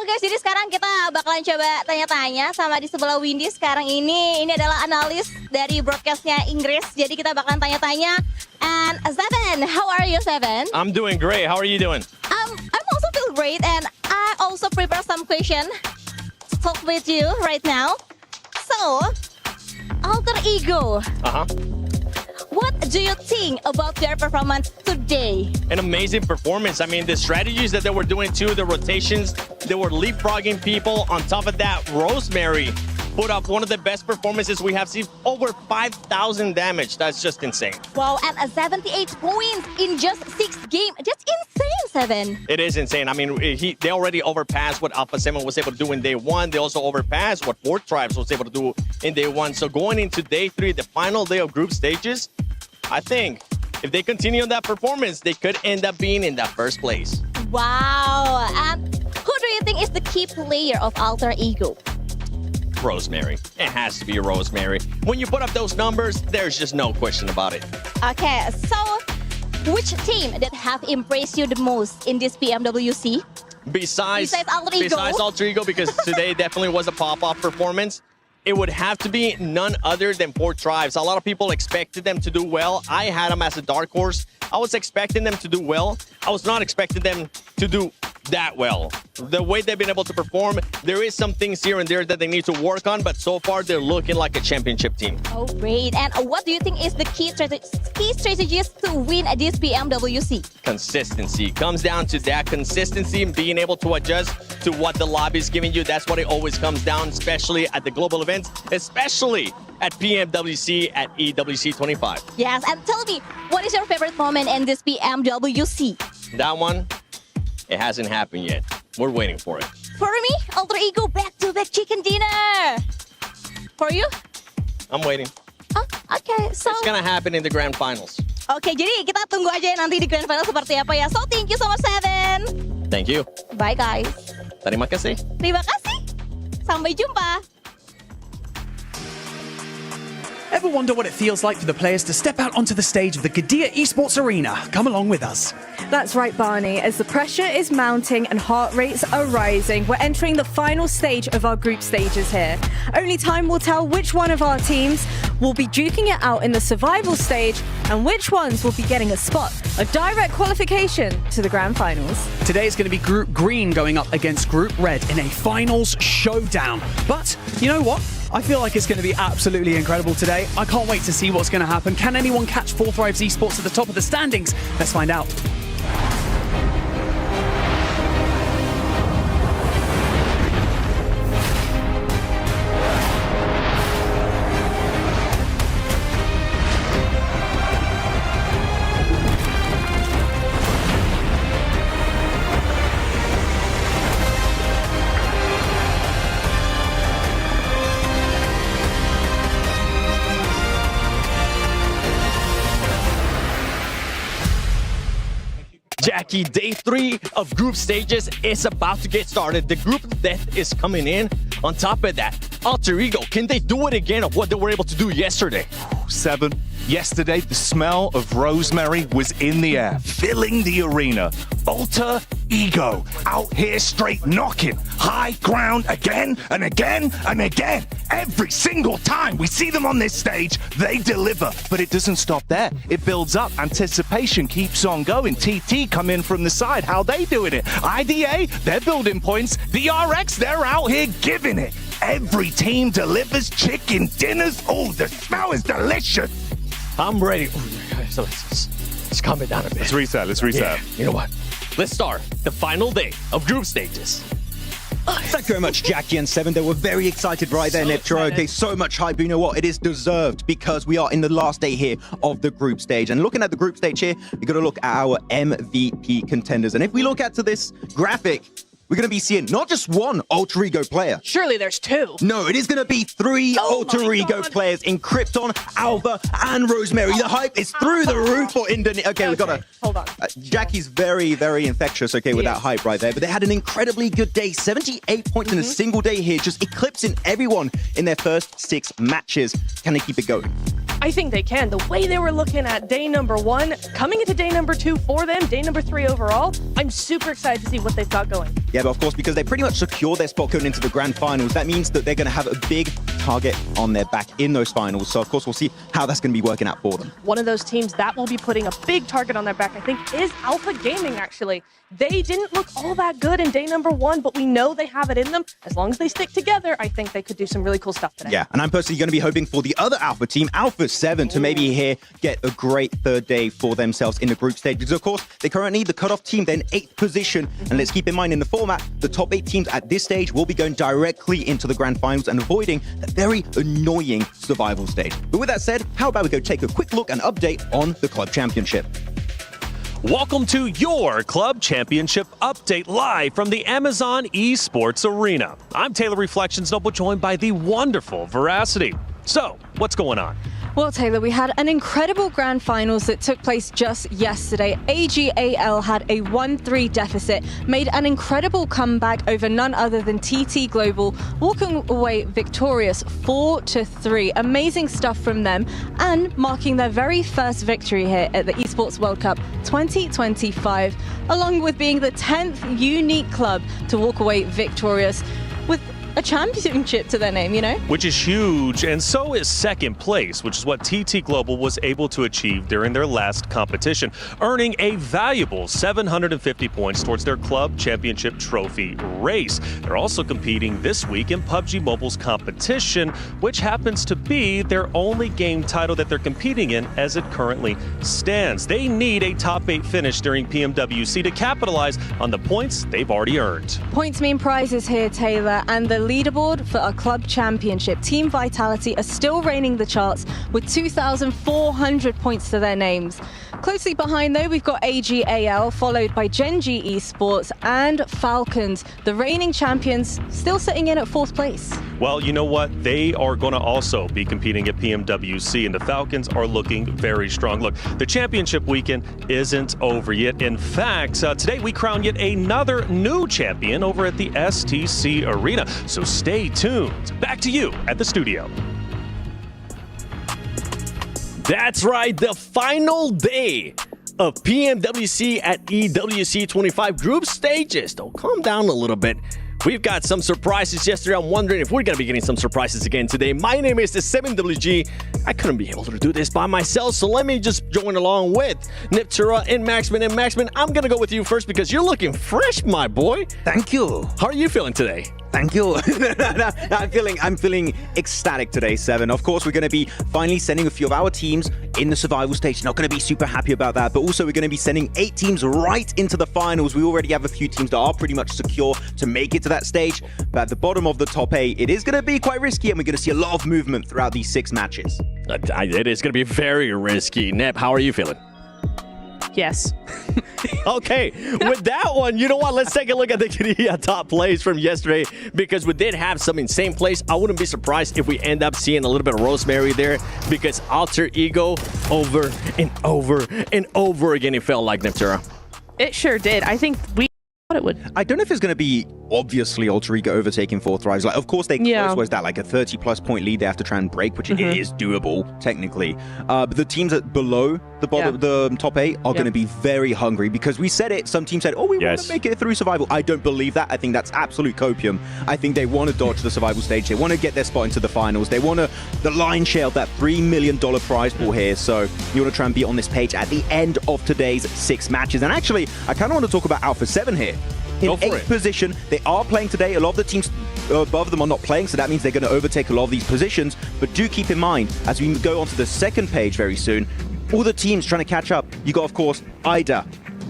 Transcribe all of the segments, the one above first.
Halo guys, jadi sekarang kita bakalan coba tanya-tanya sama di sebelah Windy sekarang ini. Ini adalah analis dari broadcastnya Inggris. Jadi kita bakalan tanya-tanya. And Seven, how are you, Seven? I'm doing great. How are you doing? I'm also feel great, and I also prepare some question to talk with you right now. So, alter ego. What do you think about their performance today? An amazing performance. I mean, the strategies that they were doing too, the rotations, they were leapfrogging people. On top of that, Rosemary put up one of the best performances we have seen. Over 5,000 damage. That's just insane. Wow, and 78 points in just 6 games. That's insane, Seven. It is insane. I mean, they already overpassed what Alpha 7 was able to do in day 1. They also overpassed what Fourth Tribes was able to do in day 1. So going into day 3, the final day of group stages, I think if they continue on that performance, they could end up being in that first place. Wow. And who do you think is the key player of Alter Ego? Rosemary. It has to be Rosemary. When you put up those numbers, there's just no question about it. Okay, so which team that have impressed you the most in this PMWC? Besides Alter Ego? Besides Alter Ego, because today definitely was a pop-off performance. It would have to be none other than Four Tribes. A lot of people expected them to do well. I had them as a dark horse. I was expecting them to do well. I was not expecting them to do that well. The way they've been able to perform, there is some things here and there that they need to work on, but so far they're looking like a championship team. Oh, great. And what do you think is the key strategies to win this PMWC? Consistency. Comes down to that consistency and being able to adjust to what the lobby is giving you. That's what it always comes down, especially at the global events, especially at PMWC at EWC 25. Yes, and tell me, what is your favorite moment in this PMWC? That one, it hasn't happened yet. We're waiting for it. For me, Alter Ego back-to-back chicken dinner. For you? I'm waiting. Oh, okay, so... It's gonna happen in the grand finals. Oke, jadi kita tunggu aja ya nanti di grand final seperti apa ya. So, thank you so much, Seven. Thank you. Bye, guys. Terima kasih. Terima kasih. Sampai jumpa. Ever wonder what it feels like for the players to step out onto the stage of the Qiddiya Esports Arena? Come along with us. That's right, Barney. As the pressure is mounting and heart rates are rising, we're entering the final stage of our group stages here. Only time will tell which one of our teams will be duking it out in the survival stage and which ones will be getting a spot, a direct qualification to the grand finals. Today is going to be Group Green going up against Group Red in a finals showdown. But you know what? I feel like it's going to be absolutely incredible today. I can't wait to see what's going to happen. Can anyone catch Fourth Tribes Esports at the top of the standings? Let's find out. Jackie, day 3 of group stages is about to get started. The group of death is coming in. On top of that, Alter Ego, can they do it again of what they were able to do yesterday? 7. Yesterday, the smell of rosemary was in the air, filling the arena. Alter Ego out here straight knocking high ground again and again and again. Every single time we see them on this stage, they deliver. But it doesn't stop there. It builds up. Anticipation keeps on going. TT come in from the side. How they doing it? IDA, they're building points. DRX, they're out here giving it. Every team delivers chicken dinners. Oh, the smell is delicious. I'm ready. So let's calm it down a bit. Let's reset. Yeah, you know what? Let's start the final day of group stages. Thank you very much, Jackie and Seven. They were very excited right there, Neptro. Okay, so much hype. You know what? It is deserved because we are in the last day here of the group stage. And looking at the group stage here, we got to look at our MVP contenders. And if we look at this graphic, we're going to be seeing not just one Alter Ego player. Surely there's 2. No, it is going to be 3 Alter Ego players in Krypton, Alva, and Rosemary. The hype is through the roof for Indonesia. Okay, we got to... Hold on. Jackie's very, very infectious, okay, with that hype right there. But they had an incredibly good day. 78 points in a single day here, just eclipsing everyone in their first 6 matches. Can they keep it going? I think they can. The way they were looking at day number 1, coming into day number 2 for them, day number 3 overall, I'm super excited to see what they've got going. Yeah, but of course, because they pretty much secure their spot going into the grand finals, that means that they're going to have a big target on their back in those finals. So, of course, we'll see how that's going to be working out for them. One of those teams that will be putting a big target on their back, I think, is Alpha Gaming, actually. They didn't look all that good in day number 1, but we know they have it in them. As long as they stick together, I think they could do some really cool stuff today. Yeah, and I'm personally going to be hoping for the other Alpha team, Alpha 7, to maybe here get a great third day for themselves in the group stage. Because, of course, they currently the cutoff team, then 8th position. And let's keep in mind, in the format, the top 8 teams at this stage will be going directly into the grand finals and avoiding a very annoying survival stage. But with that said, how about we go take a quick look and update on the club championship? Welcome to your Club Championship update live from the Amazon Esports Arena. I'm Taylor Reflections Noble, joined by the wonderful Veracity. So, what's going on? Well, Taylor, we had an incredible grand finals that took place just yesterday. AGAL had a 1-3 deficit, made an incredible comeback over none other than TT Global, walking away victorious 4-3. Amazing stuff from them, and marking their very first victory here at the Esports World Cup 2025, along with being the 10th unique club to walk away victorious with a championship to their name, you know? Which is huge, and so is second place, which is what TT Global was able to achieve during their last competition, earning a valuable 750 points towards their club championship trophy race. They're also competing this week in PUBG Mobile's competition, which happens to be their only game title that they're competing in as it currently stands. They need a top 8 finish during PMWC to capitalize on the points they've already earned. Points mean prizes here, Taylor, and the leaderboard for our club championship. Team Vitality are still reigning the charts with 2,400 points to their names. Closely behind, though, we've got AGAL, followed by Genji Esports and Falcons, the reigning champions, still sitting in at 4th place. Well, you know what? They are going to also be competing at PMWC, and the Falcons are looking very strong. Look, the championship weekend isn't over yet. In fact, today we crown yet another new champion over at the STC Arena. So stay tuned. Back to you at the studio. That's right, the final day of PMWC at EWC 25 group stages. Don't calm down a little bit. We've got some surprises yesterday. I'm wondering if we're going to be getting some surprises again today. My name is the 7WG. I couldn't be able to do this by myself, so let me just join along with Niptura and Maxman. And Maxman, I'm going to go with you first because you're looking fresh, my boy. Thank you. How are you feeling today? Thank you. I'm feeling ecstatic today, Seven. Of course, we're going to be finally sending a few of our teams in the survival stage. Not going to be super happy about that, but also we're going to be sending 8 teams right into the finals. We already have a few teams that are pretty much secure to make it to that stage, but at the bottom of the top 8, it is going to be quite risky, and we're going to see a lot of movement throughout these 6 matches. It is going to be very risky. Nep, how are you feeling? Yes. Okay, with that one, you know what? Let's take a look at the top plays from yesterday because we did have some insane plays. I wouldn't be surprised if we end up seeing a little bit of Rosemary there because Alter Ego over and over and over again, it felt like, Neptura. It sure did. I think we thought it would. I don't know if it's going to be obviously Alter Ego overtaking 4th Rise. Like, of course, they was that like a 30-plus point lead they have to try and break, which it is doable technically. But the teams that below the bottom, the top 8 are going to be very hungry because we said it. Some teams said, "Oh, we want to make it through survival." I don't believe that. I think that's absolute copium. I think they want to dodge the survival stage. They want to get their spot into the finals. They want the lion's share of that $3 million prize pool here. So you want to try and be on this page at the end of today's 6 matches. And actually, I kind of want to talk about Alpha 7 here. In 8th position, they are playing today. A lot of the teams above them are not playing, so that means they're going to overtake a lot of these positions. But do keep in mind, as we go on to the 2nd page very soon, all the teams trying to catch up. You got, of course, IDA,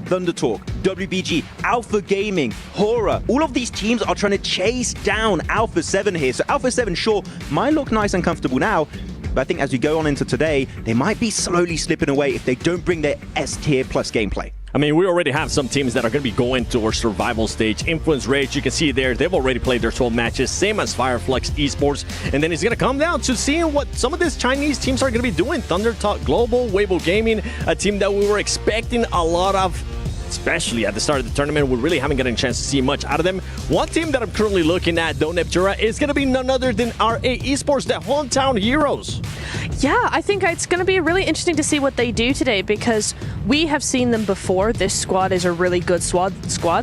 Thundertalk, WBG, Alpha Gaming, Horror. All of these teams are trying to chase down Alpha 7 here. So Alpha 7, sure, might look nice and comfortable now, but I think as we go on into today, they might be slowly slipping away if they don't bring their S-tier plus gameplay. I mean, we already have some teams that are going to be going to our survival stage. Influence Rage, you can see there, they've already played their 12 matches, same as Fireflex Esports. And then it's going to come down to seeing what some of these Chinese teams are going to be doing. Thundertalk Global, Weibo Gaming, a team that we were expecting a lot of, especially at the start of the tournament. We really haven't gotten a chance to see much out of them. One team that I'm currently looking at, though, Neptura, is going to be none other than RA Esports, the hometown heroes. Yeah, I think it's going to be really interesting to see what they do today because we have seen them before. This squad is a really good squad.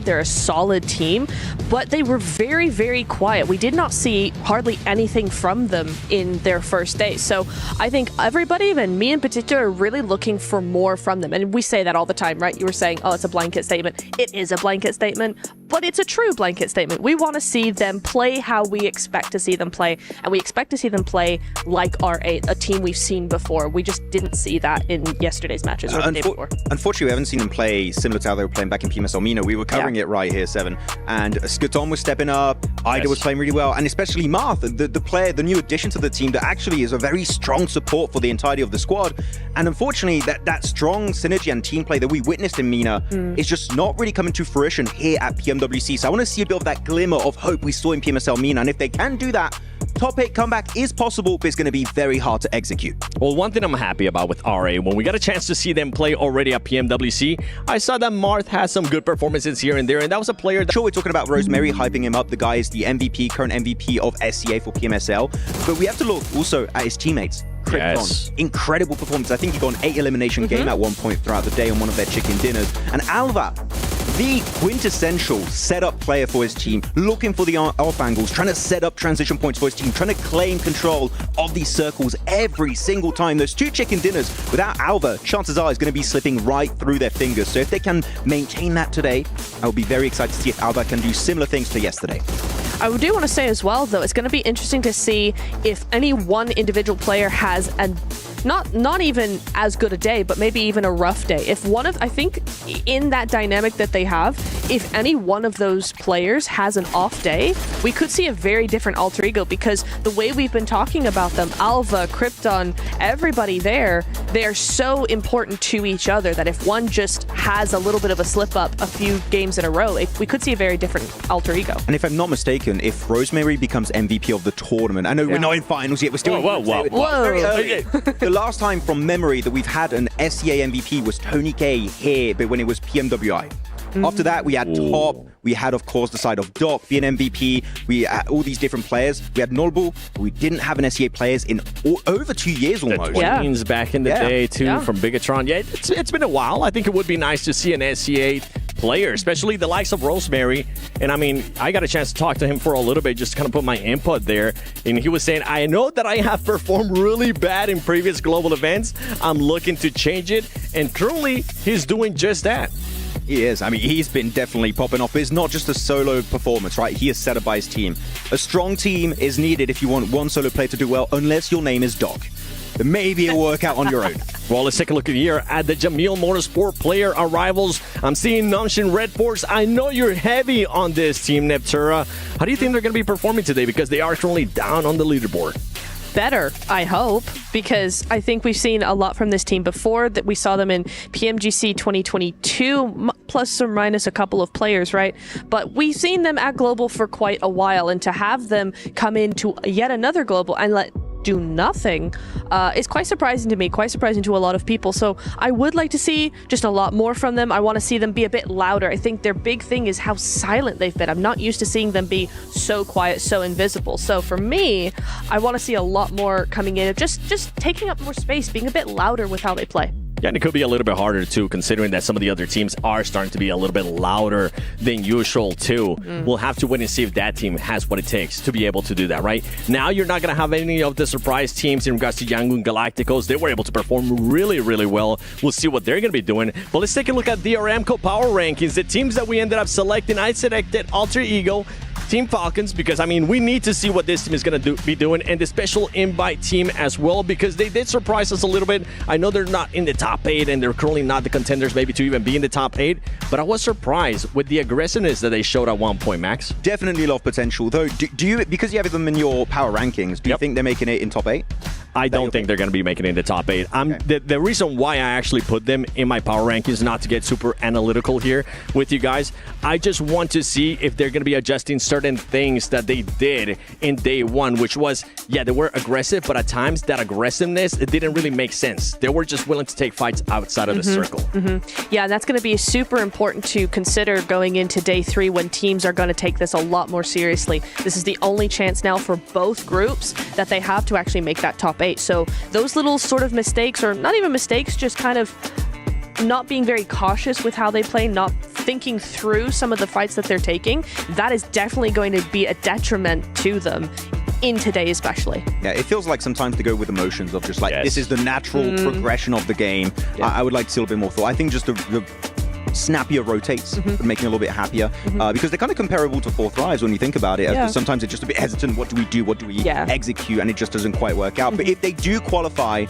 They're a solid team, but they were very, very quiet. We did not see hardly anything from them in their first day. So I think everybody, and me in particular, are really looking for more from them. And we say that all the time, right? You were saying, oh, it's a blanket statement. It is a blanket statement, but it's a true blanket statement. We want to see them play how we expect to see them play, and we expect to see them play like R8, a team we've seen before. We just didn't see that in yesterday's matches or the day before. Unfortunately, we haven't seen them play similar to how they were playing back in PMSL MENA. We were covering it right here, Seven. And Skaton was stepping up, Ida was playing really well, and especially Marth, the player, the new addition to the team that actually is a very strong support for the entirety of the squad. And unfortunately, that strong synergy and team play that we witnessed in MENA is just not really coming to fruition here at PMWC. So I want to see a bit of that glimmer of hope we saw in PMSL MENA. And if they can do that, top 8 comeback is possible, but it's going to be very hard to execute. Well, one thing I'm happy about with RA, when we got a chance to see them play already at PMWC, I saw that Marth has some good performances here and there, and that was a player that... Sure, we're talking about Rosemary, hyping him up. The guy is the MVP, current MVP of SCA for PMSL. But we have to look also at his teammates. Krypton, incredible performance. I think he got an 8 elimination game at one point throughout the day on one of their chicken dinners. And Alva, the quintessential setup player for his team, looking for the off angles, trying to set up transition points for his team, trying to claim control of these circles every single time. Those 2 chicken dinners without Alva, chances are, is going to be slipping right through their fingers. So if they can maintain that today, I'll be very excited to see if Alva can do similar things to yesterday. I do want to say as well, though, it's going to be interesting to see if any one individual player has a not even as good a day, but maybe even a rough day. If one of, I think in that dynamic that they have, if any one of those players has an off day, we could see a very different alter ego, because the way we've been talking about them, Alva, Krypton, everybody there, they're so important to each other that if one just has a little bit of a slip up a few games in a row, we could see a very different alter ego. And if I'm not mistaken, if Rosemary becomes MVP of the tournament, I know we're not in finals yet, we're still very early. The last time from memory that we've had an SCA MVP was Tony K here, but when it was PMWI. After that, we had Top. We had, of course, the side of Doc being MVP. We had all these different players. We had Notable. We didn't have an SCA players in over 2 years almost. The Twins back in the day, too, from Bigatron. Yeah, it's been a while. I think it would be nice to see an SCA player, especially the likes of Rosemary. And I mean, I got a chance to talk to him for a little bit, just to kind of put my input there. And he was saying, I know that I have performed really bad in previous global events. I'm looking to change it. And currently, he's doing just that. He is. I mean, he's been definitely popping off. It's not just a solo performance, right? He is set up by his team. A strong team is needed if you want one solo player to do well, unless your name is Doc. Then maybe it'll work out on your own. Well, let's take a look here at the Jamil Motorsport player arrivals. I'm seeing Namshin Red Force. I know you're heavy on this team, Neptura. How do you think they're going to be performing today? Because they are currently down on the leaderboard. Better, I hope, because I think we've seen a lot from this team before. That we saw them in PMGC 2022, plus or minus a couple of players, right? But we've seen them at Global for quite a while, and to have them come into yet another Global and do nothing is quite surprising to me, quite surprising to a lot of people. So I would like to see just a lot more from them. I want to see them be a bit louder. I think their big thing is how silent they've been. I'm not used to seeing them be so quiet, so invisible. So for me, I want to see a lot more coming in, just taking up more space, being a bit louder with how they play. Yeah, and it could be a little bit harder, too, considering that some of the other teams are starting to be a little bit louder than usual, too. We'll have to wait and see if that team has what it takes to be able to do that, right? Now, you're not going to have any of the surprise teams in regards to Yangon Galacticos. They were able to perform really, really well. We'll see what they're going to be doing. But let's take a look at the Aramco Power Rankings. The teams that we ended up selecting, I selected Alter Ego, Team Falcons, because, I mean, we need to see what this team is going to be doing, and the special invite team as well, because they did surprise us a little bit. I know they're not in the top 8, and they're currently not the contenders maybe to even be in the top 8, but I was surprised with the aggressiveness that they showed at one point, Max. Definitely a lot of potential, though. Do you, because you have them in your power rankings, do you think they're making it in top 8? I don't think they're going to be making it in the top 8. The reason why I actually put them in my power rankings, not to get super analytical here with you guys, I just want to see if they're going to be adjusting certain things that they did in day 1, which was, yeah, they were aggressive, but at times that aggressiveness, it didn't really make sense. They were just willing to take fights outside of the circle. Yeah, and that's going to be super important to consider going into day 3 when teams are going to take this a lot more seriously. This is the only chance now for both groups that they have to actually make that top top 8. So those little sort of mistakes, or not even mistakes, just kind of not being very cautious with how they play, not thinking through some of the fights that they're taking, that is definitely going to be a detriment to them in today especially. Yeah, it feels like sometimes they go with emotions of just like, this is the natural progression of the game. I would like to see a little bit more thought. I think just the snappier rotates would make me a little bit happier because they're kind of comparable to Four Thrives when you think about it. Sometimes it's just a bit hesitant. What do we do? What do we execute? And it just doesn't quite work out. But if they do qualify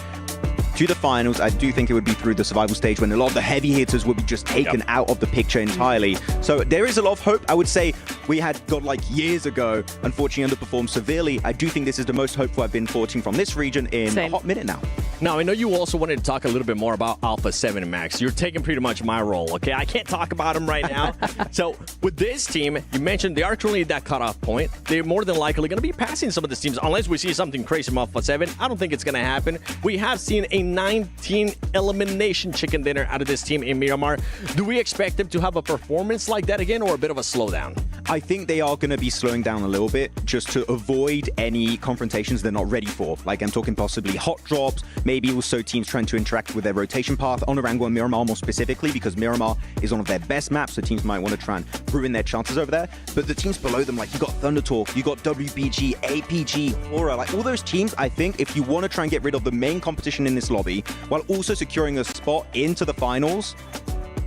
to the finals, I do think it would be through the survival stage when a lot of the heavy hitters would be just taken out of the picture entirely. So there is a lot of hope. I would say we had got like years ago, unfortunately underperformed severely. I do think this is the most hopeful I've been forging from this region in a hot minute now. Now, I know you also wanted to talk a little bit more about Alpha 7 and Max. You're taking pretty much my role, okay? I can't talk about them right now. So with this team, you mentioned they are currently at that cutoff point. They're more than likely going to be passing some of these teams unless we see something crazy from Alpha 7. I don't think it's going to happen. We have seen a 19 elimination chicken dinner out of this team in Miramar. Do we expect them to have a performance like that again or a bit of a slowdown? I think they are going to be slowing down a little bit just to avoid any confrontations they're not ready for. Like I'm talking possibly hot drops, maybe also teams trying to interact with their rotation path on Arango and Miramar more specifically because Miramar is one of their best maps, so teams might want to try and ruin their chances over there. But the teams below them, like you got Thunder Talk, you got WBG, APG, Aura, like all those teams, I think if you want to try and get rid of the main competition in this lobby while also securing a spot into the finals,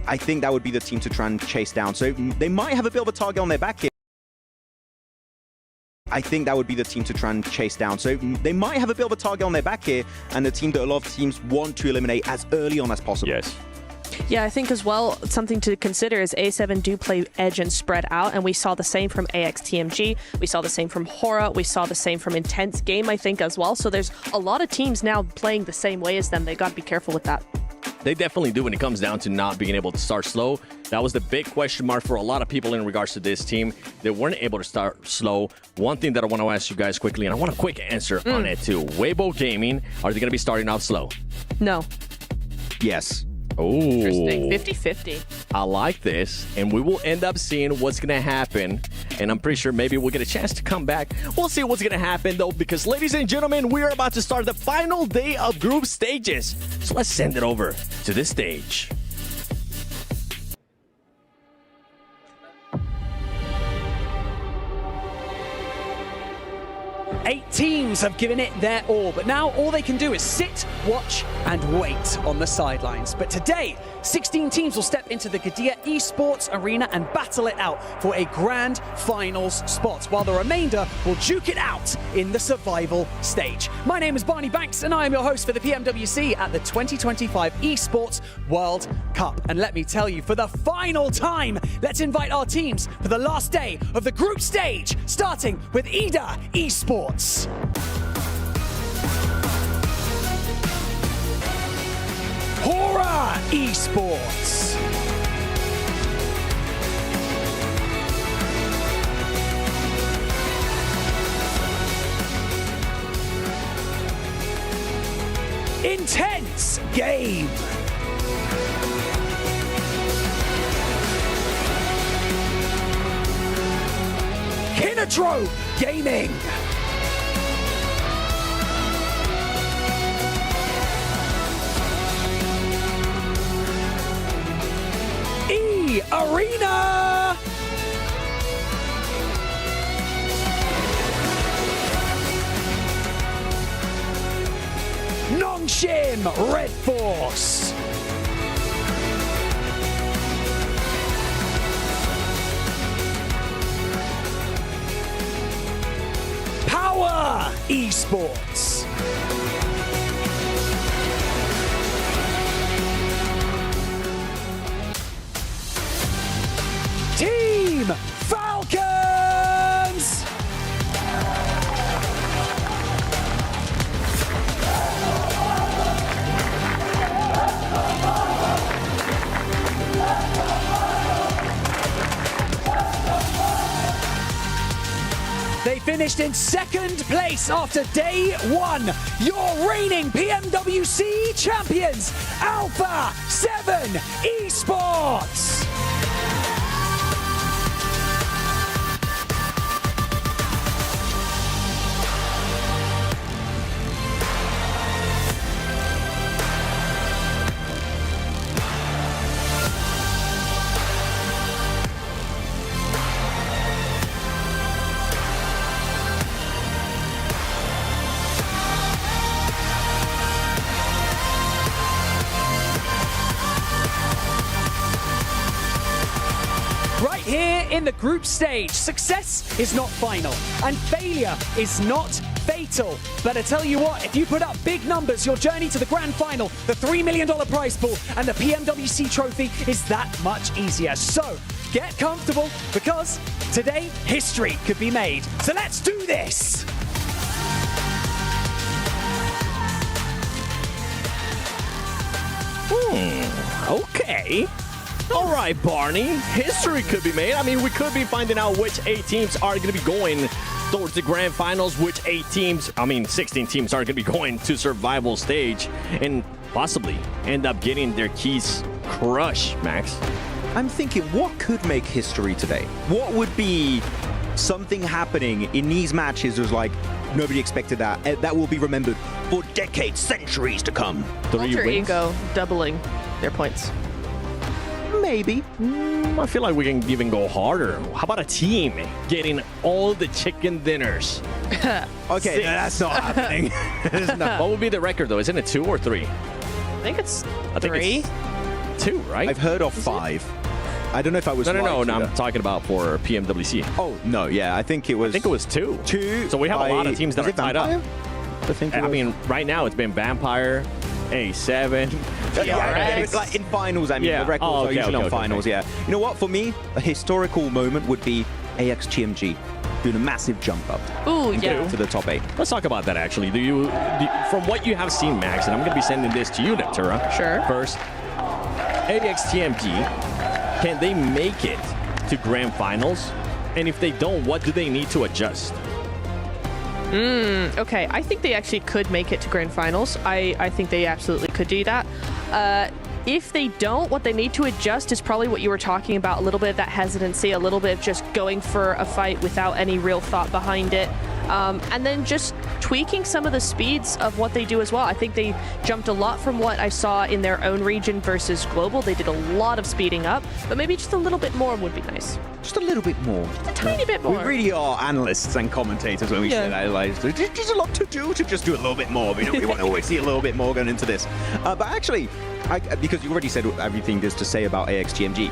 I think that would be the team to try and chase down. So they might have a bit of a target on their back here. I think that would be the team to try and chase down. So they might have a bit of a target on their back here, and the team that a lot of teams want to eliminate as early on as possible. Yes. Yeah, I think as well, something to consider is A7 do play edge and spread out, and we saw the same from AXTMG, we saw the same from Hora, we saw the same from Intense Game, I think, as well. So there's a lot of teams now playing the same way as them. They got to be careful with that. They definitely do when it comes down to not being able to start slow. That was the big question mark for a lot of people in regards to this team. They weren't able to start slow. One thing that I want to ask you guys quickly, and I want a quick answer on it too. Weibo Gaming, are they going to be starting off slow? No. Yes. Oh, Interesting. 50-50. I like this, and we will end up seeing what's going to happen, and I'm pretty sure maybe we'll get a chance to come back. We'll see what's going to happen, though, because, ladies and gentlemen, we are about to start the final day of group stages. So let's send it over to this stage. Eight teams have given it their all, but now all they can do is sit, watch, and wait on the sidelines. But today, 16 teams will step into the Gadia Esports Arena and battle it out for a grand finals spot, while the remainder will duke it out in the survival stage. My name is Barney Banks, and I am your host for the PMWC at the 2025 Esports World Cup. And let me tell you, for the final time, let's invite our teams for the last day of the group stage, starting with EDA Esports. Hora Esports. Intense Game. Kinetro Gaming. Arena! Nongshim Red Force! Power Esports! Team Falcons! They finished in second place after day one. Your reigning PMWC champions, Alpha 7 Esports! in the group stage. Success is not final, and failure is not fatal. But I tell you what, if you put up big numbers, your journey to the grand final, the $3 million prize pool, and the PMWC trophy is that much easier. So get comfortable, because today history could be made. So let's do this! Okay. All right, Barney. History could be made. I mean, we could be finding out which 8 teams are going to be going towards the grand finals, which 16 teams are going to be going to survival stage, and possibly end up getting their keys crushed, Max. I'm thinking, what could make history today? What would be something happening in these matches was like, nobody expected that. That will be remembered for decades, centuries to come. 3 Alter wins? Ego doubling their points. Maybe. I feel like we can even go harder. How about a team getting all the chicken dinners? Okay, no, that's not happening. What would be the record, though? Isn't it 2 or 3? I think it's I think 3. it's 2, right? I've heard of 5. I don't know if I was No, right. I'm talking about for PMWC. Oh, no, yeah, I think it was... 2. 2. So we have a lot of teams that Was are it tied Vampire? up. I think it I was. mean, right now it's been Vampire, A7, Yeah, TRX. like in finals, I mean, Yeah. the records Oh, are okay, usually okay, on okay, finals, okay. yeah. You know what, for me, a historical moment would be AXGMG doing a massive jump up Ooh, and yeah. getting to the top 8. Let's talk about that, actually. From what you have seen, Max, and I'm going to be sending this to you, Neptura. Sure. First, AXTMG, can they make it to grand finals? And if they don't, what do they need to adjust? Okay, I think they actually could make it to grand finals. I think they absolutely could do that. If they don't, what they need to adjust is probably what you were talking about, a little bit of that hesitancy, a little bit of just going for a fight without any real thought behind it. And then just tweaking some of the speeds of what they do as well. I think they jumped a lot from what I saw in their own region versus global. They did a lot of speeding up, but maybe just a little bit more would be nice. Just a little bit more. Just a tiny bit We more. really are analysts and commentators when we say that. Like, there's a lot to do to just do a little bit more. We want to always see a little bit more going into this. But actually, because you already said everything there's to say about AXGMG,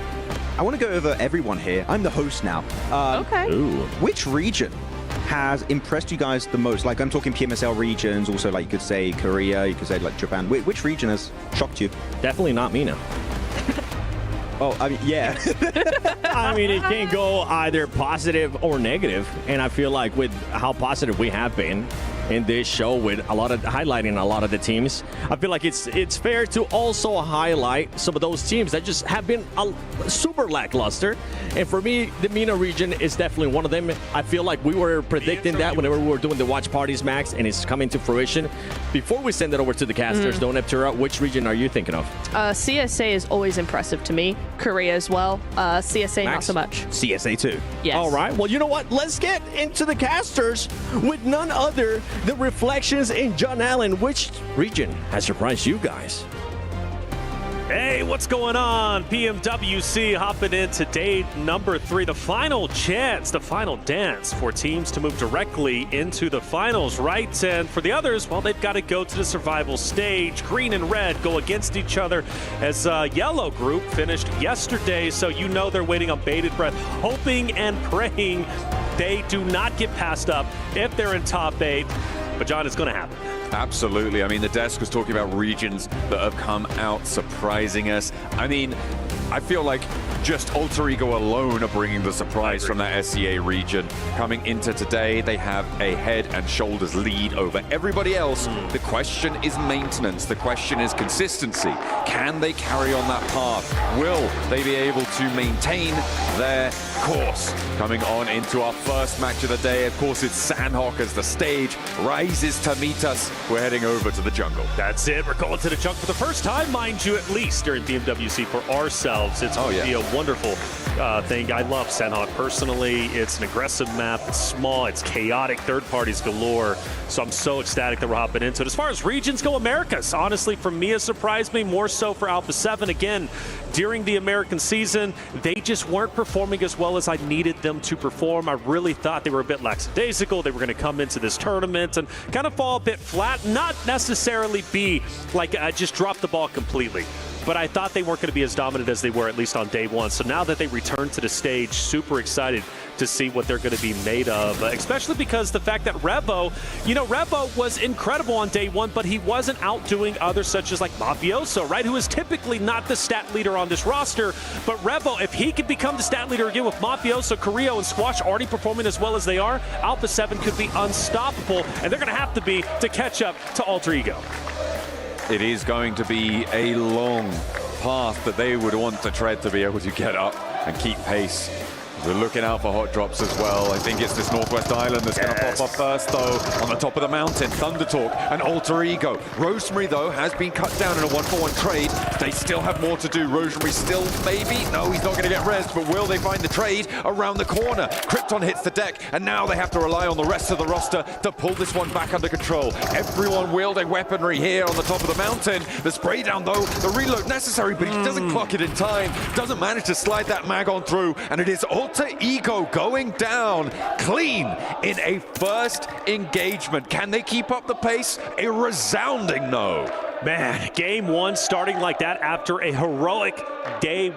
I want to go over everyone here. I'm the host now. Okay. Ooh. Which region has impressed you guys the most? Like, I'm talking PMSL regions, also like you could say Korea, you could say like Japan. Which region has shocked you? Definitely not Mina. Oh, I mean, yeah. I mean, it can go either positive or negative, and I feel like with how positive we have been in this show, with highlighting a lot of the teams, I feel like it's fair to also highlight some of those teams that just have been super lackluster. And for me, the MENA region is definitely one of them. I feel like we were predicting that whenever we were doing the watch parties, Max, and it's coming to fruition. Before we send it over to the casters, though, Neptura, which region are you thinking of? CSA is always impressive to me. Korea as well. CSA not Max? so much. CSA too. Yes. All right. Well, you know what? Let's get into the casters with none other than Reflections in John Allen. Which region has surprised you guys? Hey, what's going on? PMWC hopping in to day number 3, the final chance, the final dance for teams to move directly into the finals, right? And for the others, well, they've got to go to the survival stage. Green and red go against each other as yellow group finished yesterday, so you know they're waiting on bated breath, hoping and praying they do not get passed up if they're in top 8. But John, it's going to happen. Absolutely. I mean, the desk was talking about regions that have come out surprising us. I mean, I feel like just Alter Ego alone are bringing the surprise from that SEA region. Coming into today, they have a head and shoulders lead over everybody else. The question is maintenance. The question is consistency. Can they carry on that path? Will they be able to maintain their course? Coming on into our first match of the day, of course, it's Sandhawk as the stage rises to meet us. We're heading over to the jungle. That's it. We're going to the junk for the first time, mind you, at least during PMWC for ourselves. It's going to be a wonderful thing. I love Sandhawk personally. It's an aggressive map. It's small. It's chaotic. Third parties galore. So I'm so ecstatic that we're hopping into it. As far as regions go, Americas, honestly, for me, has surprised me more so for Alpha 7. Again, during the American season, they just weren't performing as well as I needed them to perform. I really thought they were a bit lackadaisical. They were going to come into this tournament and kind of fall a bit flat, not necessarily be like just drop the ball completely. but I thought they weren't going to be as dominant as they were, at least on day one. So now that they return to the stage, super excited to see what they're going to be made of, especially because the fact that Revo was incredible on day one, but he wasn't outdoing others such as like Mafioso, right, who is typically not the stat leader on this roster. But Revo, if he could become the stat leader again with Mafioso, Carrillo, and Squash already performing as well as they are, Alpha 7 could be unstoppable, and they're going to have to be to catch up to Alter Ego. It is going to be a long path that they would want to tread to be able to get up and keep pace. We're looking out for hot drops as well. I think it's this Northwest Island that's going to pop up first, though, on the top of the mountain. Thunder Talk and Alter Ego. Rosemary, though, has been cut down in a 1-for-1 trade. They still have more to do. Rosemary still, maybe? No, he's not going to get rest, but will they find the trade around the corner? Krypton hits the deck, and now they have to rely on the rest of the roster to pull this one back under control. Everyone wielding weaponry here on the top of the mountain. The spray down, though, the reload necessary, but he doesn't clock it in time. Doesn't manage to slide that mag on through, and it is Alter Ego going down clean in a first engagement. Can they keep up the pace? A resounding no. Man, game one starting like that after a heroic day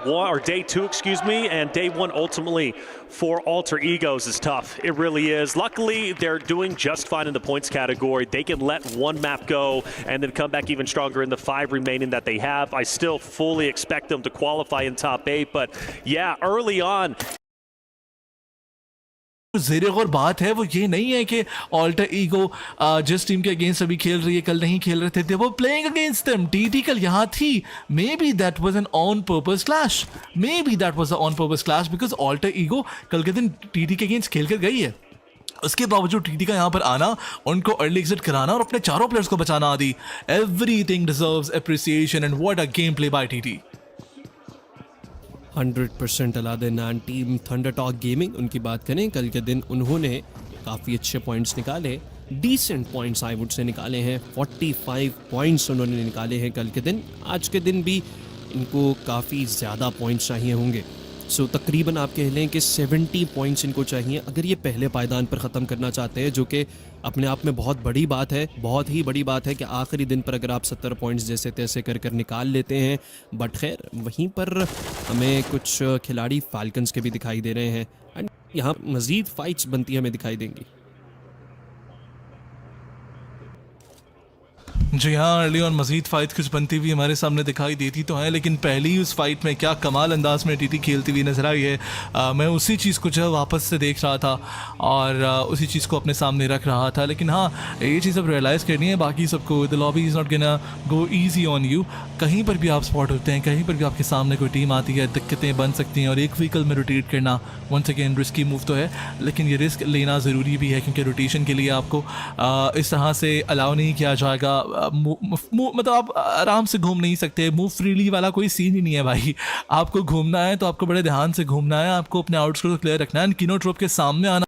two, and day one ultimately for Alter Egos is tough. It really is. Luckily, they're doing just fine in the points category. They can let one map go and then come back even stronger in the 5 remaining that they have. I still fully expect them to qualify in top 8, but yeah, early on, ज़ेरे और बात है वो ये नहीं है कि alter ego जिस टीम के अगेंस्ट अभी खेल रही है कल नहीं खेल रहे थे वो प्लेइंग अगेंस्ट देम टीटी कल यहाँ थी maybe that was an on purpose clash because alter ego कल के दिन टीटी के अगेंस्ट खेल कर गई है उसके बावजूद टीटी का यहाँ पर आना उनको अर्ली एग्जिट कराना और अपने चारों प्लेयर्स को बचाना आदि everything deserves appreciation and what a game play by TT 100% Aladdin and team thunder talk gaming उनकी बात करें कल के दिन उन्होंने काफ़ी अच्छे पॉइंट्स निकाले decent points I would say निकाले हैं 45 पॉइंट्स उन्होंने निकाले हैं कल के दिन आज के दिन भी इनको काफ़ी ज़्यादा पॉइंट्स चाहिए होंगे सो तकरीबन आप कह लें कि 70 पॉइंट्स इनको चाहिए अगर ये पहले पायदान पर ख़त्म करना चाहते हैं जो कि अपने आप में बहुत बड़ी बात है बहुत ही बड़ी बात है कि आखिरी दिन पर अगर आप 70 पॉइंट्स जैसे तैसे कर निकाल लेते हैं बट खैर वहीं पर हमें कुछ खिलाड़ी फाल्कन्स के भी दिखाई दे रहे हैं एंड यहाँ मज़ीद फाइट्स बनती हमें दिखाई देंगी जी हाँ अर्ली ऑन मजीद फाइट कुछ बनती हुई हमारे सामने दिखाई देती तो है लेकिन पहली उस फाइट में क्या कमाल अंदाज में टीटी खेलती हुई नजर आई है मैं उसी चीज़ को जो है वापस से देख रहा था और उसी चीज़ को अपने सामने रख रहा था लेकिन हाँ ये चीज़ अब रियलाइज़ करनी है बाकी सबको the lobby is not gonna go easy on you कहीं पर भी आप स्पॉट होते हैं कहीं पर भी आपके सामने कोई टीम आती है दिक्कतें बन सकती हैं और एक व्हीकल में रोटेट करना वंस अगेन रिस्की मूव तो है लेकिन ये रिस्क लेना ज़रूरी भी है क्योंकि रोटेशन के लिए आपको इस तरह से अलाउ नहीं किया जाएगा मतलब आप आराम से घूम नहीं सकते मूव फ्रीली वाला कोई सीन ही नहीं है भाई आपको घूमना है तो आपको बड़े ध्यान से घूमना है आपको अपने आउटस्कर्ट को क्लियर रखना है किनो ट्रोप के सामने आना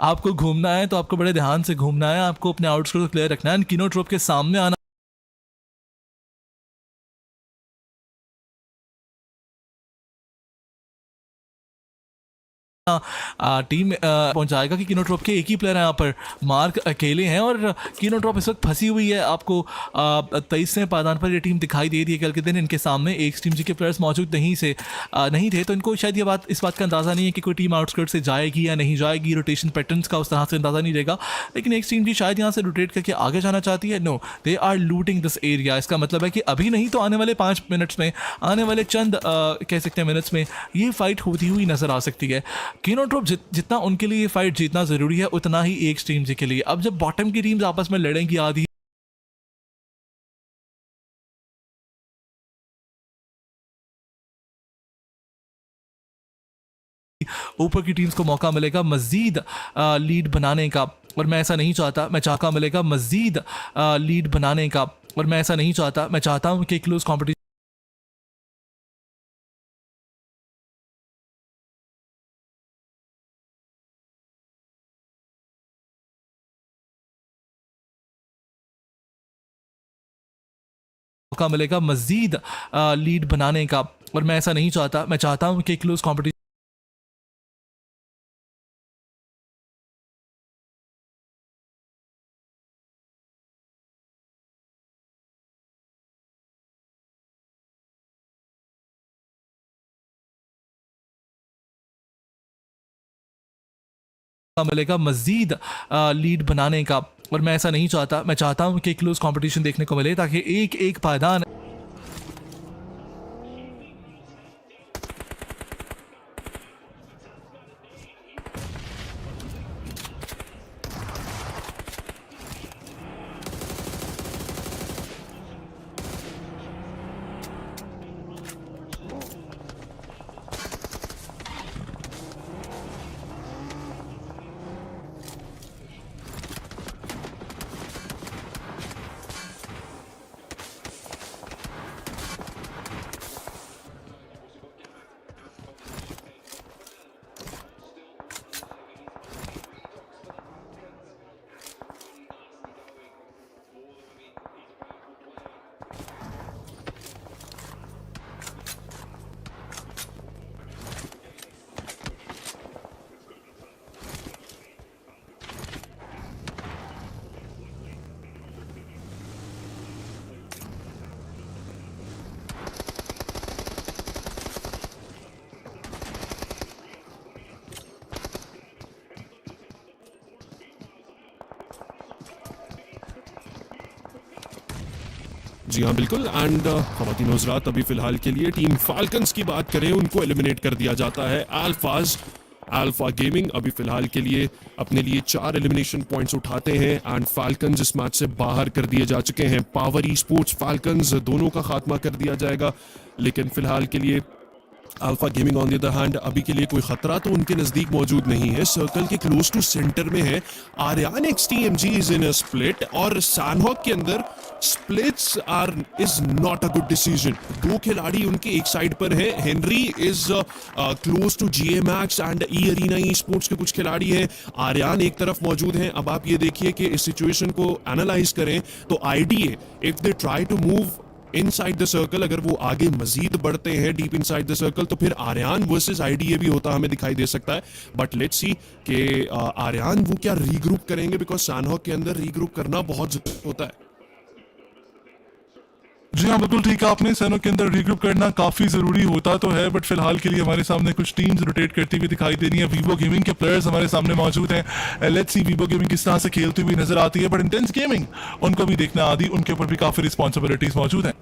आपको घूमना है तो आपको बड़े ध्यान से घूमना है आपको अपने आउटस्कर्ट को क्लियर रखना है किनो ट्रोप के सामने आना टीम पहुंचाएगा कि किनो ट्रॉप के एक ही प्लेयर हैं यहाँ पर मार्क अकेले हैं और किनो ट्रॉप इस वक्त फंसी हुई है आपको 23वें पायदान पर ये टीम दिखाई दे रही है कल के दिन इनके सामने एक टीम जी के प्लेयर्स मौजूद नहीं थे तो इनको शायद इस बात का अंदाज़ा नहीं है कि कोई टीम आउटस्कर्ट से जाएगी या नहीं जाएगी रोटेशन पैटर्न्स का उस तरह से अंदाज़ा नहीं रहेगा लेकिन एक टीम जी शायद यहाँ से रोटेट करके आगे जाना चाहती है no they are looting this area इसका मतलब है कि अभी नहीं तो आने वाले 5 मिनट्स में आने वाले चंद कह सकते हैं मिनट्स में ये फाइट होती हुई नजर आ सकती है किनो ट्रॉप जितना उनके लिए फाइट जीतना जरूरी है उतना ही एक टीम के लिए अब जब बॉटम की टीम्स आपस में लड़ेंगी आधी ऊपर की टीम्स को मौका मिलेगा मजीद लीड बनाने का और मैं ऐसा नहीं चाहता मैं चाहता मिलेगा मजीद लीड बनाने का और मैं ऐसा नहीं चाहता मैं चाहता हूं कि क्लोज कॉम्पिटिशन मौका मिलेगा मजीद लीड बनाने का और मैं ऐसा नहीं चाहता मैं चाहता हूं कि क्लोज कॉम्पिटिशन मिलेगा मजीद लीड बनाने का, और मैं ऐसा नहीं चाहता। मैं चाहता हूँ कि क्लोज कंपटीशन देखने को मिले ताकि एक एक पायदान जी हाँ बिल्कुल। एंड ख़वातीन हज़रात, अभी फिलहाल के लिए टीम फाल्कन्स की बात करें, उनको एलिमिनेट कर दिया जाता है अल्फा गेमिंग अभी फिलहाल के लिए अपने लिए 4 एलिमिनेशन पॉइंट्स उठाते हैं एंड फाल्कन्स इस मैच से बाहर कर दिए जा चुके हैं। पावर ई स्पोर्ट्स फाल्कन्स दोनों का खात्मा कर दिया जाएगा, लेकिन फिलहाल के लिए alpha gaming on the other hand अभी के लिए कोई खतरा तो उनके नजदीक मौजूद नहीं है। सर्कल के क्लोज टू सेंटर में है Aryan XTMG is in a split, और सैनहॉक के अंदर splits is not a good decision. 2 खिलाड़ी उनके एक साइड पर है, Henry is close to GA Max and E arena esports के कुछ खिलाड़ी हैं, आर्यान एक तरफ मौजूद हैं। अब आप ये देखिए कि इस सिचुएशन को एनालाइज करें तो IDA if they try to move inside the circle, अगर वो आगे मजीद बढ़ते हैं डीप इनसाइड द सर्कल, तो फिर आर्यान वर्सेस IDA भी होता हमें दिखाई दे सकता है। बट लेट्स सी कि आर्यान वो क्या रीग्रुप करेंगे, बिकॉज सैनहॉक के अंदर रीग्रुप करना बहुत जरूरी होता है। जी हाँ बिल्कुल ठीक है आपने, सैनहॉक के अंदर रीग्रुप करना काफी जरूरी होता तो है, बट फिलहाल के लिए हमारे सामने कुछ टीम्स रोटेट करती हुई दिखाई दे रही है। वीवो गेमिंग के प्लेयर्स हमारे सामने मौजूद हैं। लेट्स सी वीवो गेमिंग किस तरह से खेलती हुई नजर आती है, बट इंटेंस गेमिंग उनको भी देखना आदि, उनके ऊपर भी काफी रिस्पॉन्सिबिलिटीज मौजूद हैं।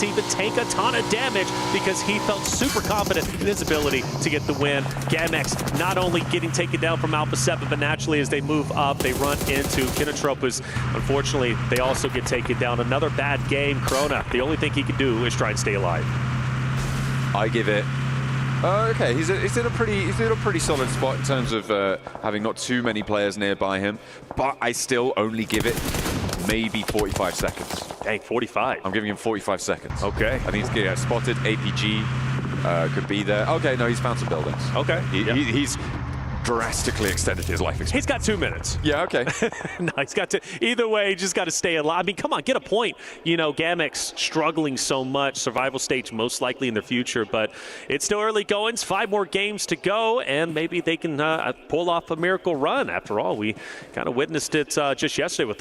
To even take a ton of damage because he felt super confident in his ability to get the win. Gamex not only getting taken down from Alpha 7, but naturally as they move up, they run into Kinetropus. Unfortunately, they also get taken down. Another bad game. Krona, the only thing he can do is try and stay alive. I give it. Okay, he's in a pretty solid spot in terms of having not too many players nearby him, but I still only give it maybe 45 seconds. Dang, 45. I'm giving him 45 seconds. Okay. I think he's getting spotted. APG could be there. Okay, no, he's found some buildings. Okay. He's drastically extended his life expectancy. He's got 2 minutes. Yeah, okay. No, he's got to. Either way, just got to stay alive. I mean, come on, get a point. You know, Gamex struggling so much. Survival stage most likely in the future, but it's still early goings. 5 more games to go, and maybe they can pull off a miracle run. After all, we kind of witnessed it just yesterday with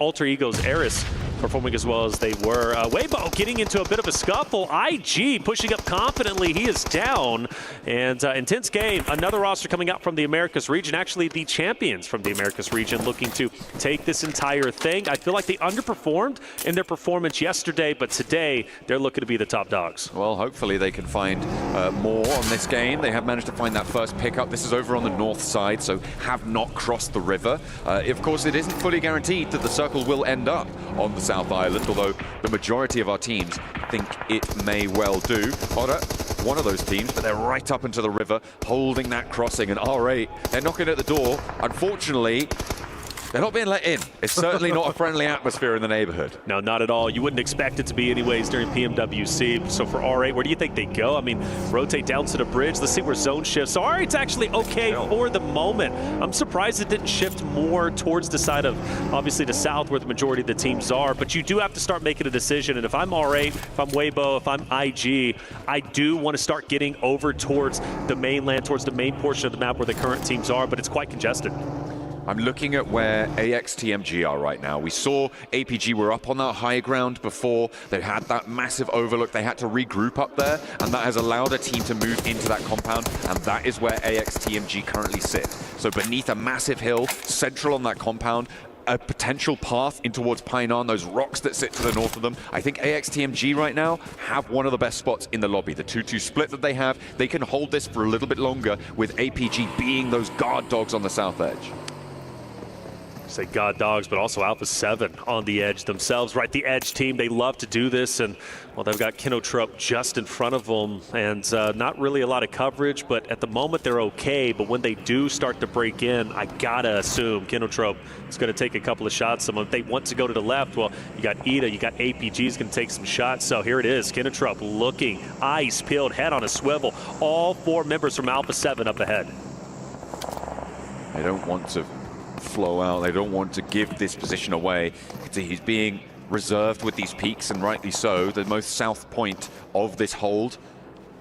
Alter Ego's Eris performing as well as they were. Weibo getting into a bit of a scuffle. IG pushing up confidently. He is down, and intense game. Another roster coming out from the Americas region, actually the champions from the Americas region, looking to take this entire thing. I feel like they underperformed in their performance yesterday, but today they're looking to be the top dogs. Well, hopefully they can find more on this game. They have managed to find that first pickup. This is over on the north side, so have not crossed the river. Of course, it isn't fully guaranteed that the circle will end up on the South Island, although the majority of our teams think it may well do. Oda one of those teams, but they're right up into the river, holding that crossing. And R8, they're knocking at the door. Unfortunately, they're not being let in. It's certainly not a friendly atmosphere in the neighborhood. No, not at all. You wouldn't expect it to be anyways during PMWC. So for R8, where do you think they go? I mean, rotate down to the bridge. Let's see where zone shifts. So R8's actually okay for the moment. I'm surprised it didn't shift more towards the side of, obviously, the south where the majority of the teams are. But you do have to start making a decision. And if I'm R8, if I'm Weibo, if I'm IG, I do want to start getting over towards the mainland, towards the main portion of the map where the current teams are, but it's quite congested. I'm looking at where AXTMG are right now. We saw APG were up on that high ground before. They had that massive overlook. They had to regroup up there, and that has allowed a team to move into that compound, and that is where AXTMG currently sit. So beneath a massive hill, central on that compound, a potential path in towards Painan, those rocks that sit to the north of them. I think AXTMG right now have one of the best spots in the lobby. The 2-2 split that they have, they can hold this for a little bit longer with APG being those guard dogs on the south edge. Say God Dogs, but also Alpha 7 on the edge themselves. Right, the edge team, they love to do this, and well, they've got Kinotrope just in front of them, and not really a lot of coverage, but at the moment they're okay. But when they do start to break in, I gotta assume Kinotrope is going to take a couple of shots. If they want to go to the left, well, you got Ida, you got APG's going to take some shots. So here it is, Kinotrope looking, eyes peeled, head on a swivel. All 4 members from Alpha 7 up ahead. They don't want to flow out. They don't want to give this position away. You can see he's being reserved with these peaks, and rightly so. The most south point of this hold.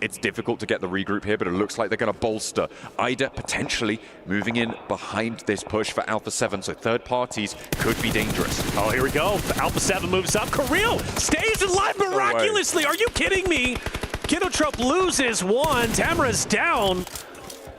It's difficult to get the regroup here, but it looks like they're going to bolster. Ida potentially moving in behind this push for Alpha 7, so third parties could be dangerous. Oh, here we go. Alpha 7 moves up. Kirill stays alive miraculously. Are you kidding me? Kinotrope loses one. Tamara's down.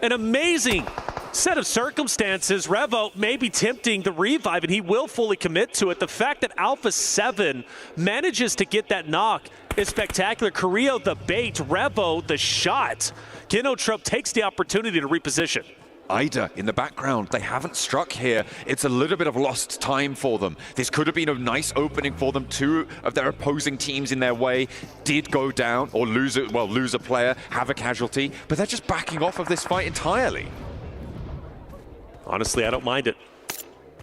An amazing set of circumstances. Revo may be tempting the revive, and he will fully commit to it. The fact that Alpha 7 manages to get that knock is spectacular. Carrillo the bait, Revo the shot. Kinotrope takes the opportunity to reposition. Ida in the background, they haven't struck here. It's a little bit of lost time for them. This could have been a nice opening for them. 2 of their opposing teams in their way did go down or lose a player, have a casualty, but they're just backing off of this fight entirely. Honestly, I don't mind it.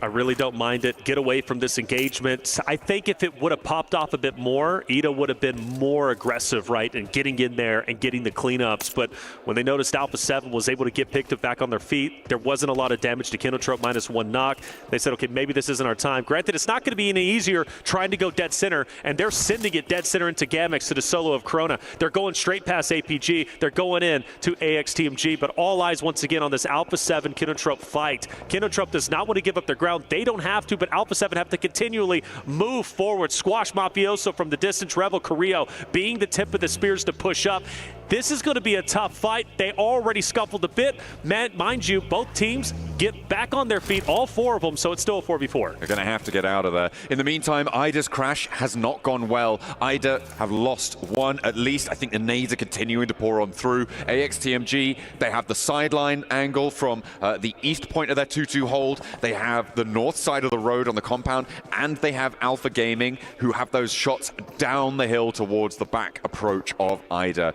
I really don't mind it. Get away from this engagement. I think if it would have popped off a bit more, Ida would have been more aggressive, right, and getting in there and getting the cleanups. But when they noticed Alpha 7 was able to get picked up back on their feet, there wasn't a lot of damage to Kinotrope, -1 knock. They said, okay, maybe this isn't our time. Granted, it's not going to be any easier trying to go dead center, and they're sending it dead center into Gamex to the solo of Corona. They're going straight past APG. They're going in to AXTMG, but all eyes once again on this Alpha 7 Kinotrope fight. Kinotrope does not want to give up their ground. They don't have to, but Alpha 7 have to continually move forward. Squash Mafioso from the distance. Revel Carrillo being the tip of the spears to push up. This is going to be a tough fight. They already scuffled a bit. Mind you, both teams get back on their feet, all 4 of them, so it's still a 4v4. They're going to have to get out of there. In the meantime, Ida's crash has not gone well. Ida have lost 1 at least. I think the nades are continuing to pour on through. AXTMG, they have the sideline angle from the east point of their 2-2 hold. They have the north side of the road on the compound, and they have Alpha Gaming, who have those shots down the hill towards the back approach of Ida.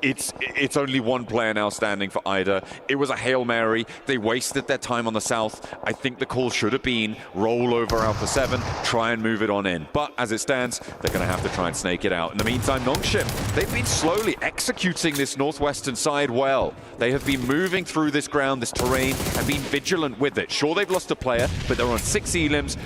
It's only 1 player now standing for Ida. It was a Hail Mary. They wasted their time on the south. I think the call should have been roll over Alpha 7, try and move it on in. But as it stands, they're going to have to try and snake it out. In the meantime, Nongshim, they've been slowly executing this northwestern side well. They have been moving through this ground, this terrain, and been vigilant with it. Sure, they've lost a player, but they're on 6 elims.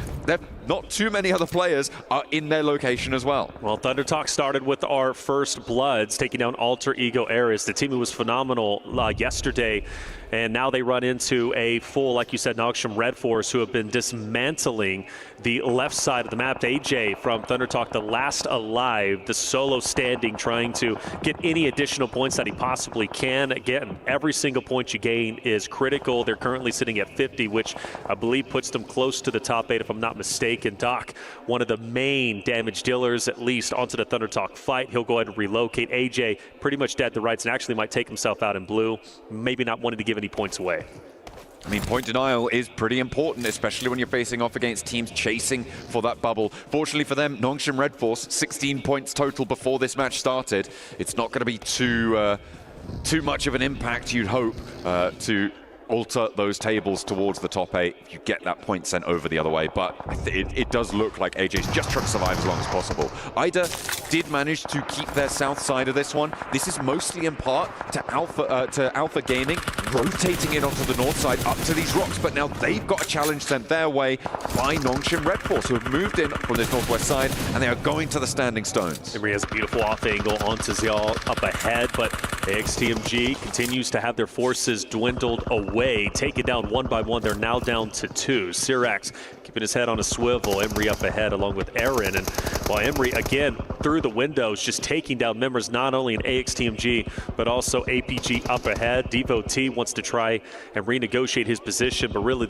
Not too many other players are in their location as well. Well, Thunder Talk started with our first Bloods, taking down Alter Ego Ares, the team who was phenomenal yesterday. And now they run into a full, like you said, Nogsham Red Force, who have been dismantling the left side of the map. AJ from Thunder Talk, the last alive, the solo standing, trying to get any additional points that he possibly can. Again, every single point you gain is critical. They're currently sitting at 50, which I believe puts them close to the top 8, if I'm not mistaken. Doc, one of the main damage dealers, at least onto the Thunder Talk fight. He'll go ahead and relocate. AJ pretty much dead to rights and actually might take himself out in blue. Maybe not wanting to give any points away. I mean, point denial is pretty important, especially when you're facing off against teams chasing for that bubble. Fortunately for them, Nongshim Red Force, 16 points total before this match started. It's not going to be too much of an impact, you'd hope, to alter those tables towards the top 8 if you get that point sent over the other way. But it does look like AJ's just trying to survive as long as possible. IDA did manage to keep their south side of this one. This is mostly in part to Alpha Gaming rotating in onto the north side up to these rocks, but now they've got a challenge sent their way by Nongshim Red Force, who have moved in from this northwest side, and they are going to the standing stones. Emery has a beautiful off angle onto Zial up ahead, but AXTMG continues to have their forces dwindled away, taken down one by one. They're now down to 2. Sirax keeping his head on a swivel. Emery up ahead along with Aaron, and while Emery again through the windows just taking down members not only in AXTMG but also APG up ahead. Devo T wants to try and renegotiate his position, but really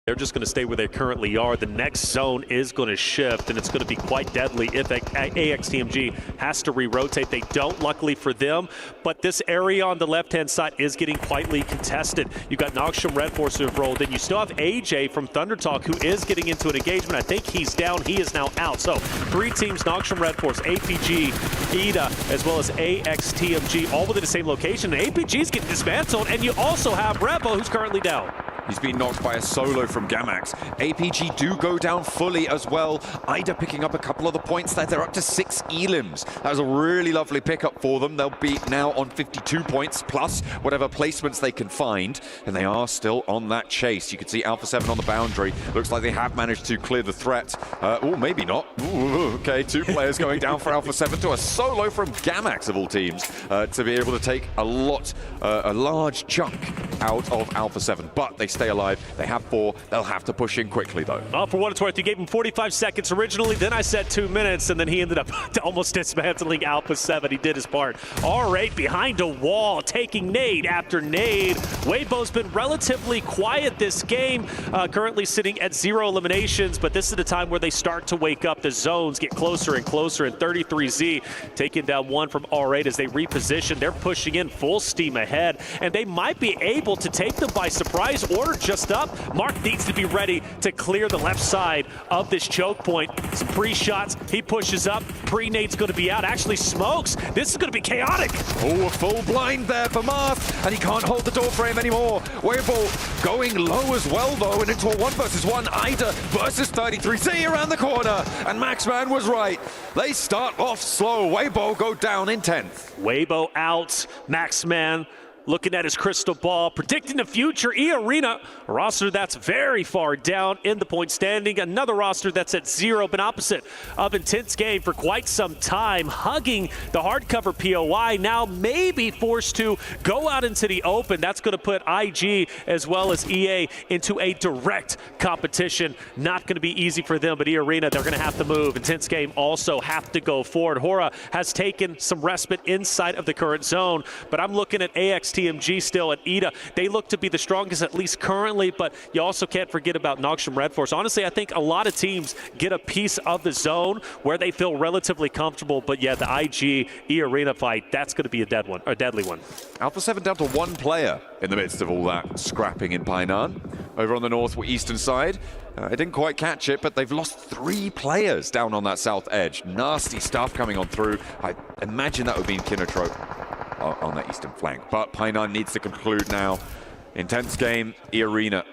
they're just going to stay where they currently are. The next zone is going to shift, and it's going to be quite deadly if AXTMG has to re-rotate. They don't, luckily for them, but this area on the left-hand side is getting quietly contested. You've got Nongshim Red Force who have rolled in. You still have AJ from Thunder Talk who is getting into an engagement. I think he's down. He is now out. So 3 teams, Nongshim Red Force, APG, EDA, as well as AXTMG, all within the same location. And APG is getting dismantled, and you also have Rebo who's currently down. He's been knocked by a solo from Gamax. APG do go down fully as well. IDA picking up a couple of the points there. They're up to 6 elims. That was a really lovely pickup for them. They'll be now on 52 points plus whatever placements they can find. And they are still on that chase. You can see Alpha 7 on the boundary. Looks like they have managed to clear the threat. Oh, maybe not. Ooh, okay, 2 players going down for Alpha 7 to a solo from Gamax of all teams to be able to take a large chunk out of Alpha 7. But they stay alive. They have 4. They'll have to push in quickly, though. Well, for what it's worth, you gave him 45 seconds originally, then I said 2 minutes, and then he ended up almost dismantling Alpha 7. He did his part. R8 behind a wall, taking nade after nade. Weibo's been relatively quiet this game, currently sitting at 0 eliminations, but this is the time where they start to wake up. The zones get closer and closer, and 33Z taking down 1 from R8 as they reposition. They're pushing in full steam ahead, and they might be able to take them by surprise. Order just up. Mark needs to be ready to clear the left side of this choke point. Some pre-shots. He pushes up. Pre-nade's going to be out. Actually smokes. This is going to be chaotic. Oh, a full blind there for Marth, and he can't hold the door frame anymore. Weibo going low as well, though, and into a 1 versus 1. IDA versus 33Z around the corner, and Maxman was right. They start off slow. Weibo go down in 10th. Weibo out. Maxman looking at his crystal ball, predicting the future. E-Arena, a roster that's very far down in the point standing. Another roster that's at 0, been opposite of intense game for quite some time, hugging the hardcover POI, now maybe forced to go out into the open. That's going to put IG as well as EA into a direct competition. Not going to be easy for them, but E-Arena, they're going to have to move. Intense game also have to go forward. Hora has taken some respite inside of the current zone, but I'm looking at AXTMG still at EDA. They look to be the strongest, at least currently, but you also can't forget about Nongshim Red Force. Honestly, I think a lot of teams get a piece of the zone where they feel relatively comfortable, but yeah, the IG E-Arena fight, that's going to be a deadly one. Alpha 7 down to 1 player in the midst of all that scrapping in Painan. Over on the northeastern side, I didn't quite catch it, but they've lost 3 players down on that south edge. Nasty stuff coming on through. I imagine that would be in Kinotrope on that eastern flank. But Painan needs to conclude now. Intense game, E-Arena.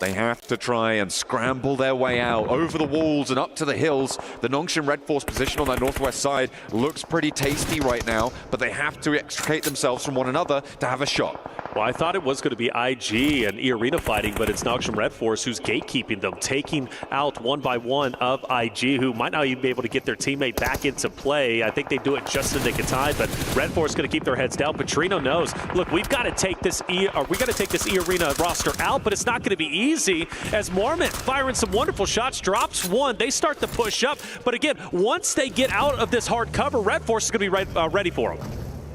They have to try and scramble their way out over the walls and up to the hills. The Nongshim Red Force position on that northwest side looks pretty tasty right now, but they have to extricate themselves from one another to have a shot. Well, I thought it was going to be IG and E-Arena fighting, but it's Nongshim Red Force who's gatekeeping them, taking out 1 by 1 of IG, who might not even be able to get their teammate back into play. I think they do it just in the nick of time, but Red Force is going to keep their heads down. Petrino knows, look, we've got to take this E-Arena roster out, but it's not going to be easy, as Mormon firing some wonderful shots, drops 1. They start to push up, but again, once they get out of this hard cover, Red Force is going to be ready for them.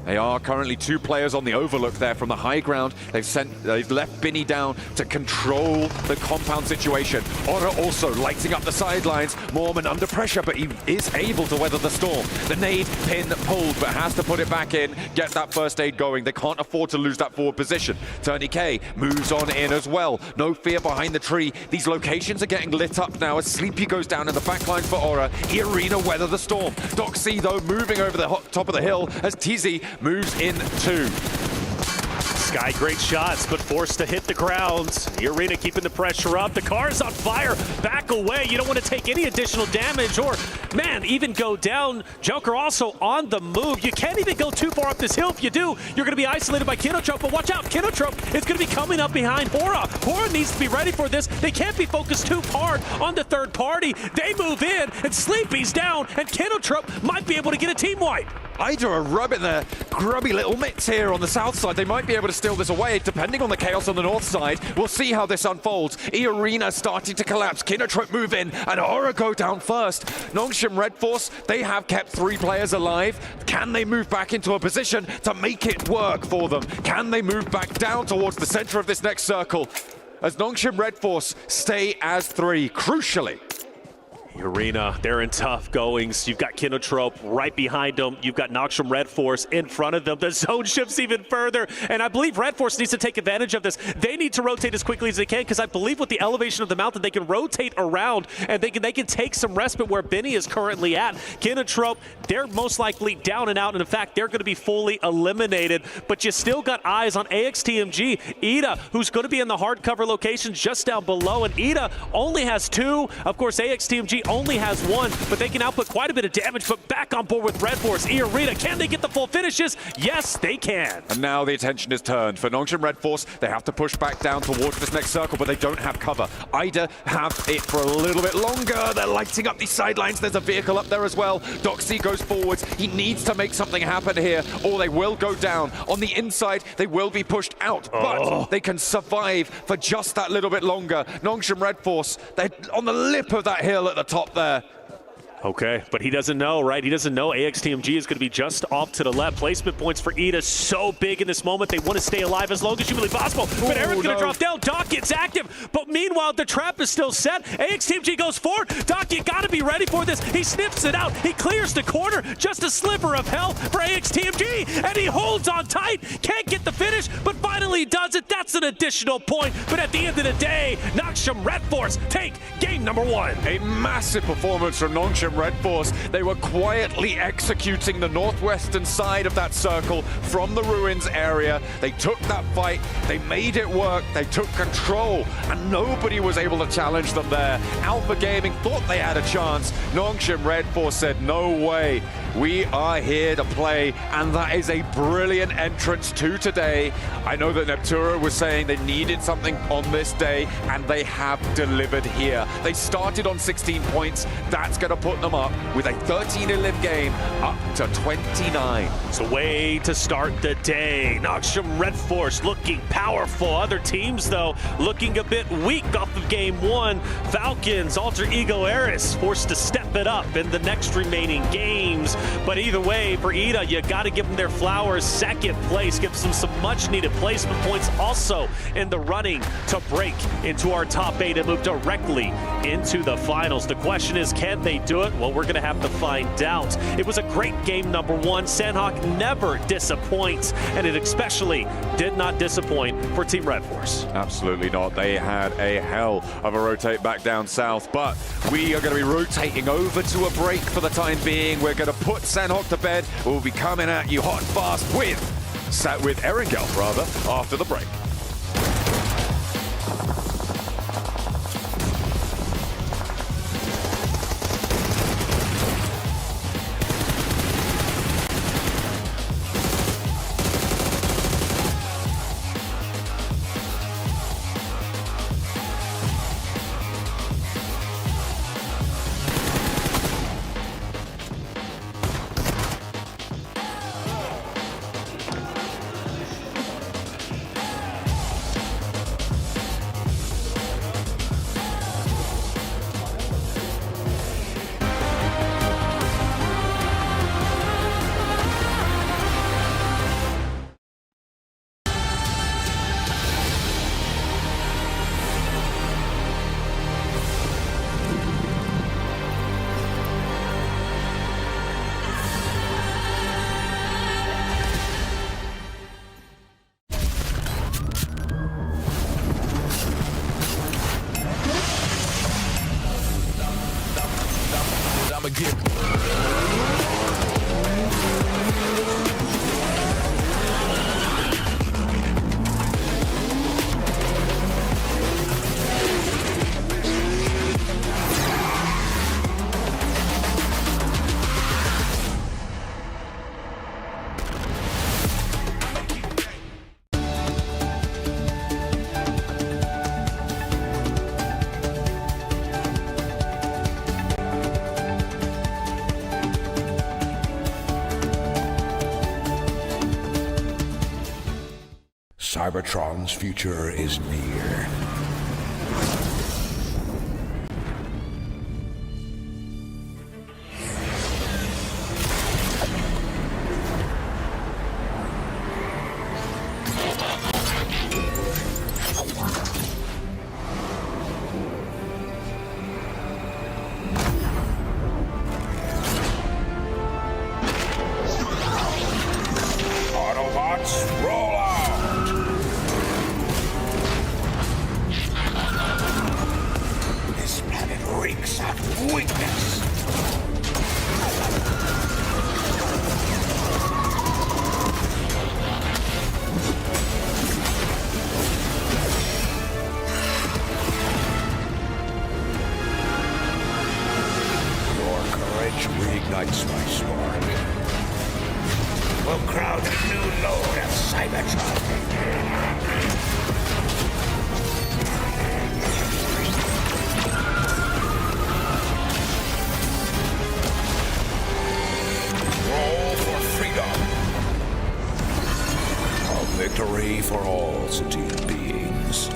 They are currently 2 players on the overlook there from the high ground. They've left Binny down to control the compound situation. Aura also lighting up the sidelines. Mormon under pressure, but he is able to weather the storm. The nade pin pulled, but has to put it back in, get that first aid going. They can't afford to lose that forward position. Turney K moves on in as well. No fear behind the tree. These locations are getting lit up now as Sleepy goes down in the backline for Aura. Arena weather the storm. Doc C, though, moving over the top of the hill as TZ moves in too. Sky, great shots, but forced to hit the ground. Arena keeping the pressure up. The car's on fire. Back away. You don't want to take any additional damage or, man, even go down. Joker also on the move. You can't even go too far up this hill. If you do, you're going to be isolated by Kinotrope. But watch out, Kinotrope is going to be coming up behind Hora. Hora needs to be ready for this. They can't be focused too hard on the third party. They move in, and Sleepy's down, and Kinotrope might be able to get a team wipe. Ida are rubbing their grubby little mitts here on the south side. They might be able to steal this away, depending on the chaos on the north side. We'll see how this unfolds. E-Arena starting to collapse. Kinotrope move in, and Aura go down first. Nongshim Red Force, they have kept 3 players alive. Can they move back into a position to make it work for them? Can they move back down towards the center of this next circle? As Nongshim Red Force stay as 3, crucially. Arena, they're in tough goings. You've got Kinotrope right behind them. You've got Noxham Red Force in front of them. The zone shifts even further, and I believe Red Force needs to take advantage of this. They need to rotate as quickly as they can, because I believe with the elevation of the mountain, they can rotate around, and they can take some respite where Benny is currently at. Kinotrope, they're most likely down and out, and in fact, they're going to be fully eliminated, but you still got eyes on AXTMG. Ida, who's going to be in the hardcover location just down below, and Ida only has 2. Of course, AXTMG only has 1, but they can output quite a bit of damage. But back on board with Red Force. Arena, can they get the full finishes? Yes, they can. And now the attention is turned. For Nongshim Red Force, they have to push back down towards this next circle, but they don't have cover. Ida have it for a little bit longer. They're lighting up these sidelines. There's a vehicle up there as well. Doxy goes forwards. He needs to make something happen here, or they will go down. On the inside, they will be pushed out, but they can survive for just that little bit longer. Nongshim Red Force, they're on the lip of that hill at the top there. Okay, but he doesn't know, right? He doesn't know AXTMG is going to be just off to the left. Placement points for Ida so big in this moment. They want to stay alive as long as humanly possible. But Aaron's going to drop down. Doc gets active. But meanwhile, the trap is still set. AXTMG goes forward. Doc, you got to be ready for this. He sniffs it out. He clears the corner. Just a sliver of hell for AXTMG. And he holds on tight. Can't get the finish, but finally does it. That's an additional point. But at the end of the day, Nongshim Red Force take game number 1. A massive performance from Nongshim Red Force. They were quietly executing the northwestern side of that circle from the ruins area. They took that fight, they made it work, they took control, and nobody was able to challenge them there. Alpha Gaming thought they had a chance. Nongshim Red Force said, no way. We are here to play, and that is a brilliant entrance to today. I know that Neptura was saying they needed something on this day, and they have delivered here. They started on 16 points. That's going to put them up with a 13-11 game up to 29. It's a way to start the day. Nongshim Red Force looking powerful. Other teams, though, looking a bit weak off of game 1. Falcons, Alter Ego Eris forced to step it up in the next remaining games. But either way, for Ida, you got to give them their flowers. Second place gives them some much-needed placement points. Also in the running to break into our top 8 and move directly into the finals. The question is, can they do it? Well, we're going to have to find out. It was a great game number 1. Sandhawk never disappoints, and it especially did not disappoint for Team Red Force. Absolutely not. They had a hell of a rotate back down south, but we are going to be rotating over to a break for the time being. We're going to put Sandhawk to bed. We'll be coming at you hot and fast with Erangel, rather, after the break. Cybertron's future is near. Autobots, roll out! This planet reeks of weakness. Your courage reignites my spark. We'll crowd a new load of Cybertron. Roll for freedom. A victory for all sentient beings.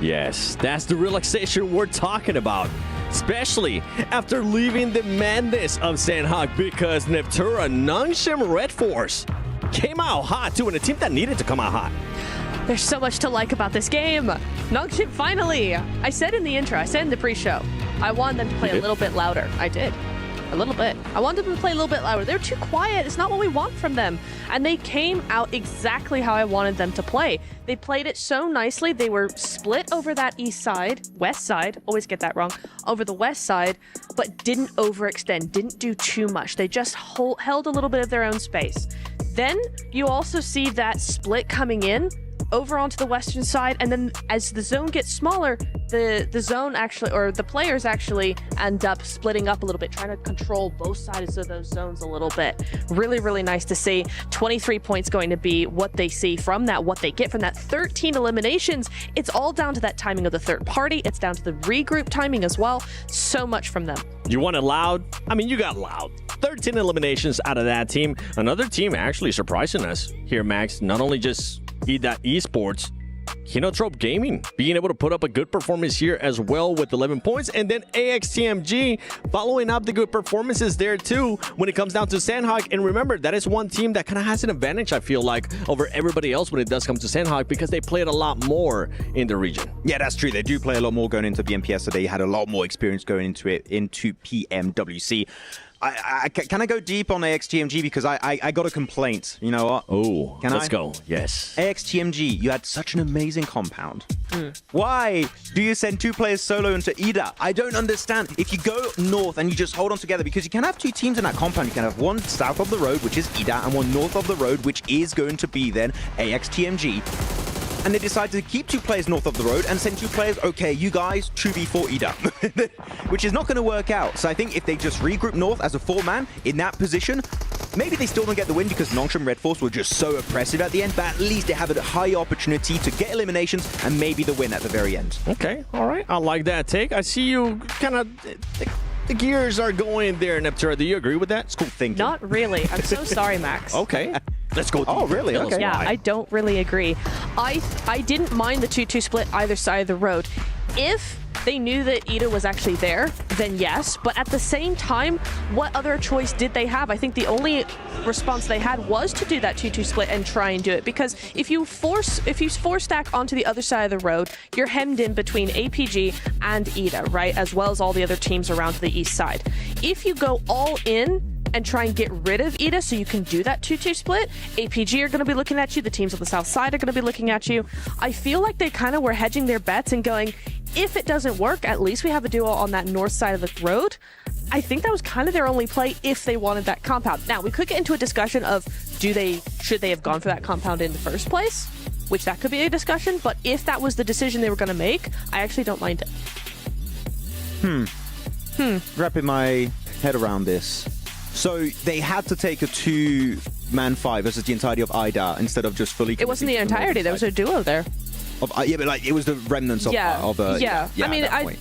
Yes, that's the relaxation we're talking about. Especially after leaving the madness of Sandhawk, because Neptura Nongshim Red Force came out hot too, and a team that needed to come out hot. There's so much to like about this game. Nongshim finally. I said in the intro, I said in the pre-show, I wanted them to play a little bit louder. I did. A little bit. I wanted them to play a little bit louder. They're too quiet. It's not what we want from them. And they came out exactly how I wanted them to play. They played it so nicely. They were split over that west side, always get that wrong, over the west side, but didn't overextend, didn't do too much. They just held a little bit of their own space. Then you also see that split coming in over onto the western side, and then as the zone gets smaller, the zone actually, or the players actually end up splitting up a little bit, trying to control both sides of those zones a little bit. Really, really nice to see. 23 points going to be what they see from that, what they get from that. 13 eliminations. It's all down to that timing of the third party. It's down to the regroup timing as well. So much from them. You want it loud? I mean, you got loud. 13 eliminations out of that team. Another team actually surprising us here, Max. Not only just ESports, Kinotrope Gaming being able to put up a good performance here as well with 11 points, and then AXTMG following up the good performances there too when it comes down to Sandhawk. And remember, that is one team that kind of has an advantage, I feel like, over everybody else when it does come to Sandhawk, because they played a lot more in the region. Yeah, that's true. They do play a lot more going into BMPS, so they had a lot more experience going into it, into PMWC. Can I go deep on AXTMG, because I got a complaint. You know what? Oh, let's go. Yes. AXTMG, you had such an amazing compound. Why do you send two players solo into Ida? I don't understand. If you go north and you just hold on together, because you can have two teams in that compound. You can have one south of the road, which is Ida, and one north of the road, which is going to be then AXTMG. And they decided to keep two players north of the road and send two players, okay, you guys, 2v4 Ida, which is not going to work out. So I think if they just regroup north as a 4-man in that position, Maybe they still don't get the win because Nongshim Red Force were just so oppressive at the end, but at least they have a high opportunity to get eliminations and maybe the win at the very end. Okay, all right. I like that take. I see you kind of... The gears are going there, Neptura. Do you agree with that? It's called thinking. Not really. I'm so sorry, Max. Okay. Let's go. Oh, really? Okay. Yeah, I don't really agree. I didn't mind the 2-2 split either side of the road. If they knew that Ida was actually there, then yes. But at the same time, what other choice did they have? I think the only response they had was to do that 2-2 split and try and do it. Because if you force stack onto the other side of the road, you're hemmed in between APG and Ida, right? As well as all the other teams around to the east side. If you go all in and try and get rid of Ida so you can do that 2-2 split, APG are going to be looking at you, the teams on the south side are going to be looking at you. I feel like they kind of were hedging their bets and going, if it doesn't work, at least we have a duo on that north side of the road. I think that was kind of their only play if they wanted that compound. Now, we could get into a discussion of should they have gone for that compound in the first place, which that could be a discussion, but if that was the decision they were going to make, I actually don't mind it. Wrapping my head around this. So they had to take a 2-man fight versus the entirety of Ida instead of just fully... It wasn't the entirety, there was a duo there. Yeah, but like it was the remnants of... Yeah. I mean,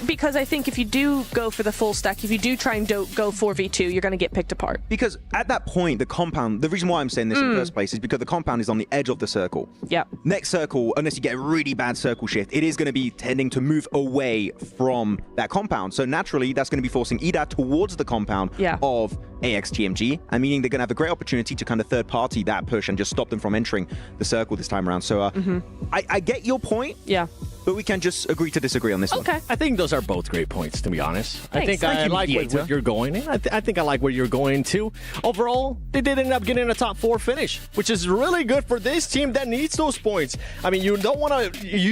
because I think if you do go for the full stack, if you do try and go 4v2, you're going to get picked apart. Because at that point, the compound... The reason why I'm saying this in the first place is because the compound is on the edge of the circle. Yeah. Next circle, unless you get a really bad circle shift, it is going to be tending to move away from that compound. So naturally, that's going to be forcing Ida towards the compound of AXTMG, and meaning they're going to have a great opportunity to kind of third-party that push and just stop them from entering the circle this time around. So I get your point. Yeah. But we can just agree to disagree on this one. Okay. I think those are both great points, to be honest. Thanks. I think Thank I you, like mediator. where you're going. And I think I like where you're going, too. Overall, they did end up getting a top 4 finish, which is really good for this team that needs those points. I mean, you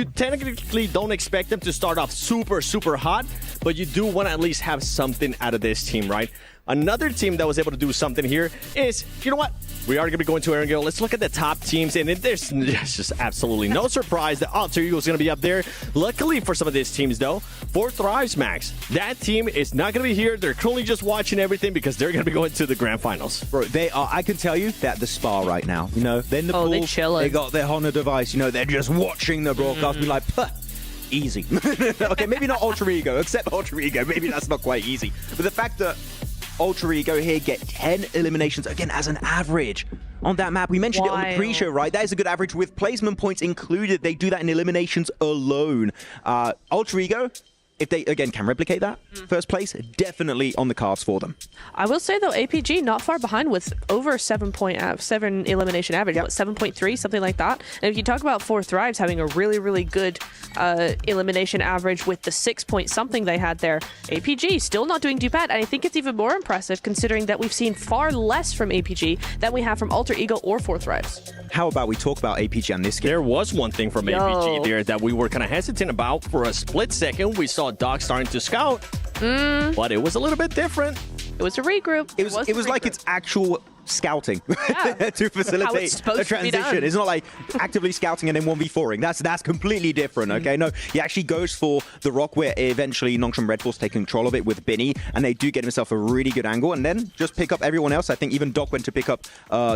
technically don't expect them to start off super, super hot, but you do want to at least have something out of this team, right? Another team that was able to do something here is, you know what? We are going to be going to Erangel. Let's look at the top teams, and there's just absolutely no surprise that Alter Ego is going to be up there. Luckily for some of these teams, though, 4 Thrives, Max. That team is not going to be here. They're currently just watching everything because they're going to be going to the grand finals. Bro, they are, I can tell you, they're at the spa right now. You know, they're in the pool. They chilling. They got their Honor device. You know, they're just watching the broadcast. Be like, puh. Easy. Okay, maybe not Ultra Ego, except Ultra Ego. Maybe that's not quite easy. But the fact that Ultra Ego here get 10 eliminations, again, as an average on that map. We mentioned it on the pre-show, right? That is a good average with placement points included. They do that in eliminations alone. Ultra Ego, if they, again, can replicate that first place, definitely on the cards for them. I will say, though, APG not far behind with over 7 elimination average, what, 7.3, something like that. And if you talk about 4 Thrives having a really, really good elimination average with the 6 point something they had there, APG still not doing too bad. And I think it's even more impressive considering that we've seen far less from APG than we have from Alter Ego or 4 Thrives. How about we talk about APG on this game? There was one thing from APG there that we were kind of hesitant about for a split second. We saw Doc starting to scout, but it was a little bit different. It was a regroup. It was like it's actual scouting to facilitate a transition. It's not like actively scouting and then 1v4ing. That's completely different, okay? No, he actually goes for the rock where eventually Nongshim Red Force take control of it with Binny, and they do get himself a really good angle and then just pick up everyone else. I think even Doc went to pick up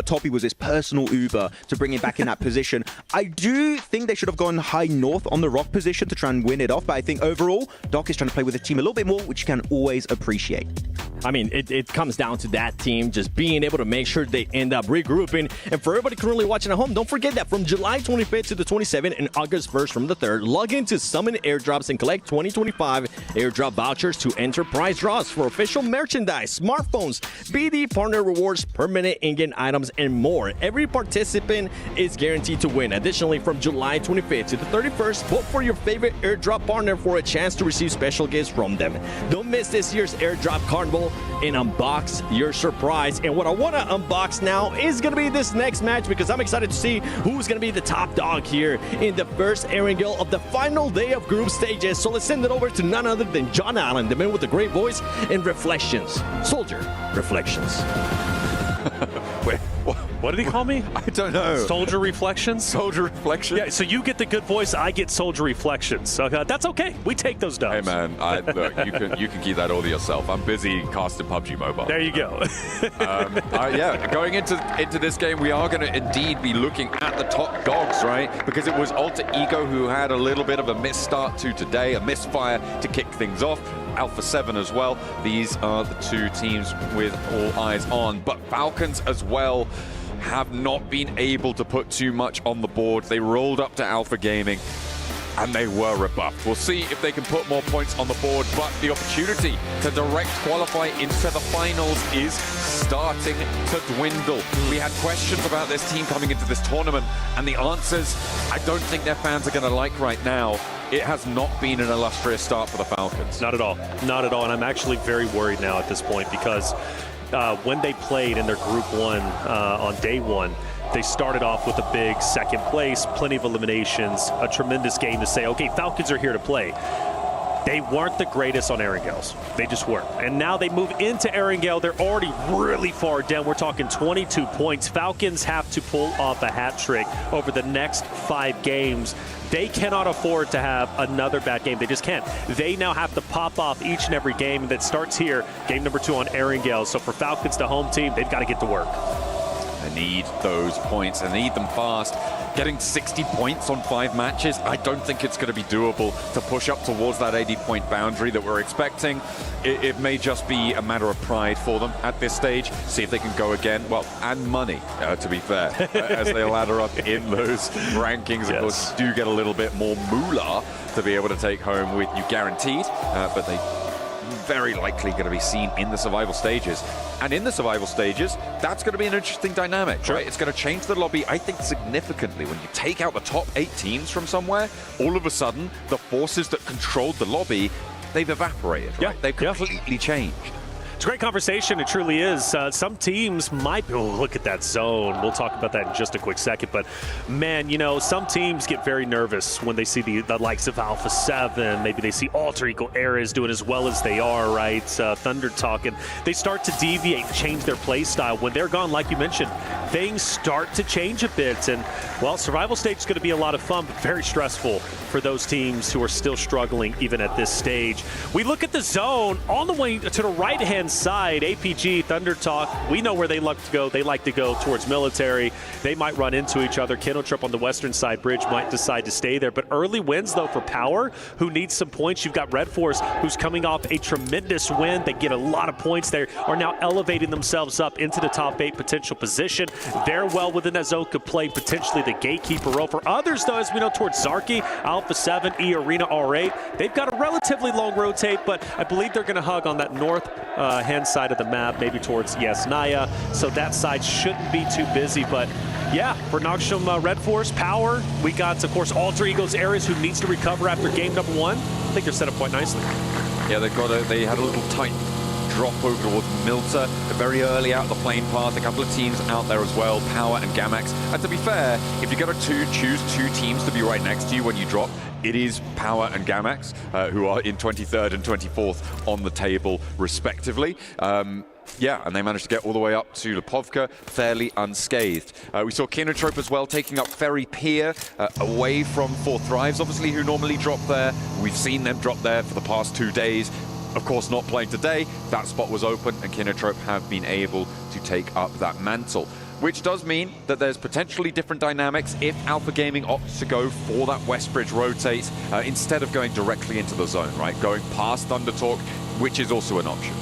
Toppy was his personal Uber to bring him back in that position. I do think they should have gone high north on the rock position to try and win it off, but I think overall, Doc is trying to play with the team a little bit more, which you can always appreciate. I mean, it comes down to that team just being able to make sure they end up regrouping. And for everybody currently watching at home, don't forget that from July 25th to the 27th and August 1st from the 3rd, log into Summon Airdrops and collect 2025 airdrop vouchers to enter prize draws for official merchandise, smartphones, BD partner rewards, permanent in-game items, and more. Every participant is guaranteed to win. Additionally, from July 25th to the 31st, vote for your favorite airdrop partner for a chance to receive special gifts from them. Don't miss this year's airdrop carnival and unbox your surprise. And what I want to unbox now is going to be this next match because I'm excited to see who's going to be the top dog here in the first Erangel of the final day of group stages. So let's send it over to none other than John Allen, the man with the great voice and Reflections. Soldier Reflections. Wait, What did he call me? I don't know. Soldier Reflections? Soldier Reflections? Yeah, so you get the good voice, I get Soldier Reflections. So that's okay. We take those dubs. Hey, man, look, you can keep that all to yourself. I'm busy casting PUBG Mobile. There you go. Yeah, going into this game, we are going to indeed be looking at the top dogs, right? Because it was Alter Ego who had a little bit of a misstart to today, a misfire to kick things off. Alpha 7 as well. These are the two teams with all eyes on. But Falcons as well have not been able to put too much on the board. They rolled up to Alpha Gaming and they were rebuffed. We'll see if they can put more points on the board, but the opportunity to direct qualify into the finals is starting to dwindle. We had questions about this team coming into this tournament, and the answers I don't think their fans are going to like right now. It has not been an illustrious start for the Falcons. Not at all. Not at all. And I'm actually very worried now at this point because when they played in their Group 1 on day 1, they started off with a big second place, plenty of eliminations, a tremendous game to say, okay, Falcons are here to play. They weren't the greatest on Erangels. They just weren't. And now they move into Erangel. They're already really far down. We're talking 22 points. Falcons have to pull off a hat trick over the next 5 games. They cannot afford to have another bad game. They just can't. They now have to pop off each and every game, and that starts here, game number 2 on Erangel. So for Falcons, the home team, they've got to get to work. I need those points. I need them fast. Getting 60 points on 5 matches, I don't think it's going to be doable to push up towards that 80-point boundary that we're expecting. It may just be a matter of pride for them at this stage. See if they can go again. Well, and money, to be fair, as they ladder up in those rankings. Of course, you do get a little bit more moolah to be able to take home with you guaranteed, but they very likely going to be seen in the survival stages. And in the survival stages, that's going to be an interesting dynamic, right? It's going to change the lobby, I think, significantly. When you take out the top 8 teams from somewhere, all of a sudden, the forces that controlled the lobby, they've evaporated, right? They've completely changed. It's a great conversation. It truly is. Some teams might look at that zone. We'll talk about that in just a quick second. But, man, you know, some teams get very nervous when they see the likes of Alpha 7. Maybe they see Alter Ego Ares doing as well as they are, right? Thunder Talk. And they start to deviate and change their play style. When they're gone, like you mentioned, things start to change a bit. And, well, survival stage is going to be a lot of fun, but very stressful for those teams who are still struggling even at this stage. We look at the zone on the way to the right-hand side. APG, Thunder Talk, we know where they like to go. They like to go towards military. They might run into each other. Kenotrip on the western side bridge might decide to stay there. But early wins, though, for Power, who needs some points. You've got Red Force, who's coming off a tremendous win. They get a lot of points. They are now elevating themselves up into the top 8 potential position. They're well within that zone, could play potentially the gatekeeper role. For others, though, as we know, towards Zarki, Alpha 7, E Arena R8, they've got a relatively long rotate, but I believe they're going to hug on that north hand side of the map, maybe towards Yasnaya. So that side shouldn't be too busy. But yeah, for Noksham Red Force, Power, we got, of course, Alter Ego's Ares, who needs to recover after game number 1. I think they're set up quite nicely. Yeah, they had a little tight drop over towards Milta very early out of the plane path. A couple of teams out there as well, Power and Gamax. And to be fair, if you're going to choose 2 teams to be right next to you when you drop, it is Power and Gamax, who are in 23rd and 24th on the table, respectively. Yeah, and they managed to get all the way up to Lipovka fairly unscathed. We saw Kinotrope as well taking up Ferry Pier away from 4 Thrives, obviously, who normally drop there. We've seen them drop there for the past 2 days. Of course, not playing today. That spot was open, and Kinotrope have been able to take up that mantle, which does mean that there's potentially different dynamics if Alpha Gaming opts to go for that Westbridge rotate instead of going directly into the zone, right? Going past Thunder Talk, which is also an option.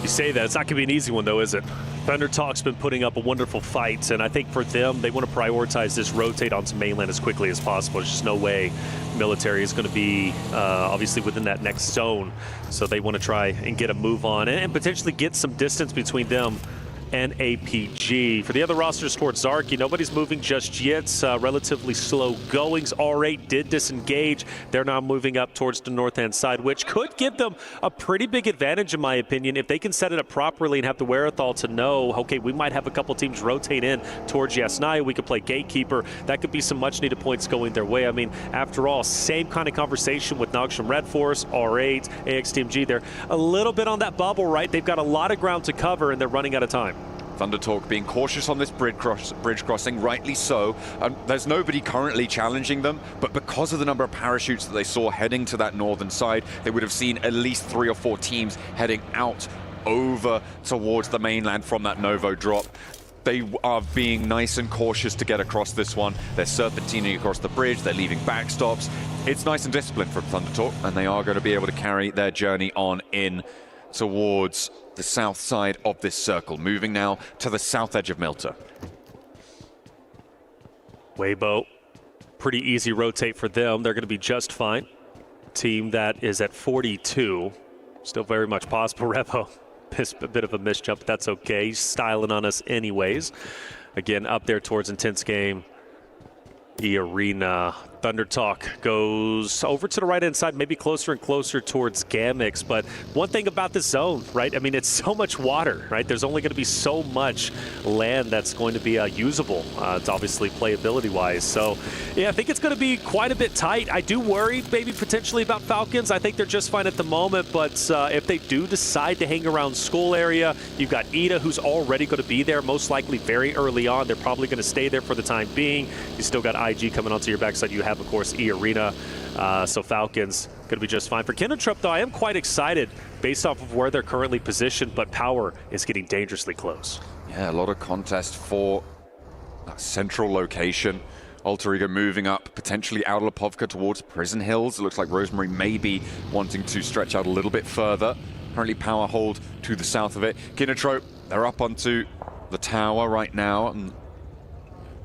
You say that, it's not going to be an easy one, though, is it? Thunder Talk's been putting up a wonderful fight, and I think for them, they want to prioritize this rotate onto mainland as quickly as possible. There's just no way military is going to be obviously within that next zone, so they want to try and get a move on and potentially get some distance between them and APG. For the other rosters towards Zarki, nobody's moving just yet. Relatively slow goings. R8 did disengage. They're now moving up towards the north-hand side, which could give them a pretty big advantage, in my opinion, if they can set it up properly and have the wherewithal to know, okay, we might have a couple teams rotate in towards Yasnaya. We could play gatekeeper. That could be some much-needed points going their way. I mean, after all, same kind of conversation with Noksham Red Force, R8, AXTMG. They're a little bit on that bubble, right? They've got a lot of ground to cover, and they're running out of time. Thundertalk being cautious on this bridge crossing, rightly so. There's nobody currently challenging them, but because of the number of parachutes that they saw heading to that northern side, they would have seen at least 3 or 4 teams heading out over towards the mainland from that Novo drop. They are being nice and cautious to get across this one. They're serpentining across the bridge, they're leaving backstops. It's nice and disciplined from Thundertalk, and they are going to be able to carry their journey on in towards the south side of this circle, moving now to the south edge of Milta. Weibo, pretty easy rotate for them. They're going to be just fine. Team that is at 42, still very much possible. Revo, a bit of a misjump, but that's okay. He's styling on us anyways. Again, up there towards intense game. The arena. Thundertalk goes over to the right-hand side, maybe closer and closer towards Gamix. But one thing about this zone, right? I mean, it's so much water, right? There's only going to be so much land that's going to be usable. It's obviously playability-wise. So, yeah, I think it's going to be quite a bit tight. I do worry maybe potentially about Falcons. I think they're just fine at the moment. But if they do decide to hang around school area, you've got Ida, who's already going to be there, most likely very early on. They're probably going to stay there for the time being. You still got IG coming onto your backside. You have, of course, E-Arena. So Falcons going to be just fine. For Kinentrup, though, I am quite excited based off of where they're currently positioned, but power is getting dangerously close. Yeah, a lot of contest for that central location. Alter Ego moving up, potentially out of Lipovka towards Prison Hills. It looks like Rosemary may be wanting to stretch out a little bit further. Currently power hold to the south of it. Kinentrup, they're up onto the tower right now, and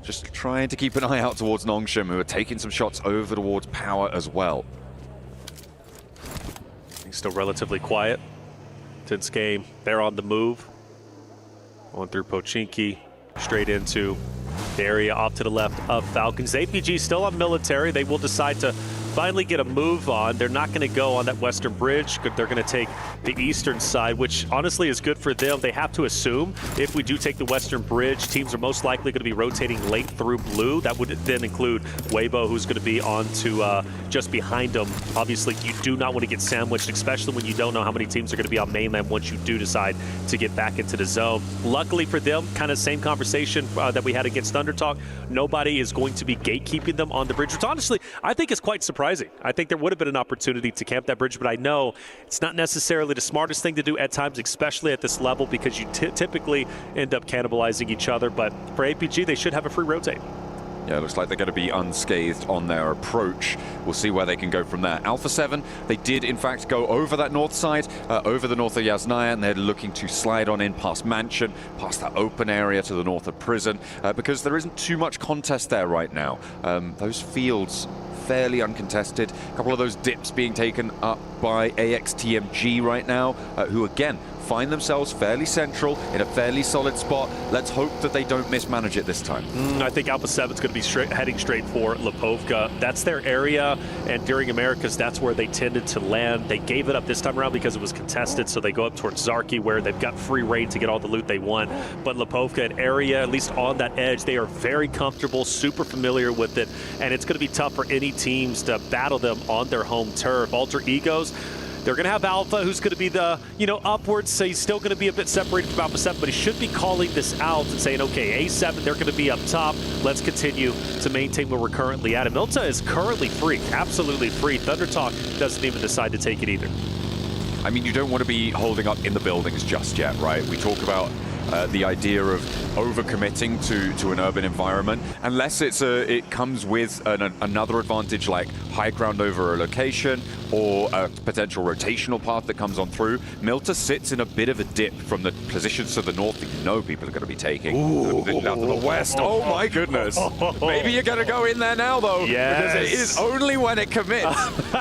just trying to keep an eye out towards Nongshim, who are taking some shots over towards power as well. He's still relatively quiet. Tense game. They're on the move. Going through Pochinki, straight into the area off to the left of Falcons. APG still on military. They will decide to finally get a move on. They're not going to go on that western bridge. They're going to take the eastern side, which honestly is good for them. They have to assume if we do take the western bridge, teams are most likely going to be rotating late through blue. That would then include Weibo, who's going to be on to just behind them. Obviously, you do not want to get sandwiched, especially when you don't know how many teams are going to be on mainland once you do decide to get back into the zone. Luckily for them, kind of same conversation that we had against Thundertalk. Nobody is going to be gatekeeping them on the bridge, which honestly, I think is quite surprising. I think there would have been an opportunity to camp that bridge, but I know it's not necessarily the smartest thing to do at times, especially at this level, because you typically end up cannibalizing each other. But for APG, they should have a free rotate. Yeah, it looks like they're going to be unscathed on their approach. We'll see where they can go from there. Alpha 7, they did in fact go over that north side, over the north of Yasnaya, and they're looking to slide on in past Mansion, past that open area to the north of Prison, because there isn't too much contest there right now. Those fields fairly uncontested. A couple of those dips being taken up by AXTMG right now, who again find themselves fairly central in a fairly solid spot. Let's hope that they don't mismanage it this time. I think Alpha 7's going to be heading straight for Lipovka. That's their area, and during Americas, that's where they tended to land. They gave it up this time around because it was contested, so they go up towards Zarki, where they've got free reign to get all the loot they want. But Lipovka, an area, at least on that edge, they are very comfortable, super familiar with it, and it's going to be tough for any teams to battle them on their home turf. Alter Egos, they're going to have Alpha, who's going to be the, upwards, so he's still going to be a bit separated from Alpha 7, but he should be calling this out and saying, okay, A7, they're going to be up top. Let's continue to maintain where we're currently at. And Milta is currently free, absolutely free. Thundertalk doesn't even decide to take it either. I mean, you don't want to be holding up in the buildings just yet, right? We talk about the idea of overcommitting to an urban environment, unless it comes with another advantage like high ground over a location or a potential rotational path that comes on through. Milta sits in a bit of a dip from the positions to the north that people are going to be taking. Ooh, down to the west. Oh my goodness. Maybe you're going to go in there now though. Yes. Because it is only when it commits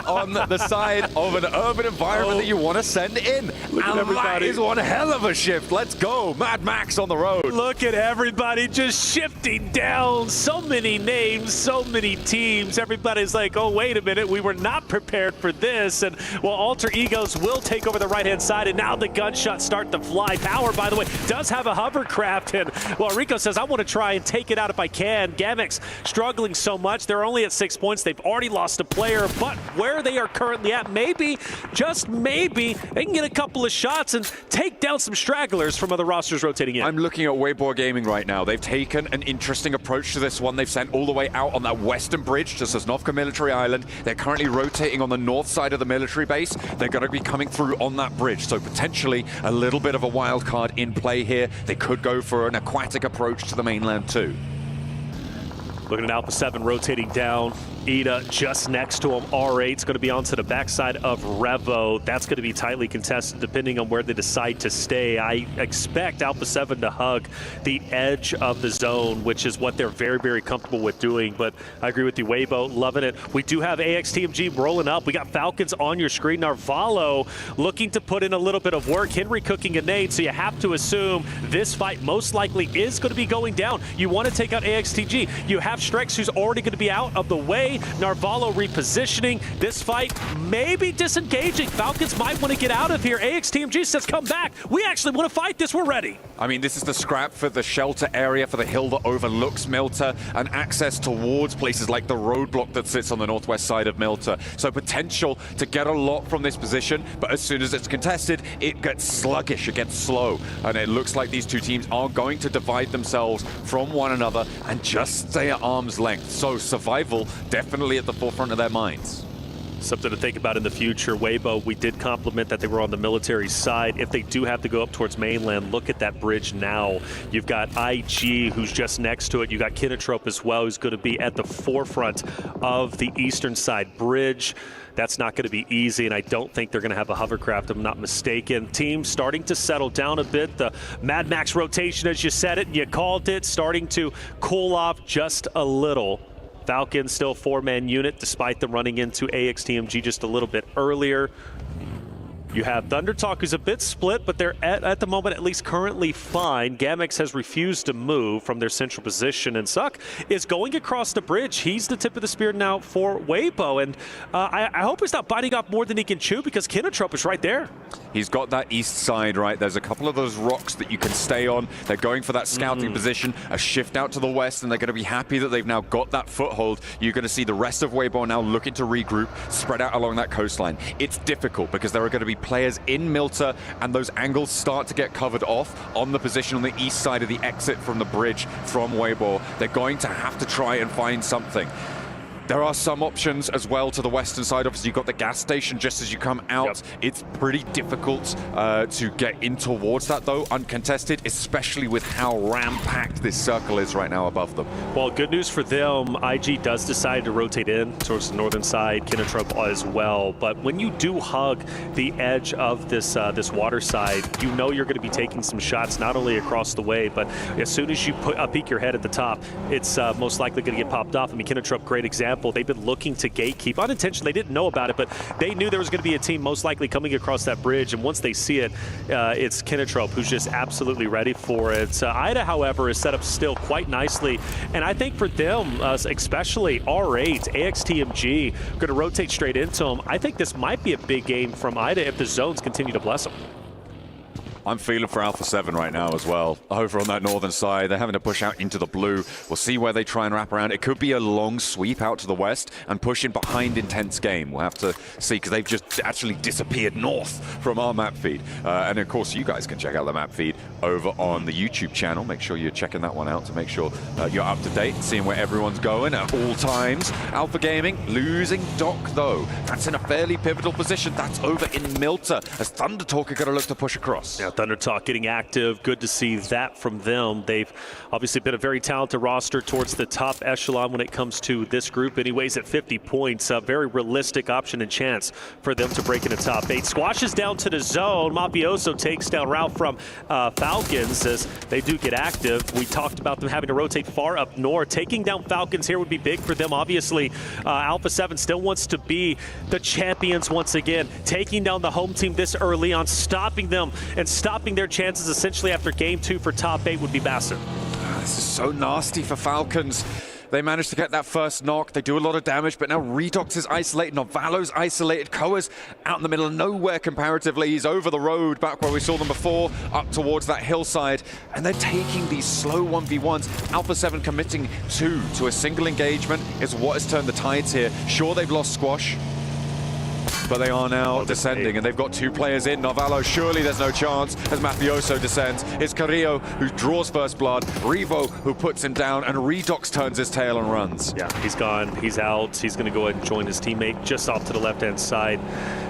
on the side of an urban environment that you want to send in. Look at everybody. That is one hell of a shift. Let's go. Mad Max on the road. Look at everybody just shifting down. So many names, so many teams. Everybody's like, oh, wait a minute. We were not prepared for this. And well, Alter Egos will take over the right-hand side. And now the gunshots start to fly. Power, by the way, does have a hovercraft. And well, Rico says, I want to try and take it out if I can. Gamix struggling so much. They're only at 6 points. They've already lost a player. But where they are currently at, maybe, just maybe, they can get a couple of shots and take down some stragglers from other rosters who's rotating in? I'm looking at Weibo Gaming right now. They've taken an interesting approach to this one. They've sent all the way out on that western bridge to Sosnovka Military Island. They're currently rotating on the north side of the military base. They're going to be coming through on that bridge, so potentially a little bit of a wild card in play here. They could go for an aquatic approach to the mainland too. Looking at Alpha 7 rotating down. Ida just next to him. R8's going to be onto the backside of Revo. That's going to be tightly contested depending on where they decide to stay. I expect Alpha 7 to hug the edge of the zone, which is what they're very, very comfortable with doing. But I agree with you, Weibo, loving it. We do have AXTMG rolling up. We got Falcons on your screen. Narvalo looking to put in a little bit of work. Henry cooking a nade, so you have to assume this fight most likely is going to be going down. You want to take out AXTG. You have Strex, who's already going to be out of the way. Narvalo repositioning. This fight may be disengaging. Falcons might want to get out of here. AXTMG says, come back. We actually want to fight this. We're ready. I mean, this is the scrap for the shelter area for the hill that overlooks Milta and access towards places like the roadblock that sits on the northwest side of Milta. So potential to get a lot from this position, but as soon as it's contested, it gets sluggish, it gets slow. And it looks like these two teams are going to divide themselves from one another and just stay at arm's length. So survival definitely at the forefront of their minds. Something to think about in the future. Weibo, we did compliment that they were on the military side. If they do have to go up towards mainland, look at that bridge now. You've got IG, who's just next to it. You got Kinotrope as well, who's going to be at the forefront of the eastern side bridge. That's not going to be easy, and I don't think they're going to have a hovercraft, if I'm not mistaken. Team starting to settle down a bit. The Mad Max rotation, as you said it, and you called it, starting to cool off just a little. Falcons still 4-man unit, despite them running into AXTMG just a little bit earlier. You have Thunder Talk, who's a bit split, but they're at the moment at least currently fine. Gamex has refused to move from their central position, and Suck is going across the bridge. He's the tip of the spear now for Weibo, and I hope he's not biting off more than he can chew, because Kinotrope is right there. He's got that east side, right? There's a couple of those rocks that you can stay on. They're going for that scouting position, a shift out to the west, and they're going to be happy that they've now got that foothold. You're going to see the rest of Weibo now looking to regroup, spread out along that coastline. It's difficult because there are going to be players in Milta, and those angles start to get covered off on the position on the east side of the exit from the bridge from Weibo. They're going to have to try and find something. There are some options as well to the western side. Obviously, you've got the gas station just as you come out. Yep. It's pretty difficult to get in towards that, though, uncontested, especially with how ram-packed this circle is right now above them. Well, good news for them. IG does decide to rotate in towards the northern side, Kinotrope as well. But when you do hug the edge of this this water side, you know you're going to be taking some shots, not only across the way, but as soon as you peek your head at the top, it's most likely going to get popped off. I mean, Kinotrope, great example. They've been looking to gatekeep. Unintentionally, they didn't know about it, but they knew there was going to be a team most likely coming across that bridge, and once they see it, it's Kinotrope who's just absolutely ready for it. Ida, however, is set up still quite nicely, and I think for them, especially R8, AXTMG, going to rotate straight into them. I think this might be a big game from Ida if the zones continue to bless them. I'm feeling for Alpha 7 right now as well. Over on that northern side, they're having to push out into the blue. We'll see where they try and wrap around. It could be a long sweep out to the west and push in behind Intense Game. We'll have to see, because they've just actually disappeared north from our map feed. And of course, you guys can check out the map feed over on the YouTube channel. Make sure you're checking that one out to make sure you're up to date, seeing where everyone's going at all times. Alpha Gaming losing Doc, though. That's in a fairly pivotal position. That's over in Milta, as Thunder Talk are going to look to push across. Yeah, Thunder Talk getting active. Good to see that from them. They've obviously been a very talented roster towards the top echelon when it comes to this group. Anyways, at 50 points, a very realistic option and chance for them to break into top 8. Squashes down to the zone. Mafioso takes down Ralph from Falcons as they do get active. We talked about them having to rotate far up north. Taking down Falcons here would be big for them. Obviously, Alpha 7 still wants to be the champions once again. Taking down the home team this early on, stopping them and stopping their chances essentially after game 2 for top 8 would be massive. This is so nasty for Falcons. They managed to get that first knock. They do a lot of damage, but now Redox is isolated. Novalo's isolated. Koa's out in the middle of nowhere comparatively. He's over the road, back where we saw them before, up towards that hillside. And they're taking these slow 1v1s. Alpha 7 committing to a single engagement is what has turned the tides here. Sure, they've lost Squash, but they are now descending, and they've got 2 players in. Novalo, surely there's no chance as Mafioso descends. It's Carrillo who draws first blood, Revo who puts him down, and Redox turns his tail and runs. Yeah, he's gone. He's out. He's going to go ahead and join his teammate just off to the left-hand side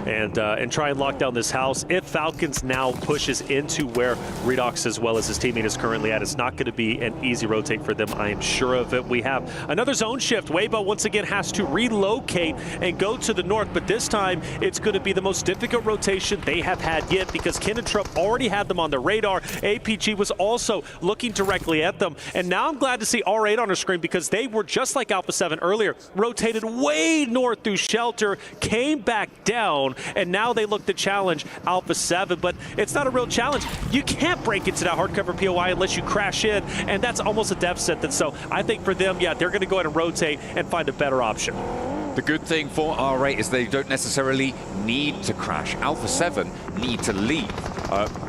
and try and lock down this house. If Falcons now pushes into where Redox as well as his teammate is currently at, it's not going to be an easy rotate for them. I am sure of it. We have another zone shift. Weibo once again has to relocate and go to the north, but this time it's going to be the most difficult rotation they have had yet because Kinentrup already had them on the radar. APG was also looking directly at them, and now I'm glad to see R8 on our screen because they were just like Alpha 7 earlier, rotated way north through shelter, came back down, and now they look to challenge Alpha 7, but it's not a real challenge. You can't break into that hardcover POI unless you crash in, and that's almost a death sentence. So I think for them, yeah, they're going to go ahead and rotate and find a better option. The good thing for R8 is they don't necessarily need to crash. Alpha 7 need to leave.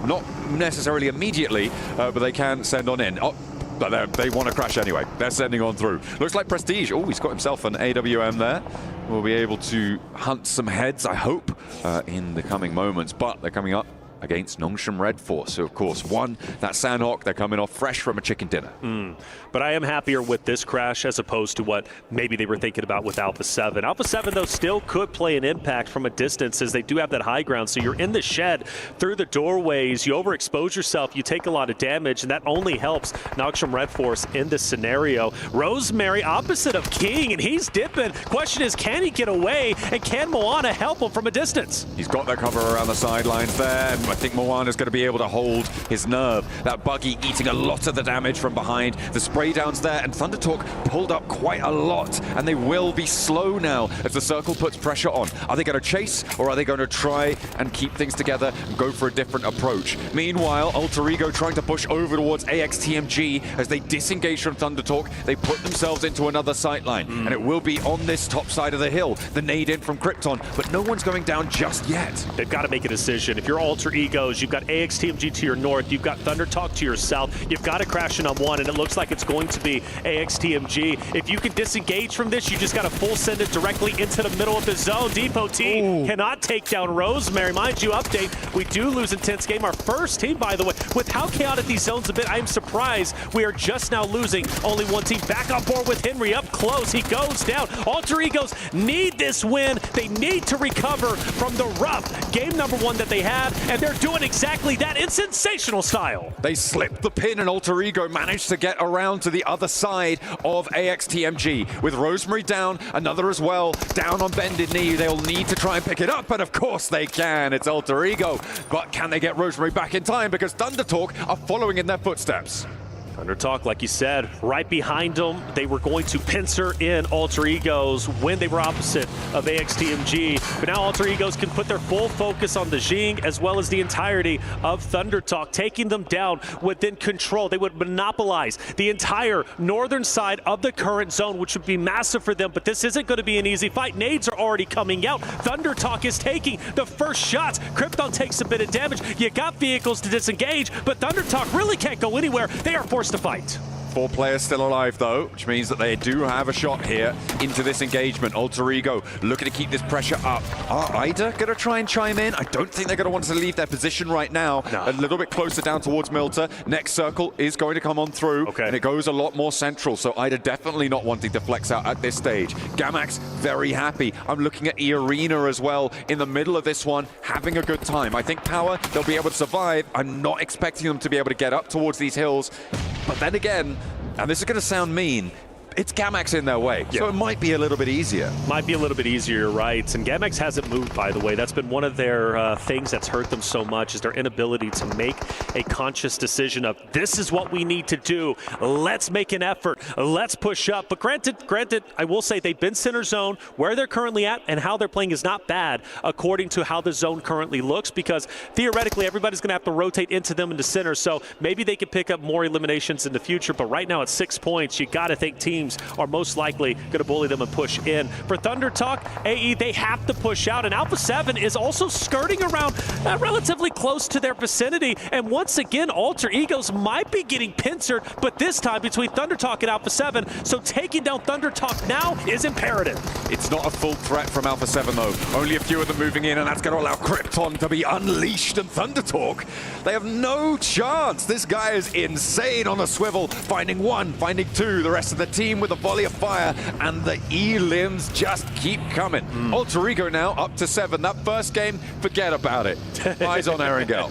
Not necessarily immediately, but they can send on in. Oh, but they want to crash anyway. They're sending on through. Looks like Prestige. Oh, he's got himself an AWM there. We'll be able to hunt some heads, I hope, in the coming moments. But they're coming up against Nongshim Red Force, who of course won that Sandhawk. They're coming off fresh from a chicken dinner. But I am happier with this crash as opposed to what maybe they were thinking about with Alpha 7. Alpha 7, though, still could play an impact from a distance as they do have that high ground. So you're in the shed through the doorways, you overexpose yourself, you take a lot of damage, and that only helps Nongshim Red Force in this scenario. Rosemary opposite of King, and he's dipping. Question is, can he get away, and can Moana help him from a distance? He's got that cover around the sidelines there. I think Moana's going to be able to hold his nerve. That buggy eating a lot of the damage from behind. The spray downs there, and Thunder Talk pulled up quite a lot, and they will be slow now as the circle puts pressure on. Are they going to chase, or are they going to try and keep things together and go for a different approach? Meanwhile, Alter Ego trying to push over towards AXTMG as they disengage from Thunder Talk. They put themselves into another sightline, and it will be on this top side of the hill. The nade in from Krypton, but no one's going down just yet. They've got to make a decision. If you're Alter Egos, you've got AXTMG to your north, you've got Thunder Talk to your south, you've got to crash in on one, and it looks like it's going to be AXTMG. If you can disengage from this, you just got to full send it directly into the middle of the zone. Depot T cannot take down Rosemary. Mind you, update, we do lose Intense Game, our first team, by the way. With how chaotic these zones have been, I am surprised we are just now losing only one team. Back on board with Henry, up close, he goes down. Alter Egos need this win. They need to recover from the rough game number one that they had, and they're doing exactly that in sensational style. They slipped the pin, and Alter Ego managed to get around to the other side of AXTMG. With Rosemary down, another as well, down on bended knee. They'll need to try and pick it up, and of course they can. It's Alter Ego. But can they get Rosemary back in time? Because Thunder Talk are following in their footsteps. Thunder Talk, like you said, right behind them. They were going to pincer in Alter Egos when they were opposite of AXTMG. But now Alter Egos can put their full focus on the Jing as well as the entirety of Thunder Talk. Taking them down would then control. They would monopolize the entire northern side of the current zone, which would be massive for them. But this isn't going to be an easy fight. Nades are already coming out. Thunder Talk is taking the first shots. Krypton takes a bit of damage. You got vehicles to disengage, but Thunder Talk really can't go anywhere. They are forced to fight. 4 players still alive, though, which means that they do have a shot here into this engagement. Alter Ego looking to keep this pressure up. Are Ida going to try and chime in? I don't think they're going to want to leave their position right now. No. A little bit closer down towards Milta. Next circle is going to come on through, and it goes a lot more central, so Ida definitely not wanting to flex out at this stage. Gamax very happy. I'm looking at E-Arena as well in the middle of this one, having a good time. I think Power, they'll be able to survive. I'm not expecting them to be able to get up towards these hills, but then again, and this is going to sound mean, it's Gamax in their way, so it might be a little bit easier. Might be a little bit easier, right? And Gamax hasn't moved, by the way. That's been one of their things that's hurt them so much, is their inability to make a conscious decision of, this is what we need to do. Let's make an effort. Let's push up. But granted, I will say they've been center zone. Where they're currently at and how they're playing is not bad according to how the zone currently looks, because theoretically everybody's going to have to rotate into them into center. So maybe they could pick up more eliminations in the future. But right now at 6 points, you got to think team teams are most likely going to bully them and push in. For Thunder Talk, AE, they have to push out, and Alpha 7 is also skirting around relatively close to their vicinity. And once again, Alter Egos might be getting pincered, but this time between Thunder Talk and Alpha 7. So taking down Thunder Talk now is imperative. It's not a full threat from Alpha 7 though. Only a few of them moving in, and that's going to allow Krypton to be unleashed. And Thunder Talk, they have no chance. This guy is insane on a swivel, finding one, finding two, the rest of the team with a volley of fire, and the E-limbs just keep coming. Alter Ego now up to 7. That first game, forget about it. Eyes on Erangel.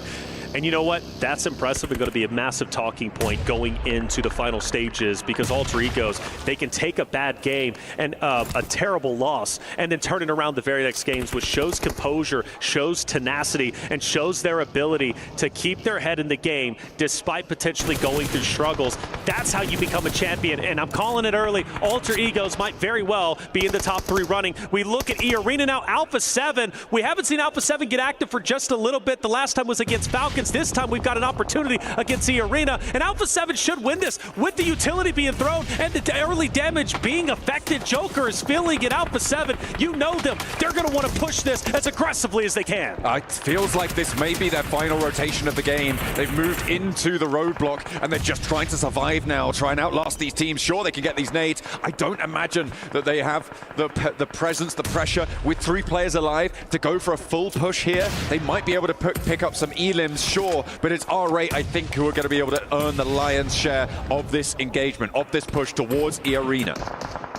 And you know what? That's impressive and going to be a massive talking point going into the final stages, because Alter Egos, they can take a bad game and a terrible loss and then turn it around the very next games, which shows composure, shows tenacity, and shows their ability to keep their head in the game despite potentially going through struggles. That's how you become a champion, and I'm calling it early. Alter Egos might very well be in the top 3 running. We look at E-Arena now, Alpha 7. We haven't seen Alpha 7 get active for just a little bit. The last time was against Falcons. This time we've got an opportunity against E-Arena, and Alpha 7 should win this with the utility being thrown and the early damage being affected. Joker is feeling it. Alpha 7, you know them. They're going to want to push this as aggressively as they can. It feels like this may be their final rotation of the game. They've moved into the roadblock, and they're just trying to survive now, try and outlast these teams. Sure, they can get these nades. I don't imagine that they have the presence, the pressure, with 3 players alive to go for a full push here. They might be able to pick up some E-limbs, sure, but it's R8, I think, who are going to be able to earn the lion's share of this engagement, of this push towards E-Arena.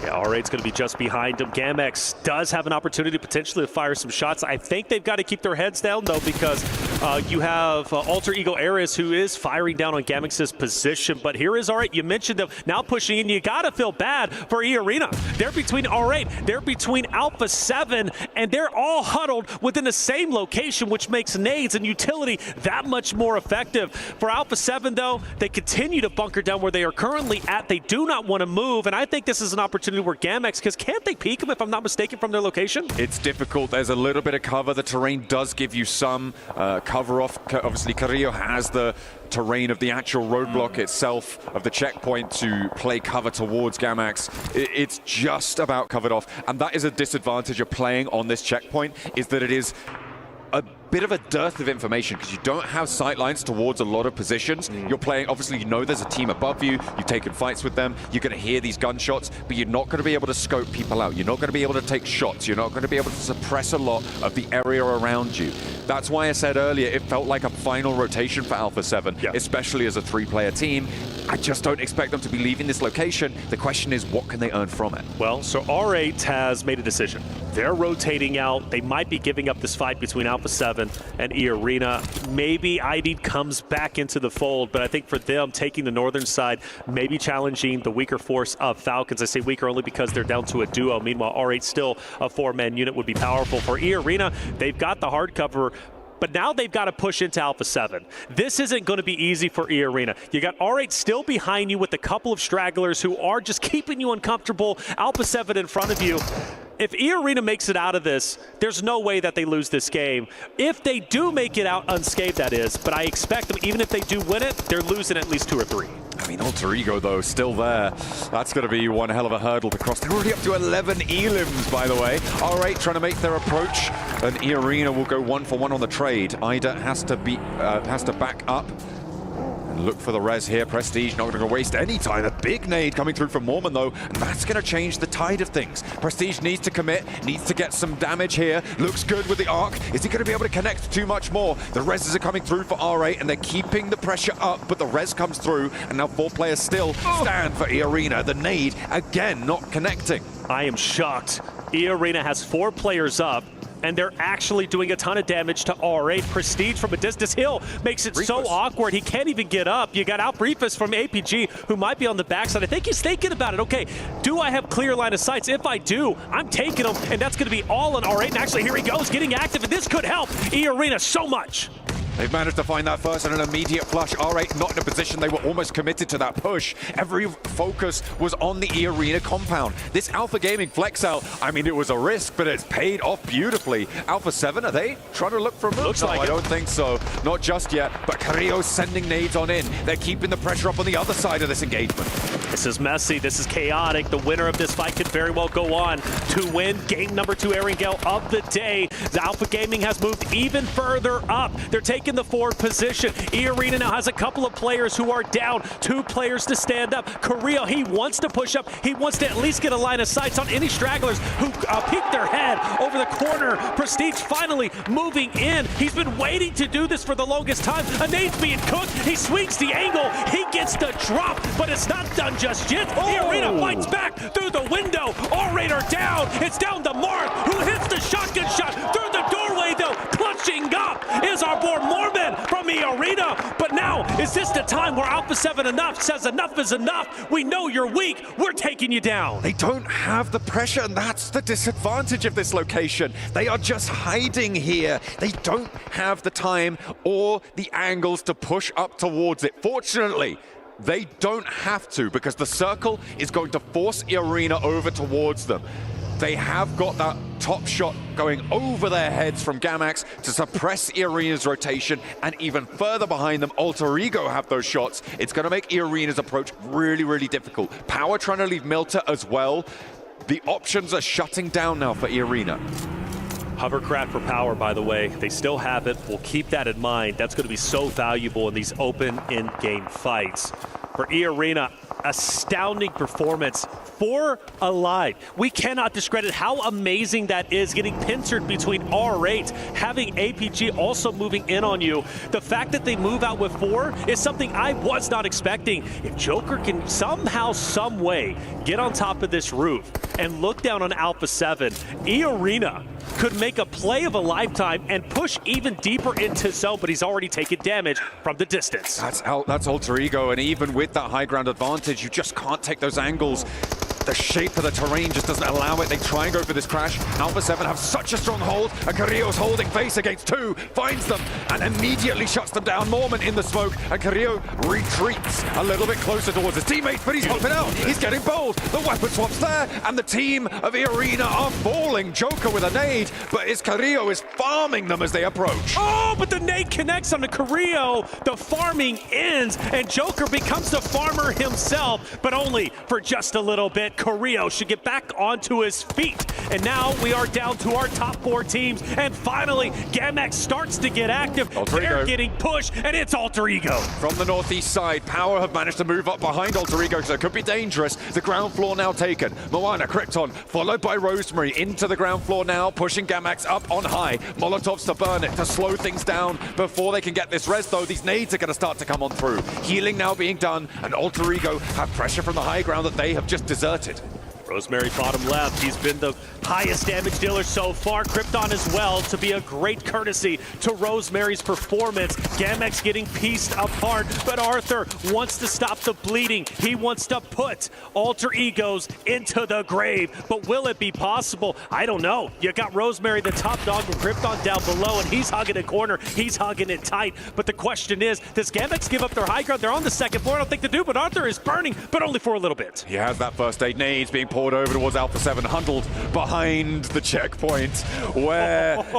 Yeah, R8's going to be just behind him. Gamex does have an opportunity potentially to fire some shots. I think they've got to keep their heads down, though, because you have Alter Ego Ares, who is firing down on Gamex's position. But here is R8. You mentioned them now pushing in. You got to feel bad for E-Arena. They're between R8, they're between Alpha 7, and they're all huddled within the same location, which makes nades and utility that much more effective. For Alpha 7, though, they continue to bunker down where they are currently at. They do not want to move, and I think this is an opportunity where Gamex, because can't they peek them, if I'm not mistaken, from their location? It's difficult. There's a little bit of cover. The terrain does give you some cover off. Obviously, Carrillo has the terrain of the actual roadblock itself, of the checkpoint, to play cover towards Gamex. It's just about covered off, and that is a disadvantage of playing on this checkpoint, is that it is a bit of a dearth of information, because you don't have sight lines towards a lot of positions. You're playing, obviously you know there's a team above you, you've taken fights with them, you're going to hear these gunshots, but you're not going to be able to scope people out. You're not going to be able to take shots. You're not going to be able to suppress a lot of the area around you. That's why I said earlier it felt like a final rotation for Alpha 7, especially as a 3-player team. I just don't expect them to be leaving this location. The question is, what can they earn from it? Well, so R8 has made a decision. They're rotating out. They might be giving up this fight between Alpha 7 and E-Arena. Maybe ID comes back into the fold, but I think for them, taking the northern side, maybe challenging the weaker force of Falcons. I say weaker only because they're down to a duo. Meanwhile, R8 still a 4-man unit would be powerful. For E-Arena, they've got the hard cover, but now they've got to push into Alpha 7. This isn't going to be easy for E-Arena. You got R8 still behind you with a couple of stragglers who are just keeping you uncomfortable. Alpha 7 in front of you. If E-Arena makes it out of this, there's no way that they lose this game. If they do make it out unscathed, that is, but I expect them, even if they do win it, they're losing at least 2 or 3. I mean, Alter Ego, though, still there. That's going to be one hell of a hurdle to cross. They're already up to 11 E-limbs, by the way. R8 trying to make their approach, and E-Arena will go 1-for-1 on the trade. Ida has to back up and look for the res here. Prestige not going to waste any time. A big nade coming through from Mormon, though, and that's going to change the tide of things. Prestige needs to commit, needs to get some damage here. Looks good with the arc. Is he going to be able to connect too much more? The reses are coming through for R8, and they're keeping the pressure up, but the res comes through, and now 4 players still stand for E-Arena. The nade, again, not connecting. I am shocked. E-Arena has 4 players up, and they're actually doing a ton of damage to R8. Prestige from a distance. Hill makes it so awkward, he can't even get up. You got Albrifus from APG, who might be on the backside. I think he's thinking about it. Okay, do I have clear line of sights? If I do, I'm taking him, and that's going to be all on R8. And actually, here he goes, getting active, and this could help E-Arena so much. They've managed to find that first and an immediate flush. R8 not in a position, they were almost committed to that push. Every focus was on the E-Arena compound. This Alpha Gaming flex out, I mean, it was a risk, but it's paid off beautifully. Alpha 7, are they trying to look for a move? Looks no, like I it. don't think so. Not just yet, but Carrillo's sending nades on in. They're keeping the pressure up on the other side of this engagement. This is messy. This is chaotic. The winner of this fight could very well go on to win game number 2 airing gale of the day. The Alpha Gaming has moved even further up. They're taking the forward position. E-Arena now has a couple of players who are down. 2 players to stand up. Carrillo, he wants to push up. He wants to at least get a line of sight on any stragglers who peek their head over the corner. Prestige finally moving in. He's been waiting to do this for the longest time. A nade's being cooked. He swings the angle. He gets the drop, but it's not done just yet. E-Arena fights back through the window. R-Raider down. It's down to Mark, who hits the shotgun shot through the doorway, though. Clutching up is our boy Mormon from E-Arena. But now, is this the time where Alpha 7 says enough is enough? We know you're weak. We're taking you down. They don't have the pressure, and that's the disadvantage of this location. They are just hiding here. They don't have the time or the angles to push up towards it. Fortunately, they don't have to, because the circle is going to force E-Arena over towards them. They have got that top shot going over their heads from Gamax to suppress E-Arena's rotation, and even further behind them, Alter Ego have those shots. It's going to make E-Arena's approach really, really difficult. Power trying to leave Milta as well. The options are shutting down now for E-Arena. Hovercraft for power, by the way. They still have it. We'll keep that in mind. That's going to be so valuable in these open in-game fights. For E-Arena, astounding performance. 4 alive. We cannot discredit how amazing that is, getting pincered between R8, having APG also moving in on you. The fact that they move out with 4 is something I was not expecting. If Joker can somehow, some way get on top of this roof and look down on Alpha 7, E-Arena could make a play of a lifetime and push even deeper into zone, but he's already taken damage from the distance. That's Alter Ego, and even with that high ground advantage, you just can't take those angles. The shape of the terrain just doesn't allow it. They try and go for this crash. Alpha 7 have such a strong hold, and Carrillo's holding face against 2, finds them, and immediately shuts them down. Mormon in the smoke, and Carrillo retreats a little bit closer towards his teammates, but he's hopping out. He's getting bold. The weapon swap's there, and the team of E-Arena are falling. Joker with a nade, but Carrillo is farming them as they approach. Oh, but the nade connects on the Carrillo. The farming ends, and Joker becomes the farmer himself, but only for just a little bit. Carrillo should get back onto his feet. And now we are down to our top 4 teams. And finally, Gamax starts to get active. They're getting pushed, and it's Alter Ego. From the northeast side, Power have managed to move up behind Alter Ego, so it could be dangerous. The ground floor now taken. Moana, Krypton, followed by Rosemary into the ground floor now, pushing Gamax up on high. Molotovs to burn it, to slow things down before they can get this res, though. These nades are going to start to come on through. Healing now being done, and Alter Ego have pressure from the high ground that they have just deserted. Rosemary bottom left. He's been the highest damage dealer so far. Krypton as well, to be a great courtesy to Rosemary's performance. Gamax getting pieced apart, but Arthur wants to stop the bleeding. He wants to put Alter Egos into the grave, but will it be possible? I don't know. You got Rosemary, the top dog, with Krypton down below, and he's hugging a corner. He's hugging it tight, but the question is, does Gamax give up their high ground? They're on the second floor. I don't think they do, but Arthur is burning, but only for a little bit. He has that first aid. Nades being poured over towards Alpha 7, huddled behind the checkpoint.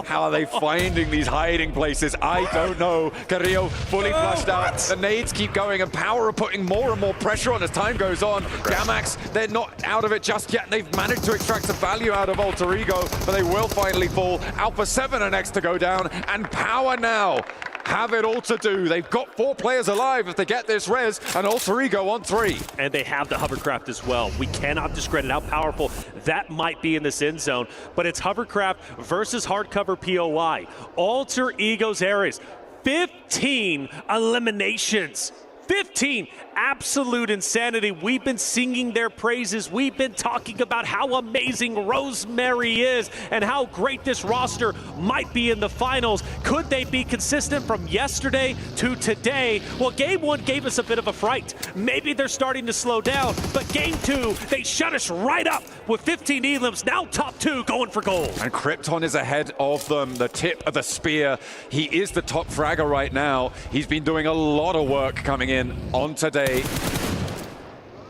How are they finding these hiding places? I don't know. Carrillo fully flushed out. The nades keep going, and Power are putting more and more pressure on as time goes on. Gamax, they're not out of it just yet. They've managed to extract some value out of Alter Ego, but they will finally fall. Alpha 7 are next to go down, and Power now have it all to do. They've got 4 players alive if they get this res, and Alter Ego on 3. And they have the hovercraft as well. We cannot discredit how powerful that might be in this end zone, but it's hovercraft versus hardcover POI. Alter Ego's areas, 15 eliminations. 15, absolute insanity. We've been singing their praises. We've been talking about how amazing Rosemary is and how great this roster might be in the finals. Could they be consistent from yesterday to today? Well, game one gave us a bit of a fright. Maybe they're starting to slow down, but game two, they shut us right up with 15 elims, now top 2 going for gold. And Krypton is ahead of them, the tip of the spear. He is the top fragger right now. He's been doing a lot of work coming in on today.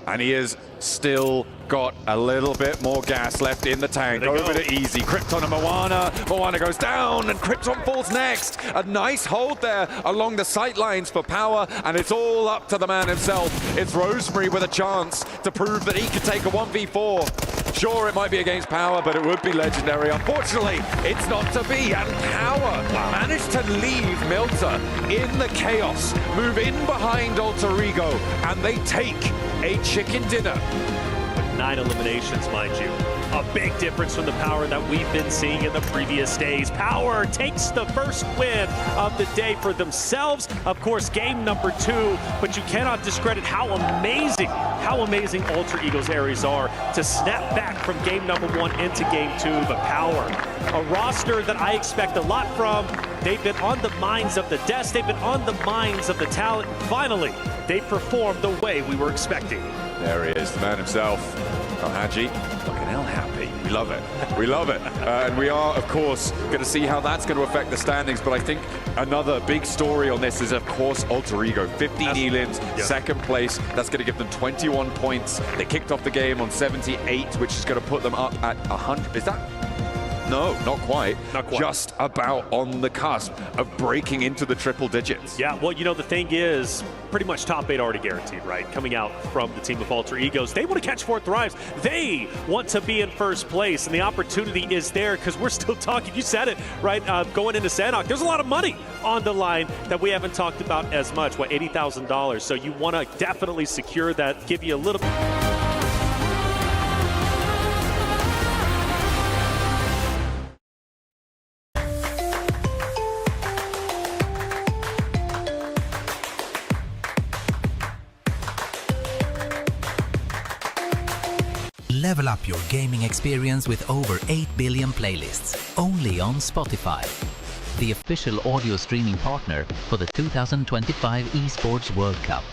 And he has still got a little bit more gas left in the tank. Over to easy. Krypton and Moana. Moana goes down and Krypton falls next. A nice hold there along the sight lines for power, and it's all up to the man himself. It's Rosemary with a chance to prove that he can take a 1v4. Sure, it might be against Power, but it would be legendary. Unfortunately, it's not to be, and Power managed to leave Milta in the chaos, move in behind Alter Ego, and they take a chicken dinner. 9 eliminations, mind you. A big difference from the Power that we've been seeing in the previous days. Power takes the first win of the day for themselves. Of course, game number 2, but you cannot discredit how amazing Alter Ego's Ares are to snap back from game number 1 into game 2. But Power, a roster that I expect a lot from. They've been on the minds of the desk. They've been on the minds of the talent. And finally, they performed the way we were expecting. There he is, the man himself. Haji, looking hell happy. We love it. We love it. And we are, of course, going to see how that's going to affect the standings. But I think another big story on this is, of course, Alter Ego. 15 elims, second place. That's going to give them 21 points. They kicked off the game on 78, which is going to put them up at 100. Is that? No, not quite. Not quite. Just about on the cusp of breaking into the triple digits. Yeah, well, you know, the thing is, pretty much top 8 already guaranteed, right? Coming out from the team of Alter Egos. They want to catch 4 thrives. They want to be in first place, and the opportunity is there because we're still talking. You said it, right? Going into Sanhok, there's a lot of money on the line that we haven't talked about as much. What, $80,000? So you want to definitely secure that, give you a little bit. Level up your gaming experience with over 8 billion playlists, only on Spotify, the official audio streaming partner for the 2025 ESPORTS World Cup.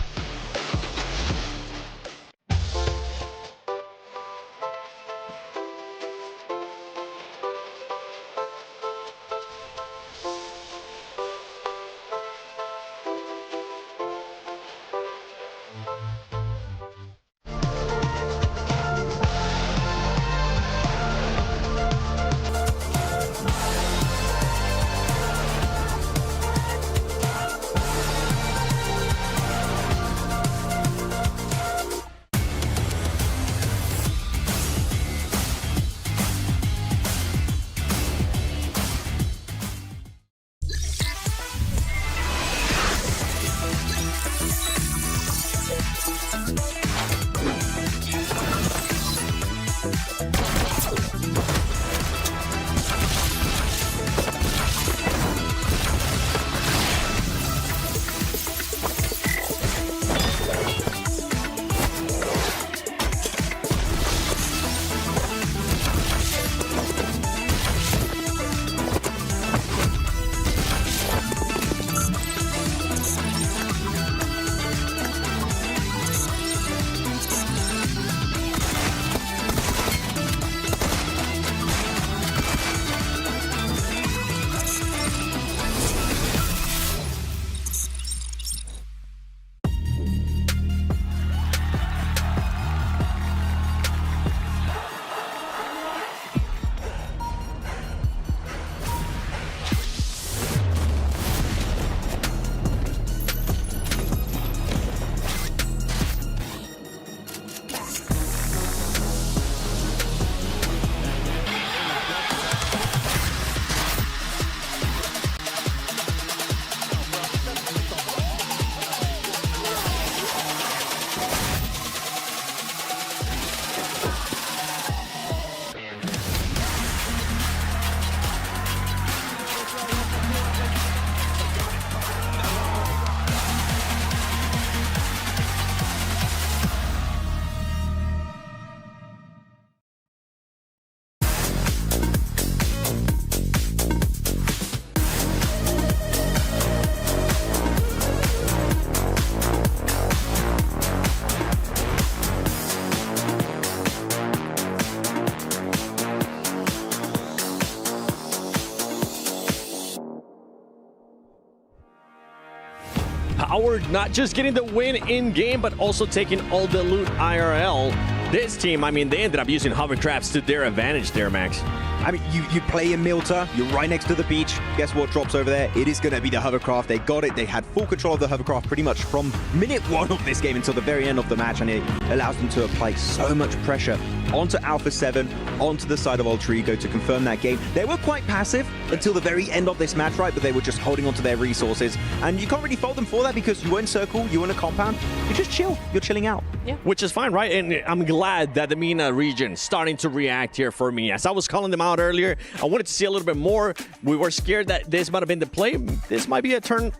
Powered, not just getting the win in-game, but also taking all the loot IRL. This team, I mean, they ended up using hovercrafts to their advantage there, Max. I mean, you play in Milta, you're right next to the beach. Guess what drops over there? It is going to be the hovercraft. They got it. They had full control of the hovercraft pretty much from minute 1 of this game until the very end of the match, and it allows them to apply so much pressure onto Alpha 7, onto the side of Alter Ego to confirm that game. They were quite passive until the very end of this match, right? But they were just holding onto their resources, and you can't really fault them for that because you were in circle, you were in a compound, you just chill. You're chilling out. Yeah. Which is fine, right? And I'm glad that the MENA region starting to react here for me. As I was calling them out earlier, I wanted to see a little bit more. We were scared that this might have been the play. This might be a turnaround.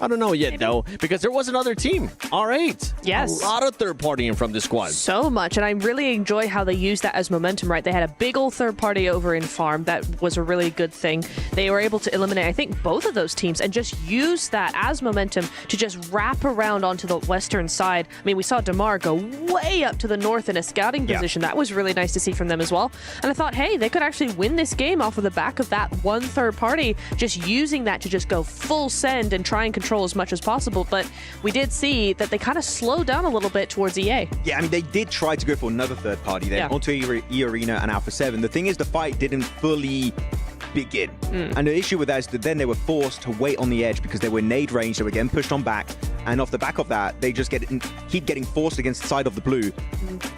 I don't know yet, though, because there was another team. R8. Yes. A lot of third partying from this squad. So much, and I really enjoy how they use that as momentum, right? They had a big old third party over in Farm. That was a really good thing. They were able to eliminate, I think, both of those teams and just use that as momentum to just wrap around onto the western side. I mean, we saw Damar go way up to the north in a scouting position. That was really nice to see from them as well. And I thought, hey, they could actually win this game off of the back of that one third party, just using that to just go full send and try and control as much as possible. But we did see that they kind of slowed down a little bit towards EA. Yeah, I mean, they did try to go for another third party there, onto E Arena and Alpha 7. The thing is, the fight didn't fully begin. And the issue with that is that then they were forced to wait on the edge because they were nade range, they were getting pushed on back, and off the back of that, they just keep getting forced against the side of the blue.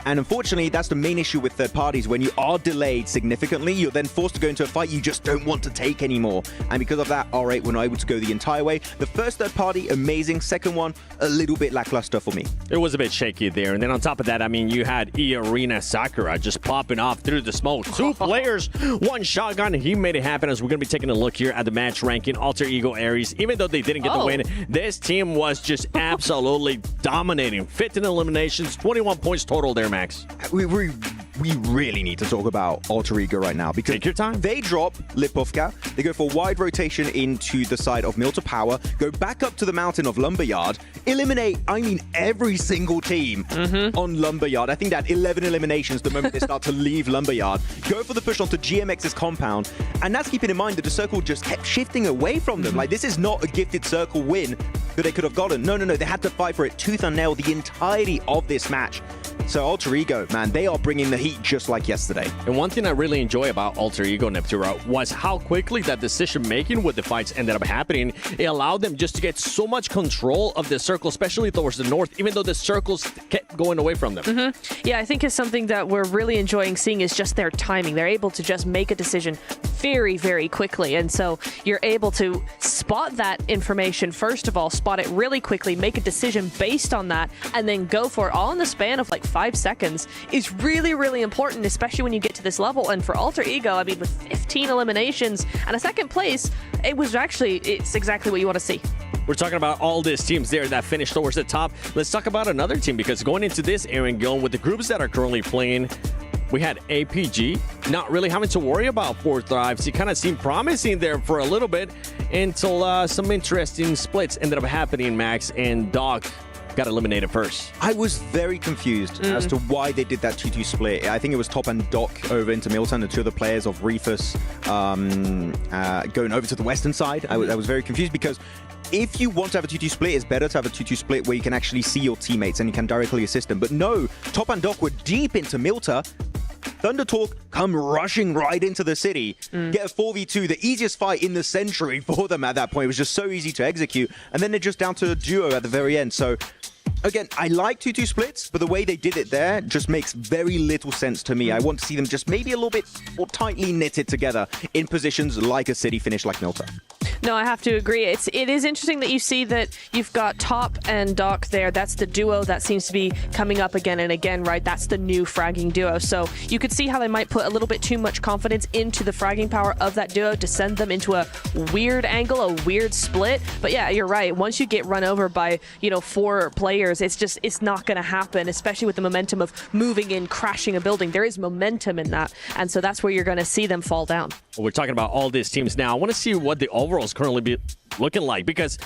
And unfortunately, that's the main issue with third parties. When you are delayed significantly, you're then forced to go into a fight you just don't want to take anymore. And because of that, R8 were not able to go the entire way. The first third party, amazing. Second one, a little bit lackluster for me. It was a bit shaky there. And then on top of that, I mean, you had E Arena Sakura just popping off through the smoke. 2 players, 1 shotgun. He made it happen, as we're going to be taking a look here at the match ranking. Alter Ego Ares, even though they didn't get the win, this team was just absolutely dominating. 15 eliminations, 21 points total there, Max. We really need to talk about Alter Ego right now because take your time. They drop Lipovka, they go for wide rotation into the side of Milta Power, go back up to the mountain of Lumberyard, eliminate, I mean, every single team on Lumberyard. I think that 11 eliminations the moment they start to leave Lumberyard. Go for the push onto GMX's compound, and that's keeping in mind that the circle just kept shifting away from them. Like, this is not a gifted circle win that they could have gotten. No, they had to fight for it tooth and nail the entirety of this match. So Alter Ego, man, they are bringing the heat just like yesterday. And one thing I really enjoy about Alter Ego, Neptura, was how quickly that decision-making with the fights ended up happening. It allowed them just to get so much control of the circle, especially towards the north, even though the circles kept going away from them. Yeah, I think it's something that we're really enjoying seeing is just their timing. They're able to just make a decision very, very quickly. And so you're able to spot that information, first of all, spot it really quickly, make a decision based on that, and then go for it all in the span of like 5 seconds is really, really important, especially when you get to this level. And for Alter Ego, I mean, with 15 eliminations and a second place, it's exactly what you want to see. We're talking about all these teams there that finished towards the top. Let's talk about another team, because going into this, Aaron, going with the groups that are currently playing, we had APG not really having to worry about 4 thrives. He kind of seemed promising there for a little bit until some interesting splits ended up happening, Max, and Doc got eliminated first. I was very confused as to why they did that 2-2 split. I think it was Top and Doc over into Milton, the 2 other players of Reefus going over to the western side. I was very confused because if you want to have a 2-2 split, it's better to have a 2-2 split where you can actually see your teammates and you can directly assist them. But no, Top and Doc were deep into Milta. Thunder Talk come rushing right into the city, get a 4v2, the easiest fight in the century for them at that point. It was just so easy to execute, and then they're just down to a duo at the very end. So again, I like 2-2 splits, but the way they did it there just makes very little sense to me. I want to see them just maybe a little bit more tightly knitted together in positions like a city finish like Milta. No, I have to agree. It is interesting that you see that you've got Top and Doc there. That's the duo that seems to be coming up again and again, right? That's the new fragging duo. So you could see how they might put a little bit too much confidence into the fragging power of that duo to send them into a weird angle, a weird split. But yeah, you're right. Once you get run over by, 4 players, it's not going to happen, especially with the momentum of moving in, crashing a building. There is momentum in that. And so that's where you're going to see them fall down. Well, we're talking about all these teams now. I want to see what the overalls currently be looking like, because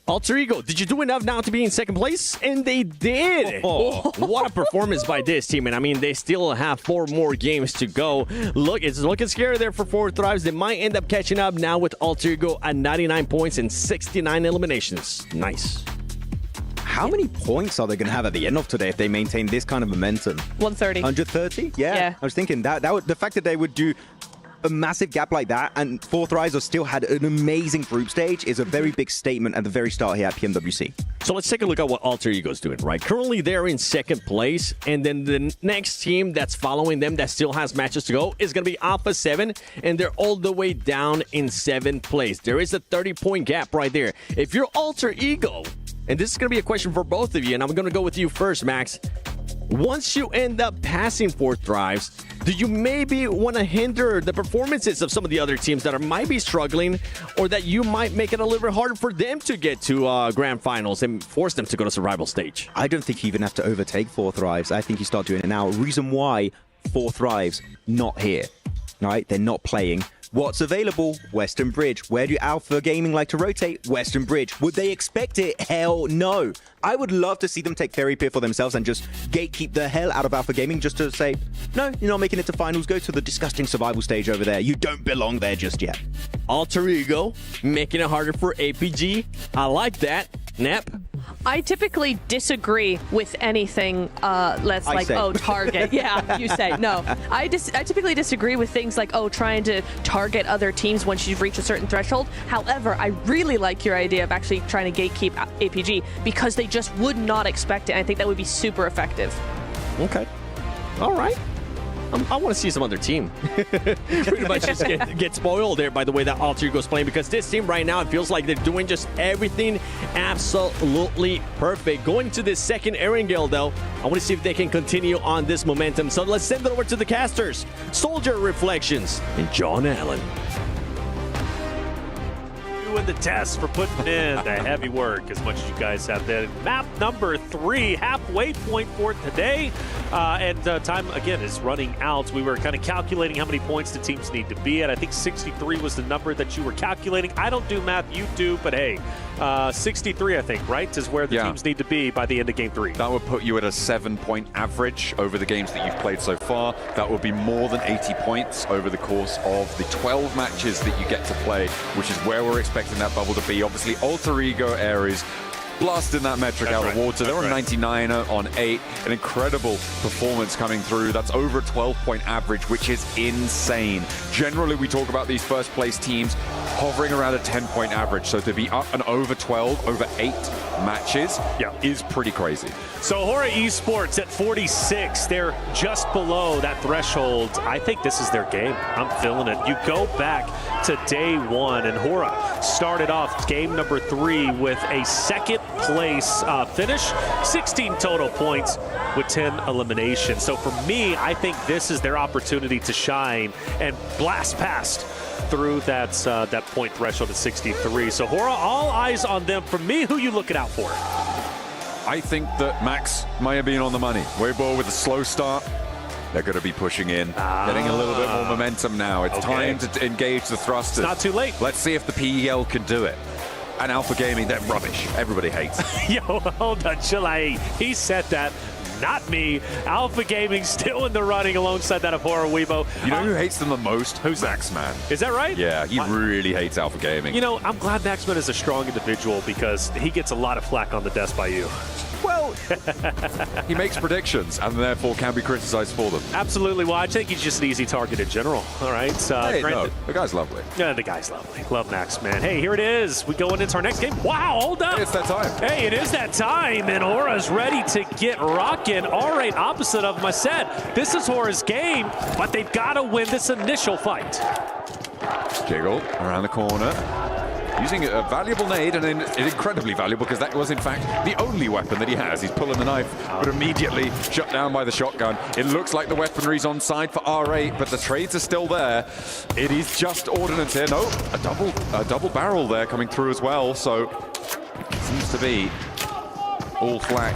Alter Ego, did you do enough now to be in second place? And they did. Oh, what a performance by this team. And I mean, they still have 4 more games to go. Look, it's looking scary there for 4 Thrives. They might end up catching up now with Alter Ego at 99 points and 69 eliminations. Nice. How many points are they going to have at the end of today if they maintain this kind of momentum? 130. 130? Yeah. I was thinking that would, the fact that they would do a massive gap like that, and 4 Thrives still had an amazing group stage, is a very big statement at the very start here at PMWC. So let's take a look at what Alter Ego's doing, right? Currently, they're in second place, and then the next team that's following them that still has matches to go is going to be Alpha 7, and they're all the way down in 7th place. There is a 30-point gap right there. If you're Alter Ego, and this is going to be a question for both of you, and I'm going to go with you first, Max. Once you end up passing 4 Thrives, do you maybe want to hinder the performances of some of the other teams that might be struggling, or that you might make it a little bit harder for them to get to grand finals and force them to go to survival stage? I don't think you even have to overtake 4 Thrives. I think you start doing it now. Reason why 4 Thrives not here, right? They're not playing. What's available? Western Bridge. Where do Alpha Gaming like to rotate? Western Bridge. Would they expect it? Hell no. I would love to see them take Fairy Pier for themselves and just gatekeep the hell out of Alpha Gaming, just to say, no, you're not making it to finals. Go to the disgusting survival stage over there. You don't belong there just yet. Alter Ego, making it harder for APG. I like that. Nep? I typically disagree with anything that's like, oh, target. Yeah, you say. No. I typically disagree with things like, oh, trying to target other teams once you've reached a certain threshold. However, I really like your idea of actually trying to gatekeep APG because they just would not expect it. And I think that would be super effective. Okay. All right. I want to see some other team. Pretty much just get spoiled there by the way that Alter Ego's playing, because this team right now, it feels like they're doing just everything absolutely perfect. Going to this second Erangel, though, I want to see if they can continue on this momentum. So let's send it over to the casters. Soldier Reflections and John Allen. Doing the test for putting in the heavy work as much as you guys have there. Map number 3, halfway point for today. And time, again, is running out. We were kind of calculating how many points the teams need to be at. I think 63 was the number that you were calculating. I don't do math, you do, but hey, 63, I think, right, is where the teams need to be by the end of Game 3. That would put you at a 7-point average over the games that you've played so far. That would be more than 80 points over the course of the 12 matches that you get to play, which is where we're expecting that bubble to be. Obviously, Alter Ego Ares blasting that metric out of the water. They're on 99 on 8. An incredible performance coming through. That's over a 12-point average, which is insane. Generally, we talk about these first place teams hovering around a 10-point average. So to be up and over 12, over 8 matches is pretty crazy. So Hora Esports at 46, they're just below that threshold. I think this is their game. I'm feeling it. You go back to day 1, and Hora started off game number 3 with a second place finish, 16 total points with 10 eliminations. So for me, I think this is their opportunity to shine and blast past through that point threshold at 63. So Hora, all eyes on them. For me, who you looking out for? I think that Max might have been on the money. Weibo with a slow start. They're going to be pushing in, getting a little bit more momentum now. It's time to engage the thrusters. It's not too late. Let's see if the PEL can do it. And Alpha Gaming, they're rubbish. Everybody hates. Yo, hold on, Chile. He said that. Not me. Alpha Gaming still in the running alongside that of Hora Weibo. You know who hates them the most? Who's Maxman? Is that right? Yeah, he really hates Alpha Gaming. You know, I'm glad Maxman is a strong individual because he gets a lot of flack on the desk by you. Well, he makes predictions and therefore can be criticized for them. Absolutely. Well, I think he's just an easy target in general. All right. Hey, no, the guy's lovely. Yeah, the guy's lovely. Love Max, man. Hey, here it is. We going into our next game. Wow, hold up. Hey, it's that time. Hey, it is that time, and Hora's ready to get rocking. All right, opposite of my set. This is Hora's game, but they've got to win this initial fight. Jiggle around the corner. Using a valuable nade, and incredibly valuable because that was, in fact, the only weapon that he has. He's pulling the knife, but immediately shut down by the shotgun. It looks like the weaponry's on side for R8, but the trades are still there. It is just ordnance here. No, a double barrel there coming through as well, so it seems to be all flak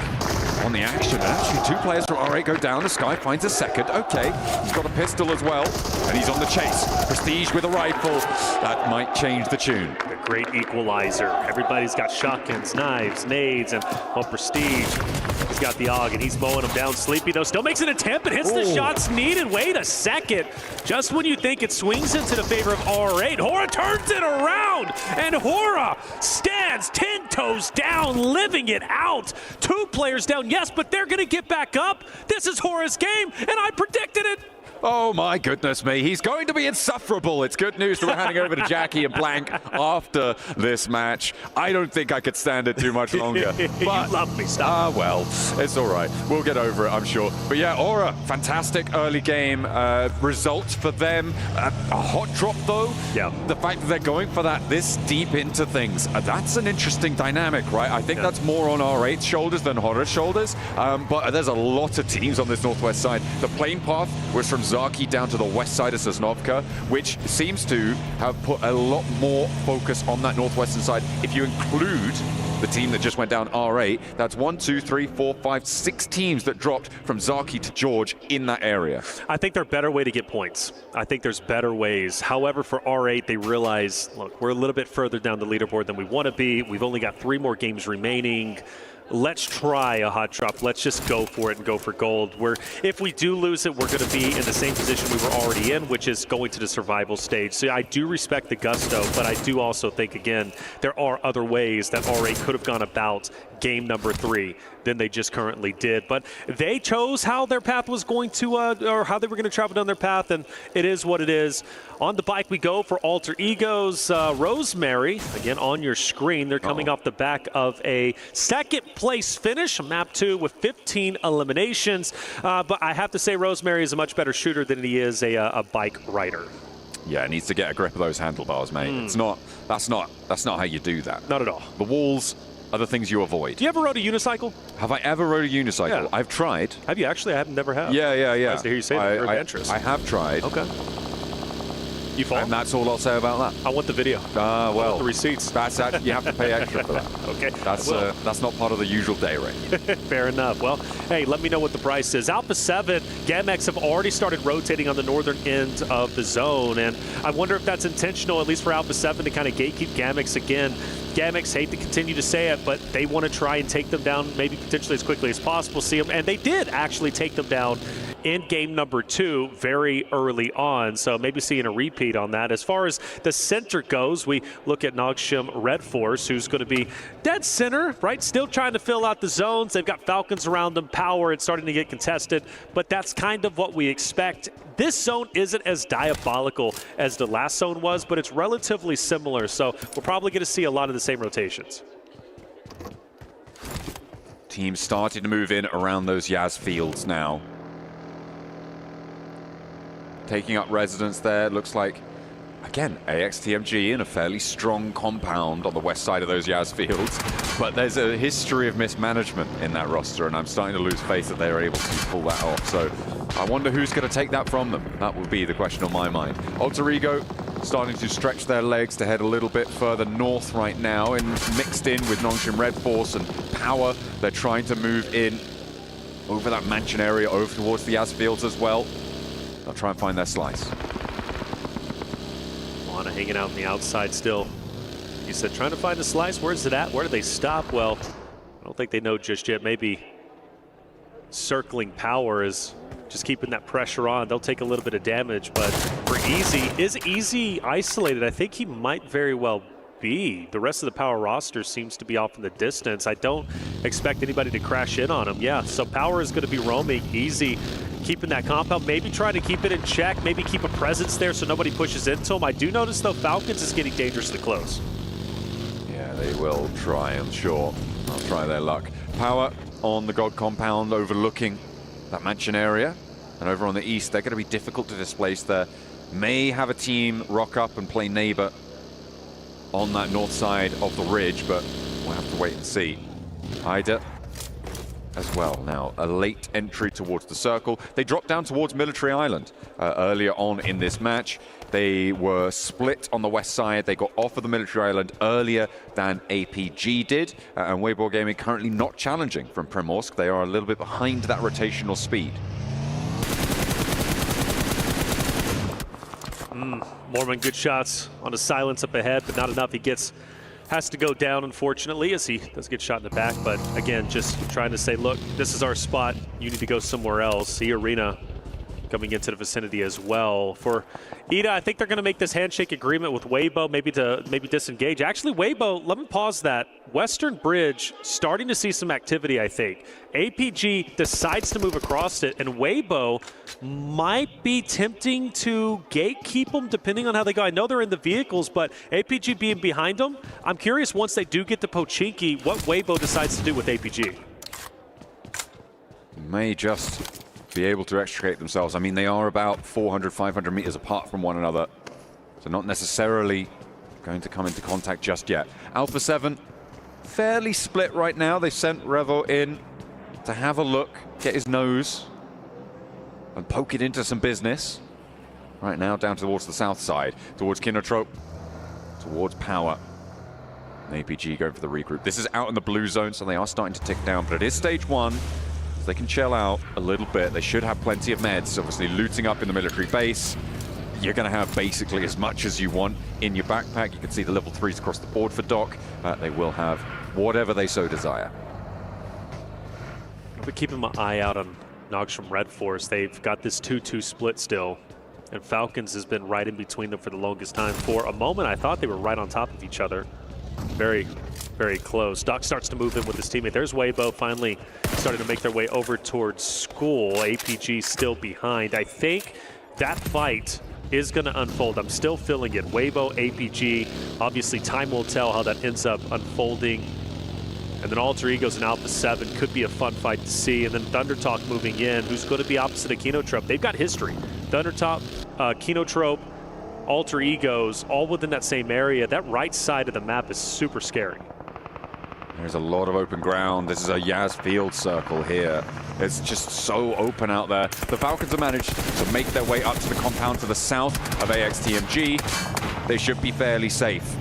on the action. And actually, 2 players from R8 go down. The Sky finds a second. Okay, he's got a pistol as well, and he's on the chase. Prestige with a rifle. That might change the tune. A great equalizer. Everybody's got shotguns, knives, nades, and Prestige. He's got the AUG, and he's mowing him down. Sleepy, though, still makes an attempt, but hits the shots needed. Wait a second. Just when you think it swings into the favor of R8, Hora turns it around, and Hora stands 10 toes down, living it out. 2 players down, yes, but they're going to get back up. This is Hora's game, and I predicted it. Oh my goodness me, he's going to be insufferable. It's good news that we're handing over to Jackie and Blank after this match. I don't think I could stand it too much longer. But, you love me, stop. Well, it's all right. We'll get over it, I'm sure. But yeah, Aura, fantastic early game results for them. A hot drop, though. Yeah. The fact that they're going for that this deep into things, that's an interesting dynamic, right? I think that's more on R8's shoulders than Hora's shoulders. But there's a lot of teams on this northwest side. The plane path was from Zaki down to the west side of Sosnovka, which seems to have put a lot more focus on that northwestern side. If you include the team that just went down R8, that's 1, 2, 3, 4, 5, 6 teams that dropped from Zaki to George in that area. I think there's a better way to get points. I think there's better ways. However, for R8, they realize, look, we're a little bit further down the leaderboard than we want to be. We've only got 3 more games remaining. Let's try a hot drop. Let's just go for it and go for gold. If we do lose it, we're going to be in the same position we were already in, which is going to the survival stage. So I do respect the gusto, but I do also think, again, there are other ways that R8 could have gone about game number 3 than they just currently did. But they chose how their path was going to, or how they were going to travel down their path, and it is what it is. On the bike we go for Alter Egos. Rosemary, again on your screen, they're coming off the back of a second place finish, map 2 with 15 eliminations. But I have to say Rosemary is a much better shooter than he is a bike rider. Yeah, needs to get a grip of those handlebars, mate. It's not. That's not how you do that. Not at all. The walls are the things you avoid. Do you ever rode a unicycle? Have I ever rode a unicycle? Yeah. I've tried. Have you actually? I never have. Yeah. Nice to hear you say that. You're adventurous. I have tried. Okay. You fall? And that's all I'll say about that. I want the video. Well, I want the receipts. That's that. You have to pay extra for that. Okay. That's not part of the usual day rate. Fair enough. Well, hey, let me know what the price is. Alpha 7, Gamex have already started rotating on the northern end of the zone, and I wonder if that's intentional, at least for Alpha 7, to kind of gatekeep Gamex again. Gamex, hate to continue to say it, but they want to try and take them down maybe potentially as quickly as possible. See them, and they did actually take them down in game number 2 very early on, so maybe seeing a repeat on that. As far as the center goes, we look at Nogshim Red Force, who's going to be dead center, right? Still trying to fill out the zones. They've got Falcons around them. Power, it's starting to get contested, but that's kind of what we expect. This zone isn't as diabolical as the last zone was, but it's relatively similar, so we're probably going to see a lot of the same rotations. Teams starting to move in around those Yaz fields now. Taking up residence there, looks like, again, AXTMG in a fairly strong compound on the west side of those Yaz fields. But there's a history of mismanagement in that roster, and I'm starting to lose faith that they're able to pull that off. So I wonder who's going to take that from them. That would be the question on my mind. Alter Ego starting to stretch their legs to head a little bit further north right now, and mixed in with Nongshim Red Force and Power. They're trying to move in over that mansion area, over towards the Yaz fields as well. They'll try and find their slice. Lana hanging out on the outside still. He said, trying to find the slice. Where's it at? Where do they stop? Well, I don't think they know just yet. Maybe circling Power is just keeping that pressure on. They'll take a little bit of damage, but for Easy, is Easy isolated? I think he might very well be. The rest of the Power roster seems to be off in the distance. I don't expect anybody to crash in on him. Yeah, so Power is going to be roaming. Easy keeping that compound, maybe trying to keep it in check, maybe keep a presence there so nobody pushes into him. I do notice, though, Falcons is getting dangerously close. Yeah, they will try, I'm sure. They'll try their luck. Power on the God compound overlooking that mansion area. And over on the east, they're going to be difficult to displace there. May have a team rock up and play neighbor on that north side of the ridge, but we'll have to wait and see. Ida as well now, a late entry towards the circle. They dropped down towards Military Island earlier on in this match. They were split on the west side. They got off of the military island earlier than APG did. And Weibo Gaming currently not challenging from Primorsk. They are a little bit behind that rotational speed. Mormon, good shots on a silence up ahead, but not enough. He has to go down, unfortunately, as he does get shot in the back. But again, just trying to say, look, this is our spot. You need to go somewhere else. See Arena coming into the vicinity as well. For Ida, I think they're going to make this handshake agreement with Weibo, maybe disengage. Actually, Weibo, let me pause that. Western Bridge starting to see some activity, I think. APG decides to move across it, and Weibo might be tempting to gatekeep them depending on how they go. I know they're in the vehicles, but APG being behind them, I'm curious once they do get to Pochinki, what Weibo decides to do with APG. May just be able to extricate themselves. I mean, they are about 400, 500 meters apart from one another, so not necessarily going to come into contact just yet. Alpha 7, fairly split right now. They sent Revo in to have a look, get his nose, and poke it into some business. Right now, down towards the south side, towards Kinotrope, towards Power. And APG going for the regroup. This is out in the blue zone, so they are starting to tick down, but it is stage 1. They can chill out a little bit. They should have plenty of meds. Obviously, looting up in the military base. You're going to have basically as much as you want in your backpack. You can see the level 3s across the board for Doc. They will have whatever they so desire. I'll be keeping my eye out on Nogs from Red Force. They've got this 2-2 split still, and Falcons has been right in between them for the longest time. For a moment, I thought they were right on top of each other. Very, very close. Doc starts to move in with his teammate. There's Weibo finally starting to make their way over towards school. APG still behind. I think that fight is going to unfold. I'm still feeling it. Weibo, APG. Obviously, time will tell how that ends up unfolding. And then Alter Egos and Alpha 7 could be a fun fight to see. And then Thundertalk moving in, who's going to be opposite of Kinotrope. They've got history. Thundertalk, Kinotrope, Alter Egos, all within that same area. That right side of the map is super scary. There's a lot of open ground. This is a Yaz field circle here. It's just so open out there. The Falcons have managed to make their way up to the compound to the south of AXTMG. They should be fairly safe.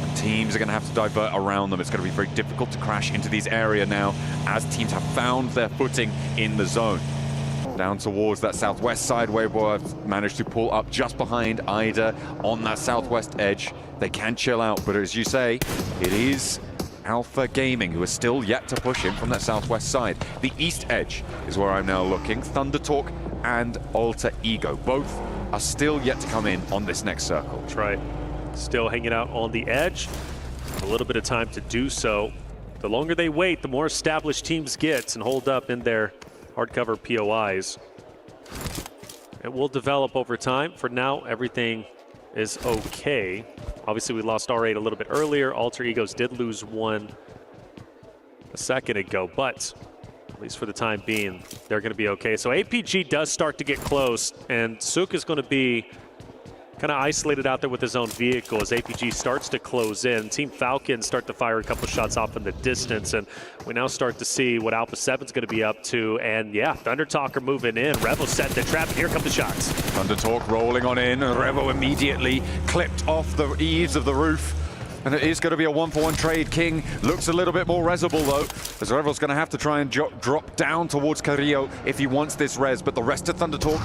And teams are going to have to divert around them. It's going to be very difficult to crash into these areas now as teams have found their footing in the zone. Down towards that southwest side, Weibo have managed to pull up just behind Ida on that southwest edge. They can chill out, but as you say, it is Alpha Gaming who are still yet to push in from that southwest side. The east edge is where I'm now looking. Thundertalk and Alter Ego, both are still yet to come in on this next circle. That's right. Still hanging out on the edge. A little bit of time to do so. The longer they wait, the more established teams get and hold up in their hardcover POIs. It will develop over time. For now, everything is okay. Obviously, we lost R8 a little bit earlier. Alter Egos did lose one a second ago, but at least for the time being, they're going to be okay. So APG does start to get close, and Suk is going to be kind of isolated out there with his own vehicle as APG starts to close in. Team Falcons start to fire a couple shots off in the distance, and we now start to see what Alpha 7's going to be up to. And yeah, Thundertalk are moving in. Revo set the trap, and here come the shots. Thundertalk rolling on in. Revo immediately clipped off the eaves of the roof. And it is going to be a 1-for-1 trade. King looks a little bit more resable, though, as Revo's going to have to try and drop down towards Carrillo if he wants this res. But the rest of Thundertalk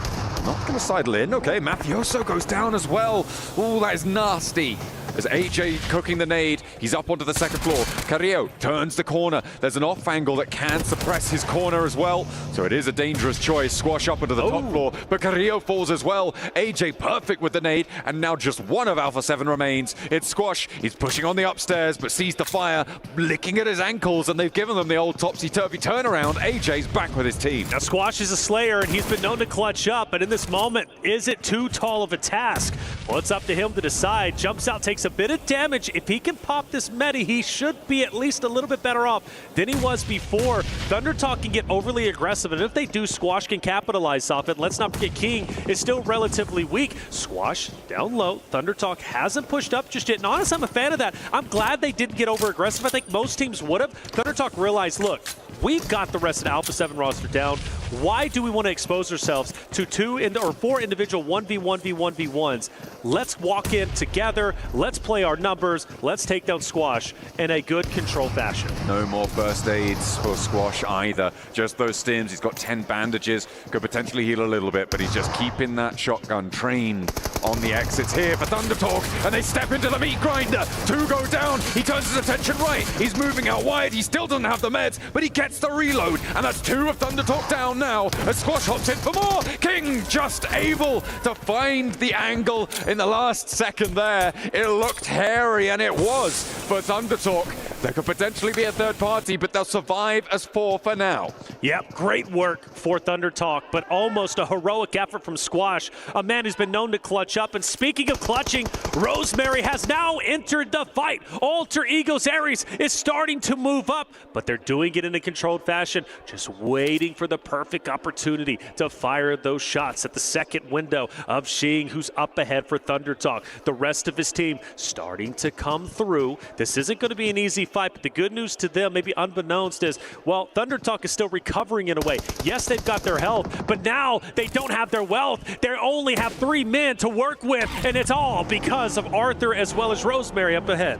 not going to sidle in. Okay, Mafioso goes down as well. Ooh, that is nasty. As AJ cooking the nade, he's up onto the second floor. Carrillo turns the corner. There's an off angle that can suppress his corner as well. So it is a dangerous choice. Squash up onto the top floor, but Carrillo falls as well. AJ perfect with the nade, and now just one of Alpha 7 remains. It's Squash. He's pushing on the upstairs, but sees the fire, licking at his ankles, and they've given them the old topsy-turvy turnaround. AJ's back with his team. Now Squash is a slayer, and he's been known to clutch up, but in this moment, is it too tall of a task? Well, it's up to him to decide. Jumps out, takes a bit of damage. If he can pop this medi, he should be at least a little bit better off than he was before. Thundertalk can get overly aggressive, and if they do, Squash can capitalize off it. Let's not forget King is still relatively weak. Squash down low. Thundertalk hasn't pushed up just yet, and honestly, I'm a fan of that. I'm glad they didn't get over aggressive. I think most teams would have. Thundertalk realized, look, we've got the rest of the Alpha 7 roster down. Why do we want to expose ourselves to 4 individual 1v1v1v1s? let's walk in together, let's play our numbers, let's take down Squash in a good controlled fashion. No more first aids for Squash either. Just those stims. He's got 10 bandages. Could potentially heal a little bit, but he's just keeping that shotgun trained on the exits here for ThunderTalk, and they step into the meat grinder. 2 go down. He turns his attention right. He's moving out wide. He still doesn't have the meds, but he gets the reload, and that's 2 of ThunderTalk down now as Squash hops in for more. King just able to find the angle in the last second there. It looked hairy, and it was for ThunderTalk. There could potentially be a third party, but they'll survive as 4 for now. Yep, great work for ThunderTalk, but almost a heroic effort from Squash, a man who's been known to clutch up. And speaking of clutching, Rosemary has now entered the fight. Alter Ego's Ares is starting to move up, but they're doing it in a controlled fashion, just waiting for the perfect opportunity to fire those shots at the second window of Shing, who's up ahead for ThunderTalk. The rest of his team starting to come through. This isn't going to be an easy fight, but the good news to them, maybe unbeknownst, is, well, ThunderTalk is still recovering in a way. Yes, they've got their health, but now they don't have their wealth. They only have 3 men to work with, and it's all because of Arthur as well as Rosemary up ahead.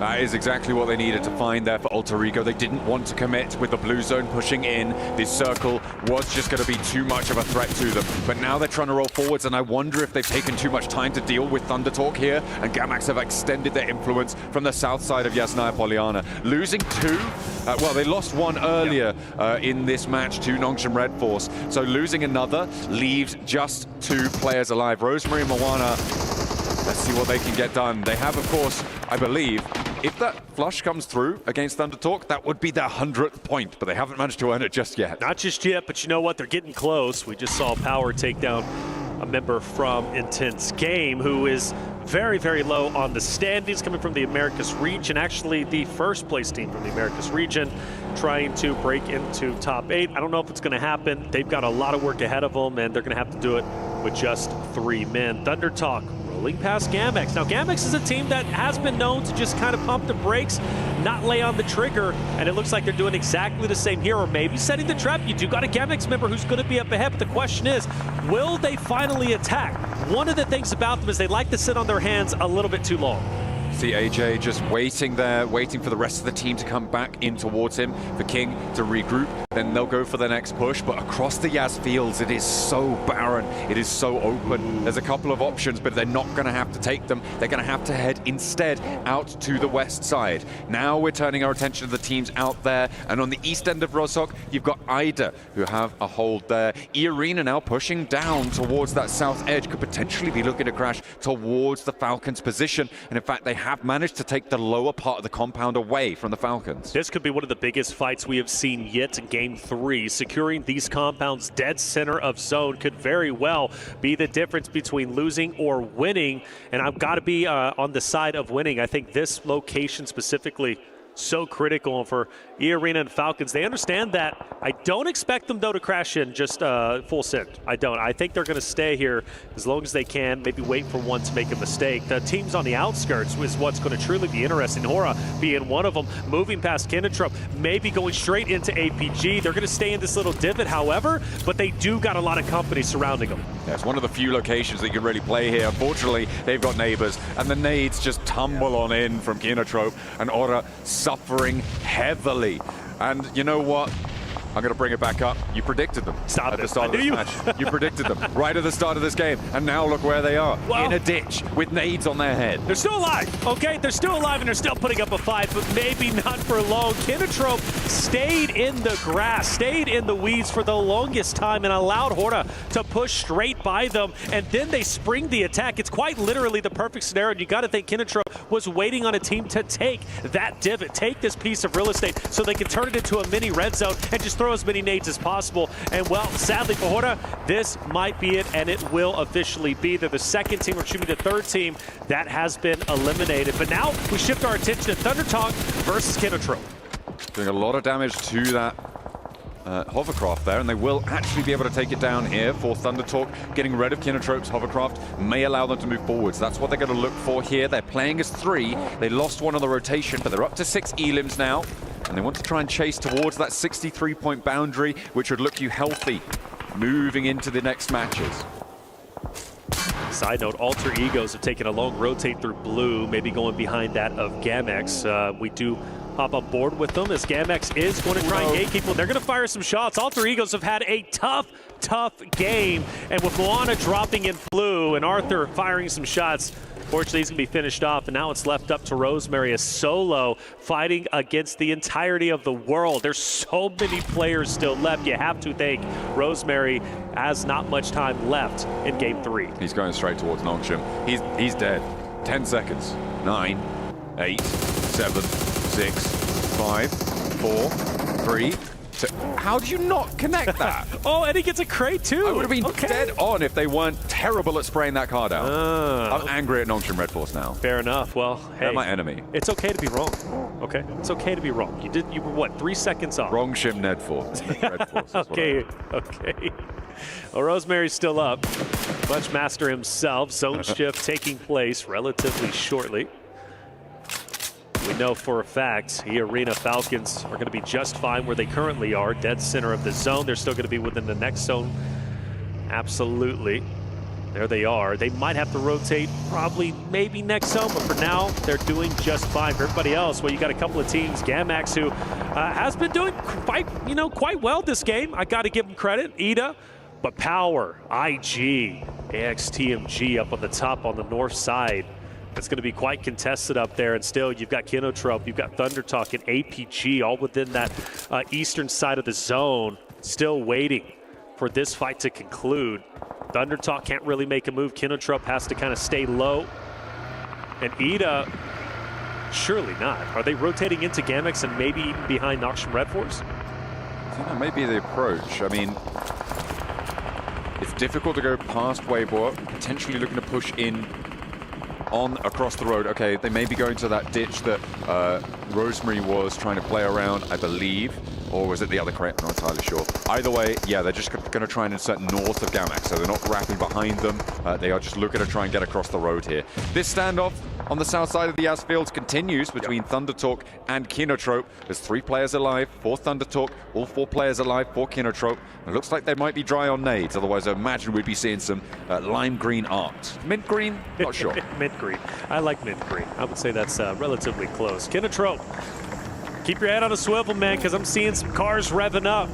That is exactly what they needed to find there for Alter Ego. They didn't want to commit with the blue zone pushing in. This circle was just going to be too much of a threat to them. But now they're trying to roll forwards, and I wonder if they've taken too much time to deal with ThunderTalk here, and Gamax have extended their influence from the south side of Yasnaya Polyana. Losing 2, well, they lost 1 earlier in this match to Nongshim Red Force. So losing another leaves just 2 players alive. Rosemary and Moana, let's see what they can get done. They have, of course, I believe, if that flush comes through against ThunderTalk, that would be their 100th point, but they haven't managed to earn it just yet. Not just yet, but you know what? They're getting close. We just saw Power take down a member from Intense Game who is very, very low on the standings, coming from the Americas region. Actually, the first place team from the Americas region trying to break into top 8. I don't know if it's going to happen. They've got a lot of work ahead of them, and they're going to have to do it with just 3 men. ThunderTalk rolling past Gamex. Now, Gamex is a team that has been known to just kind of pump the brakes, not lay on the trigger, and it looks like they're doing exactly the same here, or maybe setting the trap. You do got a Gamex member who's going to be up ahead, but the question is, will they finally attack? One of the things about them is they like to sit on their hands a little bit too long. See AJ just waiting there, waiting for the rest of the team to come back in towards him, for King to regroup, then they'll go for the next push. But across the Yas fields, it is so barren, it is so open. There's a couple of options, but they're not going to have to take them. They're going to have to head instead out to the west side. Now we're turning our attention to the teams out there, and on the east end of Rozhok, you've got Ida, who have a hold there. E-Arena now pushing down towards that south edge, could potentially be looking to crash towards the Falcons' position, and in fact, they have managed to take the lower part of the compound away from the Falcons. This could be one of the biggest fights we have seen yet in Game 3. Securing these compounds dead center of zone could very well be the difference between losing or winning, and I've got to be on the side of winning. I think this location specifically so critical for E-Arena and Falcons. They understand that. I don't expect them, though, to crash in just full send. I don't. I think they're going to stay here as long as they can, maybe wait for one to make a mistake. The teams on the outskirts is what's going to truly be interesting. Hora being one of them, moving past Kinatrop, maybe going straight into APG. They're going to stay in this little divot, however, but they do got a lot of company surrounding them. Yeah, it's one of the few locations that you can really play here. Unfortunately, they've got neighbors, and the nades just tumble on in from Kinatrop, and Ora suffering heavily. And you know what? I'm going to bring it back up. You predicted them at the start of this match. You predicted them right at the start of this game, and now look where they are, in a ditch with nades on their head. They're still alive, okay? They're still alive, and they're still putting up a fight, but maybe not for long. Kinatrop stayed in the grass, stayed in the weeds for the longest time, and allowed Hora to push straight by them, and then they spring the attack. It's quite literally the perfect scenario, and you got to think Kinatrop was waiting on a team to take that divot, take this piece of real estate, so they can turn it into a mini red zone and just throw as many nades as possible. And well, sadly for Hora, this might be it, and it will officially be. They're the second team, or excuse me, the third team that has been eliminated. But now we shift our attention to ThunderTalk versus Kinatrop. Doing a lot of damage to that hovercraft there, and they will actually be able to take it down here for ThunderTalk. Getting rid of Kinatrop's hovercraft may allow them to move forwards. That's what they're going to look for here. They're playing as 3. They lost 1 on the rotation, but they're up to 6 elims now, and they want to try and chase towards that 63-point boundary, which would look you healthy moving into the next matches. Side note, Alter Egos have taken a long rotate through blue, maybe going behind that of Gamex. We do hop on board with them as Gamex is going to try and gatekeep. They're going to fire some shots. Alter Egos have had a tough game. And with Moana dropping in blue and Arthur firing some shots, fortunately, he's going to be finished off, and now it's left up to Rosemary, a solo fighting against the entirety of the world. There's so many players still left. You have to think Rosemary has not much time left in Game 3. He's going straight towards Nongshim. He's dead. 10 seconds. 9, 8, 7, 6, 5, 4, 3, 2. How do you not connect that? Oh, and he gets a crate too. I would have been dead on if they weren't terrible at spraying that card out. I'm angry at Nongshim Red Force now. Fair enough. Well, hey, they're my enemy. It's okay to be wrong. Okay, it's okay to be wrong. You were what, 3 seconds off? Wrong Shim Ned Force. Red Force. Okay. Well, Rosemary's still up. Much Master himself. Zone shift taking place relatively shortly. We know for a fact the Arena Falcons are going to be just fine where they currently are, dead center of the zone. They're still going to be within the next zone. Absolutely. There they are. They might have to rotate probably maybe next zone, but for now, they're doing just fine. For everybody else, well, you got a couple of teams. Gamax, who has been doing quite well this game. I got to give them credit. Ida, but Power, IG, AXTMG up on the top on the north side. It's going to be quite contested up there, and still you've got Kinotrope, you've got Thundertalk and APG all within that eastern side of the zone, still waiting for this fight to conclude. Thundertalk can't really make a move. Kinotrope has to kind of stay low. And Ida, surely not. Are they rotating into Gamex and maybe even behind Nongshim Red Force? I think that may be the approach. I mean, it's difficult to go past Weibo, potentially looking to push in on across the road. Okay, they may be going to that ditch that Rosemary was trying to play around, I believe. Or was it the other crate? I'm not entirely sure. Either way, yeah, they're just going to try and insert north of Gamax, so they're not wrapping behind them. They are just looking to try and get across the road here. This standoff on the south side of the Asfields continues between Thundertalk and Kinotrope. There's 3 players alive for Thundertalk, all 4 players alive for Kinotrope. It looks like they might be dry on nades, otherwise I imagine we'd be seeing some lime green art. Mint green? Not sure. Mint green. I like mint green. I would say that's relatively close. Kinotrope, keep your head on a swivel, man, because I'm seeing some cars revving up.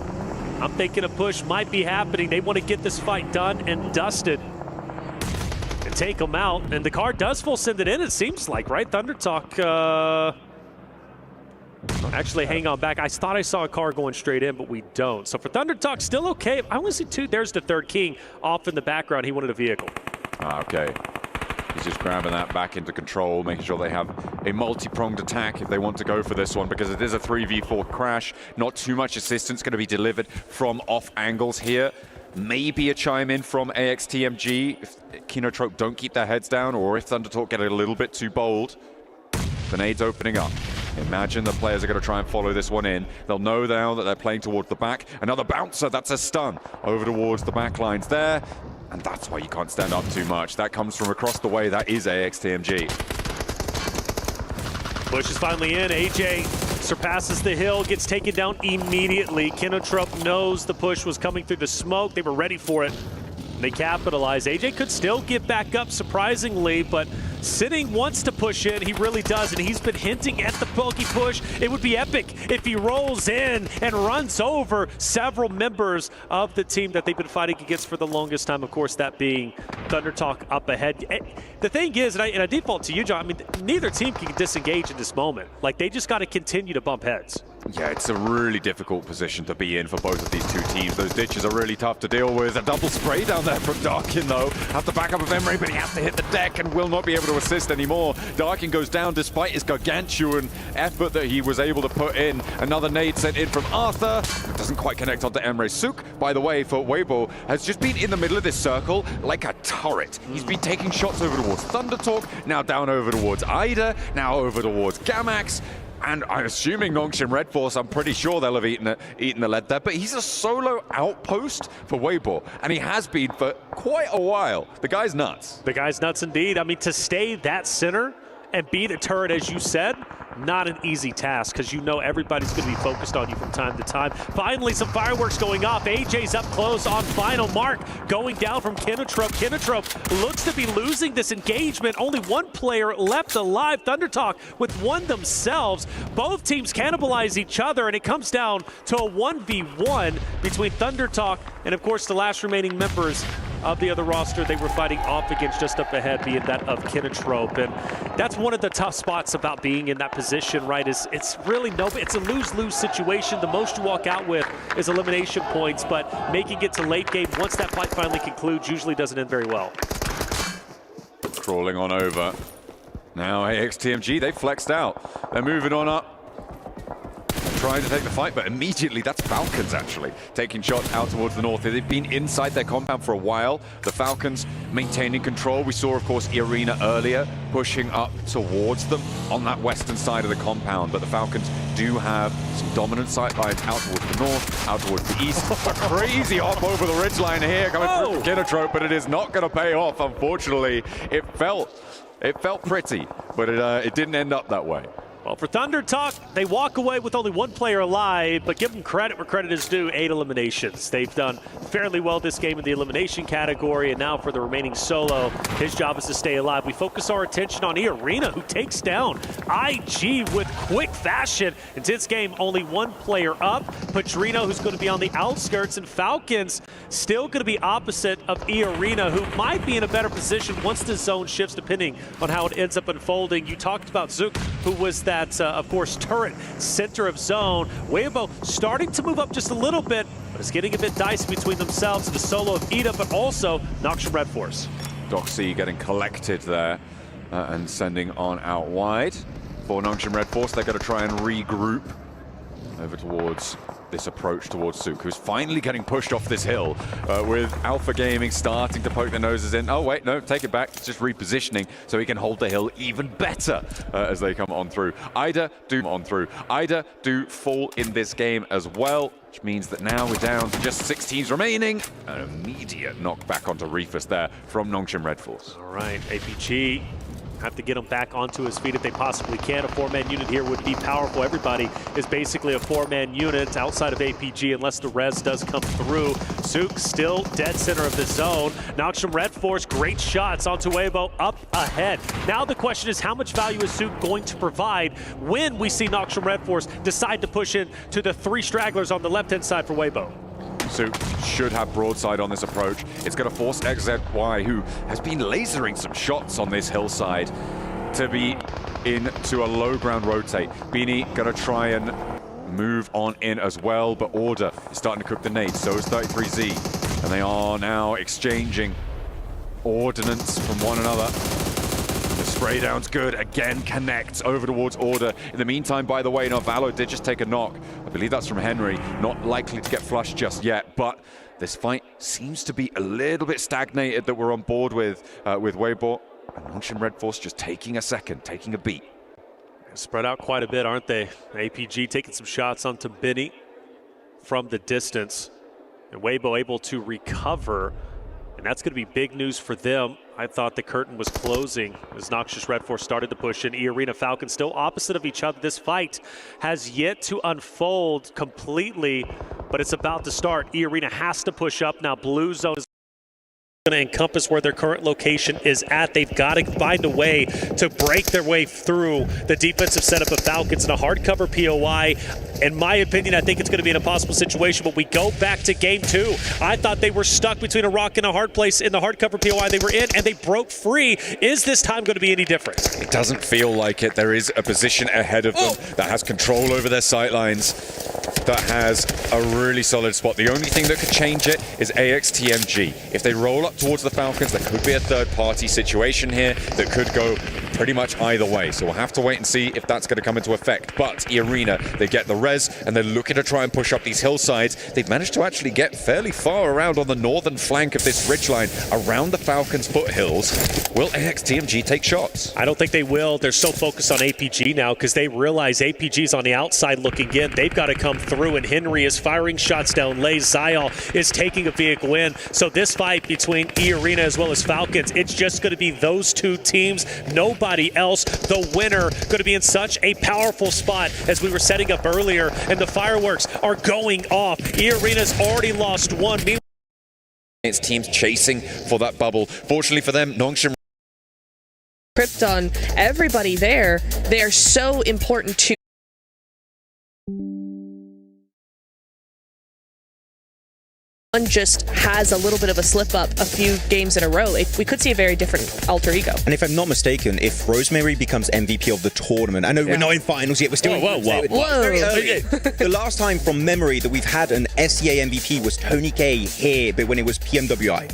I'm thinking a push might be happening. They want to get this fight done and dusted and take them out. And the car does full send it in, it seems like, right? Thundertalk, actually, hang on back. I thought I saw a car going straight in, but we don't. So for Thundertalk, still okay. I only see 2. There's the third king off in the background. He wanted a vehicle. Okay. He's just grabbing that back into control, making sure they have a multi-pronged attack if they want to go for this one, because it is a 3v4 crash. Not too much assistance going to be delivered from off angles here. Maybe a chime in from AXTMG if Kinotrope don't keep their heads down, or if Thundertalk get a little bit too bold. Grenades opening up. Imagine the players are going to try and follow this one in. They'll know now that they're playing towards the back. Another bouncer, that's a stun over towards the back lines there. And that's why you can't stand up too much. That comes from across the way. That is AXTMG. Push is finally in. AJ surpasses the hill, gets taken down immediately. Kinotrope knows the push was coming through the smoke. They were ready for it. And they capitalize. AJ could still get back up, surprisingly, but Sitting wants to push in, he really does, and he's been hinting at the pokey push. It would be epic if he rolls in and runs over several members of the team that they've been fighting against for the longest time, of course, that being Thundertalk up ahead. The thing is, and I default to you, John, I mean, neither team can disengage in this moment. Like, they just got to continue to bump heads. Yeah, it's a really difficult position to be in for both of these two teams. Those ditches are really tough to deal with. A double spray down there from Darkin, though. Have the backup of Emery, but he has to hit the deck and will not be able to assist anymore. Darkin goes down despite his gargantuan effort that he was able to put in. Another nade sent in from Arthur. Doesn't quite connect onto Emre. Suk, by the way, for Weibo, has just been in the middle of this circle like a turret. He's been taking shots over towards Thundertalk, now down over towards Ida, now over towards Gamax. And I'm assuming Nongshim Red Force, I'm pretty sure they'll have eaten the lead there. But he's a solo outpost for Weibo, and he has been for quite a while. The guy's nuts. The guy's nuts indeed. I mean, to stay that center and beat a turret, as you said, not an easy task because you know everybody's going to be focused on you from time to time. Finally, some fireworks going off. AJ's up close on final mark, going down from Kinotrope. Kinotrope looks to be losing this engagement. Only one player left alive. ThunderTalk with one themselves. Both teams cannibalize each other, and it comes down to a 1v1 between ThunderTalk and, of course, the last remaining members of the other roster they were fighting off against just up ahead, being that of Kinotrope. And that's one of the tough spots about being in that position, right? Is it's really it's a lose-lose situation. The most you walk out with is elimination points, but making it to late game once that fight finally concludes usually doesn't end very well. Crawling on over. Now AXTMG, they flexed out. They're moving on up. Trying to take the fight, but immediately that's Falcons actually taking shots out towards the north. They've been inside their compound for a while. The Falcons maintaining control. We saw, of course, Arena earlier pushing up towards them on that western side of the compound, but the Falcons do have some dominant sight lines out towards the north, out towards the east. A crazy hop over the ridgeline here coming through from Kinotrope, but it is not going to pay off, unfortunately. It felt pretty, but it didn't end up that way. Well, for ThunderTalk, they walk away with only one player alive, but give them credit where credit is due, 8 eliminations. They've done fairly well this game in the elimination category, and now for the remaining solo, his job is to stay alive. We focus our attention on Arena, who takes down IG with quick fashion. Intense game, only one player up. Padrino, who's going to be on the outskirts, and Falcons still going to be opposite of Arena, who might be in a better position once the zone shifts, depending on how it ends up unfolding. You talked about Zook, who was that of course, turret center of zone. Weibo starting to move up just a little bit, but it's getting a bit dicey between themselves, the solo of Ida, but also Noxian Red Force. Doxy getting collected there and sending on out wide. For Noxian Red Force, they're going to try and regroup over towards this approach towards Sook, who's finally getting pushed off this hill with Alpha Gaming starting to poke their noses in. Oh, wait, no, take it back. It's just repositioning so he can hold the hill even better as they come on through. Ida do fall in this game as well, which means that now we're down to just 6 teams remaining. An immediate knockback onto Reefus there from Noxian Red Force. All right, APG have to get him back onto his feet if they possibly can. A 4-man unit here would be powerful. Everybody is basically a 4-man unit outside of APG unless the res does come through. Zook still dead center of the zone. Noxian Red Force, great shots onto Weibo up ahead. Now the question is, how much value is Zook going to provide when we see Noxian Red Force decide to push in to the 3 stragglers on the left-hand side for Weibo? Zook should have broadside on this approach. It's going to force XZY, who has been lasering some shots on this hillside, to be into a low ground rotate. Beanie going to try and move on in as well, but Order is starting to cook the nades. So is 33Z, and they are now exchanging ordnance from one another. The spray down's good, again connects over towards Order. In the meantime, by the way, Valo did just take a knock. I believe that's from Henry, not likely to get flushed just yet, but this fight seems to be a little bit stagnated that we're on board with Weibo. And Noxian Red Force just taking a second, taking a beat. Spread out quite a bit, aren't they? APG taking some shots onto Benny from the distance. And Weibo able to recover, and that's going to be big news for them. I thought the curtain was closing as Noxious Red Force started to push in. E-Arena Falcons still opposite of each other. This fight has yet to unfold completely, but it's about to start. E-Arena has to push up now. Blue Zone is going to encompass where their current location is at. They've got to find a way to break their way through the defensive setup of Falcons in a hardcover POI. In my opinion, I think it's going to be an impossible situation, but we go back to game 2. I thought they were stuck between a rock and a hard place in the hardcover POI they were in, and they broke free. Is this time going to be any different? It doesn't feel like it. There is a position ahead of them that has control over their sightlines, that has a really solid spot. The only thing that could change it is AXTMG. If they roll up towards the Falcons, there could be a third-party situation here that could go pretty much either way. So we'll have to wait and see if that's going to come into effect. But E-Arena, they get the res, and they're looking to try and push up these hillsides. They've managed to actually get fairly far around on the northern flank of this ridgeline, around the Falcons' foothills. Will AXTMG take shots? I don't think they will. They're so focused on APG now because they realize APG's on the outside looking in. They've got to come through, and Henry is firing shots down Lay. Zyal is taking a vehicle in. So this fight between E-Arena as well as Falcons, it's just going to be those two teams. Nobody nobody else. The winner going to be in such a powerful spot as we were setting up earlier, and the fireworks are going off. E-Arena's already lost one. It's teams chasing for that bubble. Fortunately for them, Nongshim Krypton, everybody there, they are so important to just has a little bit of a slip up a few games in a row. We could see a very different alter ego. And if I'm not mistaken, if Rosemary becomes MVP of the tournament, I know we're not in finals yet, we're still very early. The last time from memory that we've had an SEA MVP was Tony K here, but when it was PMWI.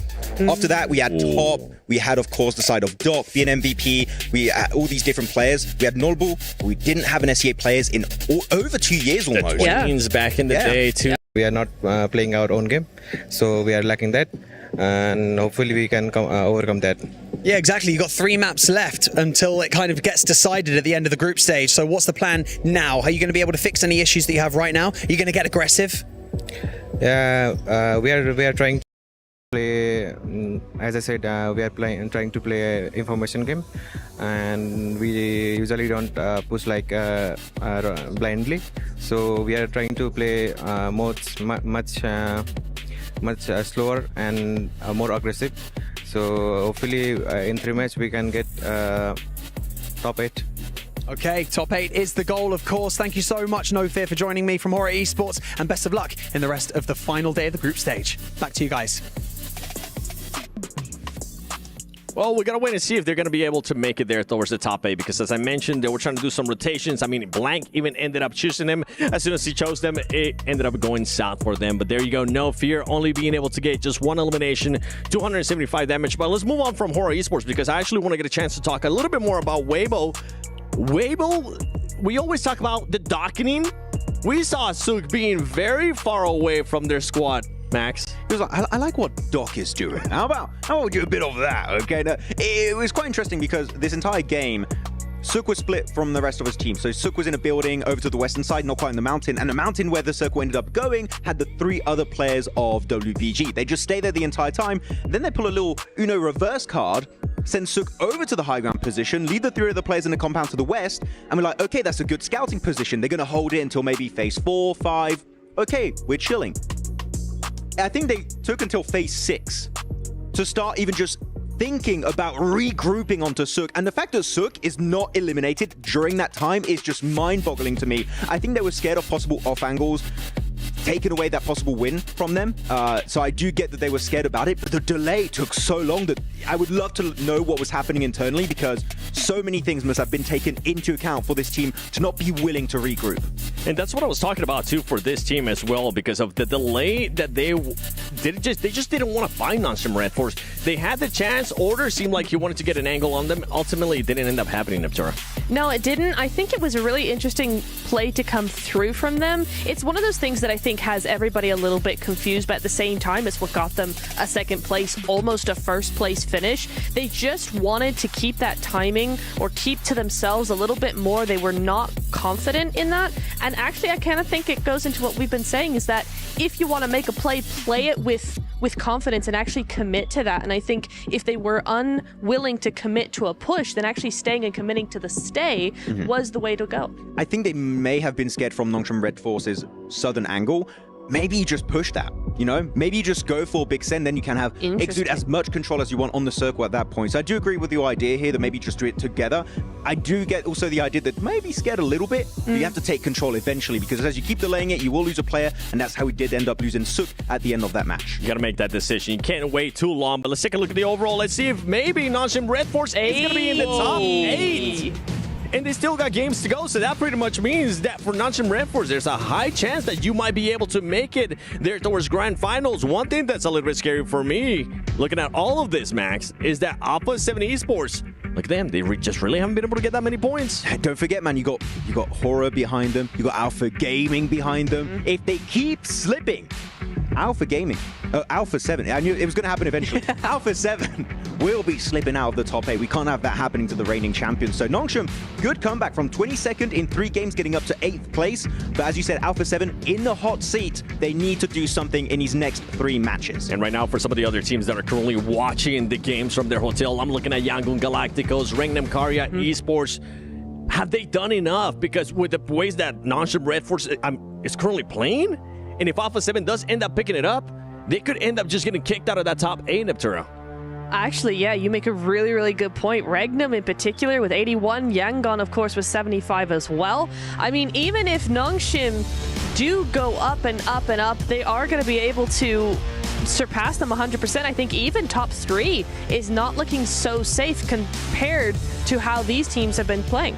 After that, we had Top. We had, of course, the side of Doc being MVP. We had all these different players. We had Nolbu. We didn't have an SEA players in over 2 years almost. The Twins back in the day, too. We are not playing our own game, so we are lacking that, and hopefully we can overcome that. Yeah, exactly. You've got 3 maps left until it kind of gets decided at the end of the group stage. So what's the plan now? Are you going to be able to fix any issues that you have right now? Are you going to get aggressive? Yeah, we are trying to play, as I said, we are trying to play an information game, and we usually don't push like blindly. So we are trying to play much slower and more aggressive. So hopefully in 3 matches we can get top 8. Okay, top 8 is the goal, of course. Thank you so much, No Fear, for joining me from Horror Esports, and best of luck in the rest of the final day of the group stage. Back to you guys. Well, we got to wait and see if they're going to be able to make it there towards the top 8, because as I mentioned, they were trying to do some rotations. I mean, Blank even ended up choosing them. As soon as he chose them, it ended up going south for them. But there you go, No Fear, only being able to get just 1 elimination, 275 damage. But let's move on from Horror Esports, because I actually want to get a chance to talk a little bit more about Weibo. Weibo, we always talk about the docketing. We saw Sook being very far away from their squad. Max, he was like, I like what Doc is doing. How about we do a bit of that? Okay, now, it was quite interesting because this entire game, Sook was split from the rest of his team. So Sook was in a building over to the western side, not quite in the mountain, and the mountain where the circle ended up going had the 3 other players of WBG. They just stay there the entire time. Then they pull a little Uno reverse card, send Sook over to the high ground position, lead the 3 other players in the compound to the west, and we're like, okay, that's a good scouting position. They're going to hold it until maybe phase 4, 5. Okay, we're chilling. I think they took until phase 6 to start even just thinking about regrouping onto Sook. And the fact that Sook is not eliminated during that time is just mind-boggling to me. I think they were scared of possible off angles, taking away that possible win from them. So I do get that they were scared about it, but the delay took so long that I would love to know what was happening internally, because so many things must have been taken into account for this team to not be willing to regroup. And that's what I was talking about too for this team as well, because of the delay that they just didn't want to find on some Red Force. They had the chance. Order seemed like he wanted to get an angle on them. Ultimately, it didn't end up happening, Neptura. No, it didn't. I think it was a really interesting play to come through from them. It's one of those things that I think has everybody a little bit confused, but at the same time, it's what got them a 2nd place, almost a 1st place finish. They just wanted to keep that timing or keep to themselves a little bit more. They were not confident in that. And actually, I kind of think it goes into what we've been saying, is that if you want to make a play, play it with confidence and actually commit to that. And I think if they were unwilling to commit to a push, then actually staying and committing to the stay was the way to go. I think they may have been scared from Nongshim Red Force's southern angle. Maybe you just push that, you know? Maybe you just go for Big Sen, then you can have exude as much control as you want on the circle at that point. So I do agree with your idea here that maybe just do it together. I do get also the idea that maybe scared a little bit, but you have to take control eventually, because as you keep delaying it, you will lose a player, and that's how we did end up losing Sook at the end of that match. You got to make that decision. You can't wait too long, but let's take a look at the overall. Let's see if maybe Nongshim Red Force is going to be in the top 8. And they still got games to go, so that pretty much means that for Nongshim Red Force, there's a high chance that you might be able to make it there towards Grand Finals. One thing that's a little bit scary for me, looking at all of this, Max, is that Alpha 7 Esports, look at them, they just really haven't been able to get that many points. Don't forget, man, you got Horror behind them, you got Alpha Gaming behind them. If they keep slipping, Alpha 7, I knew it was going to happen eventually. Alpha 7 will be slipping out of the top 8. We can't have that happening to the reigning champions. So Nongshim, good comeback from 22nd in 3 games, getting up to 8th place. But as you said, Alpha 7 in the hot seat. They need to do something in these next 3 matches. And right now, for some of the other teams that are currently watching the games from their hotel, I'm looking at Yangon Galacticos, Rengnam Karya, Esports. Have they done enough? Because with the ways that Nongshim Red Force is currently playing, and if Alpha 7 does end up picking it up, they could end up just getting kicked out of that top 8, Neptura. Actually, yeah, you make a really, really good point. Rengnam in particular with 81, Yangon, of course, with 75 as well. I mean, even if Nongshim do go up and up and up, they are going to be able to surpass them 100%. I think even top 3 is not looking so safe compared to how these teams have been playing.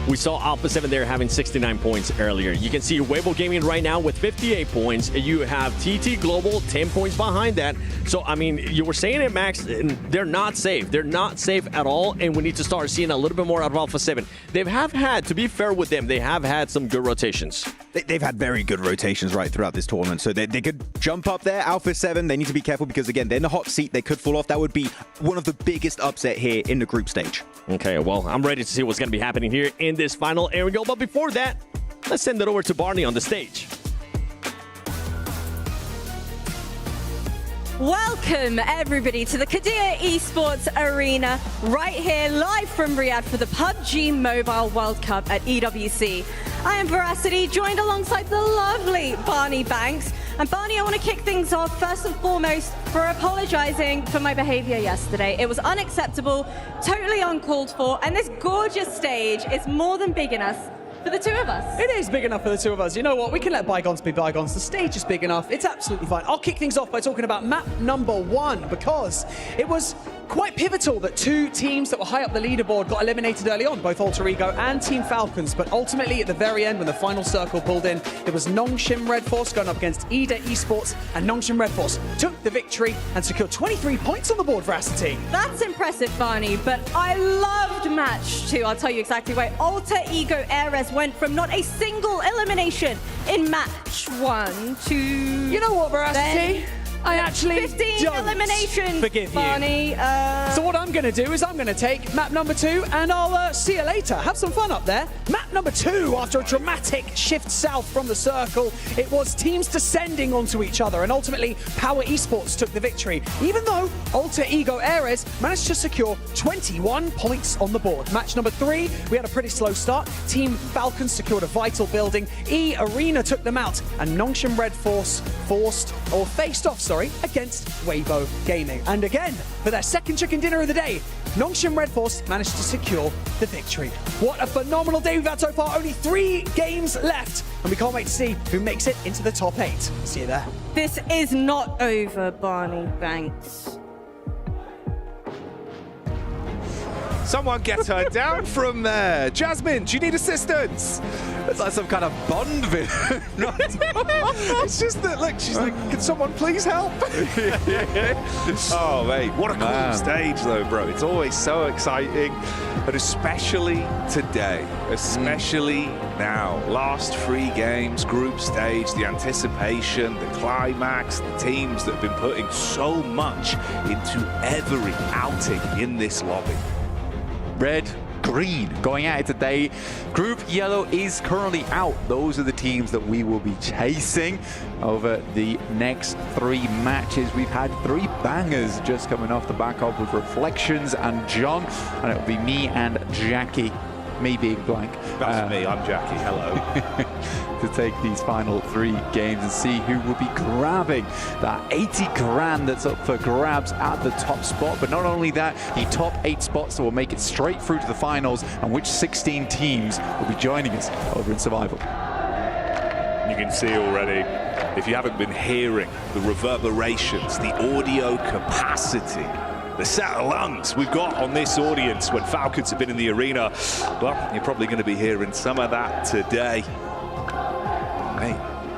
We saw Alpha 7 there having 69 points earlier. You can see Weibo Gaming right now with 58 points. You have TT Global 10 points behind that. So, I mean, you were saying it, Max, they're not safe. They're not safe at all, and we need to start seeing a little bit more out of Alpha 7. They have had, to be fair with them, they have had some good rotations. They've had very good rotations right throughout this tournament, so they could jump up there. Alpha 7, they need to be careful because, again, they're in the hot seat. They could fall off. That would be one of the biggest upset here in the group stage. Okay, well, I'm ready to see what's going to be happening here in this final aerial. But before that, let's send it over to Barney on the stage. Welcome, everybody, to the Qiddiya Esports Arena, right here, live from Riyadh for the PUBG Mobile World Cup at EWC. I am Veracity, joined alongside the lovely Barney Banks. And Barney, I want to kick things off, first and foremost, for apologizing for my behavior yesterday. It was unacceptable, totally uncalled for, and this gorgeous stage is more than big enough for the 2 of us. It is big enough for the 2 of us. You know what? We can let bygones be bygones. The stage is big enough. It's absolutely fine. I'll kick things off by talking about map number 1 because it was quite pivotal that 2 teams that were high up the leaderboard got eliminated early on, both Alter Ego and Team Falcons. But ultimately, at the very end, when the final circle pulled in, it was Nongshim Red Force going up against EDA Esports, and Nongshim Red Force took the victory and secured 23 points on the board, Veracity. That's impressive, Barney, but I loved match 2. I'll tell you exactly why. Alter Ego Ares went from not a single elimination in match 1 to... You know what, Veracity? I actually 15 eliminations, forgive Barney. you. So what I'm going to do is I'm going to take map number 2 and I'll see you later. Have some fun up there. Map number 2, after a dramatic shift south from the circle, it was teams descending onto each other, and ultimately Power Esports took the victory, even though Alter Ego Ares managed to secure 21 points on the board. Match number 3, we had a pretty slow start. Team Falcons secured a vital building. E-Arena took them out, and Nongshim Red Force faced off against Weibo Gaming. And again, for their second chicken dinner of the day, Nongshim Red Force managed to secure the victory. What a phenomenal day we've had so far. Only 3 games left, and we can't wait to see who makes it into the top 8. See you there. This is not over, Barney Banks. Someone get her down from there. Jasmine, do you need assistance? It's like some kind of Bond villain. It's just that, look, she's like, can someone please help? Oh, mate, what a cool stage, though, bro. It's always so exciting, and especially today, especially now. Last 3 games, group stage, the anticipation, the climax, the teams that have been putting so much into every outing in this lobby. Red, green going at it today. Group yellow is currently out. Those are the teams that we will be chasing over the next 3 matches. We've had 3 bangers just coming off the back of with Reflections and John, and it will be me and Jackie. Me being blank. That's me, I'm Jackie, hello. To take these final 3 games and see who will be grabbing that 80 grand that's up for grabs at the top spot. But not only that, the top 8 spots that will make it straight through to the finals, and which 16 teams will be joining us over in Survival. You can see already, if you haven't been hearing the reverberations, the audio capacity, the set of lungs we've got on this audience when Falcons have been in the arena, well, you're probably going to be hearing some of that today. Hey,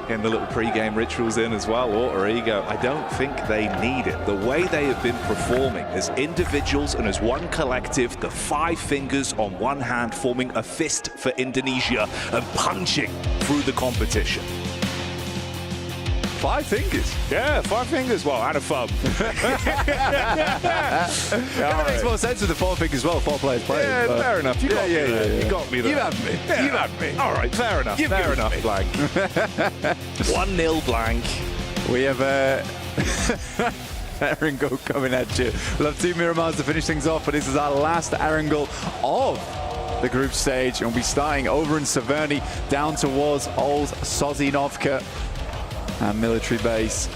getting the little pre-game rituals in as well, Alter Ego. I don't think they need it. The way they have been performing as individuals and as one collective, the 5 fingers on one hand forming a fist for Indonesia and punching through the competition. 5 fingers. Yeah, 5 fingers. Well, and a thumb. It makes more sense with the 4 fingers as well. 4 players playing. Yeah, fair enough. You got me there. You got me there. You have me. Yeah. You have me. All right, fair enough. Fair enough, Blank. 1-0 Blank. We have Erangel coming at you. We'll have 2 Miramars to finish things off, but this is our last Erangel of the group stage, and we'll be starting over in Severny down towards Old Sozinovka and military base.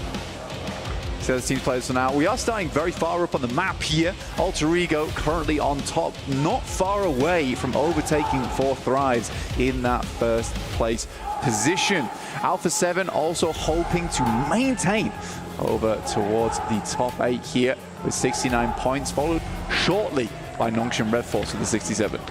So the team's players for now. We are starting very far up on the map here. Alter Ego currently on top, not far away from overtaking 4 Thrives in that first place position. Alpha 7 also hoping to maintain over towards the top 8 here with 69 points, followed shortly by Nongshim Red Force with the 67.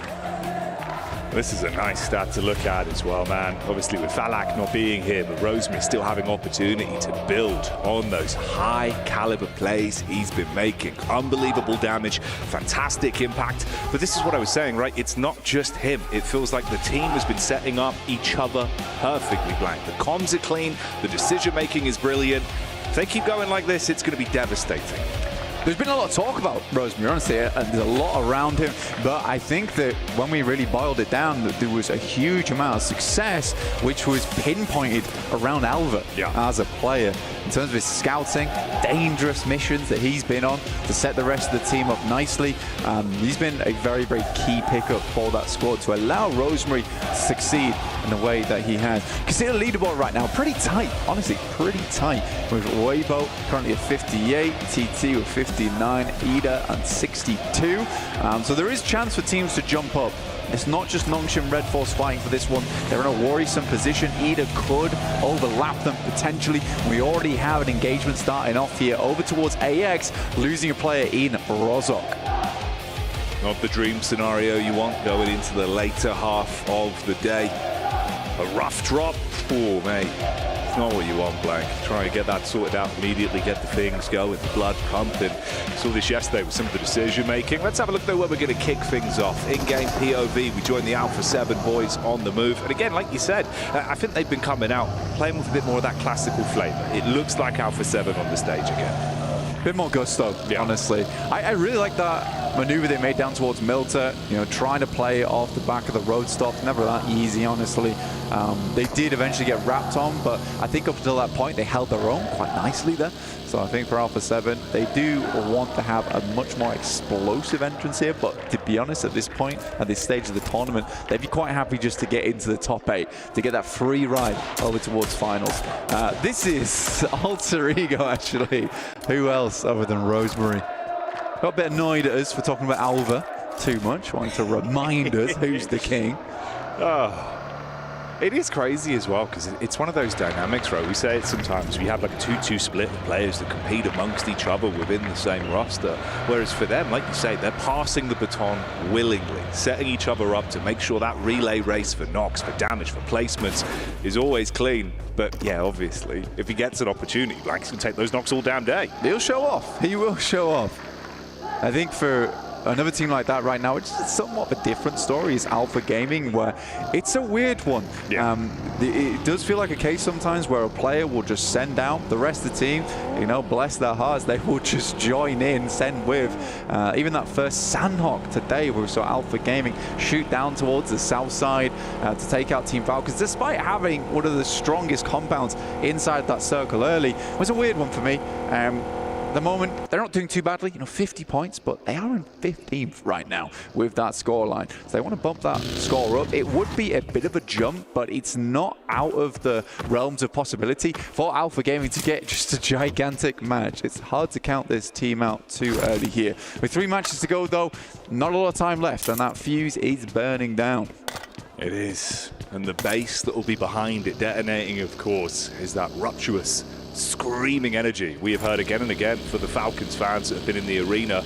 This is a nice stat to look at as well, man. Obviously with Falak not being here, but Rosemary still having opportunity to build on those high caliber plays he's been making. Unbelievable damage, fantastic impact. But this is what I was saying, right? It's not just him. It feels like the team has been setting up each other perfectly, Blank. The comms are clean, the decision making is brilliant. If they keep going like this, it's going to be devastating. There's been a lot of talk about Rosemary, honestly, and there's a lot around him, but I think that when we really boiled it down, that there was a huge amount of success which was pinpointed around Alva as a player. In terms of his scouting, dangerous missions that he's been on to set the rest of the team up nicely. He's been a very, very key pickup for that squad to allow Rosemary to succeed in the way that he has. Consider the leaderboard right now pretty tight, honestly, pretty tight. With Weibo currently at 58, TT with 59, Ida at 62. So there is chance for teams to jump up. It's not just Nongshim Red Force fighting for this one. They're in a worrisome position. Ida could overlap them potentially. We already have an engagement starting off here over towards AX, losing a player in Rozok. Not the dream scenario you want going into the later half of the day. A rough drop. Oh, mate. It's not what you want, Blank. Try and get that sorted out immediately, get the things going, the blood pumping. Saw this yesterday with some of the decision making. Let's have a look though where we're going to kick things off. In-game POV, we join the Alpha 7 boys on the move. And again, like you said, I think they've been coming out, playing with a bit more of that classical flavour. It looks like Alpha 7 on the stage again. Bit more gusto, honestly. I really like that maneuver they made down towards Milta, you know, trying to play off the back of the road stop. Never that easy, honestly. They did eventually get wrapped on, but I think up until that point, they held their own quite nicely there. So I think for Alpha 7, they do want to have a much more explosive entrance here, but to be honest, at this point, at this stage of the tournament, they'd be quite happy just to get into the top 8, to get that free ride over towards finals. This is Alter Ego, actually. Who else other than Rosemary? Got a bit annoyed at us for talking about Alva too much, wanting to remind us who's the king. Oh. It is crazy as well, because it's one of those dynamics, right? We say it sometimes, we have like a 2-2 split of players that compete amongst each other within the same roster. Whereas for them, like you say, they're passing the baton willingly, setting each other up to make sure that relay race for knocks, for damage, for placements is always clean. But yeah, obviously, if he gets an opportunity, Blank's going to take those knocks all damn day. He'll show off. He will show off. I think for another team like that right now, it's somewhat of a different story, is Alpha Gaming, where it's a weird one. Yeah. It does feel like a case sometimes where a player will just send out the rest of the team, you know, bless their hearts, they will just join in, send with. Even that first Sandhawk today, where we saw Alpha Gaming shoot down towards the south side to take out Team Falcons, despite having one of the strongest compounds inside that circle early. It was a weird one for me. At the moment, they're not doing too badly, you know, 50 points, but they are in 15th right now with that scoreline. So they want to bump that score up. It would be a bit of a jump, but it's not out of the realms of possibility for Alpha Gaming to get just a gigantic match. It's hard to count this team out too early here. With 3 matches to go, though, not a lot of time left, and that fuse is burning down. It is. And the base that will be behind it detonating, of course, is that rupturous, screaming energy we have heard again and again for the Falcons fans that have been in the arena.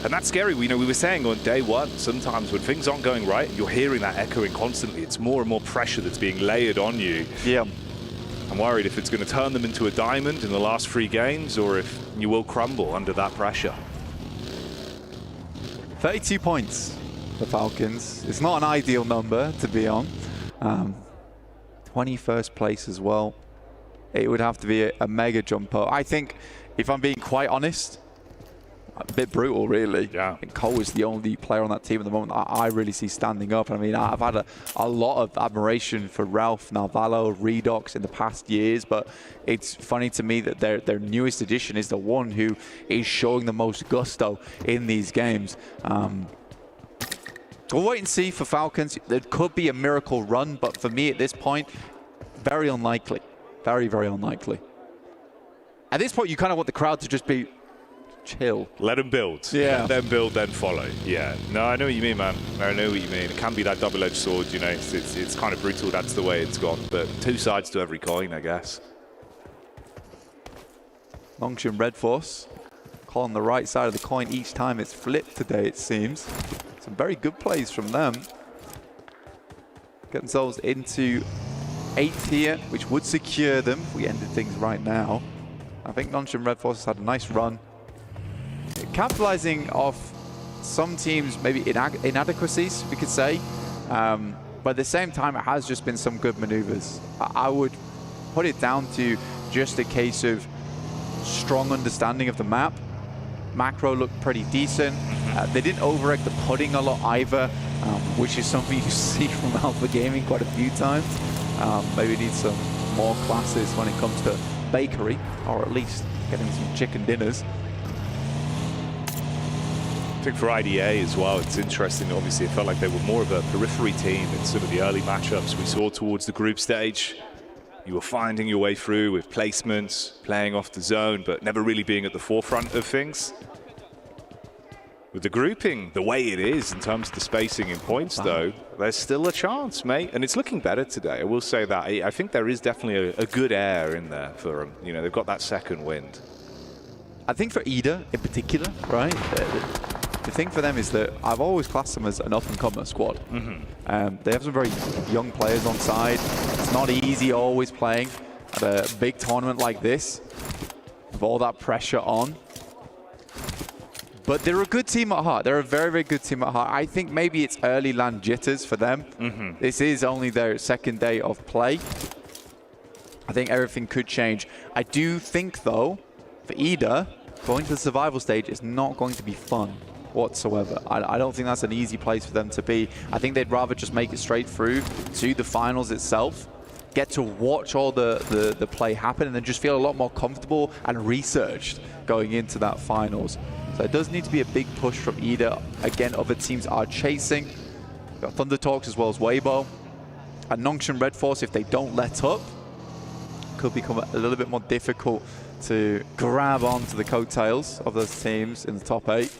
And that's scary. We were saying on day one, sometimes when things aren't going right, you're hearing that echoing constantly. It's more and more pressure that's being layered on you. Yeah. I'm worried if it's going to turn them into a diamond in the last 3 games, or if you will crumble under that pressure. 32 points for Falcons. It's not an ideal number to be on. 21st place as well. it would have to be a mega jump up. I think, if I'm being quite honest, a bit brutal, really. Yeah. I think Cole is the only player on that team at the moment I really see standing up. I mean, I've had a lot of admiration for Ralph, Narvalo, Redox in the past years, but it's funny to me that their newest addition is the one who is showing the most gusto in these games. We'll wait and see for Falcons. There could be a miracle run, but for me at this point, very unlikely. Very, very unlikely. At this point, you kind of want the crowd to just be chill. Let them build. Yeah. Let them build, then follow. Yeah. No, I know what you mean, man. I know what you mean. It can be that double-edged sword, you know. It's kind of brutal. That's the way it's gone. But two sides to every coin, I guess. Longshan Red Force on the right side of the coin each time it's flipped today, it seems. Some very good plays from them. Get themselves into 8th here, which would secure them if we ended things right now. I think Longshan Red Force has had a nice run. Capitalizing off some teams, maybe inadequacies, we could say. But at the same time, it has just been some good maneuvers. I would put it down to just a case of strong understanding of the map. Macro looked pretty decent. They didn't overegg the pudding a lot either, which is something you see from Alpha Gaming quite a few times. Maybe need some more classes when it comes to bakery, or at least getting some chicken dinners. I think for IDA as well, it's interesting. Obviously, it felt like they were more of a periphery team in some of the early matchups we saw towards the group stage. You were finding your way through with placements, playing off the zone, but never really being at the forefront of things. With the grouping the way it is in terms of the spacing in points, though, there's still a chance, mate. And it's looking better today. I will say that. I think there is definitely a good air in there for them. You know, they've got that second wind. I think for EDA in particular, right? The thing for them is that I've always classed them as an up-and-comer squad. They have some very young players on side. It's not easy always playing at a big tournament like this with all that pressure on. But they're a good team at heart. They're a very, very good team at heart. I think maybe it's early land jitters for them. This is only their second day of play. I think everything could change. I do think, though, for EDA, going to the survival stage is not going to be fun whatsoever. I don't think that's an easy place for them to be. I think they'd rather just make it straight through to the finals itself, get to watch all the play happen, and then just feel a lot more comfortable and researched going into that finals. So it does need to be a big push from EDA. Again, other teams are chasing. We've got Thunder Talks as well as Weibo. And Longshan Red Force, if they don't let up, could become a little bit more difficult to grab onto the coattails of those teams in the top 8.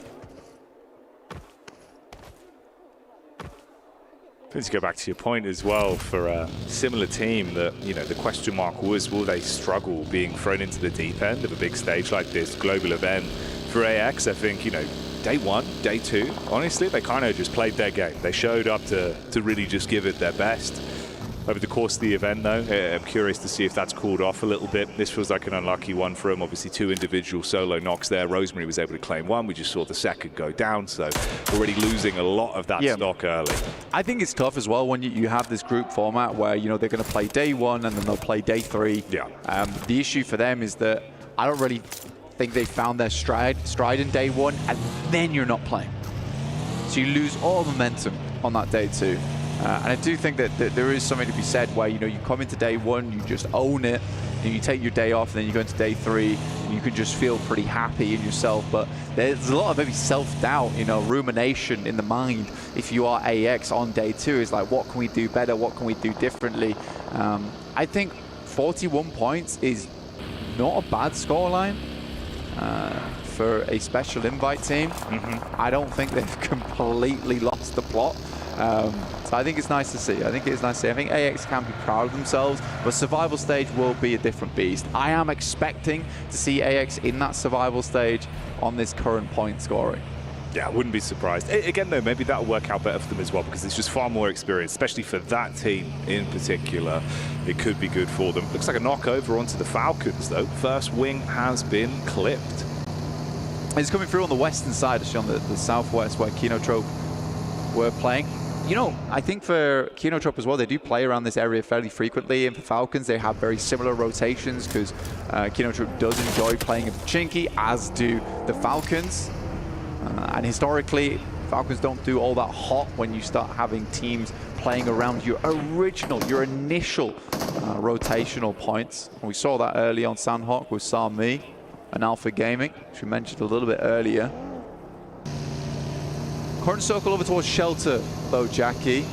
To go back to your point as well, for a similar team, that, you know, the question mark was, will they struggle being thrown into the deep end of a big stage like this global event? For AX, I think, you know, day 1, day 2, honestly, they kind of just played their game. They showed up to really just give it their best. Over the course of the event, though, I'm curious to see if that's cooled off a little bit. This feels like an unlucky one for him. Obviously, 2 individual solo knocks there. Rosemary was able to claim 1. We just saw the second go down, so already losing a lot of that stock early. I think it's tough as well when you have this group format where, you know, they're going to play day 1 and then they'll play day 3. Yeah. The issue for them is that I don't really think they found their stride in day 1, and then you're not playing. So you lose all momentum on that day 2. And I do think that there is something to be said where, you know, you come into day 1, you just own it, and you take your day off, and then you go into day 3, and you can just feel pretty happy in yourself. But there's a lot of maybe self-doubt, you know, rumination in the mind if you are AX on day 2. It's like, what can we do better? What can we do differently? I think 41 points is not a bad scoreline for a special invite team. I don't think they've completely lost the plot. So I think it's nice to see. I think AX can be proud of themselves, but survival stage will be a different beast. I am expecting to see AX in that survival stage on this current point scoring. Yeah, I wouldn't be surprised. Again, though, maybe that'll work out better for them as well, because it's just far more experience, especially for that team in particular. It could be good for them. Looks like a knockover onto the Falcons, though. First wing has been clipped. It's coming through on the western side, actually on the southwest, where Kinotrope were playing. you know, I think for Kinotrop as well, they do play around this area fairly frequently. And for Falcons, they have very similar rotations because Kinotrop does enjoy playing in Pochinki, as do the Falcons. And historically, Falcons don't do all that hot when you start having teams playing around your initial rotational points. And we saw that early on Sandhawk with Sami and Alpha Gaming, which we mentioned a little bit earlier. Current circle over towards Shelter, though, Jackie.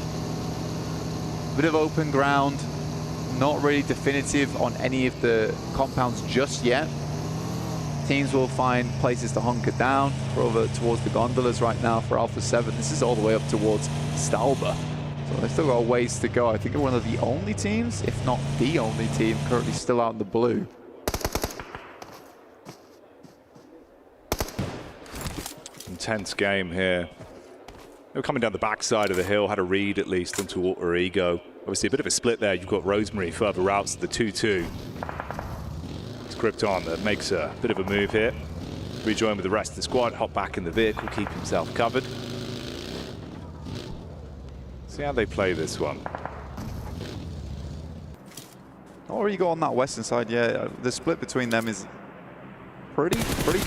Bit of open ground, not really definitive on any of the compounds just yet. Teams will find places to hunker down. We're over towards the gondolas right now for Alpha 7. This is all the way up towards Stalba. So they've still got a ways to go. I think they're one of the only teams, if not the only team, currently still out in the blue. Intense game here. They were coming down the backside of the hill, had a read at least onto Alter Ego. Obviously a bit of a split there. You've got Rosemary further out to the 2-2. It's Krypton that makes a bit of a move here. Rejoin with the rest of the squad, hop back in the vehicle, keep himself covered. See how they play this one. Alter Ego on that western side, yeah. The split between them is pretty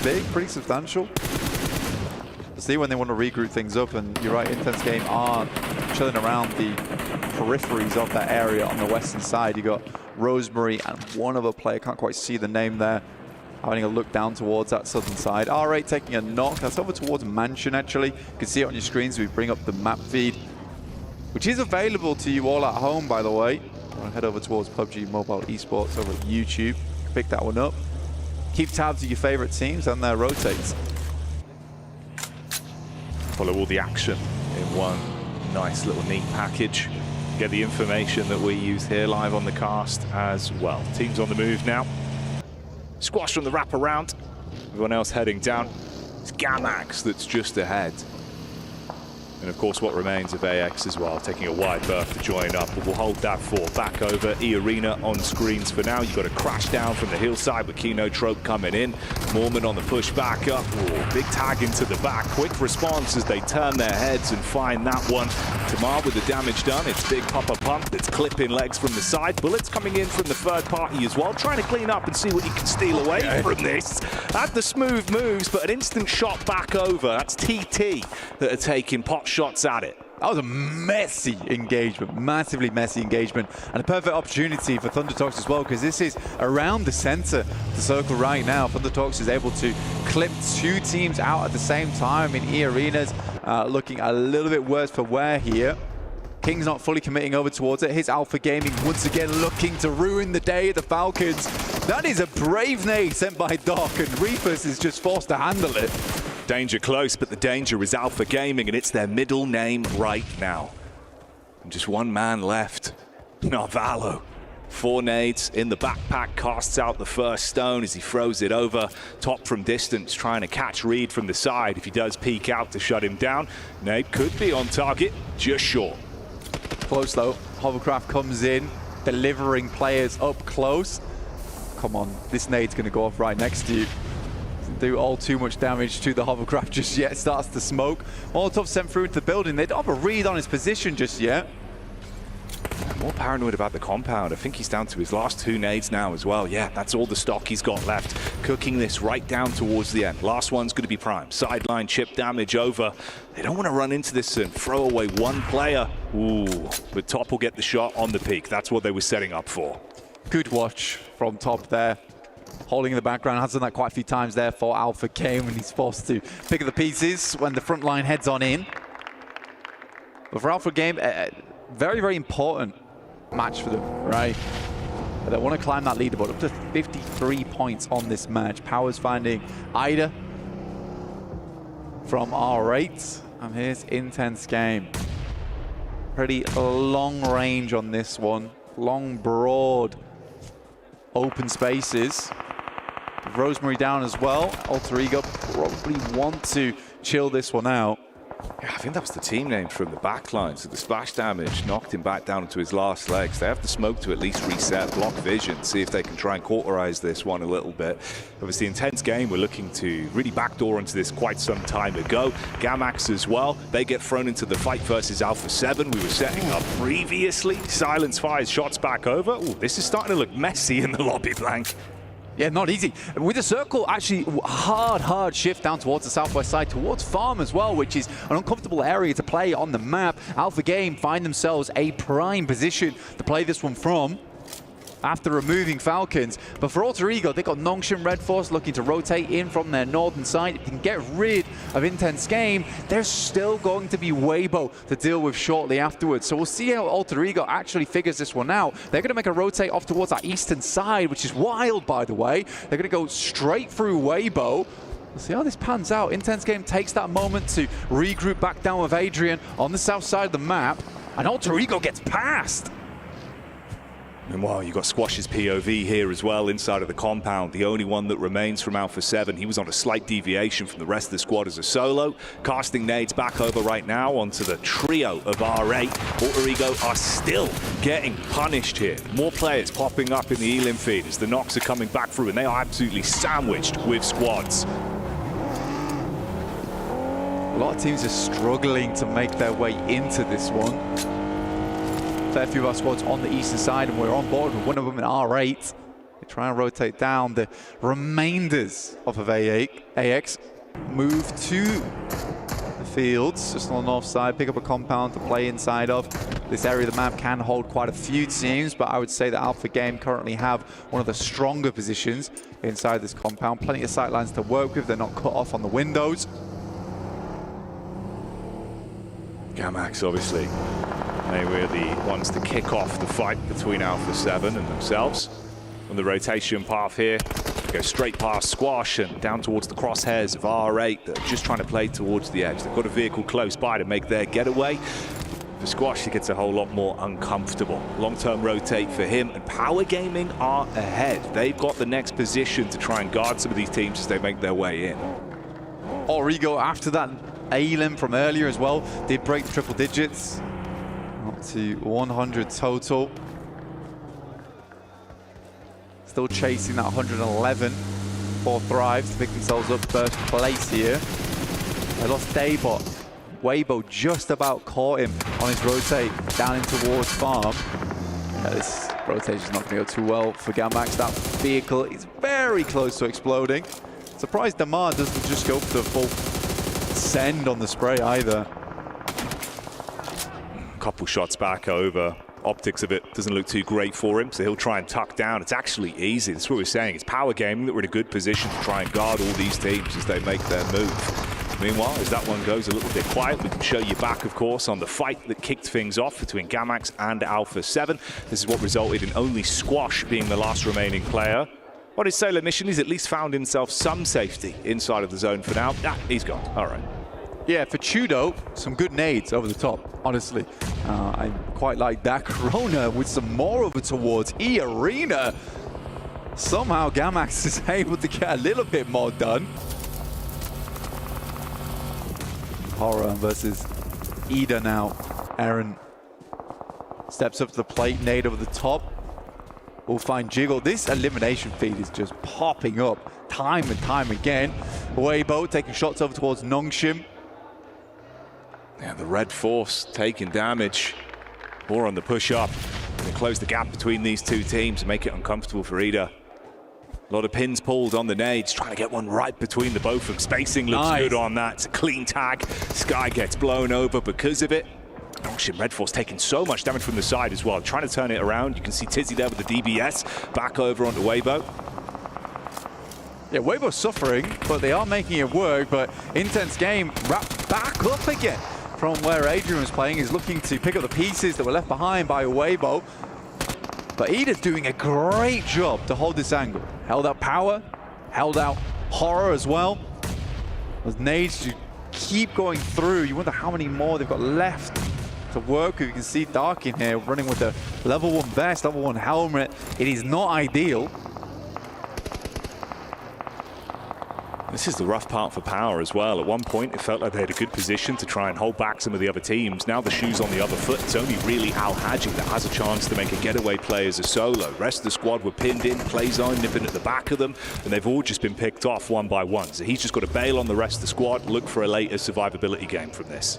big, pretty substantial. See when they want to regroup things up, and you're right, Intense Game are chilling around the peripheries of that area on the western side. You got Rosemary and one other player, can't quite see the name there, having a look down towards that southern side. R8 taking a knock, that's over towards Mansion actually. You can see it on your screens, we bring up the map feed, which is available to you all at home, by the way. I'll head over towards PUBG Mobile Esports over at YouTube, pick that one up. Keep tabs of your favorite teams and their rotates. Follow all the action in one nice little neat package. Get the information that we use here live on the cast as well. Teams on the move now. Squash from the wraparound. Everyone else heading down. It's Gamax that's just ahead. And of course what remains of AX as well, taking a wide berth to join up, but we'll hold that for back over. E-Arena on screens for now. You've got a crash down from the hillside with Kinotrope coming in. Mormon on the push back up. Ooh, big tag into the back. Quick response as they turn their heads and find that one. Tamar with the damage done. It's Big Papa Pump that's clipping legs from the side. Bullets coming in from the third party as well, trying to clean up and see what you can steal away from this. Had the smooth moves, but an instant shot back over. That's TT that are taking pot shots at it. That was a messy engagement, massively messy engagement, and a perfect opportunity for ThunderTalks as well, because this is around the center of the circle right now. ThunderTalks is able to clip two teams out at the same time. In E-Arena's looking a little bit worse for wear here. King's not fully committing over towards it. Here's Alpha Gaming once again looking to ruin the day of the Falcons. That is a brave nade sent by Doc, and Reefus is just forced to handle it. Danger close, but the danger is Alpha Gaming, and it's their middle name right now. And just one man left, Narvalo. 4 nades in the backpack, casts out the first stone as he throws it over. Top from distance, trying to catch Reed from the side. If he does peek out to shut him down, nade could be on target, just short. Close though, Hovercraft comes in, delivering players up close. Come on, this nade's gonna go off right next to you. Doesn't do all too much damage to the Hovercraft just yet, starts to smoke. Molotov sent through into the building, they don't have a read on his position just yet. More paranoid about the compound. I think he's down to his last 2 nades now as well. Yeah, that's all the stock he's got left. Cooking this right down towards the end. Last one's going to be prime. Sideline chip damage over. They don't want to run into this and throw away one player. Ooh, but Top will get the shot on the peak. That's what they were setting up for. Good watch from Top there. Holding in the background, has done that quite a few times there for Alpha Game when he's forced to pick up the pieces when the front line heads on in. But for Alpha Game, very, very important match for them, right? They want to climb that leaderboard up to 53 points on this match. Powers finding Ida from R8, and here's Intense Game. Pretty long range on this one. Long, broad, open spaces. Rosemary down as well. Alter Ego probably want to chill this one out. Yeah, I think that was the team name from the back line. So the splash damage knocked him back down into his last legs. They have the smoke to at least reset, block vision, see if they can try and cauterize this one a little bit. Obviously, intense game. We're looking to really backdoor into this quite some time ago. Gamax as well. They get thrown into the fight versus Alpha 7. We were setting up previously. Silence fires shots back over. Ooh, this is starting to look messy in the lobby, Blank. Yeah, not easy. With the circle, actually, hard shift down towards the southwest side, towards farm as well, which is an uncomfortable area to play on the map. Alpha Game find themselves a prime position to play this one from after removing Falcons. But for Alter Ego, they got Nongshim Red Force looking to rotate in from their northern side. If they can get rid of Intense Game, there's still going to be Weibo to deal with shortly afterwards. So we'll see how Alter Ego actually figures this one out. They're going to make a rotate off towards our eastern side, which is wild, by the way. They're going to go straight through Weibo. We'll see how this pans out. Intense Game takes that moment to regroup back down with Adrian on the south side of the map, and Alter Ego gets past. Meanwhile, you've got Squash's POV here as well inside of the compound. The only one that remains from Alpha 7. He was on a slight deviation from the rest of the squad as a solo. Casting nades back over right now onto the trio of R8. Alter Ego are still getting punished here. More players popping up in the Elim feed as the knocks are coming back through, and they are absolutely sandwiched with squads. A lot of teams are struggling to make their way into this one. Fair few of our squads on the eastern side, and we're on board with one of them in R8. They try and rotate down the remainders of AX. Move to the fields, just on the north side, pick up a compound to play inside of. This area of the map can hold quite a few teams, but I would say that Alpha Game currently have one of the stronger positions inside this compound. Plenty of sightlines to work with. They're not cut off on the windows. Gamax, obviously. They were the ones to kick off the fight between Alpha 7 and themselves. On the rotation path here, go straight past Squash and down towards the crosshairs of R8 that are just trying to play towards the edge. They've got a vehicle close by to make their getaway. For Squash, it gets a whole lot more uncomfortable. Long-term rotate for him, and Power Gaming are ahead. They've got the next position to try and guard some of these teams as they make their way in. Origo, after that A-limb from earlier as well, did break the triple digits. Up to 100 total. Still chasing that 111 for Thrive to pick themselves up first place here. They lost Daybot. Weibo just about caught him on his rotate down in towards farm. Yeah, this rotation's not going to go too well for Gamax. That vehicle is very close to exploding. Surprised Damar doesn't just go for the full send on the spray either. Couple shots back over. Optics of it doesn't look too great for him, so he'll try and tuck down. It's actually easy. That's what we're saying. It's Power Gaming that we're in a good position to try and guard all these teams as they make their move. Meanwhile, as that one goes a little bit quiet, we can show you back, of course, on the fight that kicked things off between Gamax and Alpha 7. This is what resulted in only Squash being the last remaining player. On his solo mission, he's at least found himself some safety inside of the zone for now. Ah, he's gone. All right. Yeah, for Chudo, some good nades over the top, honestly. I quite like that. Corona with some more over towards E-Arena. Somehow Gamax is able to get a little bit more done. Horror versus Ida now. Aaron steps up to the plate, nade over the top. We'll find Jiggle. This elimination feed is just popping up time and time again. Weibo taking shots over towards Nongshim. Yeah, the Red Force taking damage. More on the push-up. They close the gap between these two teams and make it uncomfortable for Ida. A lot of pins pulled on the nades, trying to get one right between the both of them. Spacing looks good on that. It's a clean tag. Sky gets blown over because of it. Oh shit, Red Force taking so much damage from the side as well. Trying to turn it around. You can see Tizzy there with the DBS. Back over onto Weibo. Yeah, Weibo's suffering, but they are making it work. But Intense Game wrapped back up again from where Adrian was playing. He's looking to pick up the pieces that were left behind by Weibo. But Ida's doing a great job to hold this angle. Held out power, held out horror as well. Those nades to keep going through. You wonder how many more they've got left to work with. You can see Dark in here running with the level 1 vest, level 1 helmet. It is not ideal. This is the rough part for Power as well. At one point, it felt like they had a good position to try and hold back some of the other teams. Now the shoe's on the other foot. It's only really Al Hadji that has a chance to make a getaway play as a solo. Rest of the squad were pinned in, play zone nipping at the back of them, and they've all just been picked off one by one. So he's just got to bail on the rest of the squad, look for a later survivability game from this.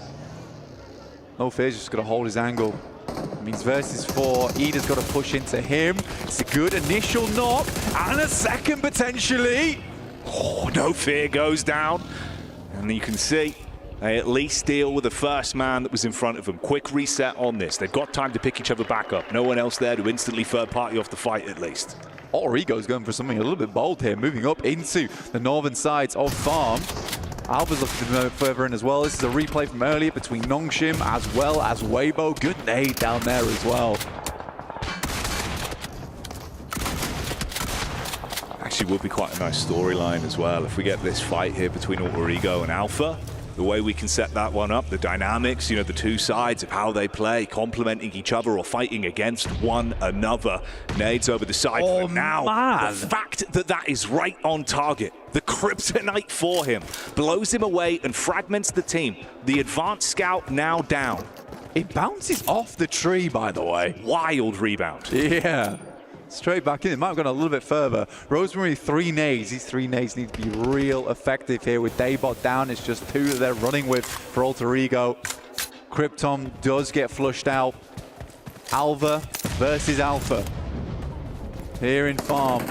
No fear, just got to hold his angle. It means versus 4. Ida's got to push into him. It's a good initial knock, and a second potentially. Oh, No Fear goes down, and you can see they at least deal with the first man that was in front of them. Quick reset on this. They've got time to pick each other back up. No one else there to instantly third party off the fight at least. Origo's going for something a little bit bold here, moving up into the northern sides of Farm. Alva's looking to move further in as well. This is a replay from earlier between Nongshim as well as Weibo. Good nade down there as well. Actually would be quite a nice storyline as well if we get this fight here between Origo and Alpha. The way we can set that one up, the dynamics, you know, the two sides of how they play, complementing each other or fighting against one another. Nades over the side for now. Man. The fact that that is right on target, the kryptonite for him, blows him away and fragments the team. The advanced scout now down. It bounces off the tree, by the way. Wild rebound. Yeah. Straight back in. It might have gone a little bit further. Rosemary, 3 nades. These 3 nades need to be real effective here with Daybot down. It's just 2 that they're running with for Alter Ego. Krypton does get flushed out. Alva versus Alpha. Here in Farm.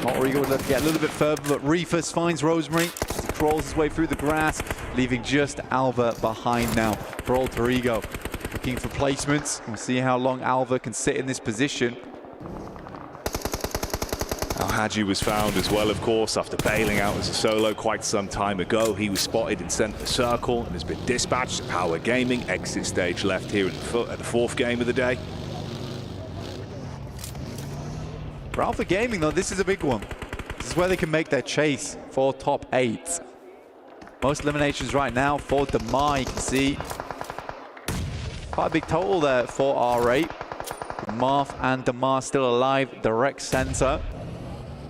Alter Ego would love to get a little bit further, but Reefus finds Rosemary. He crawls his way through the grass, leaving just Alva behind now for Alter Ego. Looking for placements. We'll see how long Alva can sit in this position. Al Hadji was found as well, of course, after bailing out as a solo quite some time ago. He was spotted and sent to the circle and has been dispatched to Power Gaming. Exit stage left here at the 4th game of the day. For Alpha Gaming, though, this is a big one. This is where they can make their chase for top 8. Most eliminations right now for Damar, you can see. Quite a big total there for R8. Marth and Damar still alive, direct center.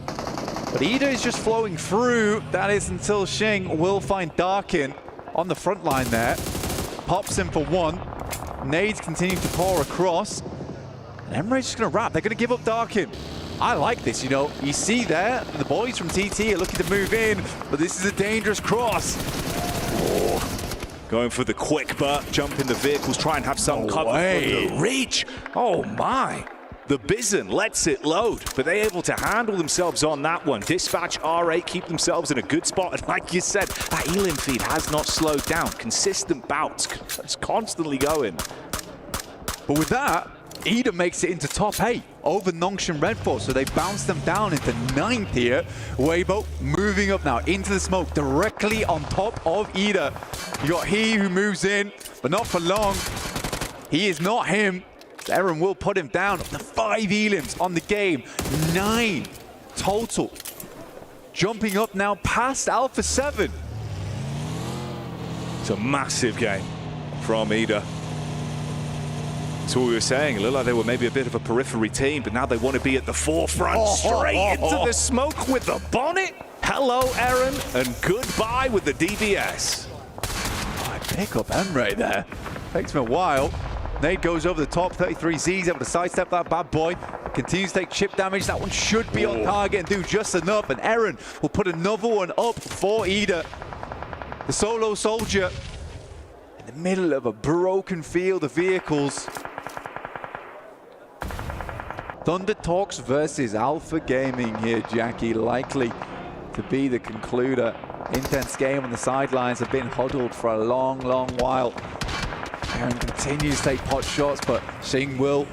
But Ida is just flowing through. That is until Xing will find Darkin on the front line there. Pops him for 1. Nades continue to pour across. And Emre's just going to wrap. They're going to give up Darkin. I like this, you know. You see there, the boys from TT are looking to move in, but this is a dangerous cross. Oh. Going for the quick jump in the vehicles, try and have some cover from the reach. Oh my. The Bison lets it load, but they're able to handle themselves on that one. Dispatch R8, keep themselves in a good spot. And like you said, that Elim feed has not slowed down. Consistent bouts, it's constantly going. But with that, Ida makes it into top 8 over Nongshim Red Force, so they bounce them down into 9th here. Weibo moving up now into the smoke directly on top of Ida. You got he who moves in, but not for long. He is not him. Eren will put him down. The 5 Elims on the game, 9 total. Jumping up now past Alpha 7. It's a massive game from Ida. That's what we were saying. It looked like they were maybe a bit of a periphery team, but now they want to be at the forefront, straight into the smoke with the bonnet. Hello, Eren, and goodbye with the DBS. I pick up Emre there. Takes him a while. Nade goes over the top, 33Z's able to sidestep that bad boy. Continues to take chip damage. That one should be on target and do just enough. And Eren will put another one up for Ida. The solo soldier in the middle of a broken field of vehicles. Thunder Talks versus Alpha Gaming here, Jackie. Likely to be the concluder. Intense game on the sidelines. Have been huddled for a long, long while. Eren continues to take pot shots, but Xing will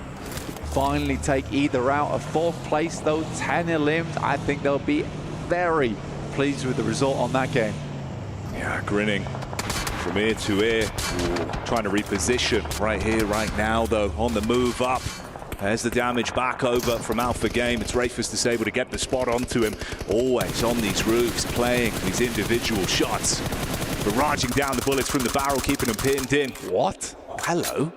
finally take either out. A 4th place though, 10 elims. I think they'll be very pleased with the result on that game. Yeah, grinning from ear to ear. Ooh, trying to reposition right here, right now though, on the move up. There's the damage back over from Alpha Game. It's Rayfus that's able to get the spot onto him. Always on these roofs, playing these individual shots. Barraging down the bullets from the barrel, keeping them pinned in. What? Oh, hello.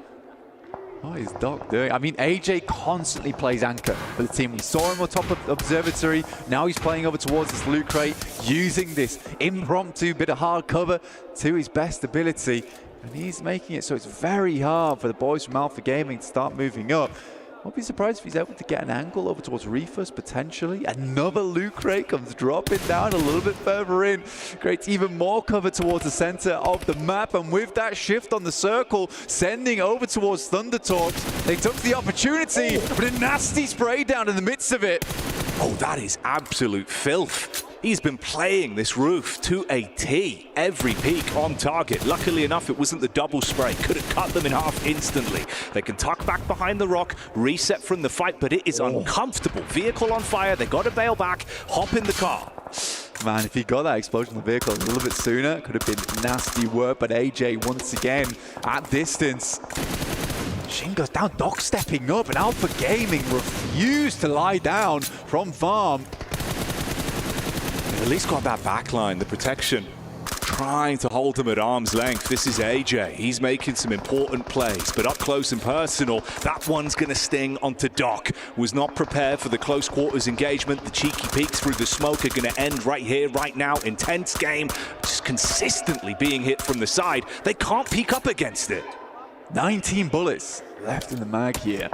What is Doc doing? I mean, AJ constantly plays anchor for the team. We saw him on top of Observatory. Now he's playing over towards this loot crate, using this impromptu bit of hard cover to his best ability. And he's making it so it's very hard for the boys from Alpha Gaming to start moving up. I'll be surprised if he's able to get an angle over towards Reefus, potentially. Another loot crate comes dropping down a little bit further in. Creates even more cover towards the center of the map. And with that shift on the circle, sending over towards Thundertalks, they took the opportunity, but a nasty spray down in the midst of it. Oh, that is absolute filth. He's been playing this roof to a T. Every peak on target. Luckily enough, it wasn't the double spray. Could have cut them in half instantly. They can tuck back behind the rock, reset from the fight, but it is uncomfortable. Vehicle on fire. They got to bail back, hop in the car. Man, if he got that explosion in the vehicle a little bit sooner, could have been nasty work. But AJ, once again, at distance. Shin goes down, Doc stepping up, and Alpha Gaming refused to lie down from farm. At least got that backline, the protection. Trying to hold him at arm's length. This is AJ. He's making some important plays, but up close and personal, that one's going to sting onto Doc. Was not prepared for the close quarters engagement. The cheeky peeks through the smoke are going to end right here, right now. Intense game, just consistently being hit from the side. They can't peek up against it. 19 bullets left in the mag here.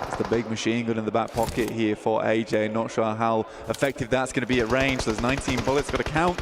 It's the big machine gun in the back pocket here for AJ. Not sure how effective that's going to be at range. There's 19 bullets, got to count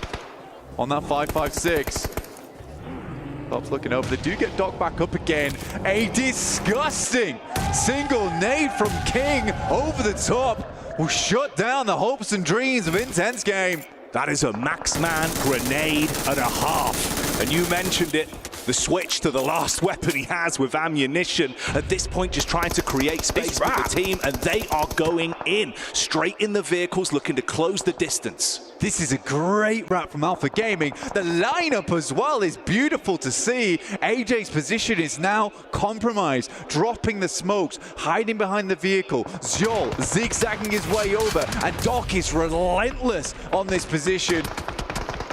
on that 5.56. Top's looking over. They do get Doc back up again. A disgusting single nade from King over the top will shut down the hopes and dreams of Intense Game. That is a max man grenade and a half. And you mentioned it. The switch to the last weapon he has with ammunition. At this point, just trying to create space for the team, and they are going in. Straight in the vehicles, looking to close the distance. This is a great wrap from Alpha Gaming. The lineup as well is beautiful to see. AJ's position is now compromised, dropping the smokes, hiding behind the vehicle. Zhol zigzagging his way over, and Doc is relentless on this position.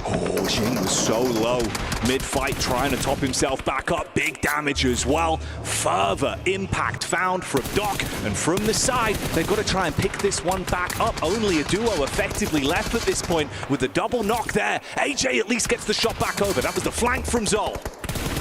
Oh, Jing was so low. Mid-fight, trying to top himself back up. Big damage as well. Further impact found from Doc. And from the side, they've got to try and pick this one back up. Only a duo effectively left at this point with the double knock there. AJ at least gets the shot back over. That was the flank from Zol.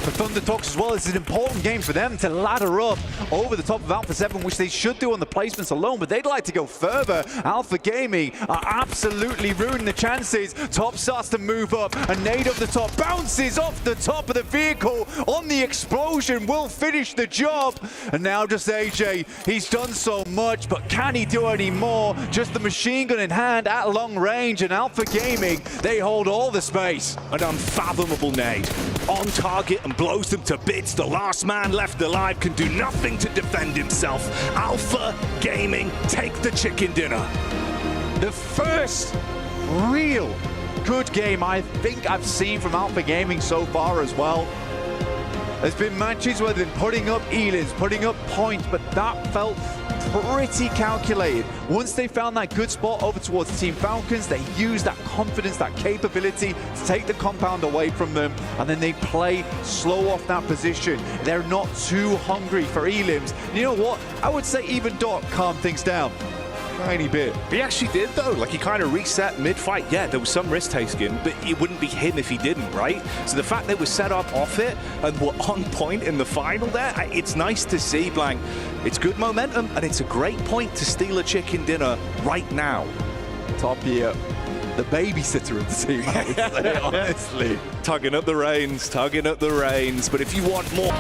For Thundertalks as well, it's an important game for them to ladder up over the top of Alpha 7, which they should do on the placements alone, but they'd like to go further. Alpha Gaming are absolutely ruining the chances. Top starts to move up, a nade up the top, bounces off the top of the vehicle on the explosion, will finish the job. And now just AJ, he's done so much, but can he do any more? Just the machine gun in hand at long range, and Alpha Gaming, they hold all the space. An unfathomable nade on target and blows them to bits. The last man left alive can do nothing to defend himself. Alpha Gaming take the chicken dinner. The first real good game I think I've seen from Alpha Gaming so far as well. There's been matches where they've been putting up elims, putting up points, but that felt pretty calculated. Once they found that good spot over towards Team Falcons, they used that confidence, that capability to take the compound away from them, and then they play slow off that position. They're not too hungry for elims. And you know what? I would say even Doc calmed things down. Tiny bit. He actually did though, like he kind of reset mid-fight. Yeah, there was some risk taking, but it wouldn't be him if he didn't, right? So the fact they were set up off it and were on point in the final there, it's nice to see, Blank. It's good momentum and it's a great point to steal a chicken dinner right now. Top here, the babysitter of the team, I would say, honestly. Tugging up the reins, tugging up the reins, but if you want more...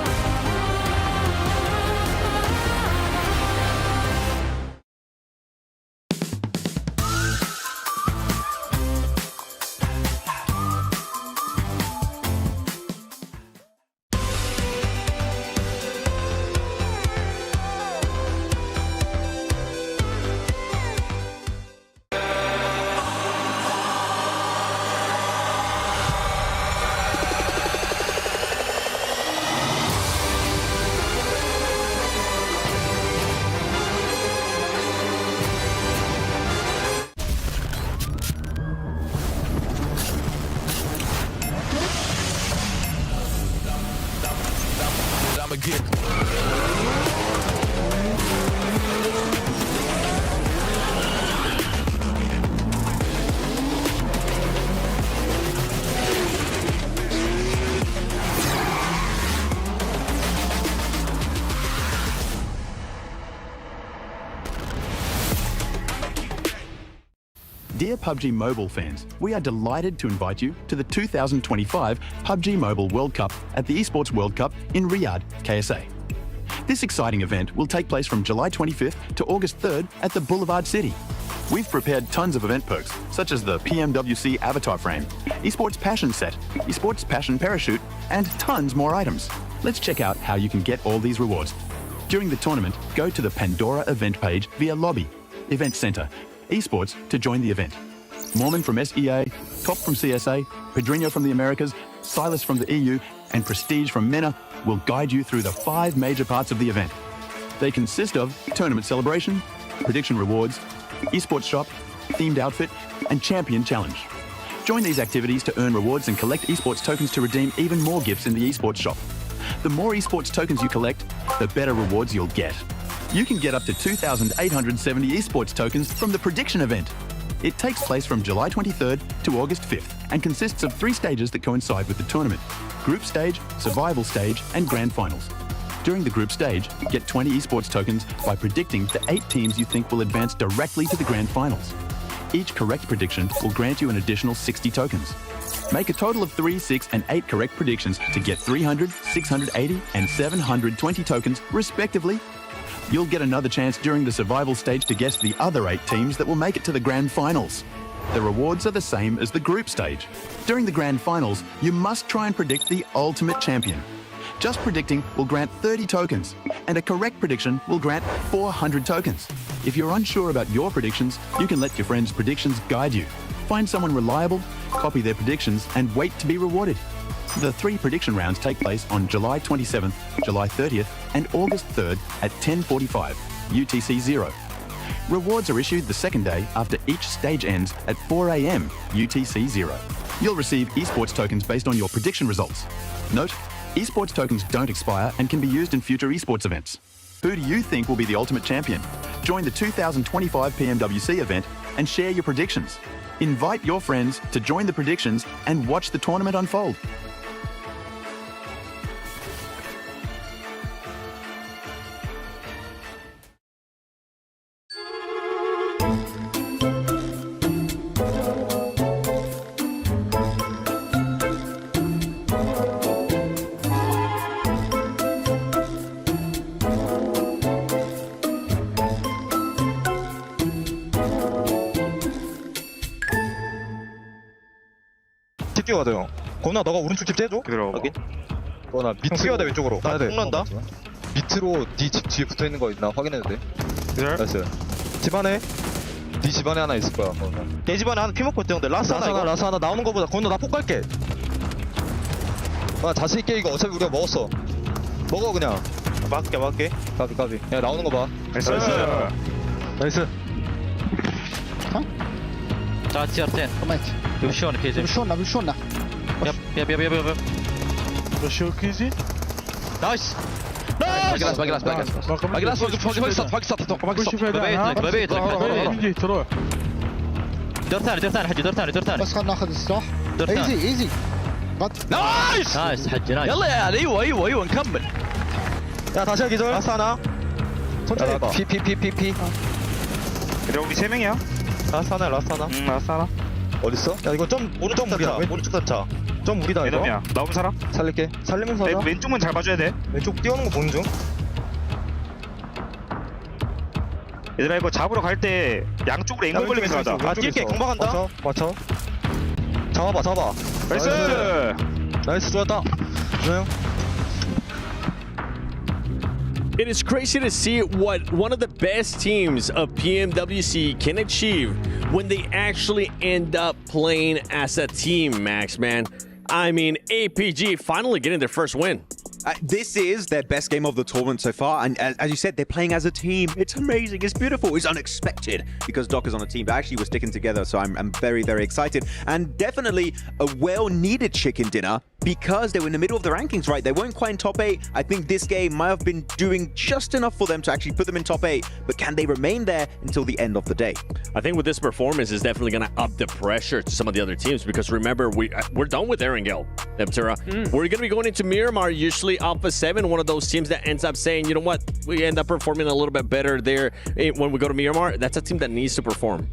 Dear PUBG Mobile fans, we are delighted to invite you to the 2025 PUBG Mobile World Cup at the ESPORTS WORLD CUP in Riyadh, KSA. This exciting event will take place from July 25th to August 3rd at the Boulevard City. We've prepared tons of event perks, such as the PMWC avatar frame, eSports Passion set, eSports Passion parachute, and tons more items. Let's check out how you can get all these rewards. During the tournament, go to the Pandora event page via Lobby, Event Center, eSports to join the event. Mormon from SEA, Top from CSA, Pedrinho from the Americas, Silas from the EU, and Prestige from MENA will guide you through the 5 major parts of the event. They consist of tournament celebration, prediction rewards, eSports shop, themed outfit, and champion challenge. Join these activities to earn rewards and collect eSports tokens to redeem even more gifts in the eSports shop. The more eSports tokens you collect, the better rewards you'll get. You can get up to 2,870 eSports tokens from the prediction event. It takes place from July 23rd to August 5th and consists of 3 stages that coincide with the tournament: Group Stage, Survival Stage, and Grand Finals. During the Group Stage, get 20 eSports tokens by predicting the 8 teams you think will advance directly to the Grand Finals. Each correct prediction will grant you an additional 60 tokens. Make a total of 3, 6, and 8 correct predictions to get 300, 680, and 720 tokens, respectively. You'll get another chance during the survival stage to guess the other 8 teams that will make it to the Grand Finals. The rewards are the same as the group stage. During the Grand Finals, you must try and predict the ultimate champion. Just predicting will grant 30 tokens, and a correct prediction will grant 400 tokens. If you're unsure about your predictions, you can let your friends' predictions guide you. Find someone reliable, copy their predictions, and wait to be rewarded. The 3 prediction rounds take place on July 27th, July 30th, and August 3rd at 10:45 UTC 0. Rewards are issued the second day after each stage ends at 4 a.m. UTC 0. You'll receive eSports tokens based on your prediction results. Note, eSports tokens don't expire and can be used in future eSports events. Who do you think will be the ultimate champion? Join the 2025 PMWC event and share your predictions. Invite your friends to join the predictions and watch the tournament unfold. 집 뛰어야 돼요. 건우야 너가 오른쪽 집 째줘. 기다려. 확인. 건우야 밑으로 뛰어야 돼 왼쪽으로. 가야 돼. 폭난다. 밑으로 네 집 뒤에 붙어 있는 거 있나 확인해도 돼. 기다려. 나이스. 집안에 네 집안에 하나 있을 거야. 건우야. 내 집안에 하나 피 먹고 있대. 근데 라스 하나 라스 하나 나오는 거보다 건우 나 폭 갈게. 아 자신 있게 이거 어차피 우리가 먹었어. 먹어 그냥. 막게. 까비. 야 나오는 거 봐. 나이스. تعال تير 10 يمشون كيزي يمشونا يب شو كيزي نايس باقي فوق سطح ببيت لك تروح دور ثاني حجي دور ثاني بس خلنا ناخذ السلاح ايزي نايس حجي نايس يلا يا ايوه نكمل. 야 다시 하기 전 라스 하나. 천천히 해봐. 피. 그래 우리 3명이야. 라스 하나. 라스 하나. 어딨어? 야 이거 좀 오른쪽 무리다. 오른쪽 잡자. 좀 무리다 이거. 야 나오는 사람? 살릴게. 살리면서 하자. 왼쪽만 잘 봐줘야 돼. 왼쪽 뛰어오는 거 보는 중. 얘들아 이거 잡으러 갈 때 양쪽으로 앵글 걸리면서 가자. 아 뛸게. 공방한다. 맞춰. 잡아. 나이스 좋았다. 조용. It is crazy to see what one of the best teams of PMWC can achieve when they actually end up playing as a team, Max, man. I mean, APG finally getting their first win. This is their best game of the tournament so far, and as you said, they're playing as a team. It's amazing, it's beautiful, it's unexpected because Doc is on a team, but actually we're sticking together, so I'm very, very excited. And definitely a well-needed chicken dinner because they were in the middle of the rankings, right? They weren't quite in top 8. I think this game might have been doing just enough for them to actually put them in top 8, but can they remain there until the end of the day? I think with this performance is definitely going to up the pressure to some of the other teams because remember, we're done with Erangel, Neptera. We're going to be going into Miramar usually potentially Alpha 7, one of those teams that ends up saying, you know what, we end up performing a little bit better there when we go to Miramar. That's a team that needs to perform.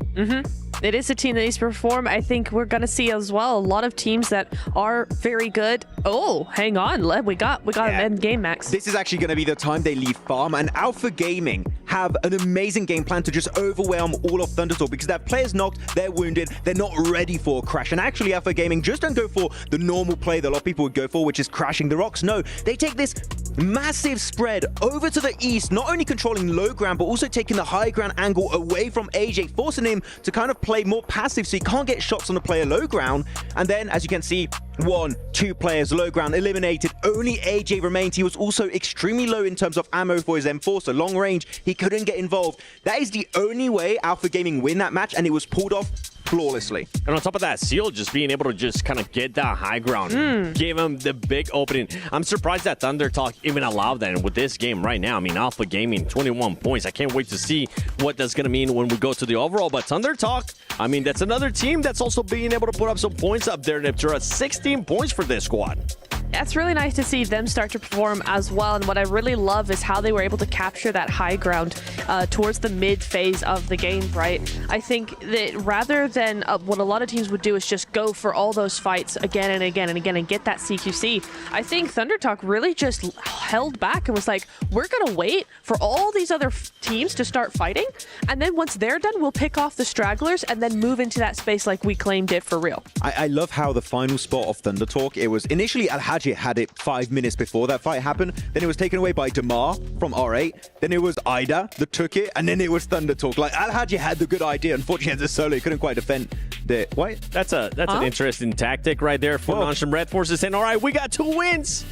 It is a team that needs to perform. I think we're going to see as well a lot of teams that are very good. Oh, hang on. We got an end game, Max. This is actually going to be the time they leave farm, and Alpha Gaming have an amazing game plan to just overwhelm all of Thundertalk because their players knocked, they're wounded, they're not ready for a crash. And actually, Alpha Gaming just don't go for the normal play that a lot of people would go for, which is crashing the rocks. No, they take this massive spread over to the east, not only controlling low ground, but also taking the high ground angle away from AJ, forcing him to kind of play more passive so he can't get shots on the player low ground. And then, as you can see, 1, 2 players low ground eliminated. Only AJ remains. He was also extremely low in terms of ammo for his M4, so long range, he couldn't get involved. That is the only way Alpha Gaming win that match, and it was pulled off flawlessly. And on top of that, Seal just being able to just kind of get that high ground, gave him the big opening. I'm surprised that Thundertalk even allowed that. And with this game right now, I mean, Alpha Gaming, 21 points. I can't wait to see what that's going to mean when we go to the overall. But Thundertalk, I mean, that's another team that's also being able to put up some points up there. Niptura, 16 points for this squad. It's really nice to see them start to perform as well. And what I really love is how they were able to capture that high ground towards the mid phase of the game, right? I think that rather than what a lot of teams would do is just go for all those fights again and again and again and get that CQC, I think Thundertalk really just held back and was like, we're going to wait for all these other teams to start fighting. And then once they're done, we'll pick off the stragglers and then move into that space like we claimed it for real. I love how the final spot of Thundertalk, it was initially Al-Hajj had it 5 minutes before that fight happened. Then it was taken away by Damar from R8. Then it was Ida that took it. And then it was Thundertalk. Like, Al-Hajj had the good idea. Unfortunately, as a solo, he couldn't quite defend the... What? That's an interesting tactic right there for Non-Stream Red Forces saying, all right, we got 2 wins.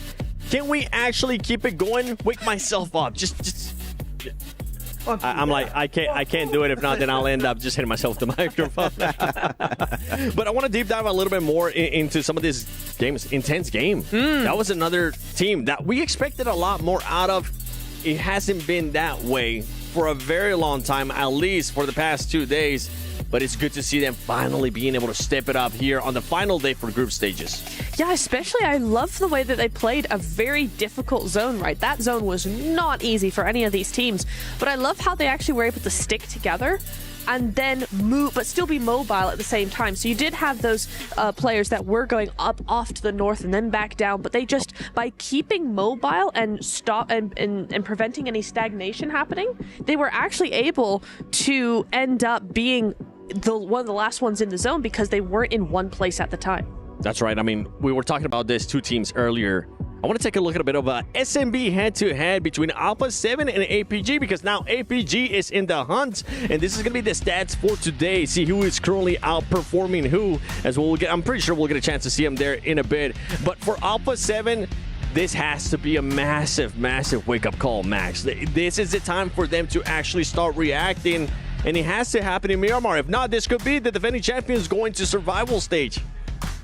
Can we actually keep it going? Wake myself up. Just... I'm like, I can't do it. If not, then I'll end up just hitting myself with the microphone. But I want to deep dive a little bit more into some of these games. Intense game. That was another team that we expected a lot more out of. It hasn't been that way for a very long time, at least for the past 2 days. But it's good to see them finally being able to step it up here on the final day for group stages. Yeah, especially I love the way that they played a very difficult zone, right? That zone was not easy for any of these teams, but I love how they actually were able to stick together and then move, but still be mobile at the same time. So you did have those players that were going up off to the north and then back down, but they just, by keeping mobile and stop and preventing any stagnation happening, they were actually able to end up being one of the last ones in the zone because they weren't in one place at the time. That's right. I mean, we were talking about this 2 teams earlier. I want to take a look at a bit of a SMB head-to-head between Alpha 7 and APG because now APG is in the hunt, and this is going to be the stats for today. See who is currently outperforming who, as well. I'm pretty sure we'll get a chance to see them there in a bit. But for Alpha 7, this has to be a massive, massive wake-up call, Max. This is the time for them to actually start reacting, and it has to happen in Miramar. If not, this could be the defending champions going to survival stage.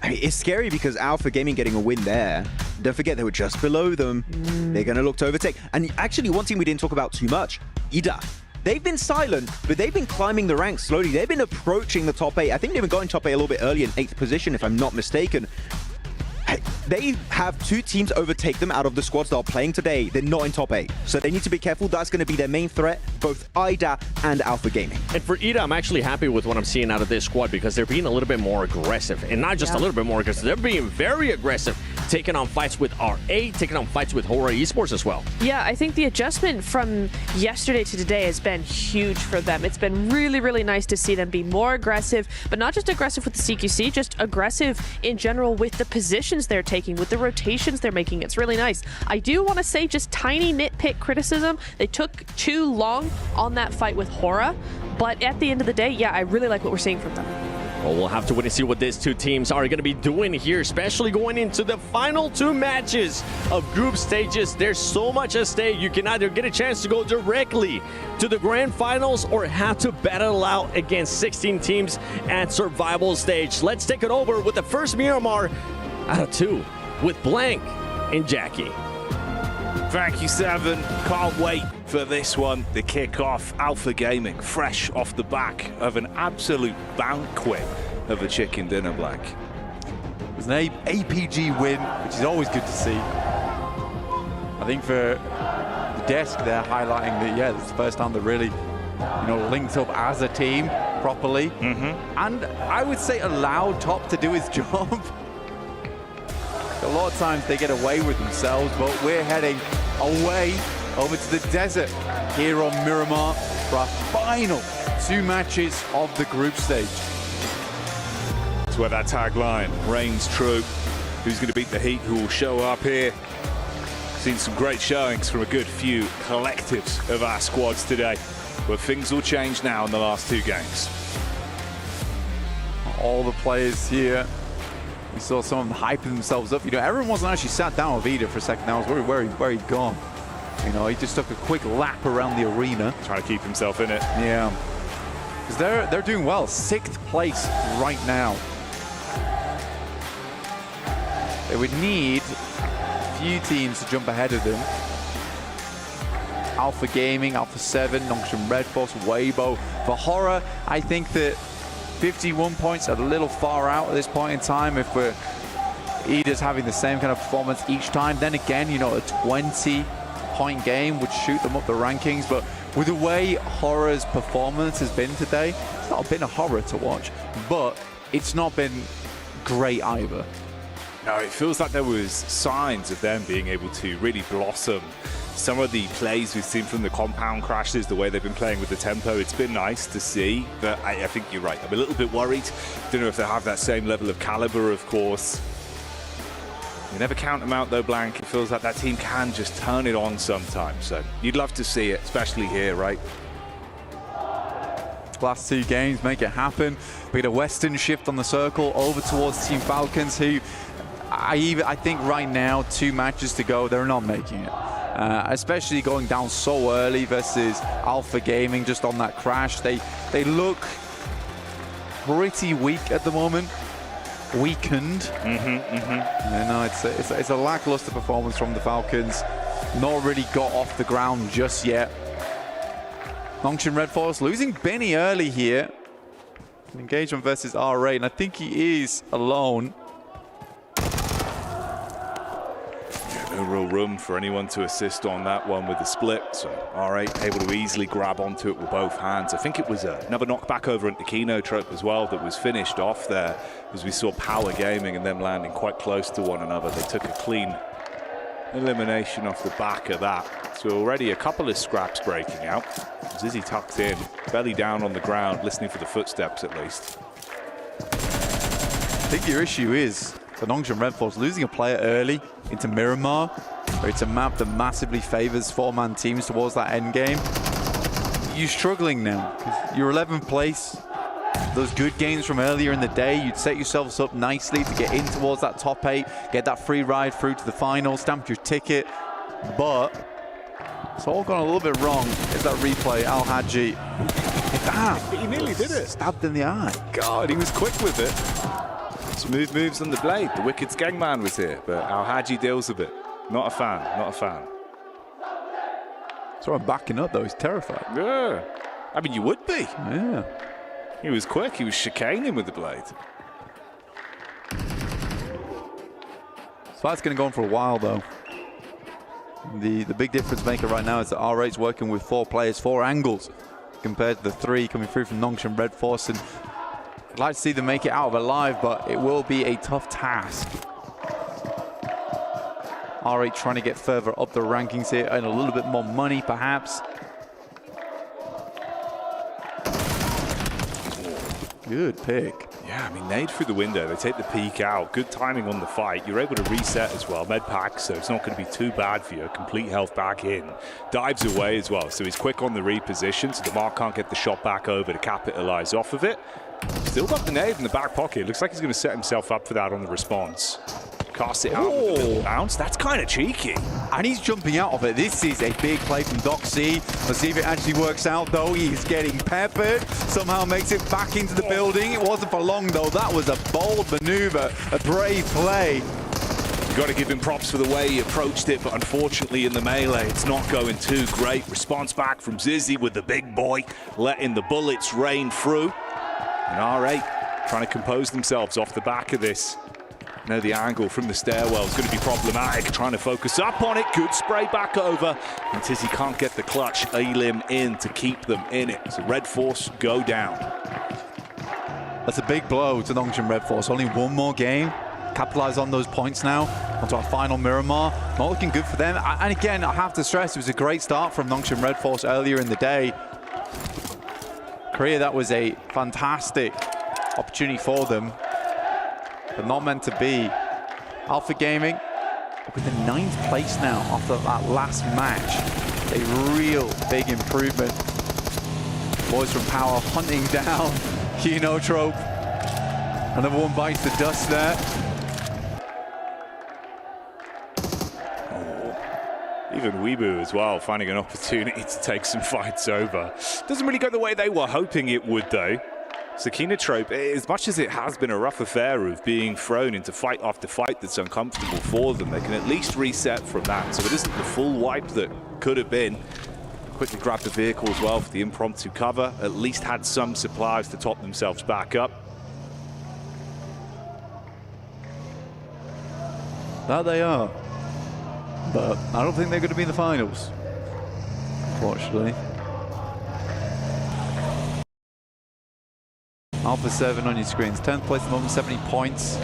I mean, it's scary because Alpha Gaming getting a win there. Don't forget, they were just below them. They're going to look to overtake. And actually, one team we didn't talk about too much, EDA. They've been silent, but they've been climbing the ranks slowly. They've been approaching the top 8. I think they've been going top 8 a little bit early in 8th position, if I'm not mistaken. They have 2 teams overtake them out of the squads that are playing today. They're not in top 8. So they need to be careful. That's going to be their main threat, both IDA and Alpha Gaming. And for IDA, I'm actually happy with what I'm seeing out of this squad because they're being a little bit more aggressive. And not just a little bit more aggressive, they're being very aggressive, taking on fights with R8, taking on fights with Hora Esports as well. Yeah, I think the adjustment from yesterday to today has been huge for them. It's been really, really nice to see them be more aggressive, but not just aggressive with the CQC, just aggressive in general with the positions they're taking, with the rotations they're making. It's really nice. I do want to say just tiny nitpick criticism. They took too long on that fight with Hora, but at the end of the day, yeah, I really like what we're seeing from them. Well, we'll have to wait and see what these 2 teams are going to be doing here, especially going into the final 2 matches of group stages. There's so much at stake. You can either get a chance to go directly to the grand finals or have to battle out against 16 teams at survival stage. Let's take it over with the first Miramar out of 2 with Blank and Jackie. Thank you, Seven. Can't wait for this one. The kick-off, Alpha Gaming, fresh off the back of an absolute banquet of a chicken dinner, Black. It was an APG win, which is always good to see. I think for the desk, they're highlighting that, yeah, it's the first time they're really, you know, linked up as a team properly. And I would say allowed Top to do his job. A lot of times they get away with themselves, but we're heading away over to the desert here on Miramar for our final 2 matches of the group stage. That's where that tagline reigns true. Who's going to beat the Heat? Who will show up here? Seen some great showings from a good few collectives of our squads today, but things will change now in the last 2 games. All the players here, we saw some of them hyping themselves up. You know, everyone wasn't actually sat down with Ida for a second. I was worried where he'd gone. You know, he just took a quick lap around the arena, trying to keep himself in it. Yeah, because they're doing well. 6th place right now. They would need a few teams to jump ahead of them. Alpha Gaming, Alpha 7, Nongshim Red Force, Weibo. For Horror, I think that 51 points are a little far out at this point in time. If we're Ida's having the same kind of performance each time, then again, you know, a 20-point game would shoot them up the rankings. But with the way Horror's performance has been today, it's not been a horror to watch, but it's not been great either. No, it feels like there was signs of them being able to really blossom. Some of the plays we've seen from the compound crashes, the way they've been playing with the tempo, it's been nice to see, but I think you're right. I'm a little bit worried. Don't know if they have that same level of caliber, of course. You never count them out though, Blank. It feels like that team can just turn it on sometimes, so you'd love to see it, especially here, right? Last 2 games make it happen. We get a Western shift on the circle over towards Team Falcons, who I think right now, 2 matches to go, they're not making it. Especially going down so early versus Alpha Gaming just on that crash. They look pretty weak at the moment. Weakened. I know it's a lackluster performance from the Falcons. Not really got off the ground just yet. Nongshim Red Force losing Benny early here. An engagement versus R8, and I think he is alone. No real room for anyone to assist on that one with the split, so R8 able to easily grab onto it with both hands. I think it was another knockback over at the Kino Trope as well that was finished off there, as we saw Power Gaming and them landing quite close to one another. They took a clean elimination off the back of that. So already a couple of scraps breaking out. Zizzy tucked in, belly down on the ground, listening for the footsteps at least. I think your issue is for Nongshim Red Force losing a player early into Miramar, where it's a map that massively favors 4-man teams towards that end game. You're struggling now. You're 11th place. Those good games from earlier in the day, you'd set yourselves up nicely to get in towards that top 8, get that free ride through to the final, stamp your ticket. But it's all gone a little bit wrong. Here's that replay, Al Haji. Damn, he nearly did it. Stabbed in the eye. God, he was quick with it. Smooth moves on the blade. The Wicked Skengman was here, but Al Haji deals with it. Not a fan, not a fan. So I'm backing up though, he's terrified. Yeah, I mean you would be. Yeah. He was quick, he was chicaning with the blade. So that's going to go on for a while though. The big difference maker right now is that R8's working with 4 players, 4 angles, compared to the 3 coming through from Nongshim Red Force. And I'd like to see them make it out of alive, but it will be a tough task. R8 trying to get further up the rankings here and a little bit more money perhaps. Good pick. Yeah, I mean, nade through the window. They take the peek out. Good timing on the fight. You're able to reset as well. Med pack, so it's not going to be too bad for you. Complete health back in. Dives away as well, so he's quick on the reposition, so the Mark can't get the shot back over to capitalize off of it. Still got the nade in the back pocket. Looks like he's going to set himself up for that on the response. Cast it out with a little bounce. That's kind of cheeky. And he's jumping out of it. This is a big play from Doc C. Let's see if it actually works out, though. He's getting peppered. Somehow makes it back into the building. It wasn't for long, though. That was a bold maneuver, a brave play. You've got to give him props for the way he approached it, but unfortunately in the melee, it's not going too great. Response back from Zizzy with the big boy, letting the bullets rain through. And R8 trying to compose themselves off the back of this. know the angle from the stairwell is going to be problematic. Trying to focus up on it. Good spray back over. And Tizzy can't get the clutch Elim in to keep them in it. So Red Force go down. That's a big blow to Nongshim Red Force. Only one more game. Capitalize on those points now onto our final Miramar. Not looking good for them. And again, I have to stress, it was a great start from Nongshim Red Force earlier in the day. Korea, that was a fantastic opportunity for them, but not meant to be. Alpha Gaming with the 9th place now after that last match. A real big improvement. Boys from Power hunting down Kinotrope. Another one bites the dust there. Even Weibo as well, finding an opportunity to take some fights over. Doesn't really go the way they were hoping it would, though. So Kinotrope, as much as it has been a rough affair of being thrown into fight after fight that's uncomfortable for them, they can at least reset from that. So it isn't the full wipe that could have been. Quickly grabbed the vehicle as well for the impromptu cover. At least had some supplies to top themselves back up. That they are. But I don't think they're going to be in the finals, unfortunately. Alpha 7 on your screens. 10th place at the moment, 70 points.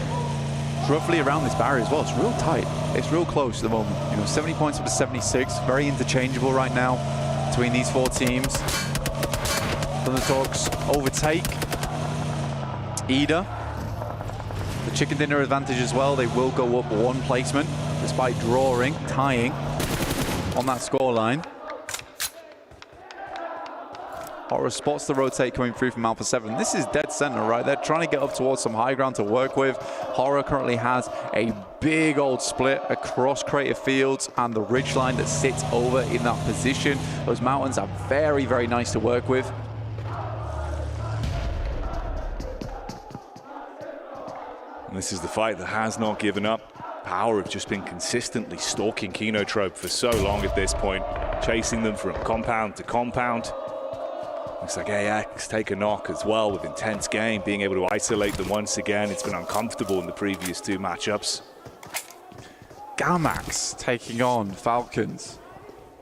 It's roughly around this barrier as well. It's real tight. It's real close at the moment. You know, 70 points up to 76. Very interchangeable right now between these 4 teams. Thundertalks overtake Ida. The chicken dinner advantage as well. They will go up 1 placement despite tying on that scoreline. Horror spots the rotate coming through from Alpha 7. This is dead center, right? They're trying to get up towards some high ground to work with. Horror currently has a big old split across Crater Fields and the ridgeline that sits over in that position. Those mountains are very, very nice to work with. And this is the fight that has not given up. Power have just been consistently stalking Kinotrope for so long at this point, chasing them from compound to compound. Looks like AX take a knock as well with intense game, being able to isolate them once again. It's been uncomfortable in the previous 2 matchups. Gamax taking on Falcons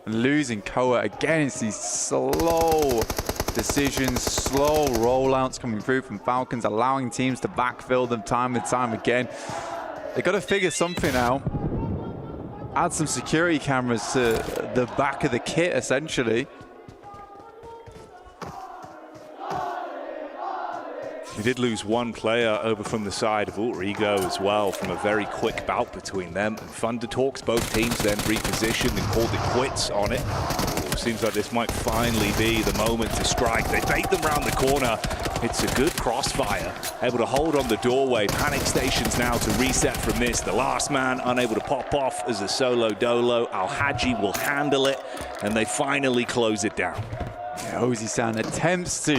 and losing Koa again. It's these slow decisions, slow rollouts coming through from Falcons, allowing teams to backfill them time and time again. They've got to figure something out. Add some security cameras to the back of the kit, essentially. We did lose 1 player over from the side of Alter Ego as well, from a very quick bout between them and Thunder Talks. Both teams then repositioned and called it quits on it. Seems like this might finally be the moment to strike. They bait them round the corner. It's a good crossfire. Able to hold on the doorway. Panic stations now to reset from this. The last man unable to pop off as a solo dolo. Al-Haji will handle it, and they finally close it down. Yeah, Ozi-san attempts to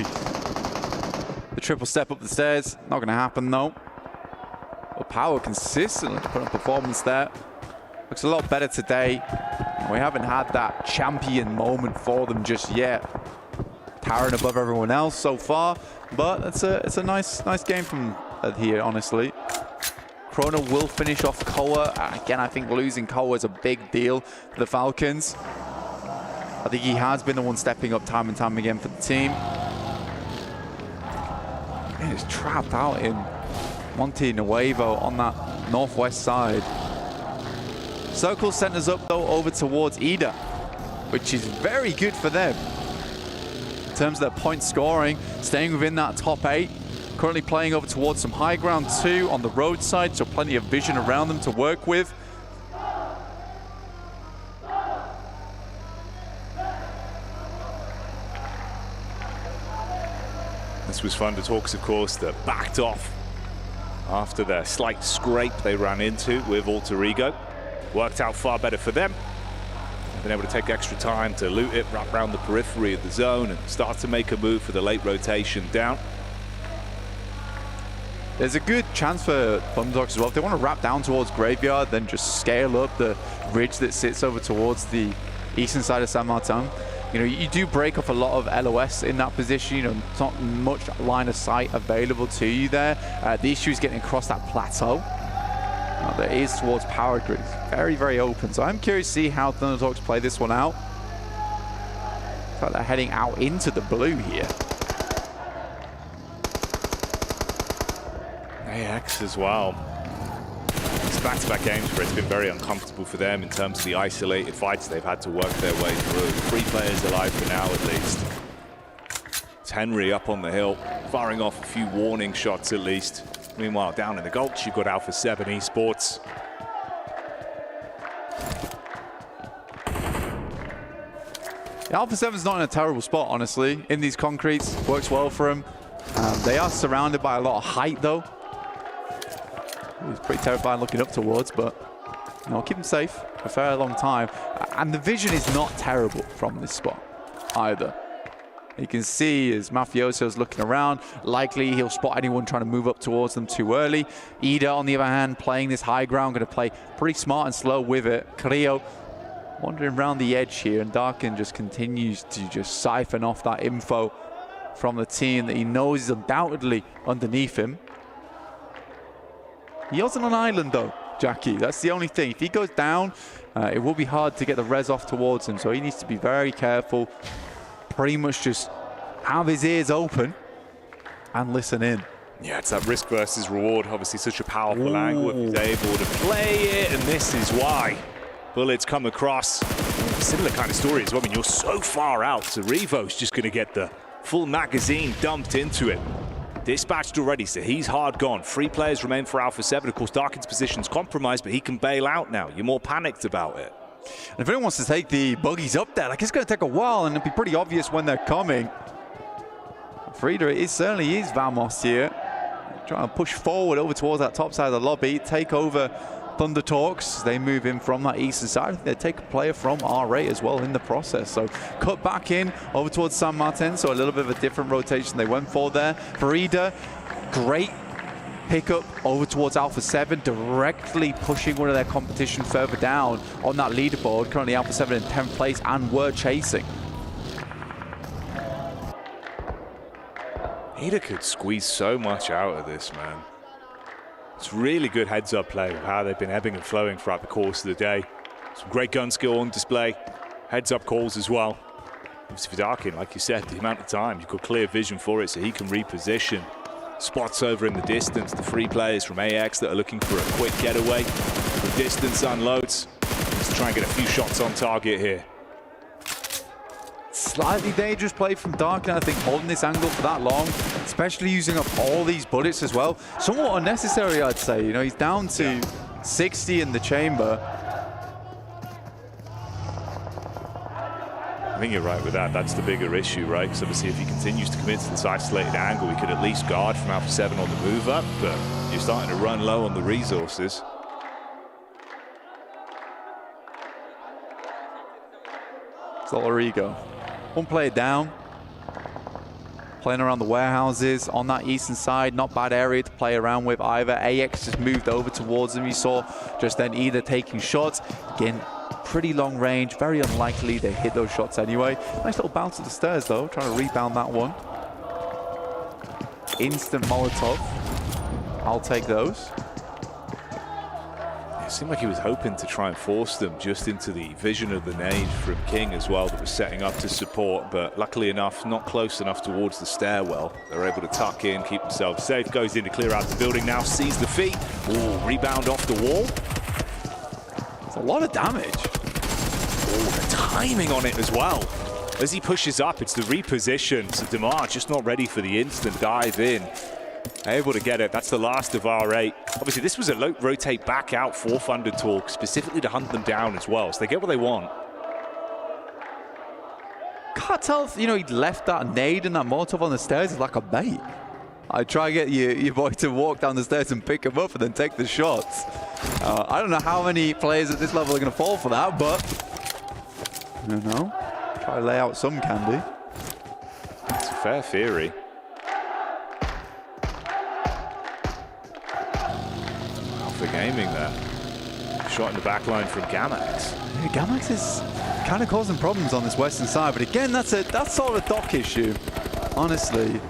the triple step up the stairs. Not going to happen, though. But Power consistently put up performance there. Looks a lot better today. We haven't had that champion moment for them just yet. Towering above everyone else so far, but it's a nice game from here, honestly. Chrono will finish off Koa. Again, I think losing Koa is a big deal for the Falcons. I think he has been the one stepping up time and time again for the team. He's trapped out in Monte Nuevo on that northwest side. Circle centers up though over towards Ida, which is very good for them in terms of their point scoring, staying within that top 8. Currently playing over towards some high ground too on the roadside, so plenty of vision around them to work with. This was Thunder Talks, of course, that backed off after their slight scrape they ran into with Alter Ego. Worked out far better for them. Been able to take extra time to loot it, wrap around the periphery of the zone and start to make a move for the late rotation down. There's a good chance for Thunderdogs as well. If they want to wrap down towards Graveyard, then just scale up the ridge that sits over towards the eastern side of San Martin. You know, you do break off a lot of LOS in that position. You know, it's not much line of sight available to you there. The issue is getting across that plateau. There is towards Power Grid. Very, very open. So I'm curious to see how Thundertalks play this one out. Looks like they're heading out into the blue here. AX as well. It's back-to-back games where it's been very uncomfortable for them in terms of the isolated fights they've had to work their way through. 3 players alive for now, at least. It's Henry up on the hill, firing off a few warning shots at least. Meanwhile, down in the Gulch, you've got Alpha 7 Esports. Yeah, Alpha 7's not in a terrible spot, honestly. In these concretes, works well for them. They are surrounded by a lot of height, though. It's pretty terrifying looking up towards, but you know, keep them safe for a fair long time. And the vision is not terrible from this spot either. You can see as Mafioso's looking around, likely he'll spot anyone trying to move up towards them too early. Ida, on the other hand, playing this high ground, going to play pretty smart and slow with it. Creo wandering around the edge here, and Darkin just continues to just siphon off that info from the team that he knows is undoubtedly underneath him. He wasn't on an island though, Jackie. That's the only thing. If he goes down, it will be hard to get the res off towards him, so he needs to be very careful. Pretty much just have his ears open and listen in. Yeah, it's that risk versus reward. Obviously such a powerful angle if he's able to play it, and this is why. Bullets come across. Similar kind of story as well. I mean, you're so far out, so Revo's just going to get the full magazine dumped into it. Dispatched already, so he's hard gone. 3 players remain for Alpha 7. Of course, Darkin's position's compromised, but he can bail out now. You're more panicked about it. And if anyone wants to take the buggies up there, like, it's going to take a while, and it'll be pretty obvious when they're coming. Frida, it certainly is Vamos here. Trying to push forward over towards that top side of the lobby, take over Thundertalks. They move in from that eastern side. I think they take a player from R8 as well in the process. So cut back in over towards San Martin. So a little bit of a different rotation they went for there. Frida, great pickup over towards Alpha 7, directly pushing one of their competition further down on that leaderboard. Currently Alpha 7 in 10th place, and were chasing. Ada could squeeze so much out of this, man. It's really good heads-up play of how they've been ebbing and flowing throughout the course of the day. Some great gun skill on display, heads-up calls as well. Obviously for Darkin, like you said, the amount of time, you've got clear vision for it, so he can reposition. Spots over in the distance, the 3 players from AX that are looking for a quick getaway. The distance unloads. Let's try and get a few shots on target here. Slightly dangerous play from Darkin, I think, holding this angle for that long, especially using up all these bullets as well. Somewhat unnecessary, I'd say. You know, he's down to 60 in the chamber. I think you're right with that. That's the bigger issue, right? Because obviously if he continues to commit to this isolated angle, he could at least guard from Alpha 7 on the move up, but you're starting to run low on the resources. Zolarigo. One player down. Playing around the warehouses on that eastern side. Not bad area to play around with either. AX just moved over towards them. You saw just then either taking shots. Again, pretty long range. Very unlikely they hit those shots anyway. Nice little bounce to the stairs though. Trying to rebound that one. Instant Molotov. I'll take those. It seemed like he was hoping to try and force them just into the vision of the nade from King as well that was setting up to support, but luckily enough, not close enough towards the stairwell. They're able to tuck in, keep themselves safe. Goes in to clear out the building now, sees the feet. Ooh, rebound off the wall. It's a lot of damage. Ooh, the timing on it as well. As he pushes up, it's the reposition. So Demar just not ready for the instant dive in. Able to get it. That's the last of R8. Obviously, this was a rotate back out for Thundertalk, specifically to hunt them down as well. So they get what they want. Can't tell if, you know, he'd left that nade and that Molotov on the stairs like a bait. I try to get your boy to walk down the stairs and pick him up and then take the shots. I don't know how many players at this level are going to fall for that, but I don't know. Try to lay out some candy. It's a fair theory. For gaming there. Shot in the back line from Gamax. Yeah, Gamax is kind of causing problems on this western side, but again, that's sort of a dock issue, honestly.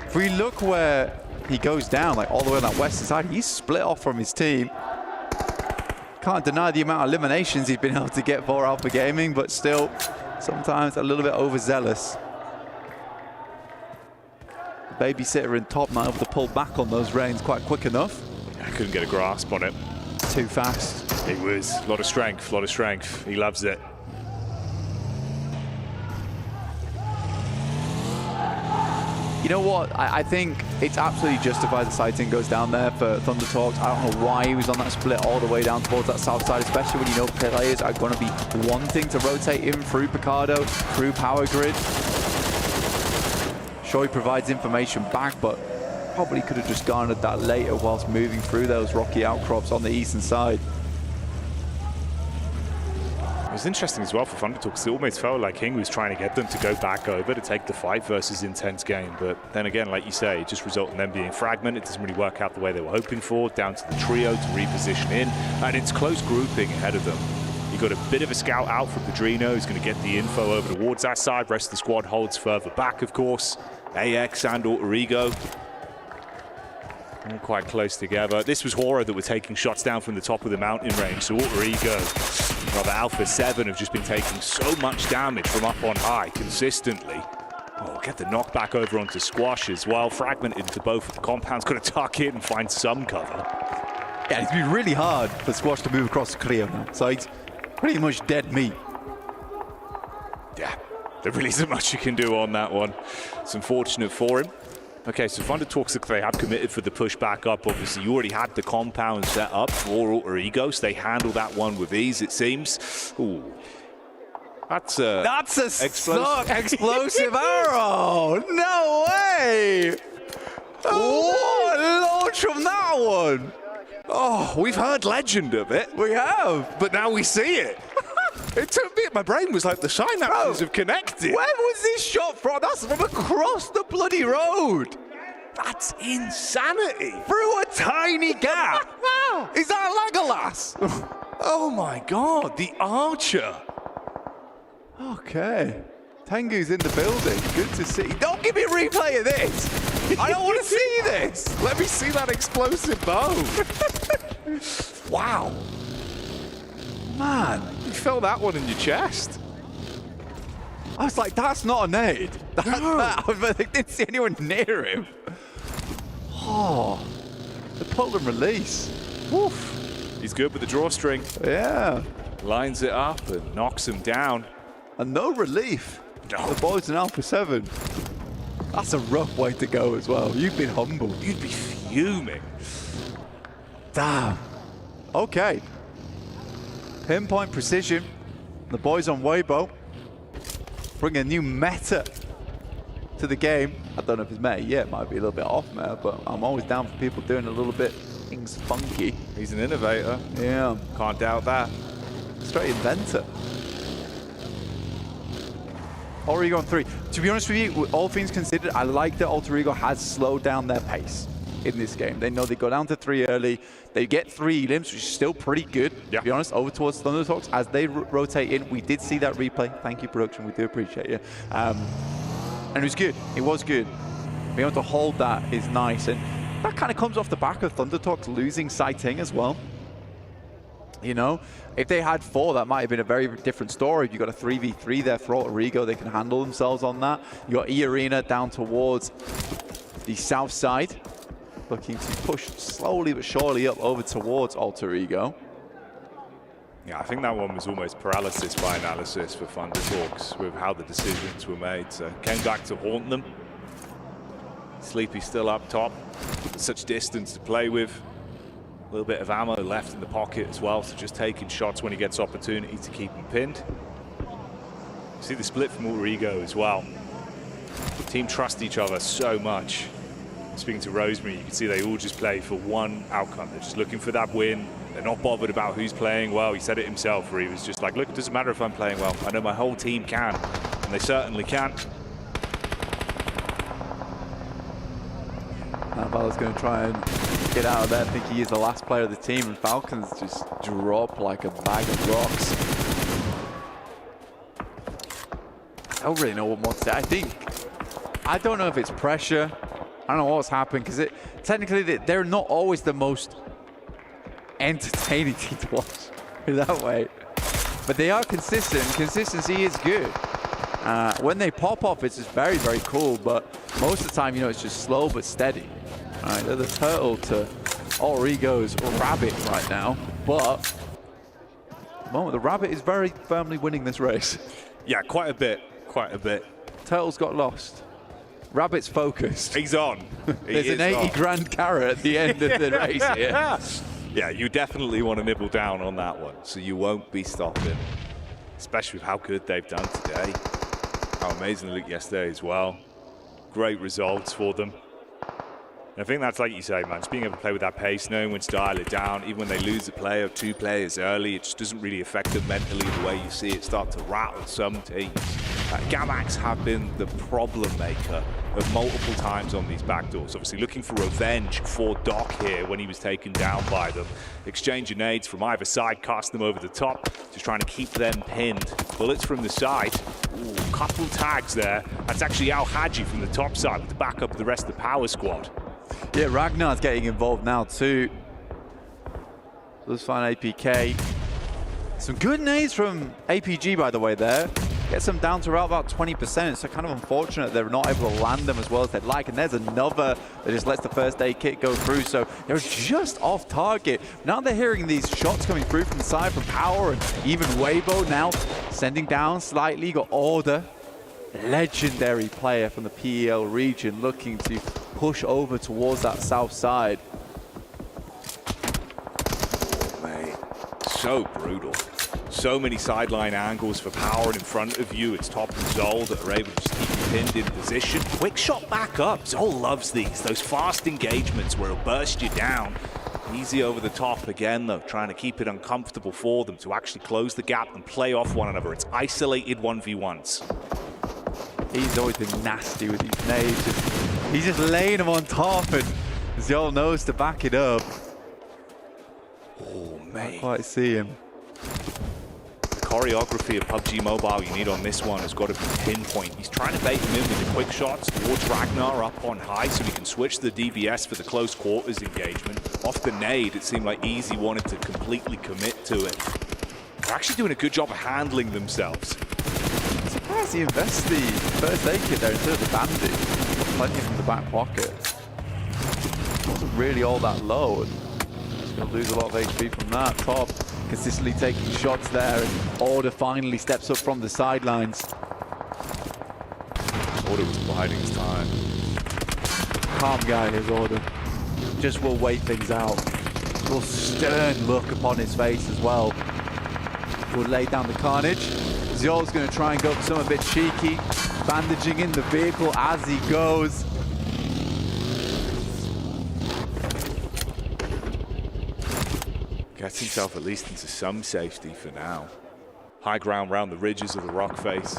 If we look where he goes down, like all the way on that western side, he's split off from his team. Can't deny the amount of eliminations he's been able to get for Alpha Gaming, but still, sometimes a little bit overzealous. The babysitter in top might have to pull back on those reins quite quick enough. I couldn't get a grasp on it. Too fast. It was a lot of strength, a lot of strength. He loves it. You know what? I think it's absolutely justified the sighting goes down there for Thunder Talks. I don't know why he was on that split all the way down towards that south side, especially when you know players are going to be wanting to rotate him through Picardo, through Power Grid. Sure, he provides information back, but probably could have just garnered that later whilst moving through those rocky outcrops on the eastern side. It was interesting as well for Thunder Talks. It almost felt like King was trying to get them to go back over to take the fight versus intense game. But then again, like you say, it just resulted in them being fragmented. It doesn't really work out the way they were hoping for. Down to the trio to reposition in. And it's close grouping ahead of them. You got a bit of a scout out from Padrino, who's going to get the info over towards that side. Rest of the squad holds further back, of course. AX and Alter Ego. All quite close together. This was Horror that were taking shots down from the top of the mountain range. So Alter Ego, rather Alpha 7, have just been taking so much damage from up on high consistently. Oh, get the knockback over onto Squash as well. Fragmented into both of the compounds. Got to tuck in and find some cover. Yeah, it's been really hard for Squash to move across the clear now. So it's pretty much dead meat. Yeah, there really isn't much you can do on that one. It's unfortunate for him. Okay, so Thunder Talks, they have committed for the push back up. Obviously, you already had the compound set up for Alter Ego, so they handle that one with ease, it seems. Ooh. That's a explosive arrow! No way! Oh, what a launch from that one! Oh, we've heard legend of it. We have. But now we see it. It took me, my brain was like the synapses have connected. Where was this shot from? That's from across the bloody road. That's insanity. Through a tiny gap. Is that Legolas? Oh my God, the archer. Okay. Tengu's in the building. Good to see. Don't give me a replay of this. I don't want to see this. Let me see that explosive bow. Wow. Man, you felt that one in your chest. I was like, that's not a nade. I didn't see anyone near him. Oh, the pull and release. Woof. He's good with the drawstring. Yeah. Lines it up and knocks him down. And no relief. No. The boys in Alpha 7. That's a rough way to go as well. You've been humbled. You'd be fuming. Damn. Okay. Pinpoint precision. The boys on Weibo bring a new meta to the game. I don't know if it's meta yet. It might be a little bit off meta, but I'm always down for people doing a little bit things funky. He's an innovator. Yeah. Can't doubt that. Straight inventor. Alter Ego on 3. To be honest with you, all things considered, I like that Alter Ego has slowed down their pace in this game. They know they go down to 3 early. They get 3 elims, which is still pretty good, to be honest, over towards Thunder Talks. As they rotate in, we did see that replay. Thank you, production. We do appreciate you. And it was good. It was good. Being able to hold that is nice. And that kind of comes off the back of Thunder Talks losing Sighting as well. You know, if they had 4, that might have been a very different story. If you got a 3v3 there for Alter Ego, they can handle themselves on that. You got E-Arena down towards the south side, looking to push slowly but surely up over towards Alter Ego. Yeah, I think that one was almost paralysis by analysis for Thunder Talks with how the decisions were made. So came back to haunt them. Sleepy still up top, such distance to play with. A little bit of ammo left in the pocket as well, so just taking shots when he gets opportunity to keep him pinned. See the split from Alter Ego as well. The team trust each other so much. Speaking to Rosemary, you can see they all just play for one outcome. They're just looking for that win. They're not bothered about who's playing well. He said it himself, where he was just like, look, it doesn't matter if I'm playing well. I know my whole team can, and they certainly can. Valor's going to try and get out of there. I think he is the last player of the team, and Falcons just drop like a bag of rocks. I don't really know what more to say. I don't know if it's pressure. I don't know what's happened, because technically they're not always the most entertaining team to watch. that way. But they are consistent. Consistency is good. When they pop off, it's just very, very cool. But most of the time, you know, it's just slow but steady. All right, they're the turtle to Origo's rabbit right now. But at the moment, the rabbit is very firmly winning this race. Yeah, quite a bit. Quite a bit. Turtle's got lost. Rabbit's focused. He's on. There's an 80 grand carrot at the end of the race here. Yeah, you definitely want to nibble down on that one, so you won't be stopping, especially with how good they've done today. How amazing they looked yesterday as well. Great results for them. And I think that's, like you say, man, just being able to play with that pace, knowing when to dial it down. Even when they lose a player or two players early, it just doesn't really affect them mentally the way you see it start to rattle some teams. Gamax have been the problem maker of multiple times on these backdoors. Obviously looking for revenge for Doc here when he was taken down by them. Exchanging nades from either side, cast them over the top, just trying to keep them pinned. Bullets from the side. Ooh, couple tags there. That's actually Al Haji from the top side to back up the rest of the power squad. Yeah, Ragnar's getting involved now too. Let's find APK. Some good nades from APG, by the way, there. Gets them down to around about 20%. So kind of unfortunate they're not able to land them as well as they'd like. And there's another that just lets the first aid kit go through. So they're just off target. Now they're hearing these shots coming through from the side from Power and even Weibo now sending down slightly. Got Order, legendary player from the PEL region, looking to push over towards that south side. Oh, mate, so brutal. So many sideline angles for Power, and in front of you, it's Top and Zol that are able to just keep you pinned in position. Quick shot back up. Zol loves those fast engagements where he'll burst you down. Easy over the top again, though, trying to keep it uncomfortable for them to actually close the gap and play off one another. It's isolated 1v1s. He's always been nasty with these nades. He's just laying them on top, and Zol knows to back it up. Oh, mate. Can't quite see him. Choreography of PUBG Mobile you need on this one has got to be pinpoint. He's trying to bait him in with the quick shots towards Ragnar up on high so he can switch the DBS for the close quarters engagement. Off the nade, it seemed like Easy wanted to completely commit to it. They're actually doing a good job of handling themselves. I'm surprised he invests the first aid kit there instead of the bandage. Plenty from the back pocket. Wasn't really all that low. He's going to lose a lot of HP from that. Top consistently taking shots there, and Order finally steps up from the sidelines. Order was biding his time. Calm guy is Order. Just will wait things out. A stern look upon his face as well. Will lay down the carnage. Zol's going to try and go for something a bit cheeky, bandaging in the vehicle as he goes. Gets himself at least into some safety for now. High ground round the ridges of the rock face.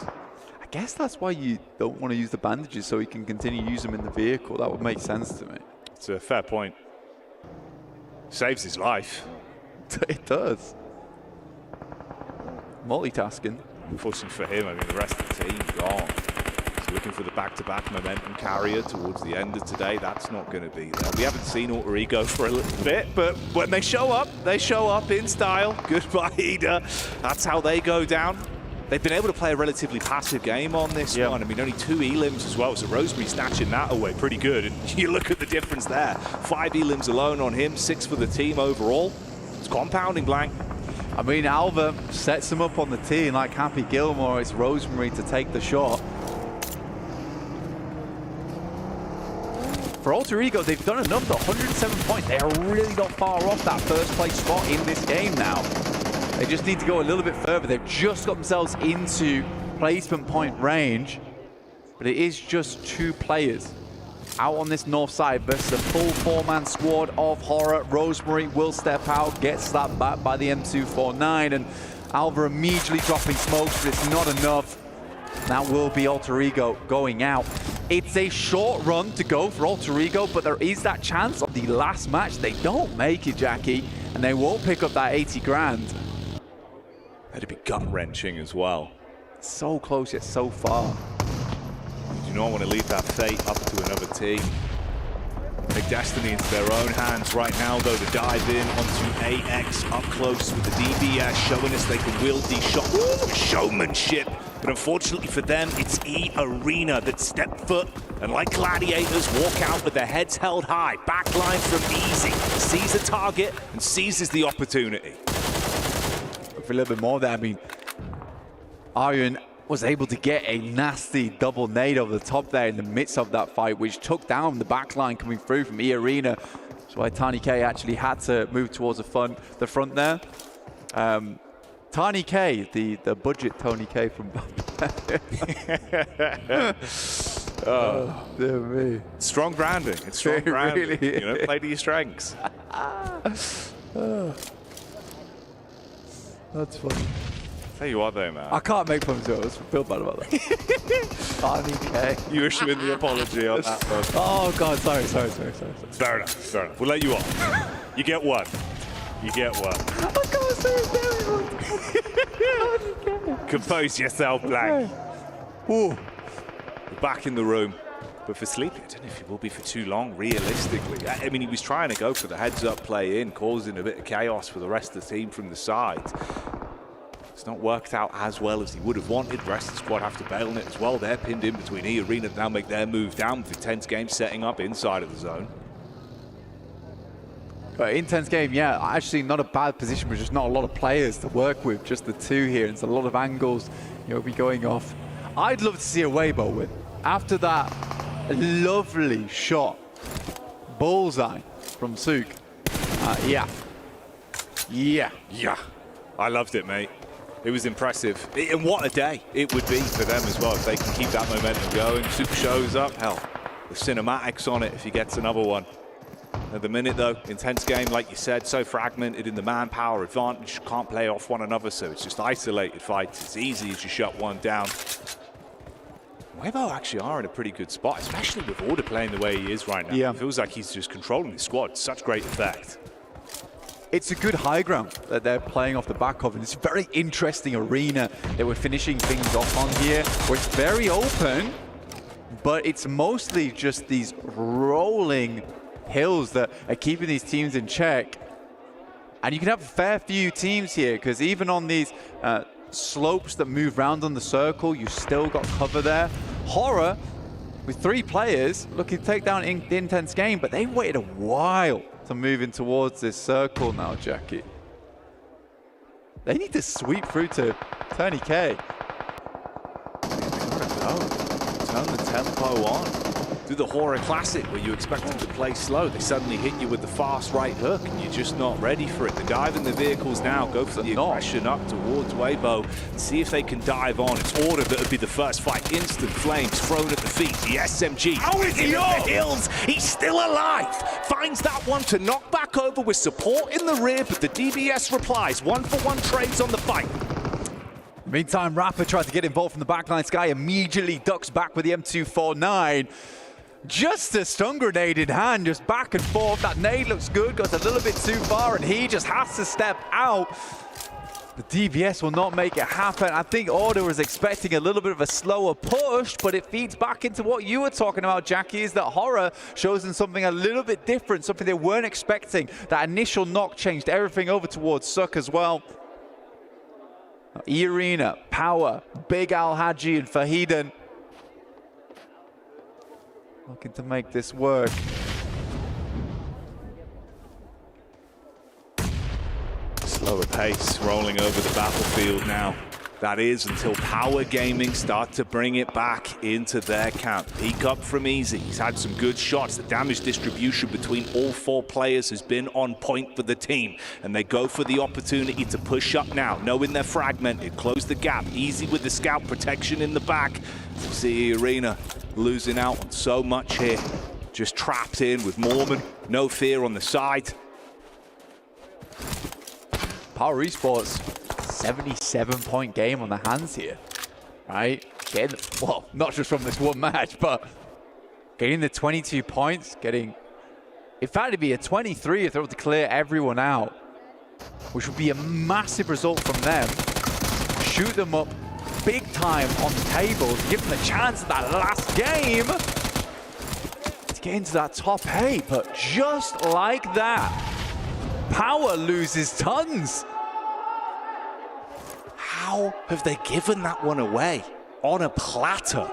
I guess that's why you don't want to use the bandages, so he can continue to use them in the vehicle. That would make sense to me. It's a fair point. Saves his life. It does. Multitasking. Unfortunately for him, I mean, the rest of the team gone. He's looking for the back-to-back momentum carrier towards the end of today. That's not going to be there. We haven't seen Alter Ego for a little bit, but when they show up in style. Goodbye, Ida. That's how they go down. They've been able to play a relatively passive game on this one. I mean, only 2 elims as well, so Rosemary snatching that away pretty good. And you look at the difference there. 5 elims alone on him, 6 for the team overall. It's compounding, Blank. I mean, Alva sets him up on the tee, and like Happy Gilmore, it's Rosemary to take the shot. For Alter Ego, they've done enough to 107 points. They are really not far off that first place spot in this game now. They just need to go a little bit further. They've just got themselves into placement point range, but it is just 2 players out on this north side versus the full 4-man squad of Horror. Rosemary will step out, get slapped back by the M249, and Alva immediately dropping smokes, but it's not enough. That will be Alter Ego going out. It's a short run to go for Alter Ego, but there is that chance of the last match. They don't make it, Jackie, and they won't pick up that 80 grand. That'd be gut-wrenching as well. So close yet so far. You do not want to leave that fate up to another team. Take destiny into their own hands right now, though, to dive in onto AX up close with the DBS, showing us they can wield these shots. Ooh, showmanship. But unfortunately for them, it's E Arena that step foot and like gladiators walk out with their heads held high. Backline from Easy, sees a target and seizes the opportunity. For a little bit more there, I mean, Aryan was able to get a nasty double nade over the top there in the midst of that fight, which took down the backline coming through from E Arena. That's why Tiny K actually had to move towards the front there. Tiny K, the budget Tony K from oh, dear me. Strong branding. It's strong branding. Really, you know, play to your strengths. That's funny. Tell you what though, man. I can't make fun of it. I feel bad about that. Tiny K. You issuing the apology on that one. Oh God, sorry. Fair enough. We'll let you off. You get one. You get one. I can't say it. Compose yourself, Blank. Ooh. We're back in the room. But for Sleepy, I don't know if he will be for too long, realistically. I mean, he was trying to go for the heads-up play in, causing a bit of chaos for the rest of the team from the side. It's not worked out as well as he would have wanted. The rest of the squad have to bail on it as well. They're pinned in between E Arena to now make their move down with intense game setting up inside of the zone. But intense game, yeah, actually not a bad position, but just not a lot of players to work with, just the two here. It's a lot of angles, you know, be going off. I'd love to see a Weibo win. After that lovely shot, bullseye from Sook. Yeah. I loved it, mate. It was impressive. And what a day it would be for them as well if they can keep that momentum going. Sook shows up. Hell, the cinematics on it if he gets another one. At the minute, though, intense game, like you said, so fragmented in the manpower advantage, can't play off one another, so it's just isolated fights. It's easy as you shut one down. Weibo actually are in a pretty good spot, especially with Order playing the way he is right now. Yeah. It feels like he's just controlling his squad. Such great effect. It's a good high ground that they're playing off the back of, and it's a very interesting arena that we're finishing things off on here, where it's very open, but it's mostly just these rolling hills that are keeping these teams in check. And you can have a fair few teams here, because even on these slopes that move round on the circle, you still got cover there. Horror, with 3 players, looking to take down the intense game, but they waited a while to move in towards this circle now, Jackie. They need to sweep through to Tony K. Turn the tempo on. Do the Horror Classic where you expect them to play slow. They suddenly hit you with the fast right hook and you're just not ready for it. The dive in the vehicles now, go for the aggression up towards Weibo. See if they can dive on. It's Order that would be the first fight. Instant flames thrown at the feet. The SMG. How is he on the hills? He's still alive. Finds that one to knock back over with support in the rear, but the DBS replies. 1-for-1 trades on the fight. Meantime, Rapper tried to get involved from the backline. Sky immediately ducks back with the M249. Just a stun grenade in hand, just back and forth. That nade looks good, goes a little bit too far, and he just has to step out. The DBS will not make it happen. I think Order was expecting a little bit of a slower push, but it feeds back into what you were talking about, Jackie, is that Horror shows them something a little bit different, something they weren't expecting. That initial knock changed everything over towards Suk as well. E-Arena, Power, Big Al Haji, and Fahiden looking to make this work. Slower pace rolling over the battlefield now. That is until Power Gaming start to bring it back into their camp. Peek up from Easy. He's had some good shots. The damage distribution between all 4 players has been on point for the team. And they go for the opportunity to push up now, knowing they're fragmented. Close the gap. Easy with the scout protection in the back. See Arena losing out on so much here. Just trapped in with Mormon. No fear on the side. Power Esports, 77-point game on the hands here, right? Getting, well, not just from this one match, but getting the 22 points, getting, in fact, it'd be a 23 if they were to clear everyone out, which would be a massive result from them. Shoot them up big time on the table to give them the chance of that last game to get into that top 8, but just like that, Power loses tons. How have they given that one away? On a platter.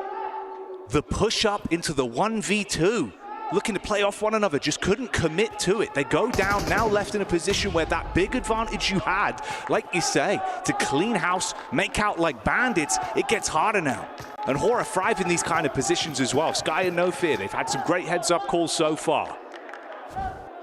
The push-up into the 1v2. Looking to play off one another, just couldn't commit to it. They go down, now left in a position where that big advantage you had, like you say, to clean house, make out like bandits, it gets harder now. And Hora thrive in these kind of positions as well. Sky and No Fear, they've had some great heads-up calls so far.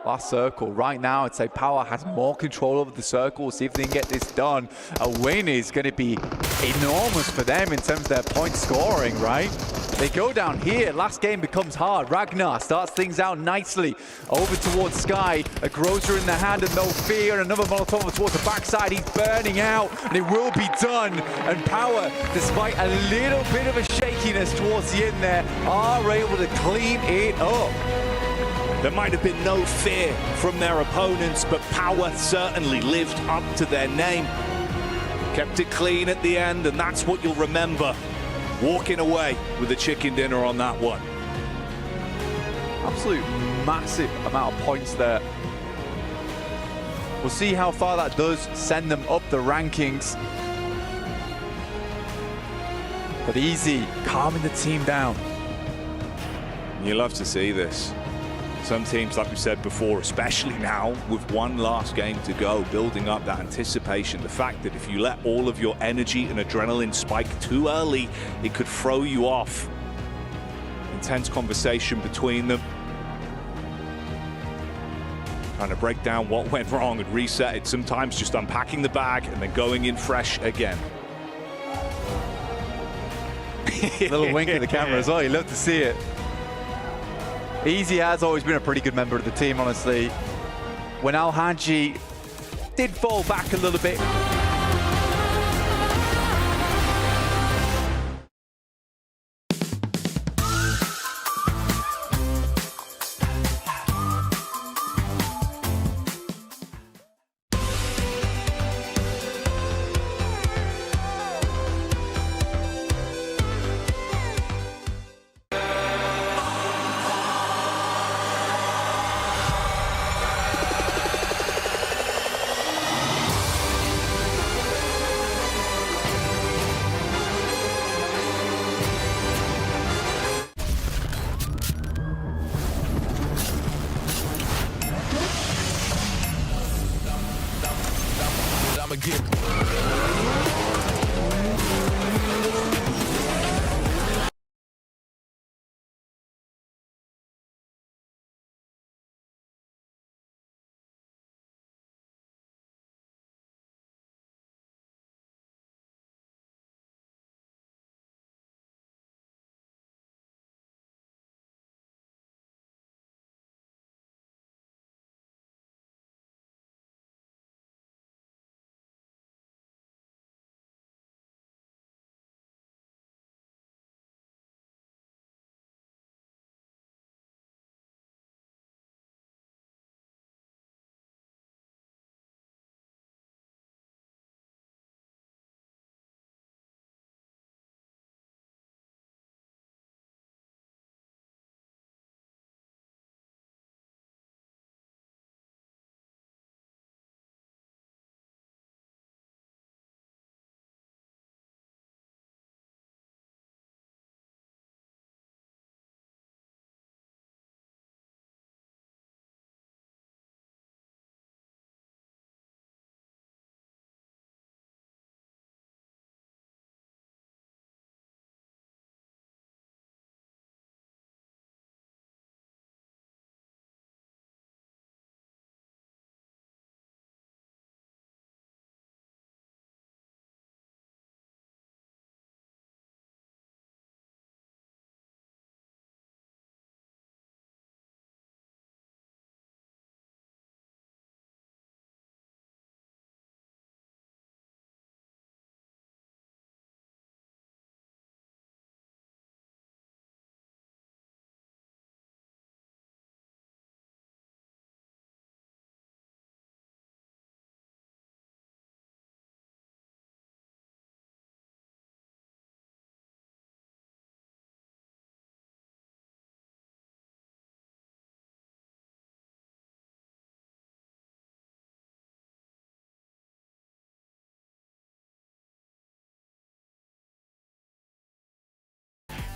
Last circle. Right now, I'd say Power has more control over the circle. See if they can get this done. A win is going to be enormous for them in terms of their point scoring, right? They go down here. Last game becomes hard. Ragnar starts things out nicely. Over towards Sky. A Grozer in the hand and No Fear. Another Molotov towards the backside. He's burning out, and it will be done. And Power, despite a little bit of a shakiness towards the end there, are able to clean it up. There might have been no fear from their opponents, but Power certainly lived up to their name. Kept it clean at the end, and that's what you'll remember. Walking away with a chicken dinner on that one. Absolute massive amount of points there. We'll see how far that does send them up the rankings. But easy, calming the team down. You love to see this. Some teams, like we said before, especially now with one last game to go, building up that anticipation. The fact that if you let all of your energy and adrenaline spike too early, it could throw you off. Intense conversation between them. Trying to break down what went wrong and reset it. Sometimes just unpacking the bag and then going in fresh again. Little wink at the camera as well. You love to see it. Easy has always been a pretty good member of the team, honestly. When Al-Haji did fall back a little bit.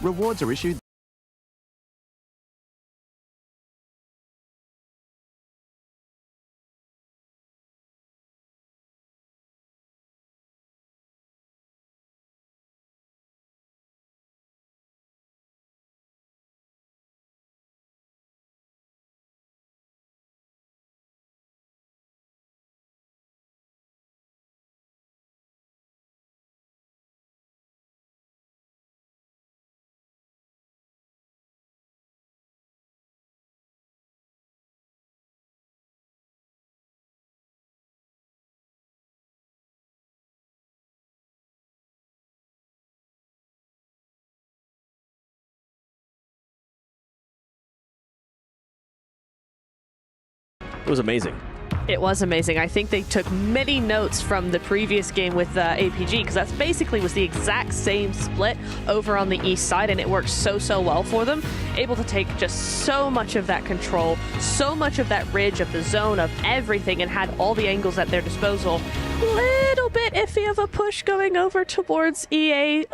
rewards are issued. It was amazing. It was amazing. I think they took many notes from the previous game with APG, because that's basically was the exact same split over on the east side, and it worked so well for them. Able to take just so much of that control, so much of that ridge of the zone of everything, and had all the angles at their disposal. Little bit iffy of a push going over towards EA, a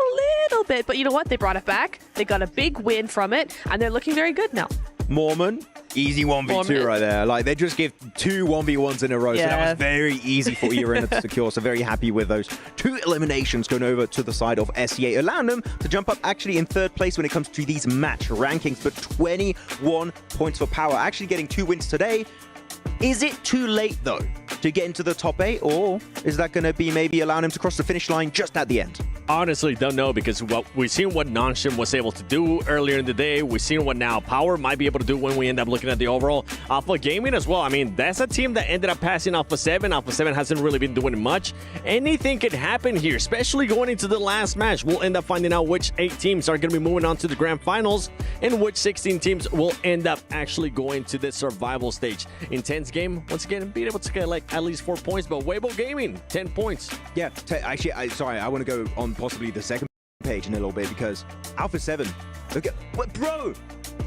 little bit, but you know what? They brought it back. They got a big win from it, and they're looking very good now. Mormon, easy 1v2 right there. Like, they just give 2 1v1s in a row, so that was very easy for Arena to secure. So very happy with those 2 eliminations going over to the side of SEA, allowing them to jump up actually in 3rd place when it comes to these match rankings, but 21 points for Power. Actually getting 2 wins today. Is it too late, though, to get into the top 8, or is that going to be maybe allowing him to cross the finish line just at the end? Honestly, don't know, because we've seen what Nonshim was able to do earlier in the day. We've seen what now Power might be able to do when we end up looking at the overall. Alpha Gaming as well. I mean, that's a team that ended up passing Alpha 7. Alpha 7 hasn't really been doing much. Anything could happen here, especially going into the last match. We'll end up finding out which 8 teams are going to be moving on to the grand finals and which 16 teams will end up actually going to the survival stage. Intense game. Once again, being able to get like at least 4 points, but Weibo Gaming, 10 points. Yeah, actually, sorry, I want to go on possibly the second page in a little bit, because Alpha 7, look at, what, bro?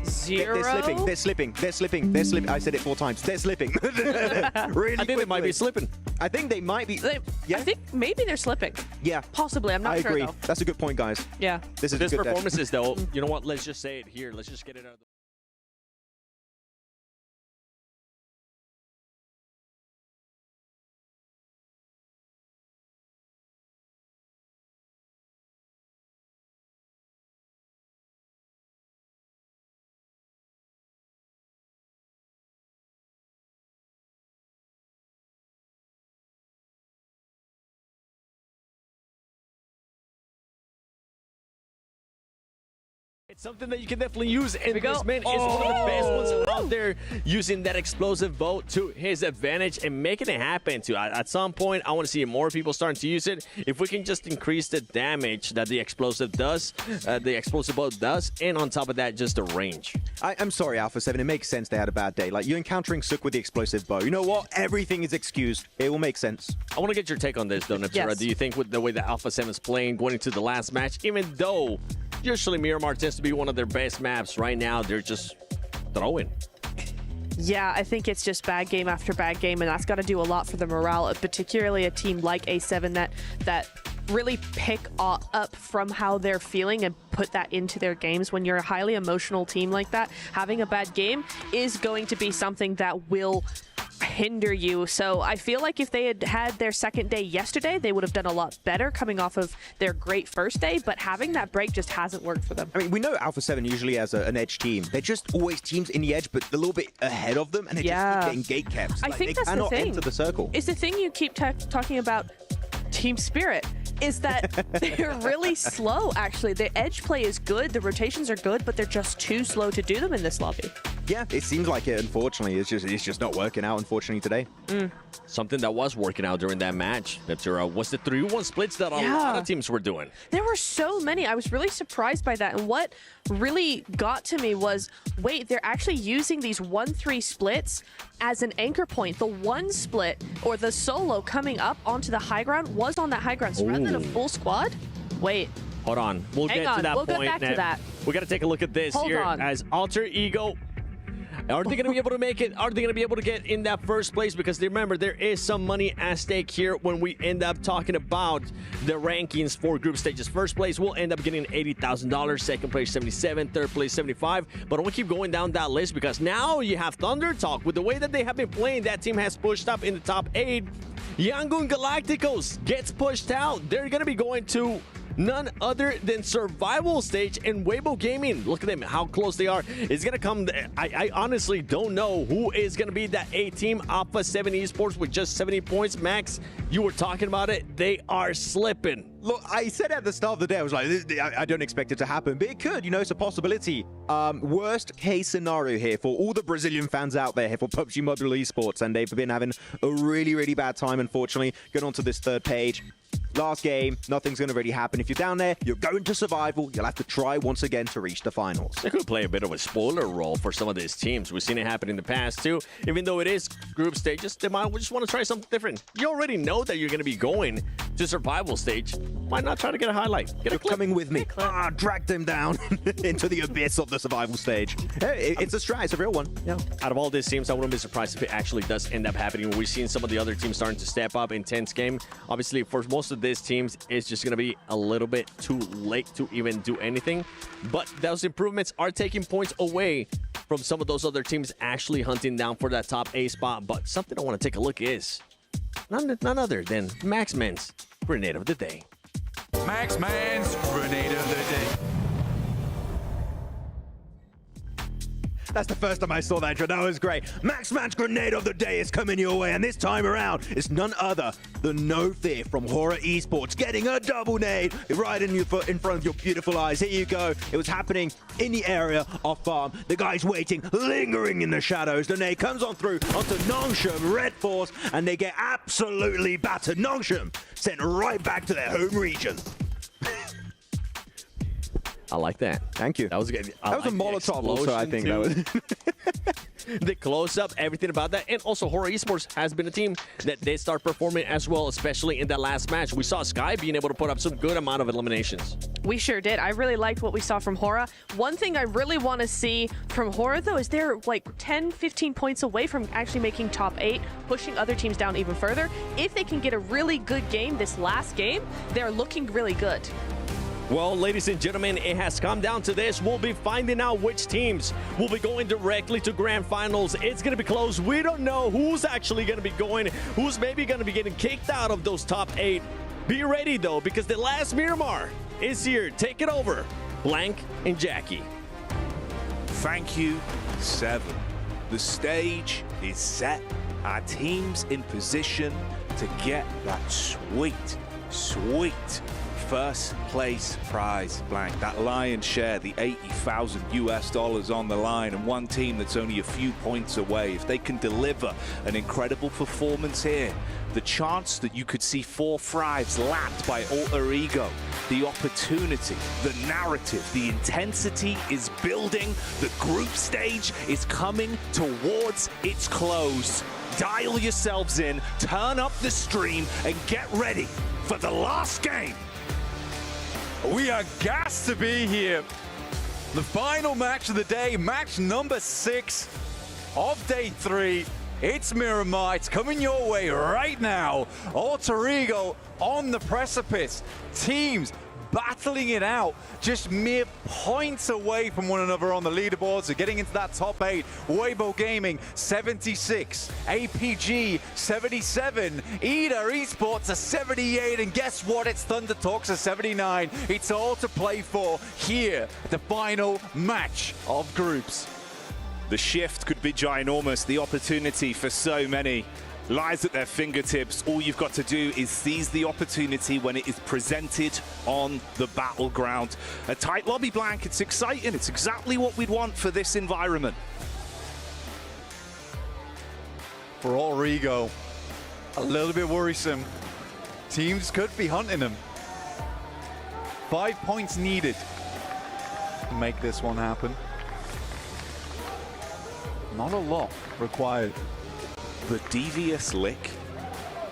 0? They're slipping. I said it 4 times. They're slipping. Really I think they might be slipping. I think they might be. I think maybe they're slipping. Yeah. Possibly. I'm not sure, agree. though. That's a good point, guys. Yeah. This is This a good performances, though, you know what? Let's just say it here. Let's just get it out of the It's something that you can definitely use, and this man is one of the best ones out there, using that explosive boat to his advantage and making it happen too. At some point, I want to see more people starting to use it. If we can just increase the damage that the explosive does, the explosive boat does, and on top of that, just the range. I'm sorry, Alpha 7. It makes sense they had a bad day. Like, you're encountering Sook with the explosive bow. You know what? Everything is excused. It will make sense. I want to get your take on this, though, Neptura. Yes. Do you think with the way that Alpha 7 is playing, going into the last match, even though usually Miramar tends to be one of their best maps, right now they're just throwing? Yeah, I think it's just bad game after bad game, and that's got to do a lot for the morale of particularly a team like A7 that really pick up from how they're feeling and put that into their games. When you're a highly emotional team like that, having a bad game is going to be something that will hinder you. So I feel like if they had had their second day yesterday, they would have done a lot better coming off of their great first day, but having that break just hasn't worked for them. I mean, we know Alpha 7 usually has an edge team. They're just always teams in the edge, but a little bit ahead of them, and they just keep getting gate caps. I think they that's the cannot thing. enter the circle. It's the thing you keep talking about, team spirit, is that they're really slow, actually. The edge play is good, the rotations are good, but they're just too slow to do them in this lobby. Yeah, it seems like it, unfortunately. It's just not working out, unfortunately, today. Something that was working out during that match, Neptura, was the 3-1 splits that a lot of teams were doing. There were so many. I was really surprised by that. And what really got to me was, wait, they're actually using these 1-3 splits as an anchor point. The 1 split, or the solo coming up onto the high ground, was on that high ground. So rather than a full squad, wait. Hold on. We'll Hang get on. to that We'll point. go back to that. We got to take a look at this Hold here on. as Alter Ego Are they going to be able to make it? Are they going to be able to get in that first place? Because remember, there is some money at stake here when we end up talking about the rankings for group stages. First place will end up getting $80,000. Second place, 77. Third place, 75. But I want to keep going down that list because now you have Thunder Talk. With the way that they have been playing, that team has pushed up in the top 8. Yangon Galacticos gets pushed out. They're going to be going to none other than Survival Stage and Weibo Gaming. Look at them, how close they are. It's going to come. I honestly don't know who is going to be that A team. Alpha 7 Esports with just 70 points. Max, you were talking about it. They are slipping. Look, I said at the start of the day, I was like, I don't expect it to happen, but it could. You know, it's a possibility. Worst case scenario here for all the Brazilian fans out there here for PUBG Mobile Esports, and they've been having a really, really bad time, unfortunately. Going on to this third page. Last game, nothing's going to really happen. If you're down there, you're going to survival. You'll have to try once again to reach the finals. They could play a bit of a spoiler role for some of these teams. We've seen it happen in the past too. Even though it is group stages, they might just want to try something different. You already know that you're going to be going to survival stage. Why not try to get a highlight? Get a clip. Coming with me. Drag them down into the abyss of the survival stage. Hey, it's a strat. It's a real one. Yeah. Out of all these teams, I wouldn't be surprised if it actually does end up happening. We've seen some of the other teams starting to step up. Intense game. Obviously, for most of these teams, it's just going to be a little bit too late to even do anything. But those improvements are taking points away from some of those other teams actually hunting down for that top A spot. But something I want to take a look is none other than Max Man's Grenade of the Day. Max Man's Grenade of the Day. That's the first time I saw that intro. That was great. Max Man's Grenade of the Day is coming your way, and this time around, it's none other than No Fear from Horror Esports, getting a double nade right in front of your beautiful eyes. Here you go. It was happening in the area of farm. The guy's waiting, lingering in the shadows. The nade comes on through onto Nongshim, Red Force, and they get absolutely battered. Nongshim sent right back to their home region. I like that. Thank you. That was good. That was a Molotov also, I think. That was the close-up, everything about that. And also, Horror Esports has been a team that they start performing as well, especially in that last match. We saw Sky being able to put up some good amount of eliminations. We sure did. I really liked what we saw from Horror. One thing I really want to see from Horror, though, is they're like 10, 15 points away from actually making top 8, pushing other teams down even further. If they can get a really good game this last game, they're looking really good. Well, ladies and gentlemen, it has come down to this. We'll be finding out which teams will be going directly to grand finals. It's going to be close. We don't know who's actually going to be going, who's maybe going to be getting kicked out of those top 8. Be ready, though, because the last Miramar is here. Take it over, Blank and Jackie. Thank you, 7. The stage is set. Our team's in position to get that sweet, sweet first place prize, Blank. That lion's share, the $80,000 on the line, and one team that's only a few points away. If they can deliver an incredible performance here, the chance that you could see 4 thrives lapped by Alter Ego, the opportunity, the narrative, the intensity is building. The group stage is coming towards its close. Dial yourselves in, turn up the stream, and get ready for the last game. We are gassed to be here. The final match of the day, match number 6 of day 3. It's Miramar. It's coming your way right now. Alter Ego on the precipice. Teams battling it out, just mere points away from one another on the leaderboards. So getting into that top 8. Weibo Gaming 76, APG 77, EWC a 78, and guess what? It's Thunder Talks a 79. It's all to play for here, the final match of groups. The shift could be ginormous. The opportunity for so many lies at their fingertips. All you've got to do is seize the opportunity when it is presented on the battleground. A tight lobby, Blank. It's exciting. It's exactly what we'd want for this environment. For Alter Ego, a little bit worrisome. Teams could be hunting them. 5 points needed to make this one happen. Not a lot required. The devious lick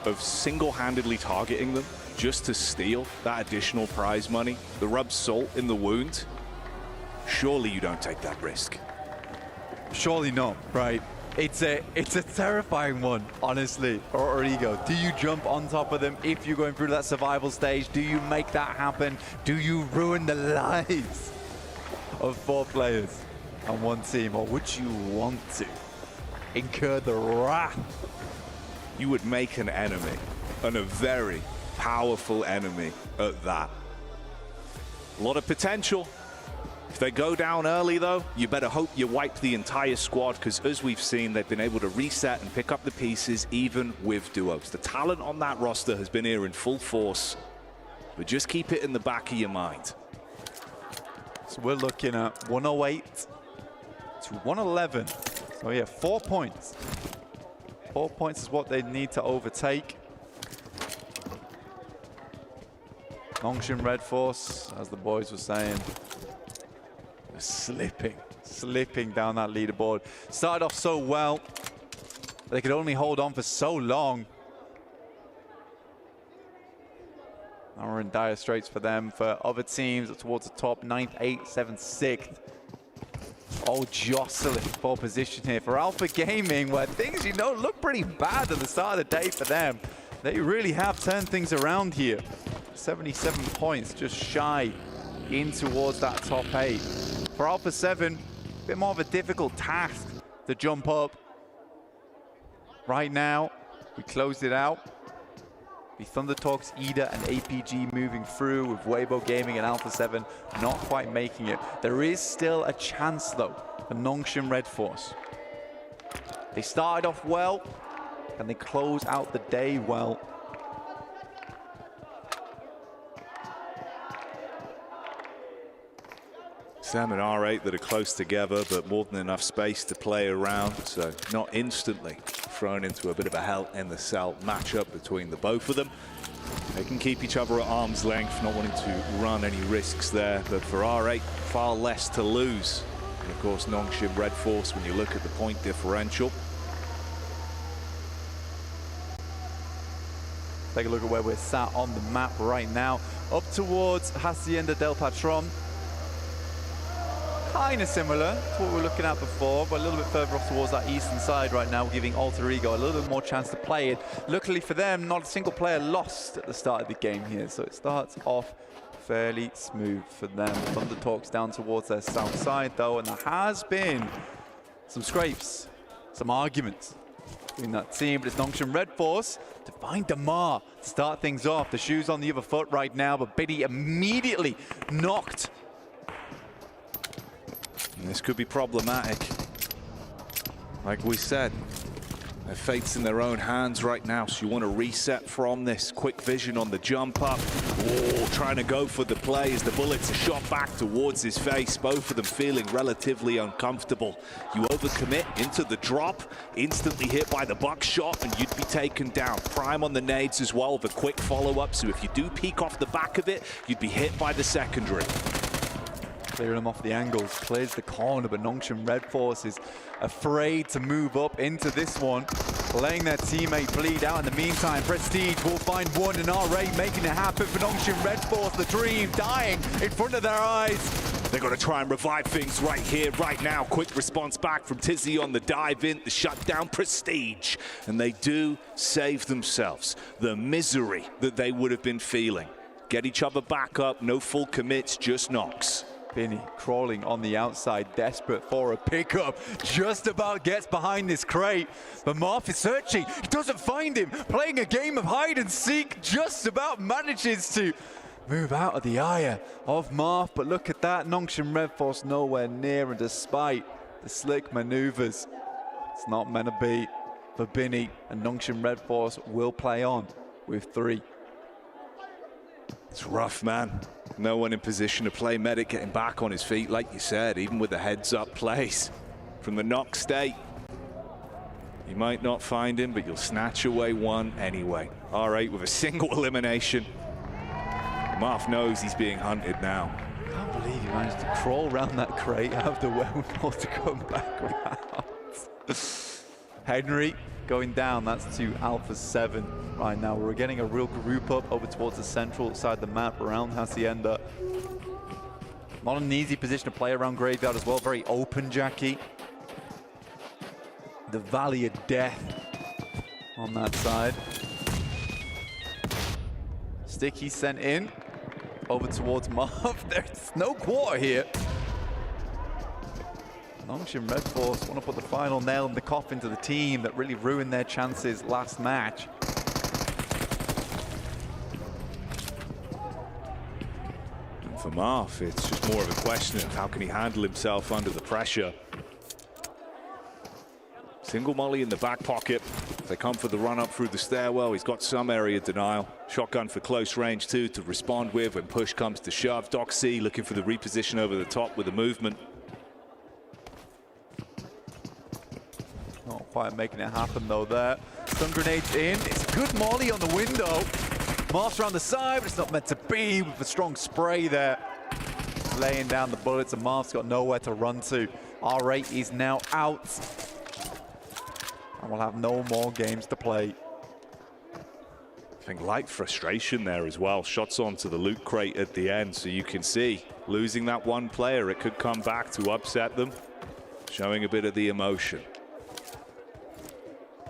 of single-handedly targeting them just to steal that additional prize money, the rub salt in the wound, surely you don't take that risk. Surely not, right? It's a terrifying one, honestly. Or Ego, do you jump on top of them if you're going through that survival stage? Do you make that happen? Do you ruin the lives of 4 players on one team? Or would you want to incur the wrath? You would make an enemy, and a very powerful enemy at that. A lot of potential. If they go down early, though, you better hope you wipe the entire squad, because as we've seen, they've been able to reset and pick up the pieces, even with duos. The talent on that roster has been here in full force, but just keep it in the back of your mind. So we're looking at 108 to 111. So yeah, 4 points. 4 points is what they need to overtake. Nongshim Red Force, as the boys were saying, slipping down that leaderboard. Started off so well, but they could only hold on for so long. Now we're in dire straits for them. For other teams towards the top, 9th, 8th, 7th, 6th. All jostling for position here. For Alpha Gaming, where things, you know, look pretty bad at the start of the day for them. They really have turned things around here. 77 points, just shy in towards that top 8. For Alpha 7, a bit more of a difficult task to jump up. Right now, we closed it out. The Thunder Talks, Ida, and APG moving through, with Weibo Gaming and Alpha 7 not quite making it. There is still a chance, though, for Nongshim Red Force. They started off well, and they close out the day well. Sam and R8 that are close together, but more than enough space to play around, so not instantly thrown into a bit of a hell in the cell matchup between the both of them. They can keep each other at arm's length, not wanting to run any risks there, but for R8, far less to lose. And of course, Nongshim Red Force, when you look at the point differential. Take a look at where we're sat on the map right now. Up towards Hacienda del Patron. Kind of similar to what we were looking at before, but a little bit further off towards that eastern side right now, giving Alter Ego a little bit more chance to play it. Luckily for them, not a single player lost at the start of the game here, so it starts off fairly smooth for them. Thunder Talks down towards their south side though, and there has been some scrapes, some arguments between that team, but it's Nongshim Red Force to find Damar to start things off. The shoe's on the other foot right now, but Biddy immediately knocked. And this could be problematic. Like we said, their fate's in their own hands right now, so you want to reset from this. Quick vision on the jump up. Oh, trying to go for the play as the bullets are shot back towards his face. Both of them feeling relatively uncomfortable. You overcommit into the drop, instantly hit by the buckshot, and you'd be taken down. Prime on the nades as well with a quick follow-up, so if you do peek off the back of it, you'd be hit by the secondary. Clearing them off the angles, clears the corner, but Nongshim Red Force is afraid to move up into this one, letting their teammate bleed out. In the meantime, Prestige will find one, and R8 making it happen for Nongshim Red Force. The dream dying in front of their eyes. They're going to try and revive things right here, right now. Quick response back from Tizzy on the dive in, the shutdown Prestige. And they do save themselves the misery that they would have been feeling. Get each other back up, no full commits, just knocks. Binny crawling on the outside, desperate for a pickup. Just about gets behind this crate, but Marth is searching. He doesn't find him. Playing a game of hide and seek, just about manages to move out of the eye of Marth. But look at that, Nongshim Red Force nowhere near, and despite the slick maneuvers, it's not meant to be for Binny, and Nongshim Red Force will play on with 3. It's rough, man. No one in position to play medic, getting back on his feet, like you said, even with the heads-up plays from the knock state. You might not find him, but you'll snatch away one anyway. R8 with a single elimination. Marth knows he's being hunted now. I can't believe he managed to crawl around that crate, have the wherewithal to come back without. Henry going down, that's to Alpha 7 right now. We're getting a real group up over towards the central side of the map around Hacienda. Not an easy position to play around Graveyard as well, very open, Jackie. the Valley of Death on that side. Sticky sent in over towards Marv. There's no quarter here. Nongshim Red Force want to put the final nail in the coffin to the team that really ruined their chances last match. And for Marv, it's just more of a question of how can he handle himself under the pressure. Single molly in the back pocket. They come for the run up through the stairwell. He's got some area denial. Shotgun for close range too to respond with when push comes to shove. Doc C looking for the reposition over the top with the movement. Not quite making it happen though there. Stun grenades in. It's a good molly on the window. Marv's around the side, but it's not meant to be with a strong spray there. Laying down the bullets and Marv's got nowhere to run to. R8 is now out. And we'll have no more games to play. I think light frustration there as well. Shots onto the loot crate at the end, so you can see losing that one player, it could come back to upset them. Showing a bit of the emotion.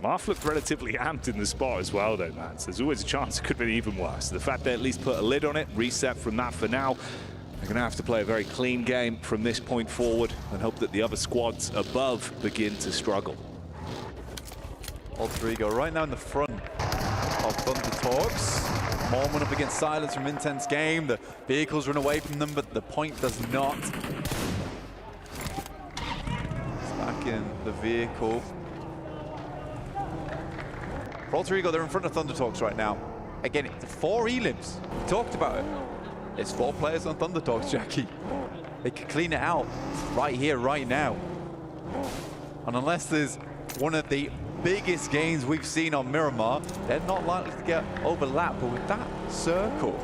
Marv looked relatively amped in the spot as well though, man. So there's always a chance it could have been even worse. The fact they at least put a lid on it, reset from that for now. They're going to have to play a very clean game from this point forward and hope that the other squads above begin to struggle. Alter Ego right now in the front of Thunder Talks. Mormon up against Silence from Intense Game. The vehicles run away from them, but the point does not. It's back in the vehicle. For Alter Ego, they're in front of Thunder Talks right now. Again, it's 4 elims. We talked about it. It's 4 players on Thunder Talks, Jackie. They could clean it out right here, right now. And unless there's one of the biggest gains we've seen on Miramar, they're not likely to get overlapped. But with that circle,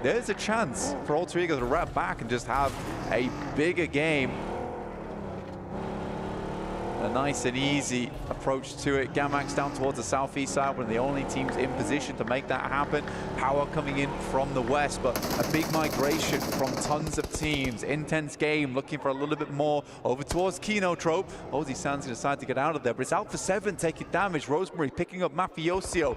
there's a chance for Alter Ego to wrap back and just have a bigger game. A nice and easy approach to it. Gamax down towards the southeast side, one of the only teams in position to make that happen. Power coming in from the west, but a big migration from tons of teams. Intense Game looking for a little bit more over towards Kinotrope. Ozzy Sands decide to get out of there, but it's Alpha 7 taking damage. Rosemary picking up Mafioso.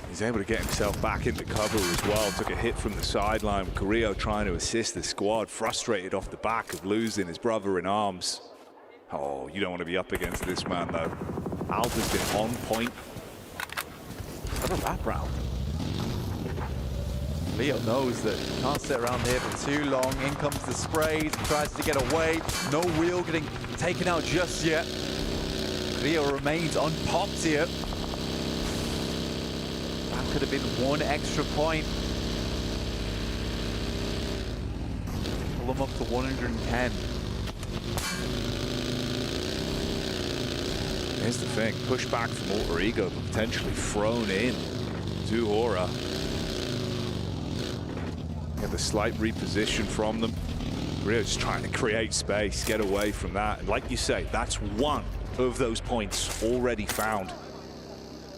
He's able to get himself back into cover as well. Took a hit from the sideline with Carrillo trying to assist the squad. Frustrated off the back of losing his brother in arms. Oh, you don't want to be up against this man though. Alpha's been on point. What a wraparound. Leo knows that he can't sit around here for too long. In comes the sprays, he tries to get away. No wheel getting taken out just yet. Leo remains unpopped here. That could have been 1 extra point. Pull them up to 110. Here's the thing, push back from Alter Ego, but potentially thrown in to Aura. Get the slight reposition from them. Really just trying to create space, get away from that. And like you say, that's one of those points already found.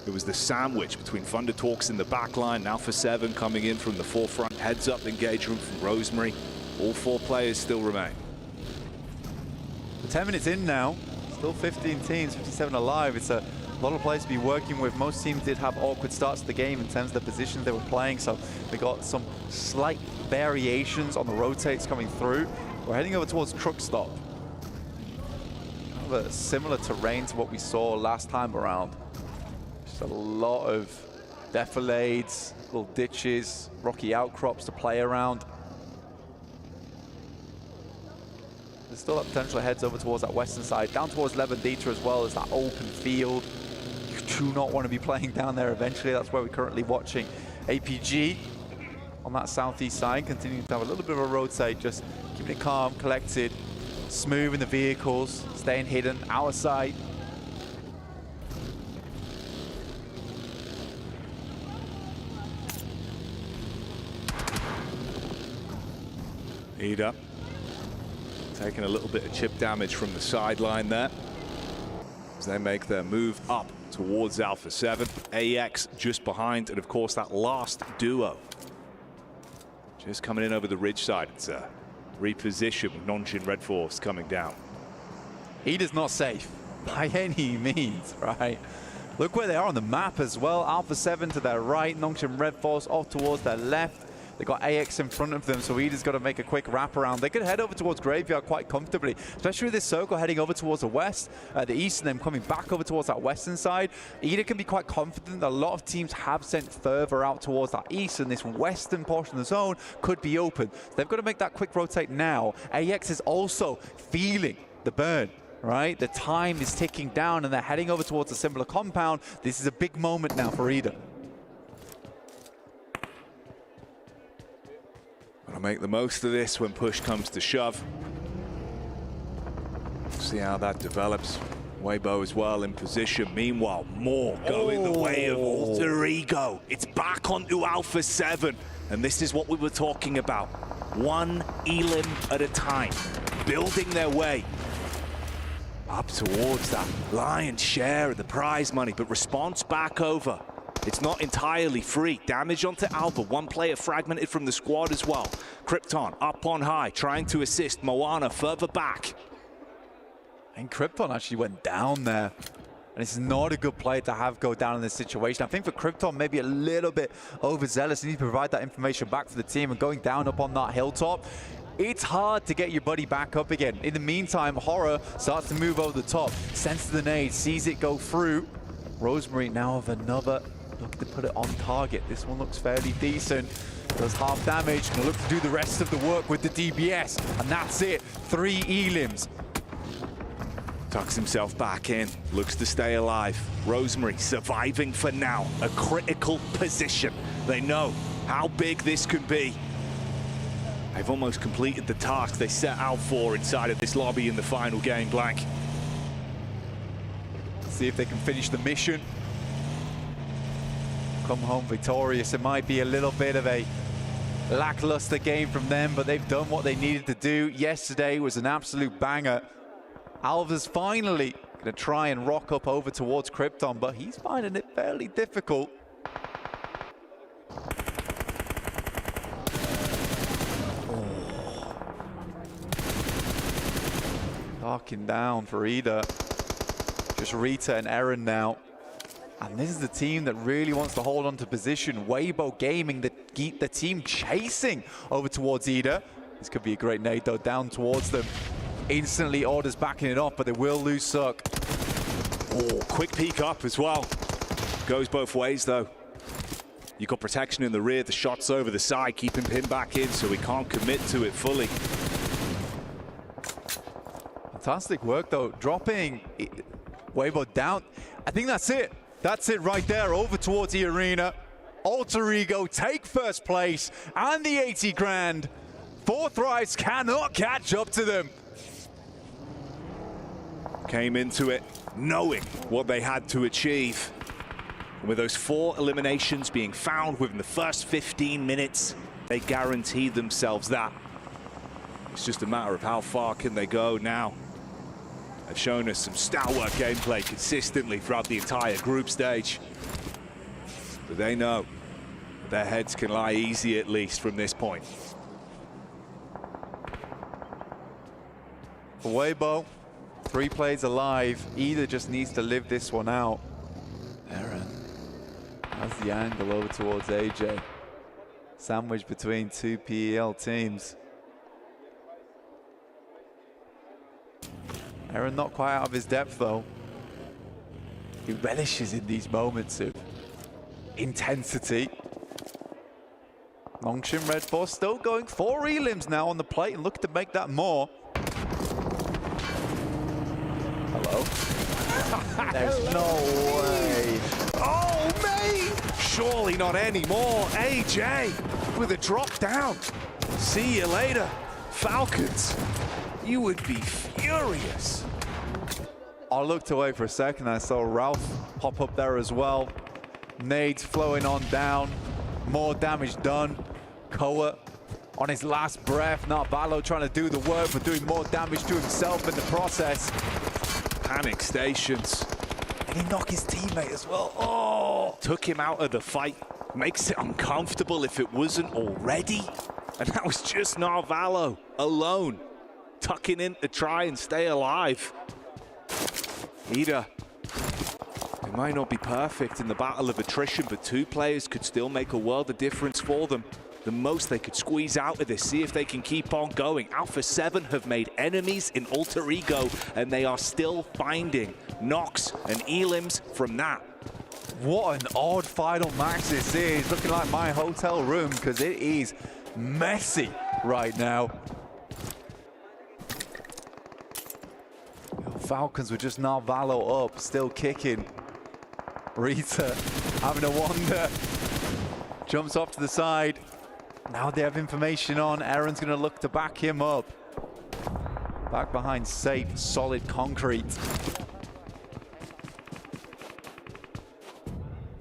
It was the sandwich between Thunder Talks in the back line, Alpha 7 coming in from the forefront, heads-up engagement from Rosemary. All 4 players still remain. 10 minutes in now, still 15 teams, 57 alive. It's a lot of players to be working with. Most teams did have awkward starts to the game in terms of the positions they were playing, so we got some slight variations on the rotates coming through. We're heading over towards Truck Stop. Kind of a similar terrain to what we saw last time around. Just a lot of defilades, little ditches, rocky outcrops to play around. There's still that potential heads over towards that western side, down towards Levendita as well as that open field. You do not want to be playing down there eventually. That's where we're currently watching APG on that southeast side, continuing to have a little bit of a rotate, just keeping it calm, collected, smooth in the vehicles, staying hidden, our side. Ida taking a little bit of chip damage from the sideline there as they make their move up towards Alpha 7. AX just behind, and of course that last duo just coming in over the ridge side. It's a reposition with Nongshim Red Force coming down. Eder's not safe by any means, right? Look where they are on the map as well. Alpha 7 to their right, Nongshim Red Force off towards their left. They got AX in front of them, so Eder's got to make a quick wraparound. They could head over towards Graveyard quite comfortably, especially with this circle heading over towards the west, the east, and then coming back over towards that western side. Eder can be quite confident that a lot of teams have sent further out towards that east, and this western portion of the zone could be open. So they've got to make that quick rotate now. AX is also feeling the burn. Right, the time is ticking down and they're heading over towards a similar compound. This is a big moment now for Eder. Gotta make the most of this when push comes to shove. See how that develops. Weibo as well in position. Meanwhile, more going the way of Alter Ego. It's back onto Alpha 7. And this is what we were talking about. One elim at a time. Building their way up towards that lion's share of the prize money, but response back over. It's not entirely free. Damage onto Alpha. One player fragmented from the squad as well. Krypton up on high, trying to assist Moana further back. And Krypton actually went down there. And it's not a good play to have go down in this situation. I think for Krypton, maybe a little bit overzealous. You need to provide that information back for the team, and going down up on that hilltop, it's hard to get your buddy back up again. In the meantime, Horror starts to move over the top, senses the nade, sees it go through. Rosemary now with another look to put it on target. This one looks fairly decent. Does half damage, gonna look to do the rest of the work with the DBS, and that's it. 3 elims. Tucks himself back in, looks to stay alive. Rosemary surviving for now, a critical position. They know how big this could be. They've almost completed the task they set out for inside of this lobby in the final game, Blank. See if they can finish the mission. Come home victorious. It might be a little bit of a lackluster game from them, but they've done what they needed to do. Yesterday was an absolute banger. Alva's finally gonna try and rock up over towards Krypton, but he's finding it fairly difficult. Darking down for Eder. Just Rita and Eren now. And this is the team that really wants to hold on to position. Weibo Gaming, the team chasing over towards Eder. This could be a great nade though, down towards them. Instantly orders backing it off, but they will lose Suck. Oh, quick peek up as well. Goes both ways though. You've got protection in the rear, the shots over the side, keeping him back in so he can't commit to it fully. Fantastic work though, dropping Weibo down. I think that's it. That's it right there, over towards the arena. Alter Ego take first place and the 80 grand. 4 Thrives cannot catch up to them. Came into it knowing what they had to achieve. And with those 4 eliminations being found within the first 15 minutes, they guaranteed themselves that. It's just a matter of how far can they go now. They've shown us some stalwart gameplay consistently throughout the entire group stage. But they know their heads can lie easy, at least from this point. For Weibo, 3 plays alive. Eder just needs to live this one out. Eren has the angle over towards AJ. Sandwich between 2 PEL teams. Eren not quite out of his depth though. He relishes in these moments of intensity. Nongshim Red Force still going 4 elims now on the plate and looking to make that more. Hello? There's no way. Oh, mate! Surely not anymore. AJ with a drop down. See you later, Falcons. You would be furious. I looked away for a second. I saw Ralph pop up there as well. Nades flowing on down. More damage done. Koa on his last breath. Narvalo trying to do the work, but doing more damage to himself in the process. Panic stations. And he knocked his teammate as well. Oh! Took him out of the fight. Makes it uncomfortable if it wasn't already. And that was just Narvalo alone, tucking in to try and stay alive. Ida, it might not be perfect in the battle of attrition, but two players could still make a world of difference for them. The most they could squeeze out of this, see if they can keep on going. Alpha 7 have made enemies in Alter Ego, and they are still finding Nox and Elims from that. What an odd final match this is. Looking like my hotel room, because it is messy right now. Falcons with just Narvalo up, still kicking. Rita having a wander. Jumps off to the side. Now they have information on. Aaron's going to look to back him up. Back behind safe, solid concrete.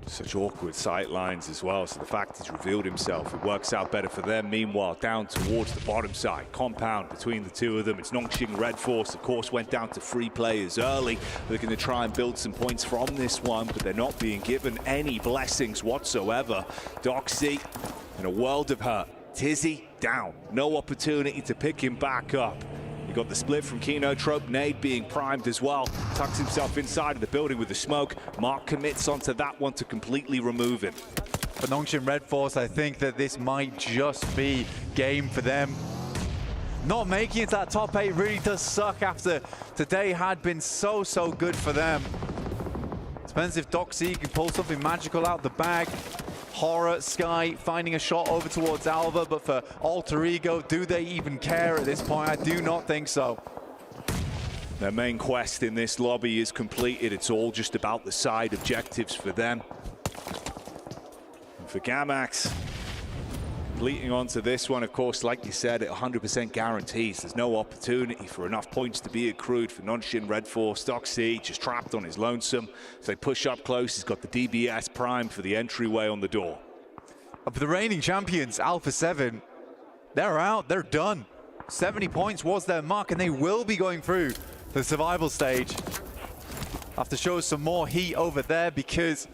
Such awkward sight lines as well, so the fact he's revealed himself, it works out better for them. Meanwhile, down towards the bottom side, compound between the two of them. It's Nongqing Red Force, of course, went down to 3 players early. They're going to try and build some points from this one, but they're not being given any blessings whatsoever. Doxy in a world of hurt. Tizzy down, no opportunity to pick him back up. You got the split from Kino Trope, Nade being primed as well. Tucks himself inside of the building with the smoke. Mark commits onto that one to completely remove him. For Nongqing Red Force, I think that this might just be game for them. Not making it to that top 8 really does suck after today had been so good for them. Depends if Doxy can pull something magical out the bag. Horror, Sky finding a shot over towards Alva, but for Alter Ego, do they even care at this point? I do not think so. Their main quest in this lobby is completed. It's all just about the side objectives for them. And for Gamax, leading on to this one, of course, like you said, it 100% guarantees there's no opportunity for enough points to be accrued for Nongqing Red Force. Doxy just trapped on his lonesome. As they push up close, he's got the DBS prime for the entryway on the door. For the reigning champions, Alpha 7, they're out, they're done. 70 points was their mark, and they will be going through the survival stage. Have to show some more heat over there, because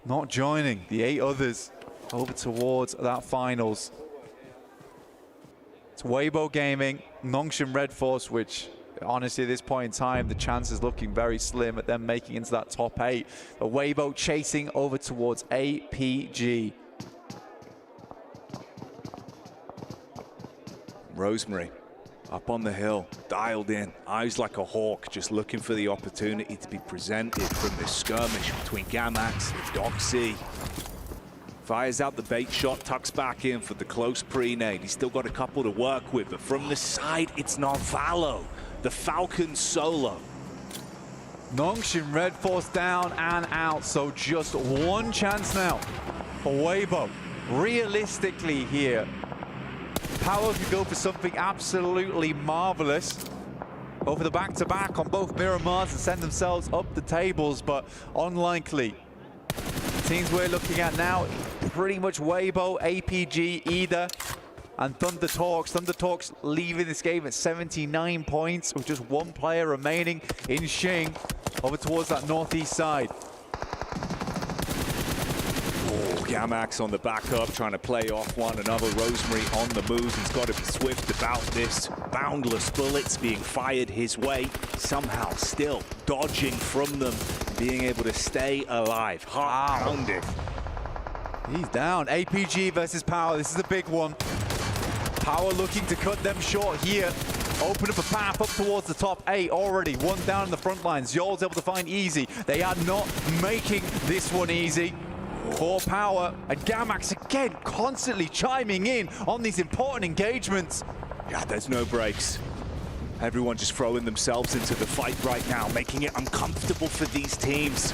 not joining the 8 others over towards that finals. It's Weibo Gaming, Nongqing Red Force, which honestly at this point in time, the chance is looking very slim at them making into that top 8. But Weibo chasing over towards APG. Rosemary up on the hill, dialed in, eyes like a hawk, just looking for the opportunity to be presented from this skirmish between Gamax and Doxy. Fires out the bait shot, tucks back in for the close pre-nade. He's still got a couple to work with, but from the side, it's Narvalo, the Falcon solo. Nongqing Red Force down and out, so just one chance now for Weibo. Realistically here, Power could go for something absolutely marvelous over the back-to-back on both Miramars and send themselves up the tables, but unlikely. The teams we're looking at now, pretty much Weibo, APG, Ida, and Thunder Talks. Thunder Talks leaving this game at 79 points with just one player remaining in Xing over towards that northeast side. Gamax on the back up, trying to play off one another. Rosemary on the move. He's got to be swift about this. Boundless bullets being fired his way. Somehow still dodging from them, being able to stay alive. Heart pounding. He's down. APG versus Power. This is a big one. Power looking to cut them short here. Open up a path up towards the top 8 already. One down in the front lines. Yol's able to find easy. They are not making this one easy. For Power, and Gamax again constantly chiming in on these important engagements. Yeah, there's no breaks. Everyone just throwing themselves into the fight right now, making it uncomfortable for these teams.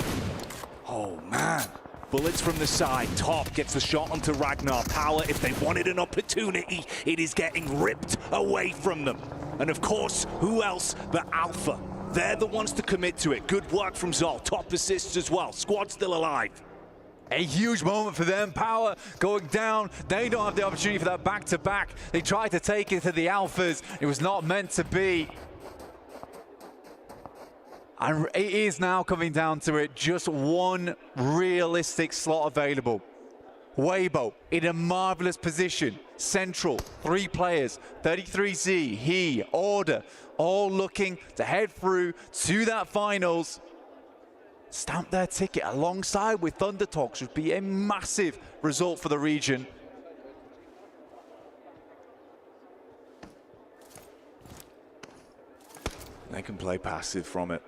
Oh man, bullets from the side. Top gets the shot onto Ragnar. Power, if they wanted an opportunity, it is getting ripped away from them. And of course, who else but Alpha? They're the ones to commit to it. Good work from Zol. Top assists as well. Squad still alive. A huge moment for them. Power going down. They don't have the opportunity for that back-to-back. They tried to take it to the Alphas. It was not meant to be. And it is now coming down to it. Just one realistic slot available. Weibo in a marvelous position. Central, 3 players, 33Z, he, Order, all looking to head through to that finals. Stamp their ticket alongside with Thunder Talks would be a massive result for the region. They can play passive from it.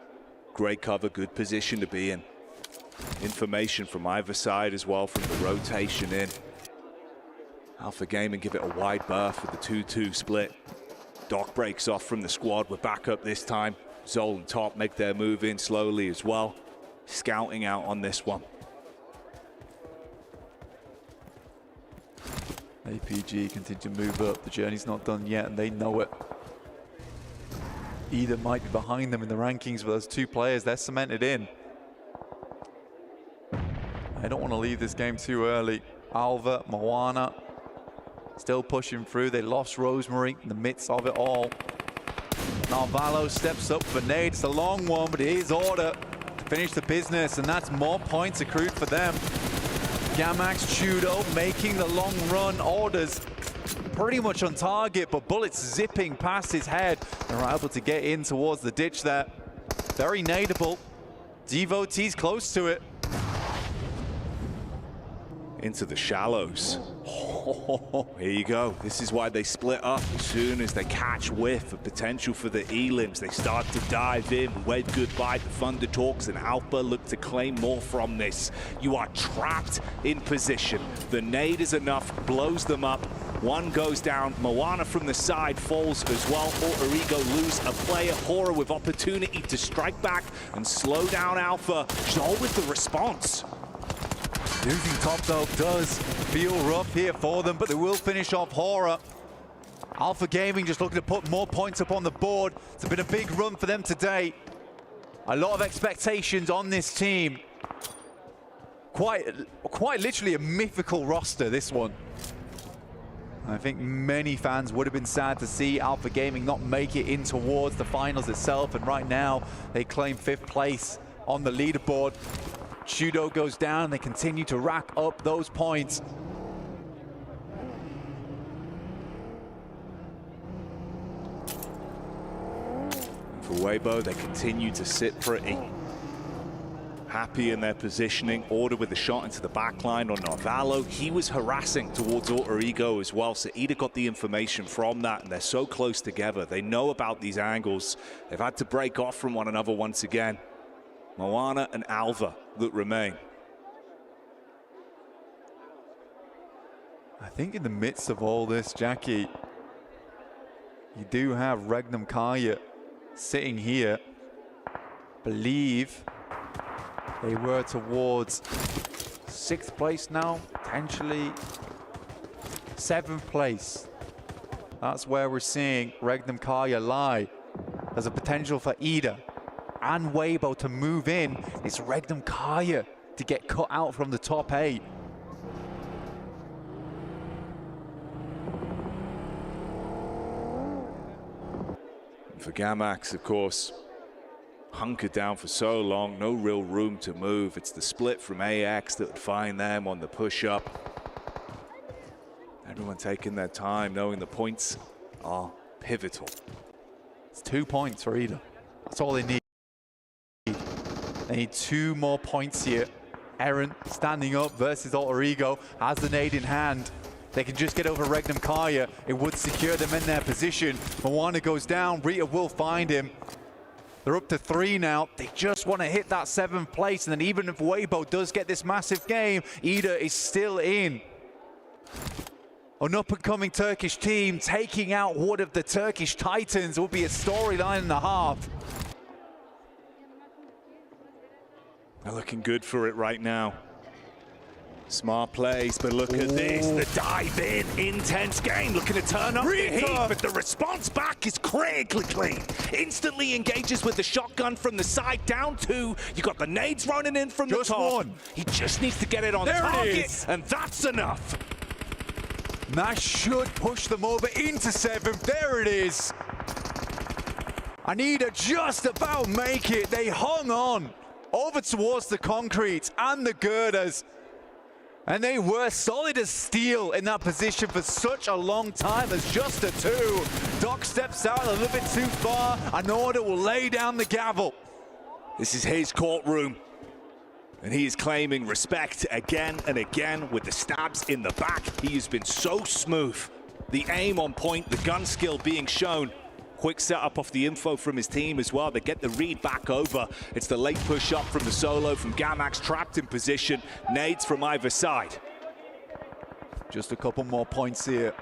Great cover, good position to be in. Information from either side as well from the rotation in. Alpha Gaming give it a wide berth with the 2-2 split. Doc breaks off from the squad. We're back up this time. Zol and Top make their move in slowly as well. Scouting out on this one. APG continue to move up. The journey's not done yet, and they know it. Either might be behind them in the rankings, but those 2 players, they're cemented in. I don't want to leave this game too early. Alva, Moana, still pushing through. They lost Rosemary in the midst of it all. Now Valo steps up for nade. It's a long one, but it is Order to finish the business, and that's more points accrued for them. Gamax Judo making the long run. Orders pretty much on target, but bullets zipping past his head. They're able to get in towards the ditch there. Very nadeable. Devotees close to it. Into the shallows. Here you go. This is why they split up. As soon as they catch whiff of potential for the elims, they start to dive in. Wave goodbye to Thunder Talks, and Alpha look to claim more from this. You are trapped in position. The nade is enough, blows them up. One goes down. Moana from the side falls as well. Alter Ego lose a player. Horror with opportunity to strike back and slow down Alpha. Zol with the response. Losing Top though does feel rough here for them, but they will finish off Horror. Alpha Gaming just looking to put more points up on the board. It's been a big run for them today. A lot of expectations on this team. Quite literally a mythical roster, this one. I think many fans would have been sad to see Alpha Gaming not make it in towards the finals itself, and right now they claim 5th place on the leaderboard. Judo goes down, they continue to rack up those points. For Weibo, they continue to sit pretty. Happy in their positioning. Order with a shot into the back line on Narvalo. He was harassing towards Alter Ego as well, so Ida got the information from that, and they're so close together. They know about these angles. They've had to break off from one another once again. Moana and Alva that remain. I think in the midst of all this, Jackie, you do have Regnum Kaya sitting here. Believe they were towards 6th place now, potentially 7th place. That's where we're seeing Regnum Kaya lie. There's a potential for Ida and Weibo to move in. It's Regnum Kaya to get cut out from the top 8. For Gamax, of course, hunkered down for so long, no real room to move. It's the split from AX that would find them on the push-up. Everyone taking their time, knowing the points are pivotal. It's 2 points for Ida. That's all they need. They need 2 more points here. Eren standing up versus Alter Ego, has the nade in hand. They can just get over Regnum Kaya. It would secure them in their position. Moana goes down. Rita will find him. They're up to 3 now. They just want to hit that 7th place. And then even if Weibo does get this massive game, Ida is still in. An up-and-coming Turkish team taking out one of the Turkish Titans will be a storyline and a half. They're looking good for it right now. Smart plays, but look at this, the dive in, intense game, looking to turn up the heat, but the response back is critically clean. Instantly engages with the shotgun from the side, down 2. You got the nades running in from the top. 1. He just needs to get it on target, and that's enough. That should push them over into 7th. There it is. Anita just about make it. They hung on over towards the concrete and the girders. And they were solid as steel in that position for such a long time as just a 2. Doc steps out a little bit too far, and Order will lay down the gavel. This is his courtroom, and he is claiming respect again and again with the stabs in the back. He has been so smooth. The aim on point, the gun skill being shown. Quick setup off the info from his team as well. They get the read back over. It's the late push up from the solo from Gamax, trapped in position. Nades from either side. Just a couple more points here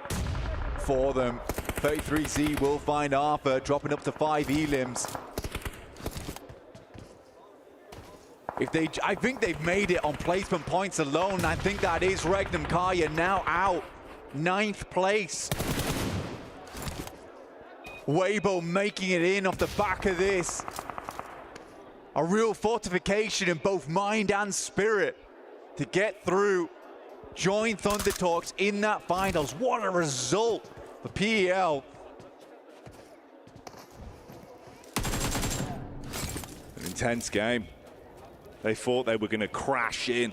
for them. 33Z will find Arthur, dropping up to 5 elims. I think they've made it on placement points alone. I think that is Regnum Kaya now out. 9th place. Weibo making it in off the back of this. A real fortification in both mind and spirit to get through. Join Thunder Talks in that finals. What a result for PEL. An intense game. They thought they were going to crash in,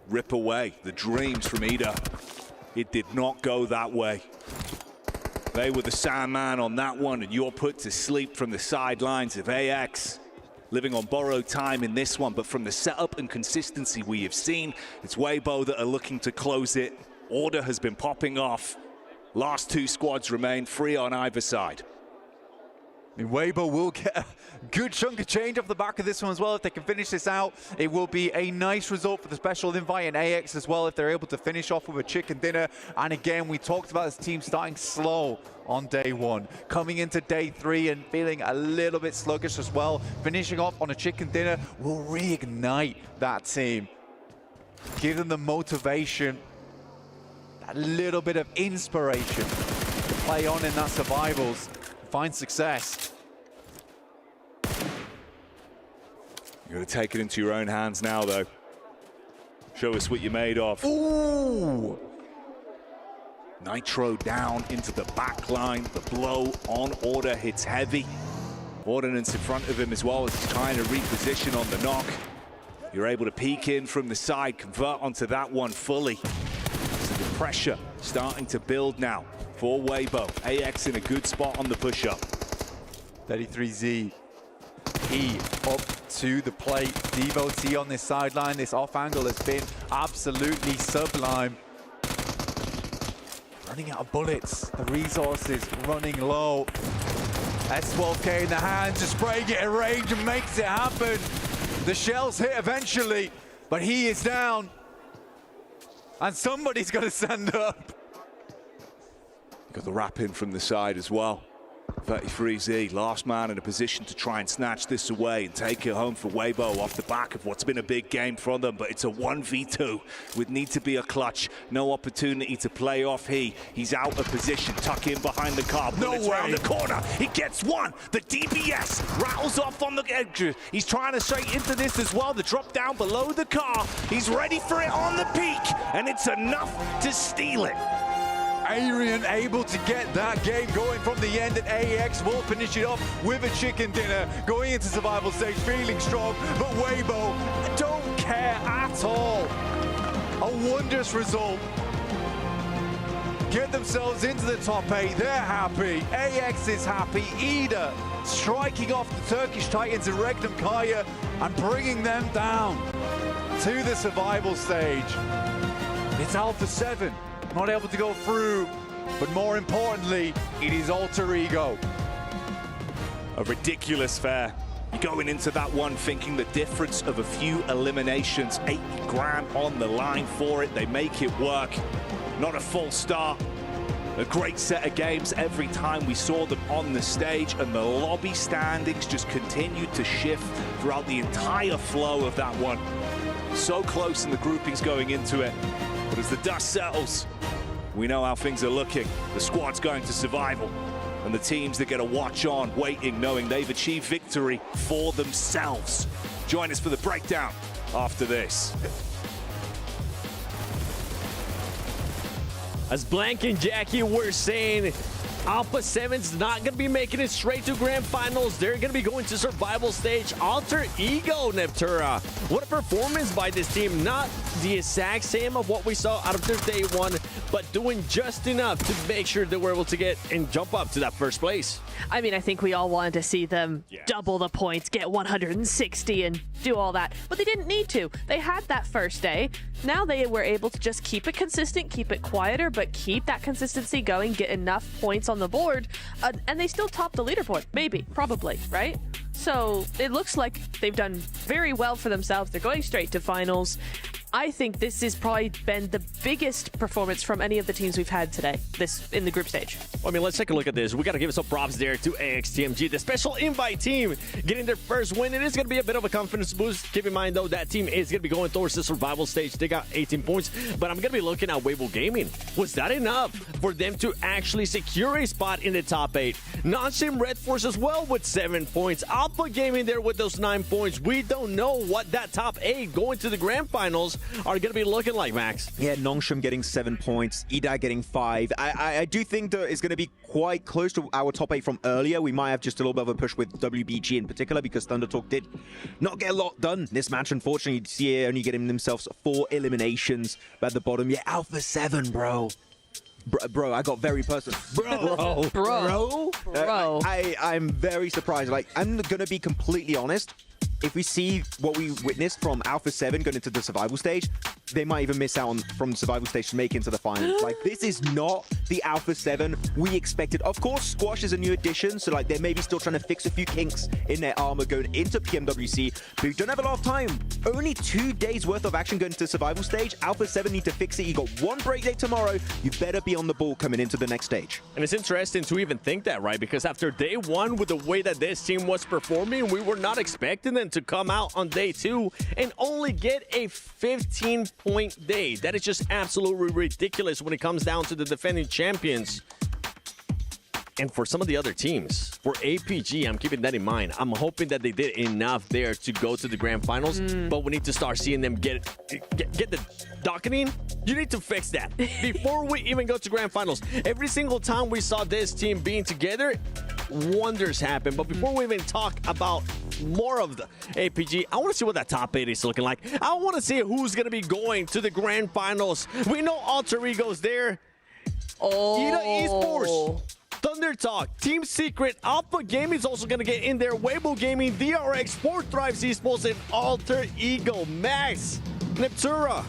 rip away the dreams from Ida. It did not go that way. They were the Sandman on that one, and you're put to sleep from the sidelines of AX. Living on borrowed time in this one, but from the setup and consistency we have seen, it's Weibo that are looking to close it. Order has been popping off. Last 2 squads remain, 3 on either side. I mean, Weibo will get a good chunk of change off the back of this one as well. If they can finish this out, it will be a nice result for the special invite and AX as well if they're able to finish off with a chicken dinner. And again, we talked about this team starting slow on day 1, coming into day 3 and feeling a little bit sluggish as well. Finishing off on a chicken dinner will reignite that team. Give them the motivation, that little bit of inspiration to play on in that survivals. Find success. You got to take it into your own hands now, though. Show us what you're made of. Ooh! Nitro down into the back line. The blow on Order hits heavy. Ordnance in front of him as well as he's trying to reposition on the knock. You're able to peek in from the side, convert onto that one fully. So the pressure starting to build now for Weibo. AX in a good spot on the push-up. 33Z, he up to the plate. Devotee on this sideline. This off angle has been absolutely sublime. Running out of bullets. The resources running low. S12K in the hand, just spraying it at range and makes it happen. The shells hit eventually, but he is down. And somebody's got to stand up. Got the wrap in from the side as well. 33Z, last man in a position to try and snatch this away and take it home for Weibo off the back of what's been a big game from them, but it's a 1v2. Would need to be a clutch. No opportunity to play off. He's out of position, tuck in behind the car. Bullets around the corner. He gets one. The DBS rattles off on the edge. He's trying to straight into this as well. The drop down below the car. He's ready for it on the peak, and it's enough to steal it. Arian able to get that game going from the end, and AX will finish it off with a chicken dinner. Going into survival stage, feeling strong, but Weibo don't care at all. A wondrous result. Get themselves into the top 8, they're happy. AX is happy. Ida striking off the Turkish Titans in Regnum Kaya and bringing them down to the survival stage. It's Alpha 7. Not able to go through, but more importantly, it is Alter Ego. A ridiculous fare. You're going into that one thinking the difference of a few eliminations, 80 grand on the line for it. They make it work. Not a full start. A great set of games every time we saw them on the stage, and the lobby standings just continued to shift throughout the entire flow of that one. So close in the groupings going into it. But as the dust settles, we know how things are looking. The squad's going to survival, and the teams that get a watch on, waiting, knowing they've achieved victory for themselves. Join us for the breakdown after this. As Blank and Jackie were saying, Alpha 7's not going to be making it straight to Grand Finals. They're going to be going to Survival Stage. Alter Ego, Neptura. What a performance by this team. Not the exact same of what we saw out of their day one, but doing just enough to make sure they were able to get and jump up to that first place. I mean, I think we all wanted to see them double the points, get 160 and do all that, but they didn't need to. They had that first day. Now they were able to just keep it consistent, keep it quieter, but keep that consistency going, get enough points on the board, and they still top the leaderboard. Maybe, probably, right? So it looks like they've done very well for themselves. They're going straight to finals. I think this has probably been the biggest performance from any of the teams we've had today, this in the group stage. I mean, let's take a look at this. We got to give some props there to AXTMG, the special invite team, getting their first win. It is going to be a bit of a confidence boost. Keep in mind, though, that team is going to be going towards the survival stage. They got 18 points, but I'm going to be looking at Weibo Gaming. Was that enough for them to actually secure a spot in the top 8? Non-Sim Red Force as well with 7 points. Alpha Gaming there with those 9 points. We don't know what that top 8 going to the grand finals are going to be looking like, Max. Yeah, Nongshim getting 7 points, Ida getting 5. I do think that it's going to be quite close to our top 8 from earlier. We might have just a little bit of a push with WBG in particular because Thunder Talk did not get a lot done this match. Unfortunately, you see only getting themselves 4 eliminations at the bottom. Yeah, Alpha 7, bro. Bro, I got very personal. Bro. I'm very surprised. Like, I'm going to be completely honest. If we see what we witnessed from Alpha 7 going into the survival stage, they might even miss out on from survival stage to make into the finals. Like, this is not the Alpha 7 we expected. Of course, Squash is a new addition, so like they're maybe still trying to fix a few kinks in their armor going into PMWC, but we don't have a lot of time. Only 2 days worth of action going into survival stage. Alpha 7 need to fix it. You got 1 break day tomorrow. You better be on the ball coming into the next stage. And it's interesting to even think that, right? Because after day 1, with the way that this team was performing, we were not expecting them to come out on day 2 and only get a 15-point day. That is just absolutely ridiculous when it comes down to the defending champions. And for some of the other teams, for APG, I'm keeping that in mind. I'm hoping that they did enough there to go to the grand finals, but we need to start seeing them get the docketing. You need to fix that before we even go to grand finals. Every single time we saw this team being together, wonders happen. But before we even talk about more of the APG, I want to see what that top 8 is looking like. I want to see who's going to be going to the grand finals. We know Alter Ego's there. ESPORTS, Thunder Talk, Team Secret, Alpha Gaming is also going to get in there. Weibo Gaming, DRX, Sport Thrives Esports, and Alter Ego. Max, Neptura.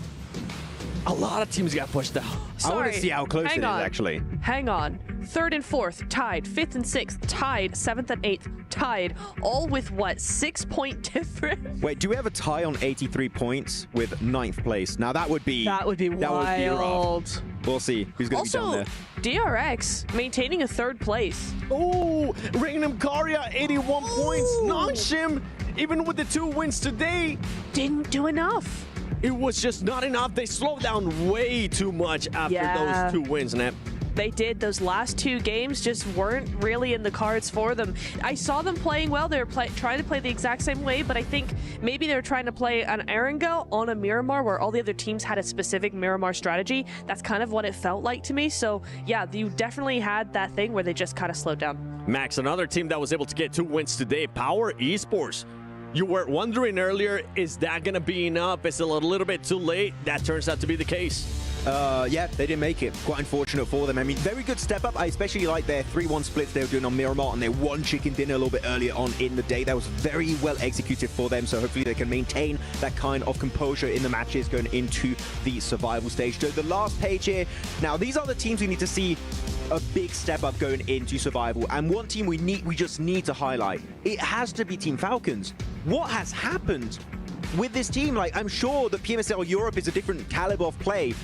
A lot of teams got pushed out. I want to see how close it is, actually. Hang on. 3rd and 4th, tied. 5th and 6th, tied. 7th and 8th, tied. All with what, 6-point difference? Wait, do we have a tie on 83 points with 9th place? Now that would be wild. Rough. We'll see who's going to be down there. DRX maintaining a 3rd place. Oh, Regnum Karya, 81 points. Nongshim, even with the 2 wins today, didn't do enough. It was just not enough. They slowed down way too much after those 2 wins, Nep. They did. Those last 2 games just weren't really in the cards for them. I saw them playing well. They were trying to play the exact same way, but I think maybe they were trying to play an Erangel on a Miramar where all the other teams had a specific Miramar strategy. That's kind of what it felt like to me. So yeah, you definitely had that thing where they just kind of slowed down. Max, another team that was able to get 2 wins today, Power Esports. You were wondering earlier, is that going to be enough? Is it a little bit too late? That turns out to be the case. Yeah, they didn't make it. Quite unfortunate for them. I mean, very good step up. I especially like their 3-1 splits they were doing on Miramar and their 1 chicken dinner a little bit earlier on in the day. That was very well executed for them, so hopefully they can maintain that kind of composure in the matches going into the survival stage. So the last page here. Now, these are the teams we need to see a big step up going into survival, and one team we just need to highlight. It has to be Team Falcons. What has happened with this team? Like, I'm sure that PMSL Europe is a different caliber of play,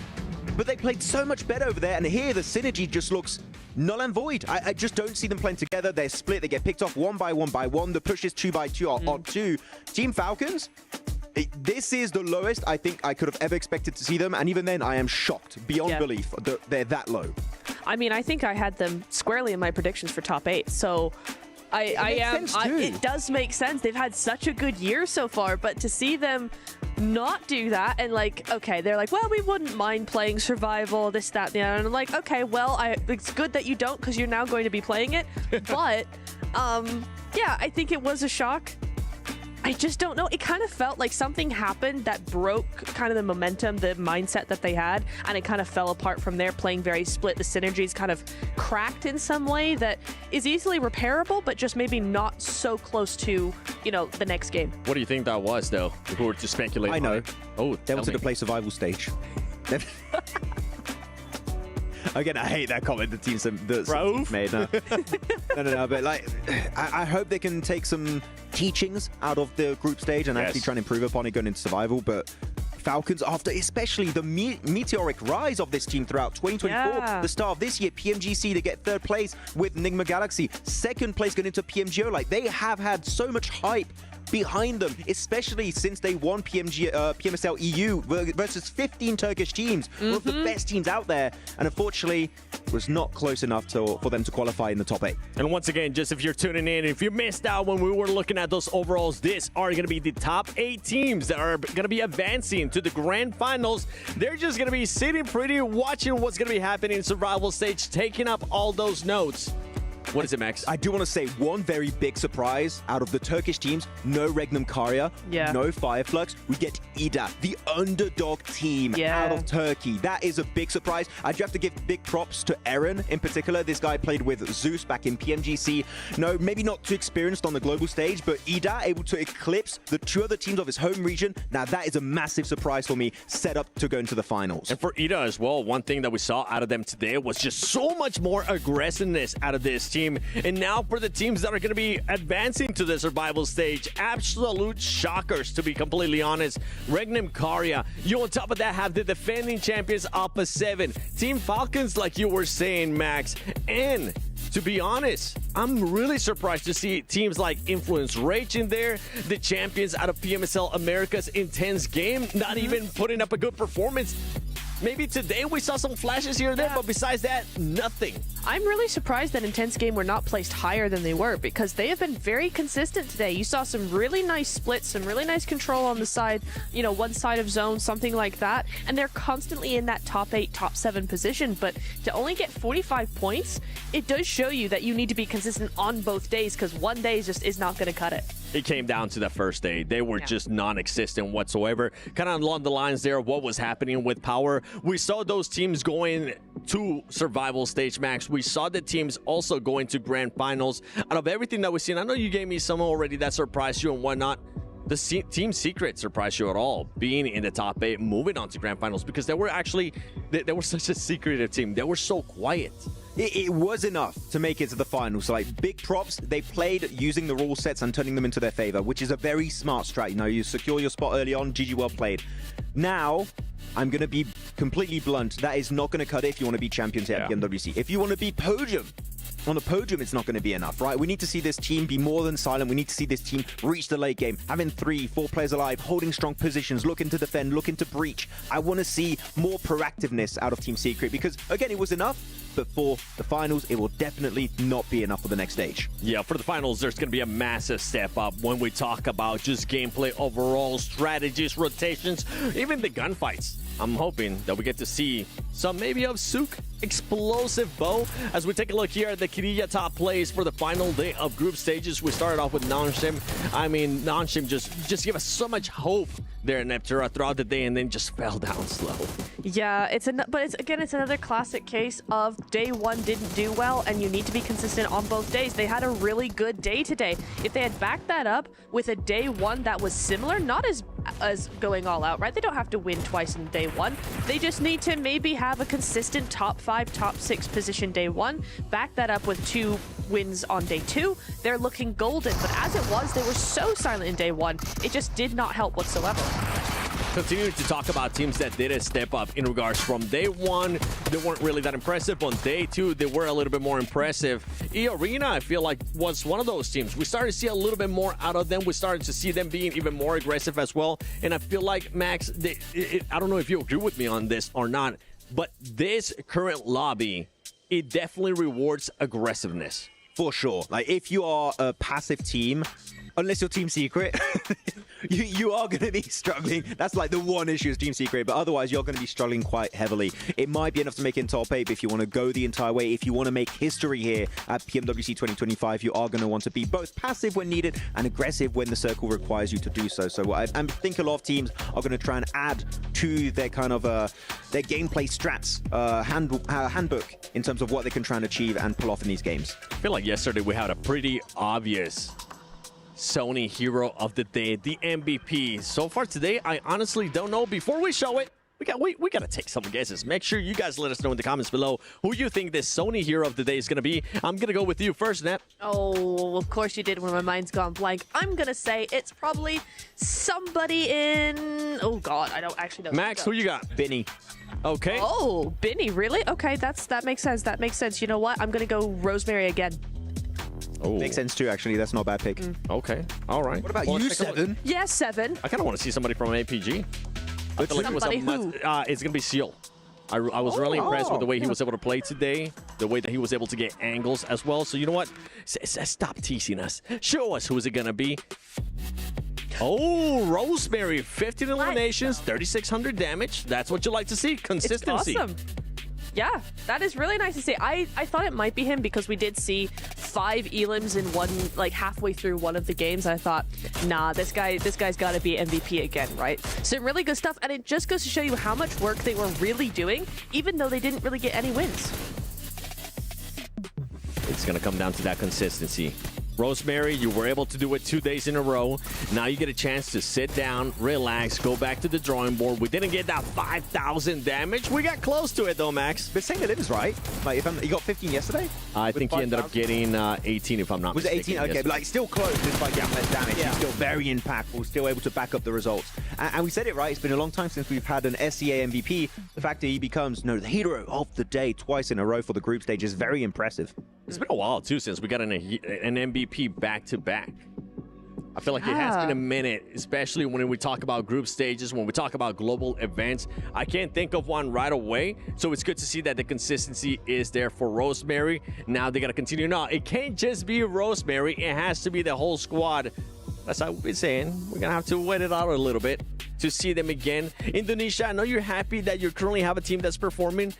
but they played so much better over there, and here the synergy just looks null and void. I just don't see them playing together. They're split. They get picked off 1 by 1 by 1. The pushes 2 by 2 are 2. Team Falcons, this is the lowest I think I could have ever expected to see them, and even then I am shocked beyond belief that they're that low. I mean, I think I had them squarely in my predictions for top 8, so It does make sense. They've had such a good year so far, but to see them not do that and like, okay, they're like, well, we wouldn't mind playing survival, this, that, and the other. And I'm like, okay, well, it's good that you don't because you're now going to be playing it. But yeah, I think it was a shock. I just don't know. It kind of felt like something happened that broke kind of the momentum, the mindset that they had, and it kind of fell apart from there, playing very split. The synergies kind of cracked in some way that is easily repairable, but just maybe not so close to, you know, the next game. What do you think that was, though? If we were to speculate. I know. Oh, they wanted to play survival stage. Again, I hate that comment the team made. No. But like, I hope they can take some teachings out of the group stage and actually try and improve upon it going into survival. But Falcons, after especially the meteoric rise of this team throughout 2024, the start of this year, PMGC, they get 3rd place with Nigma Galaxy, 2nd place going into PMGO. Like, they have had so much hype behind them, especially since they won PMSL EU versus 15 Turkish teams, one of the best teams out there, and unfortunately was not close enough for them to qualify in the top 8. And once again, just if you're tuning in, if you missed out when we were looking at those overalls, this are going to be the top 8 teams that are going to be advancing to the grand finals. They're just going to be sitting pretty, watching what's going to be happening in survival stage, taking up all those notes. What is it, Max? I do want to say one very big surprise out of the Turkish teams. No Regnum Karya, no Fireflux. We get Ida, the underdog team out of Turkey. That is a big surprise. I do have to give big props to Eren in particular. This guy played with Zeus back in PMGC. No, maybe not too experienced on the global stage, but Ida able to eclipse the 2 other teams of his home region. Now that is a massive surprise for me, set up to go into the finals. And for Ida as well, one thing that we saw out of them today was just so much more aggressiveness out of this team. And now for the teams that are going to be advancing to the survival stage, absolute shockers, to be completely honest. Regnum Karya, you on top of that have the defending champions Alpha 7. Team Falcons, like you were saying, Max. And to be honest, I'm really surprised to see teams like Influence Rage in there, the champions out of PMSL America's intense game, not even putting up a good performance. Maybe today we saw some flashes here and there, but besides that, nothing. I'm really surprised that Intense Game were not placed higher than they were, because they have been very consistent today. You saw some really nice splits, some really nice control on the side, you know, one side of zone, something like that. And they're constantly in that top 8, top 7 position. But to only get 45 points, it does show you that you need to be consistent on both days, because one day just is not going to cut it. It came down to the first day. They were just non-existent whatsoever. Kind of along the lines there of what was happening with Power. We saw those teams going to survival stage, Max. We saw the teams also going to grand finals. Out of everything that we've seen, I know you gave me some already that surprised you and whatnot. The team secret surprised you at all, being in the top 8, moving on to grand finals, because they were actually, they were such a secretive team. They were so quiet. It was enough to make it to the finals. So, like, big props. They played using the rule sets and turning them into their favor, which is a very smart strat. You know, you secure your spot early on. GG, well played. Now, I'm going to be completely blunt. That is not going to cut it if you want to be champions here at PMWC. If you want to be podium, on the podium, it's not going to be enough, right? We need to see this team be more than silent. We need to see this team reach the late game, having 3, 4 players alive, holding strong positions, looking to defend, looking to breach. I want to see more proactiveness out of Team Secret, because, again, it was enough, but for the finals, it will definitely not be enough for the next stage. Yeah, for the finals, there's going to be a massive step up when we talk about just gameplay overall, strategies, rotations, even the gunfights. I'm hoping that we get to see some maybe of Sook explosive bow as we take a look here at the Kirilla top plays for the final day of group stages. We started off with Nanshim. I mean, Nanshim just gave us so much hope there in Neptura throughout the day, and then just fell down slow. Yeah, it's another classic case of day 1 didn't do well, and you need to be consistent on both days. They had a really good day today. If they had backed that up with a day 1 that was similar, not as going all out, right? They don't have to win twice in day 1. They just need to maybe have a consistent top 5, top 6 position day 1. Back that up with 2 wins on day 2. They're looking golden, but as it was, they were so silent in day 1. It just did not help whatsoever. Continuing to talk about teams that did a step up in regards from day 1, they weren't really that impressive. On day 2, they were a little bit more impressive. E-Arena, I feel like, was one of those teams. We started to see a little bit more out of them. We started to see them being even more aggressive as well. And I feel like, Max, I don't know if you agree with me on this or not, but this current lobby, it definitely rewards aggressiveness. for sure. Like, if you are a passive team, unless you're Team Secret, you are going to be struggling. That's like the one issue is Team Secret, but otherwise you're going to be struggling quite heavily. It might be enough to make it in top 8, but if you want to go the entire way, if you want to make history here at PMWC 2025, you are going to want to be both passive when needed and aggressive when the circle requires you to do so. So I think a lot of teams are going to try and add to their kind of their gameplay strats handbook in terms of what they can try and achieve and pull off in these games. I feel like yesterday we had a pretty obvious Sony Hero of the Day, the MVP. So far today, I honestly don't know. Before we show it, we got to take some guesses. Make sure you guys let us know in the comments below who you think this Sony Hero of the Day is going to be. I'm going to go with you first, Nat. Oh, of course you did when my mind's gone blank. I'm going to say it's probably somebody in... Oh, God, I don't actually know. Max, who you got? Binny. Okay. Oh, Binny, really? Okay, that makes sense. That makes sense. You know what? I'm going to go Rosemary again. Oh. Makes sense too, actually. That's not a bad pick. Okay, all right. What about you, Seven? Yeah, 7. I kind of want to see somebody from APG. I feel like Somebody who? It's going to be Seal. I was really impressed with the way he was able to play today, the way that he was able to get angles as well. So you know what? Stop teasing us. Show us who is it going to be. Oh, Rosemary, 15 eliminations, 3,600 damage. That's what you like to see. Consistency. It's awesome. Yeah, that is really nice to see. I thought it might be him because we did see 5 elims in one, like halfway through one of the games. I thought, nah, this guy's got to be MVP again, right? Some really good stuff, and it just goes to show you how much work they were really doing, even though they didn't really get any wins. It's going to come down to that consistency. Rosemary, you were able to do it 2 days in a row. Now you get a chance to sit down, relax, go back to the drawing board. We didn't get that 5,000 damage. We got close to it though, Max. But same elims, right? Like, you got 15 yesterday? I think he ended up getting 18, if I'm not mistaken. Was it 18? Okay, but like still close despite getting less damage. Yeah. He's still very impactful, still able to back up the results. And we said it right, it's been a long time since we've had an SEA MVP. The fact that he becomes the hero of the day twice in a row for the group stage is very impressive. It's been a while too since we got an MVP back-to-back. I feel like it has been a minute, especially when we talk about group stages, when we talk about global events. I can't think of one right away, so it's good to see that the consistency is there for Rosemary. Now they got to continue. No, it can't just be Rosemary. It has to be the whole squad. That's how we've been saying. We're going to have to wait it out a little bit to see them again. Indonesia, I know you're happy that you currently have a team that's performing.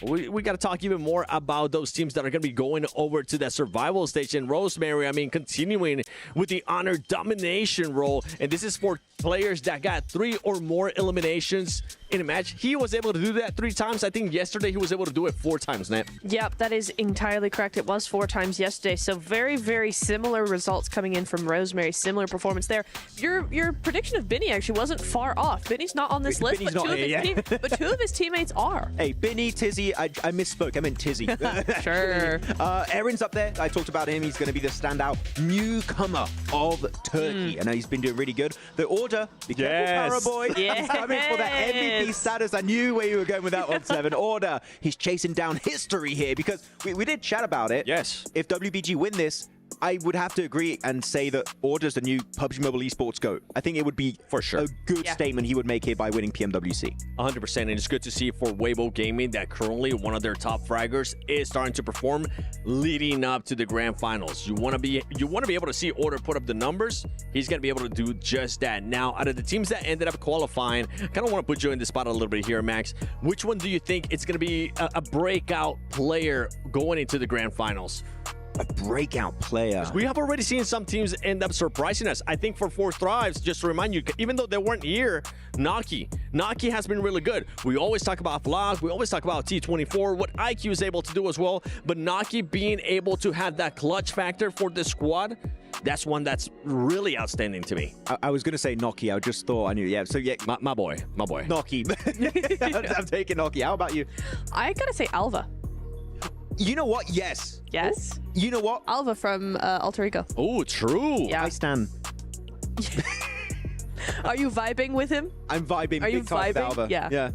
We got to talk even more about those teams that are going to be going over to that survival stage. And Rosemary, I mean, continuing with the honor domination role. And this is for players that got 3 or more eliminations in a match. He was able to do that 3 times. I think yesterday he was able to do it 4 times, Nat. Yep, that is entirely correct. It was 4 times yesterday. So very, very similar results coming in from Rosemary. Similar performance there. Your prediction of Binny actually wasn't far off. Binny's not on this list, but 2 of his teammates are. Hey, Binny, Tizzy, I misspoke. I meant Tizzy. Sure. Erin's up there. I talked about him. He's going to be the standout newcomer of Turkey. I know he's been doing really good. The order, be careful, Paraboy. He's coming for that MVP status. I knew where you were going with that one, Seven. Order. He's chasing down history here because we did chat about it. Yes. If WBG win this, I would have to agree and say that Order's the new PUBG Mobile Esports GOAT. I think it would be for sure a good statement he would make here by winning PMWC. 100%, and it's good to see for Weibo Gaming that currently one of their top fraggers is starting to perform leading up to the grand finals. You want to be able to see Order put up the numbers. He's going to be able to do just that. Now, out of the teams that ended up qualifying, I kind of want to put you in the spot a little bit here, Max. Which one do you think it's going to be a breakout player going into the grand finals? A breakout player. We have already seen some teams end up surprising us. I think for 4 Thrives, just to remind you, even though they weren't here, Naki has been really good. We always talk about Vlog, we always talk about T24, what IQ is able to do as well, but Naki being able to have that clutch factor for the squad, that's one that's really outstanding to me. I was going to say Noki. I just thought I knew. Yeah, so yeah. My boy. Noki. I'm taking Noki. How about you? I got to say Alva. You know what? Yes. Yes. You know what? Alva from Alter Ego. Oh, true. Yeah. I stand. Are you vibing with him? I'm vibing. Are you big time with vibing? Alva. Yeah. Yeah.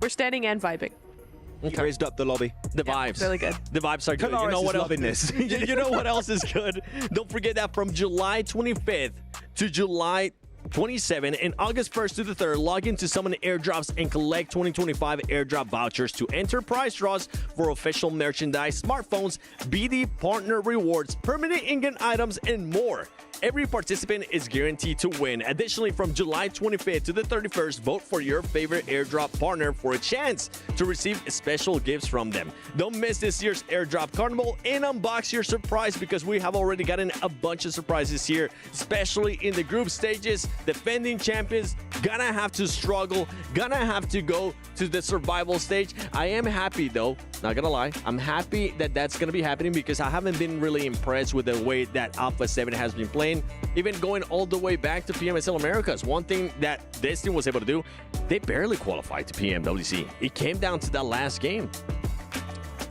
We're standing and vibing. He raised up the lobby. The vibes. Really good. The vibes are good. Kalaris You know what is else? loving this. You know what else is good? Don't forget that from July 25th to July 27, and August 1st to the 3rd, log into Summon Airdrops and collect 2025 airdrop vouchers to enter prize draws for official merchandise, smartphones, BD partner rewards, permanent in-game items, and more. Every participant is guaranteed to win. Additionally, from July 25th to the 31st, vote for your favorite airdrop partner for a chance to receive special gifts from them. Don't miss this year's airdrop carnival and unbox your surprise, because we have already gotten a bunch of surprises here, especially in the group stages. Defending champions gonna have to struggle, gonna have to go to the survival stage. I am happy though, not gonna lie, I'm happy that that's gonna be happening, because I haven't been really impressed with the way that Alpha 7 has been playing. Even going all the way back to PMSL Americas, one thing that this team was able to do, they barely qualified to PMWC. It came down to that last game.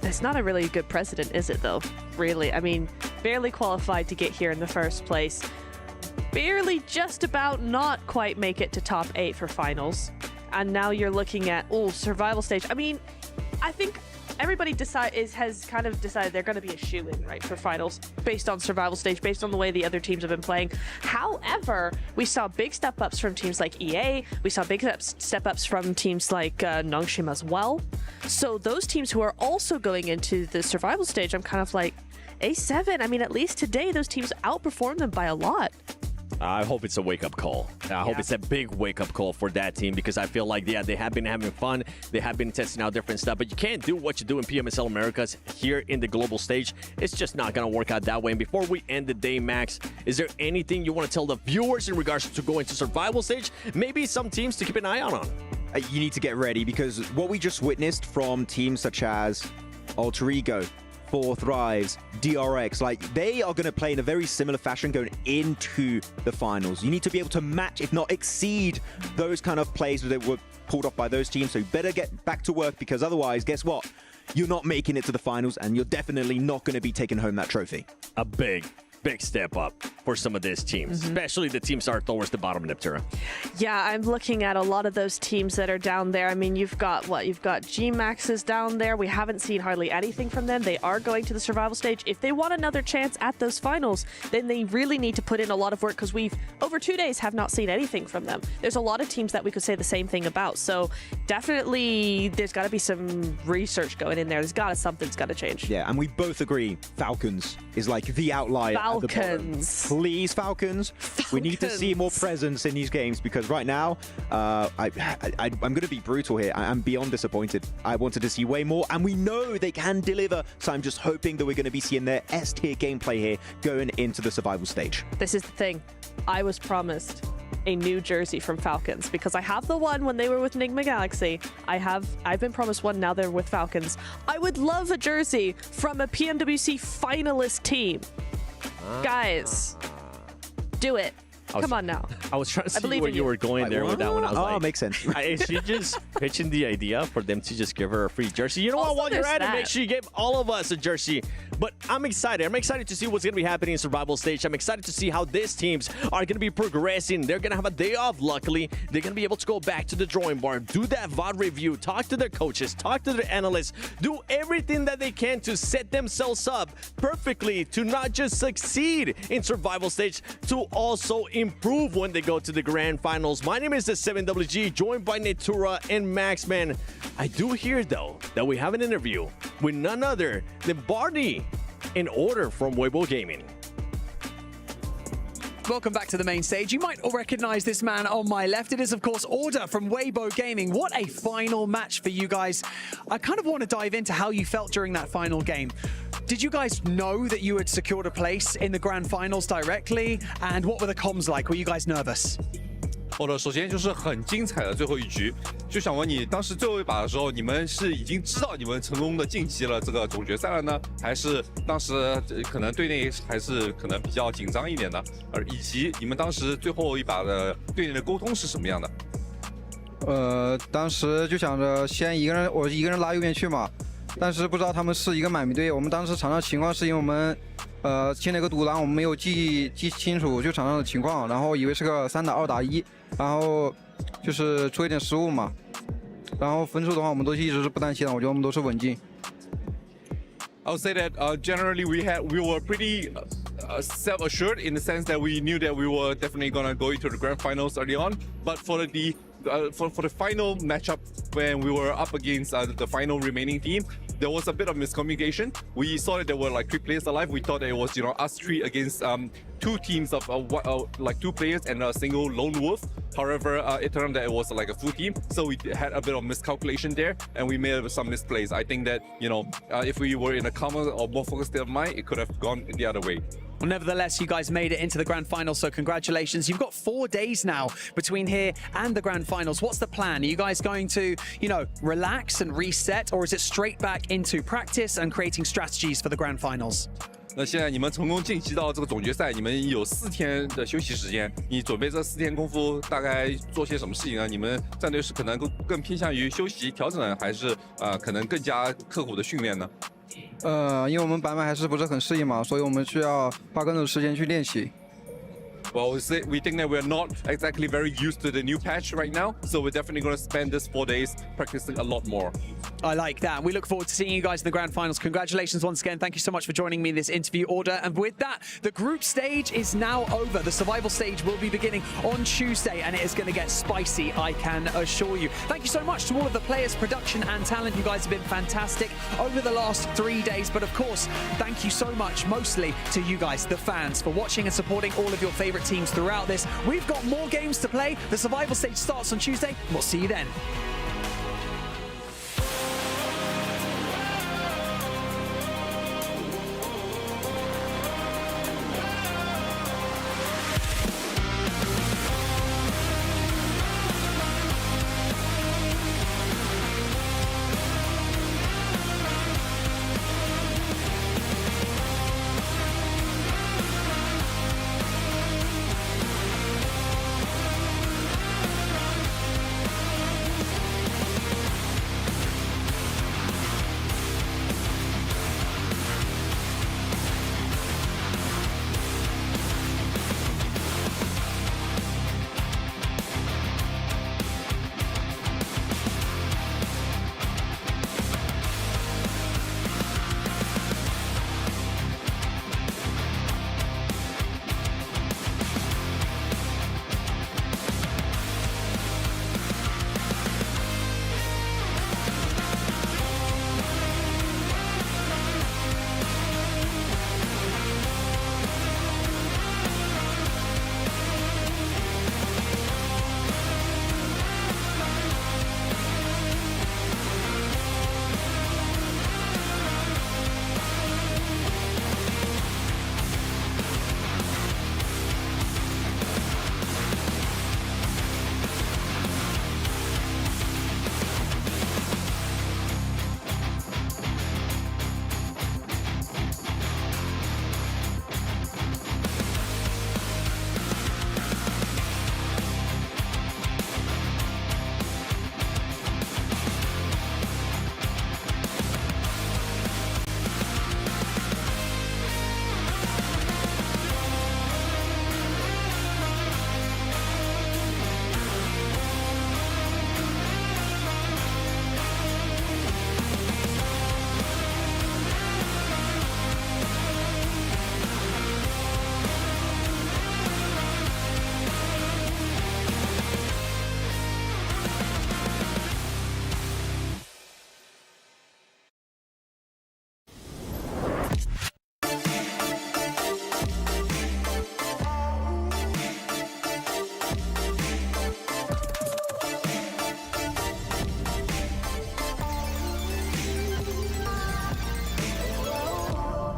It's not a really good precedent, is it, though? Really? I mean, barely qualified to get here in the first place. Barely just about not quite make it to top 8 for finals. And now you're looking at, survival stage. I mean, I think everybody has kind of decided they're going to be a shoo-in, right, for finals based on survival stage, based on the way the other teams have been playing. However, we saw big step-ups from teams like EA. We saw big step-ups from teams like Nongshim as well. So those teams who are also going into the survival stage, I'm kind of like, A7, I mean, at least today, those teams outperformed them by a lot. I hope it's a wake-up call. I hope it's a big wake-up call for that team, because I feel like, yeah, they have been having fun. They have been testing out different stuff, but you can't do what you do in PMSL Americas here in the global stage. It's just not going to work out that way. And before we end the day, Max, is there anything you want to tell the viewers in regards to going to survival stage? Maybe some teams to keep an eye on? You need to get ready, because what we just witnessed from teams such as Alter Ego, Four Thrives, DRX, like, they are going to play in a very similar fashion going into the finals. You need to be able to match, if not exceed, those kind of plays that were pulled off by those teams. So you better get back to work, because otherwise, guess what? You're not making it to the finals, and you're definitely not going to be taking home that trophy. A big step up for some of these teams, especially the teams that are towards the bottom of Neptura. Yeah, I'm looking at a lot of those teams that are down there. I mean, you've got G-Maxes down there. We haven't seen hardly anything from them. They are going to the survival stage. If they want another chance at those finals, then they really need to put in a lot of work, because we've, over 2 days, have not seen anything from them. There's a lot of teams that we could say the same thing about. So definitely there's got to be some research going in there. Something's got to change. Yeah, and we both agree Falcons is like the outlier. Falcons. Please, Falcons. We need to see more presence in these games, because right now, I'm going to be brutal here. I'm beyond disappointed. I wanted to see way more, and we know they can deliver. So I'm just hoping that we're going to be seeing their S-tier gameplay here going into the survival stage. This is the thing. I was promised a new jersey from Falcons, because I have the one when they were with Enigma Galaxy. I've been promised one, now they're with Falcons. I would love a jersey from a PMWC finalist team. Guys, do it. Come on now. I was trying to see where you were going there with that one. I was like, makes sense. Is she just pitching the idea for them to just give her a free jersey? You know what? While you're at it, make sure you give all of us a jersey. But I'm excited. I'm excited to see what's going to be happening in survival stage. I'm excited to see how these teams are going to be progressing. They're going to have a day off, luckily. They're going to be able to go back to the drawing board, do that VOD review, talk to their coaches, talk to their analysts, do everything that they can to set themselves up perfectly to not just succeed in survival stage, to also improve when they go to the grand finals. My name is the 7WG, joined by Netura and Maxman. I do hear, though, that we have an interview with none other than Barney in order from Weibo Gaming. Welcome back to the main stage. You might all recognize this man on my left. It is, of course, Order from Weibo Gaming. What a final match for you guys. I kind of want to dive into how you felt during that final game. Did you guys know that you had secured a place in the grand finals directly? And what were the comms like? Were you guys nervous? 首先就是很精彩的最后一局，就想问你，当时最后一把的时候，你们是已经知道你们成功的晋级了这个总决赛了呢，还是当时可能队内还是可能比较紧张一点的？以及你们当时最后一把的队内的沟通是什么样的？当时就想着先我一个人拉右边去嘛，但是不知道他们是一个满米队。我们当时场上情况是因为我们进了个独狼，我们没有记清楚就场上的情况，然后以为是个3打2打1，然后就是出一点失误嘛。然后分数的话，我们都一直是不担心的，我觉得我们都是稳进。I would say that generally we were pretty self-assured in the sense that we knew that we were definitely gonna go into the grand finals early on. But for the final matchup when we were up against the final remaining team, there was a bit of miscommunication. We saw that there were like 3 players alive. We thought that it was us 3 against 2 teams of like 2 players and a single lone wolf. However, it turned out that it was like a full team, so we had a bit of miscalculation there, and we made some misplays. I think that if we were in a calmer or more focused state of mind, it could have gone the other way. Well, nevertheless, you guys made it into the grand finals, so congratulations. You've got 4 days now between here and the grand finals. What's the plan? Are you guys going to, relax and reset, or is it straight back into practice and creating strategies for the grand finals? 那现在你们成功晋级到这个总决赛，你们有4天的休息时间。你准备这4天功夫大概做些什么事情呢？你们战队是可能更偏向于休息调整，还是可能更加刻苦的训练呢？因为我们版本还是不是很适应嘛，所以我们需要花更多的时间去练习。 Well, we think that we're not exactly very used to the new patch right now, so we're definitely going to spend this 4 days practicing a lot more. I like that. We look forward to seeing you guys in the grand finals. Congratulations once again. Thank you so much for joining me in this interview order. And with that, the group stage is now over. The survival stage will be beginning on Tuesday, and it is going to get spicy, I can assure you. Thank you so much to all of the players, production and talent. You guys have been fantastic over the last 3 days. But of course, thank you so much, mostly to you guys, the fans, for watching and supporting all of your favorite teams throughout this. We've got more games to play. The survival stage starts on Tuesday. We'll see you then.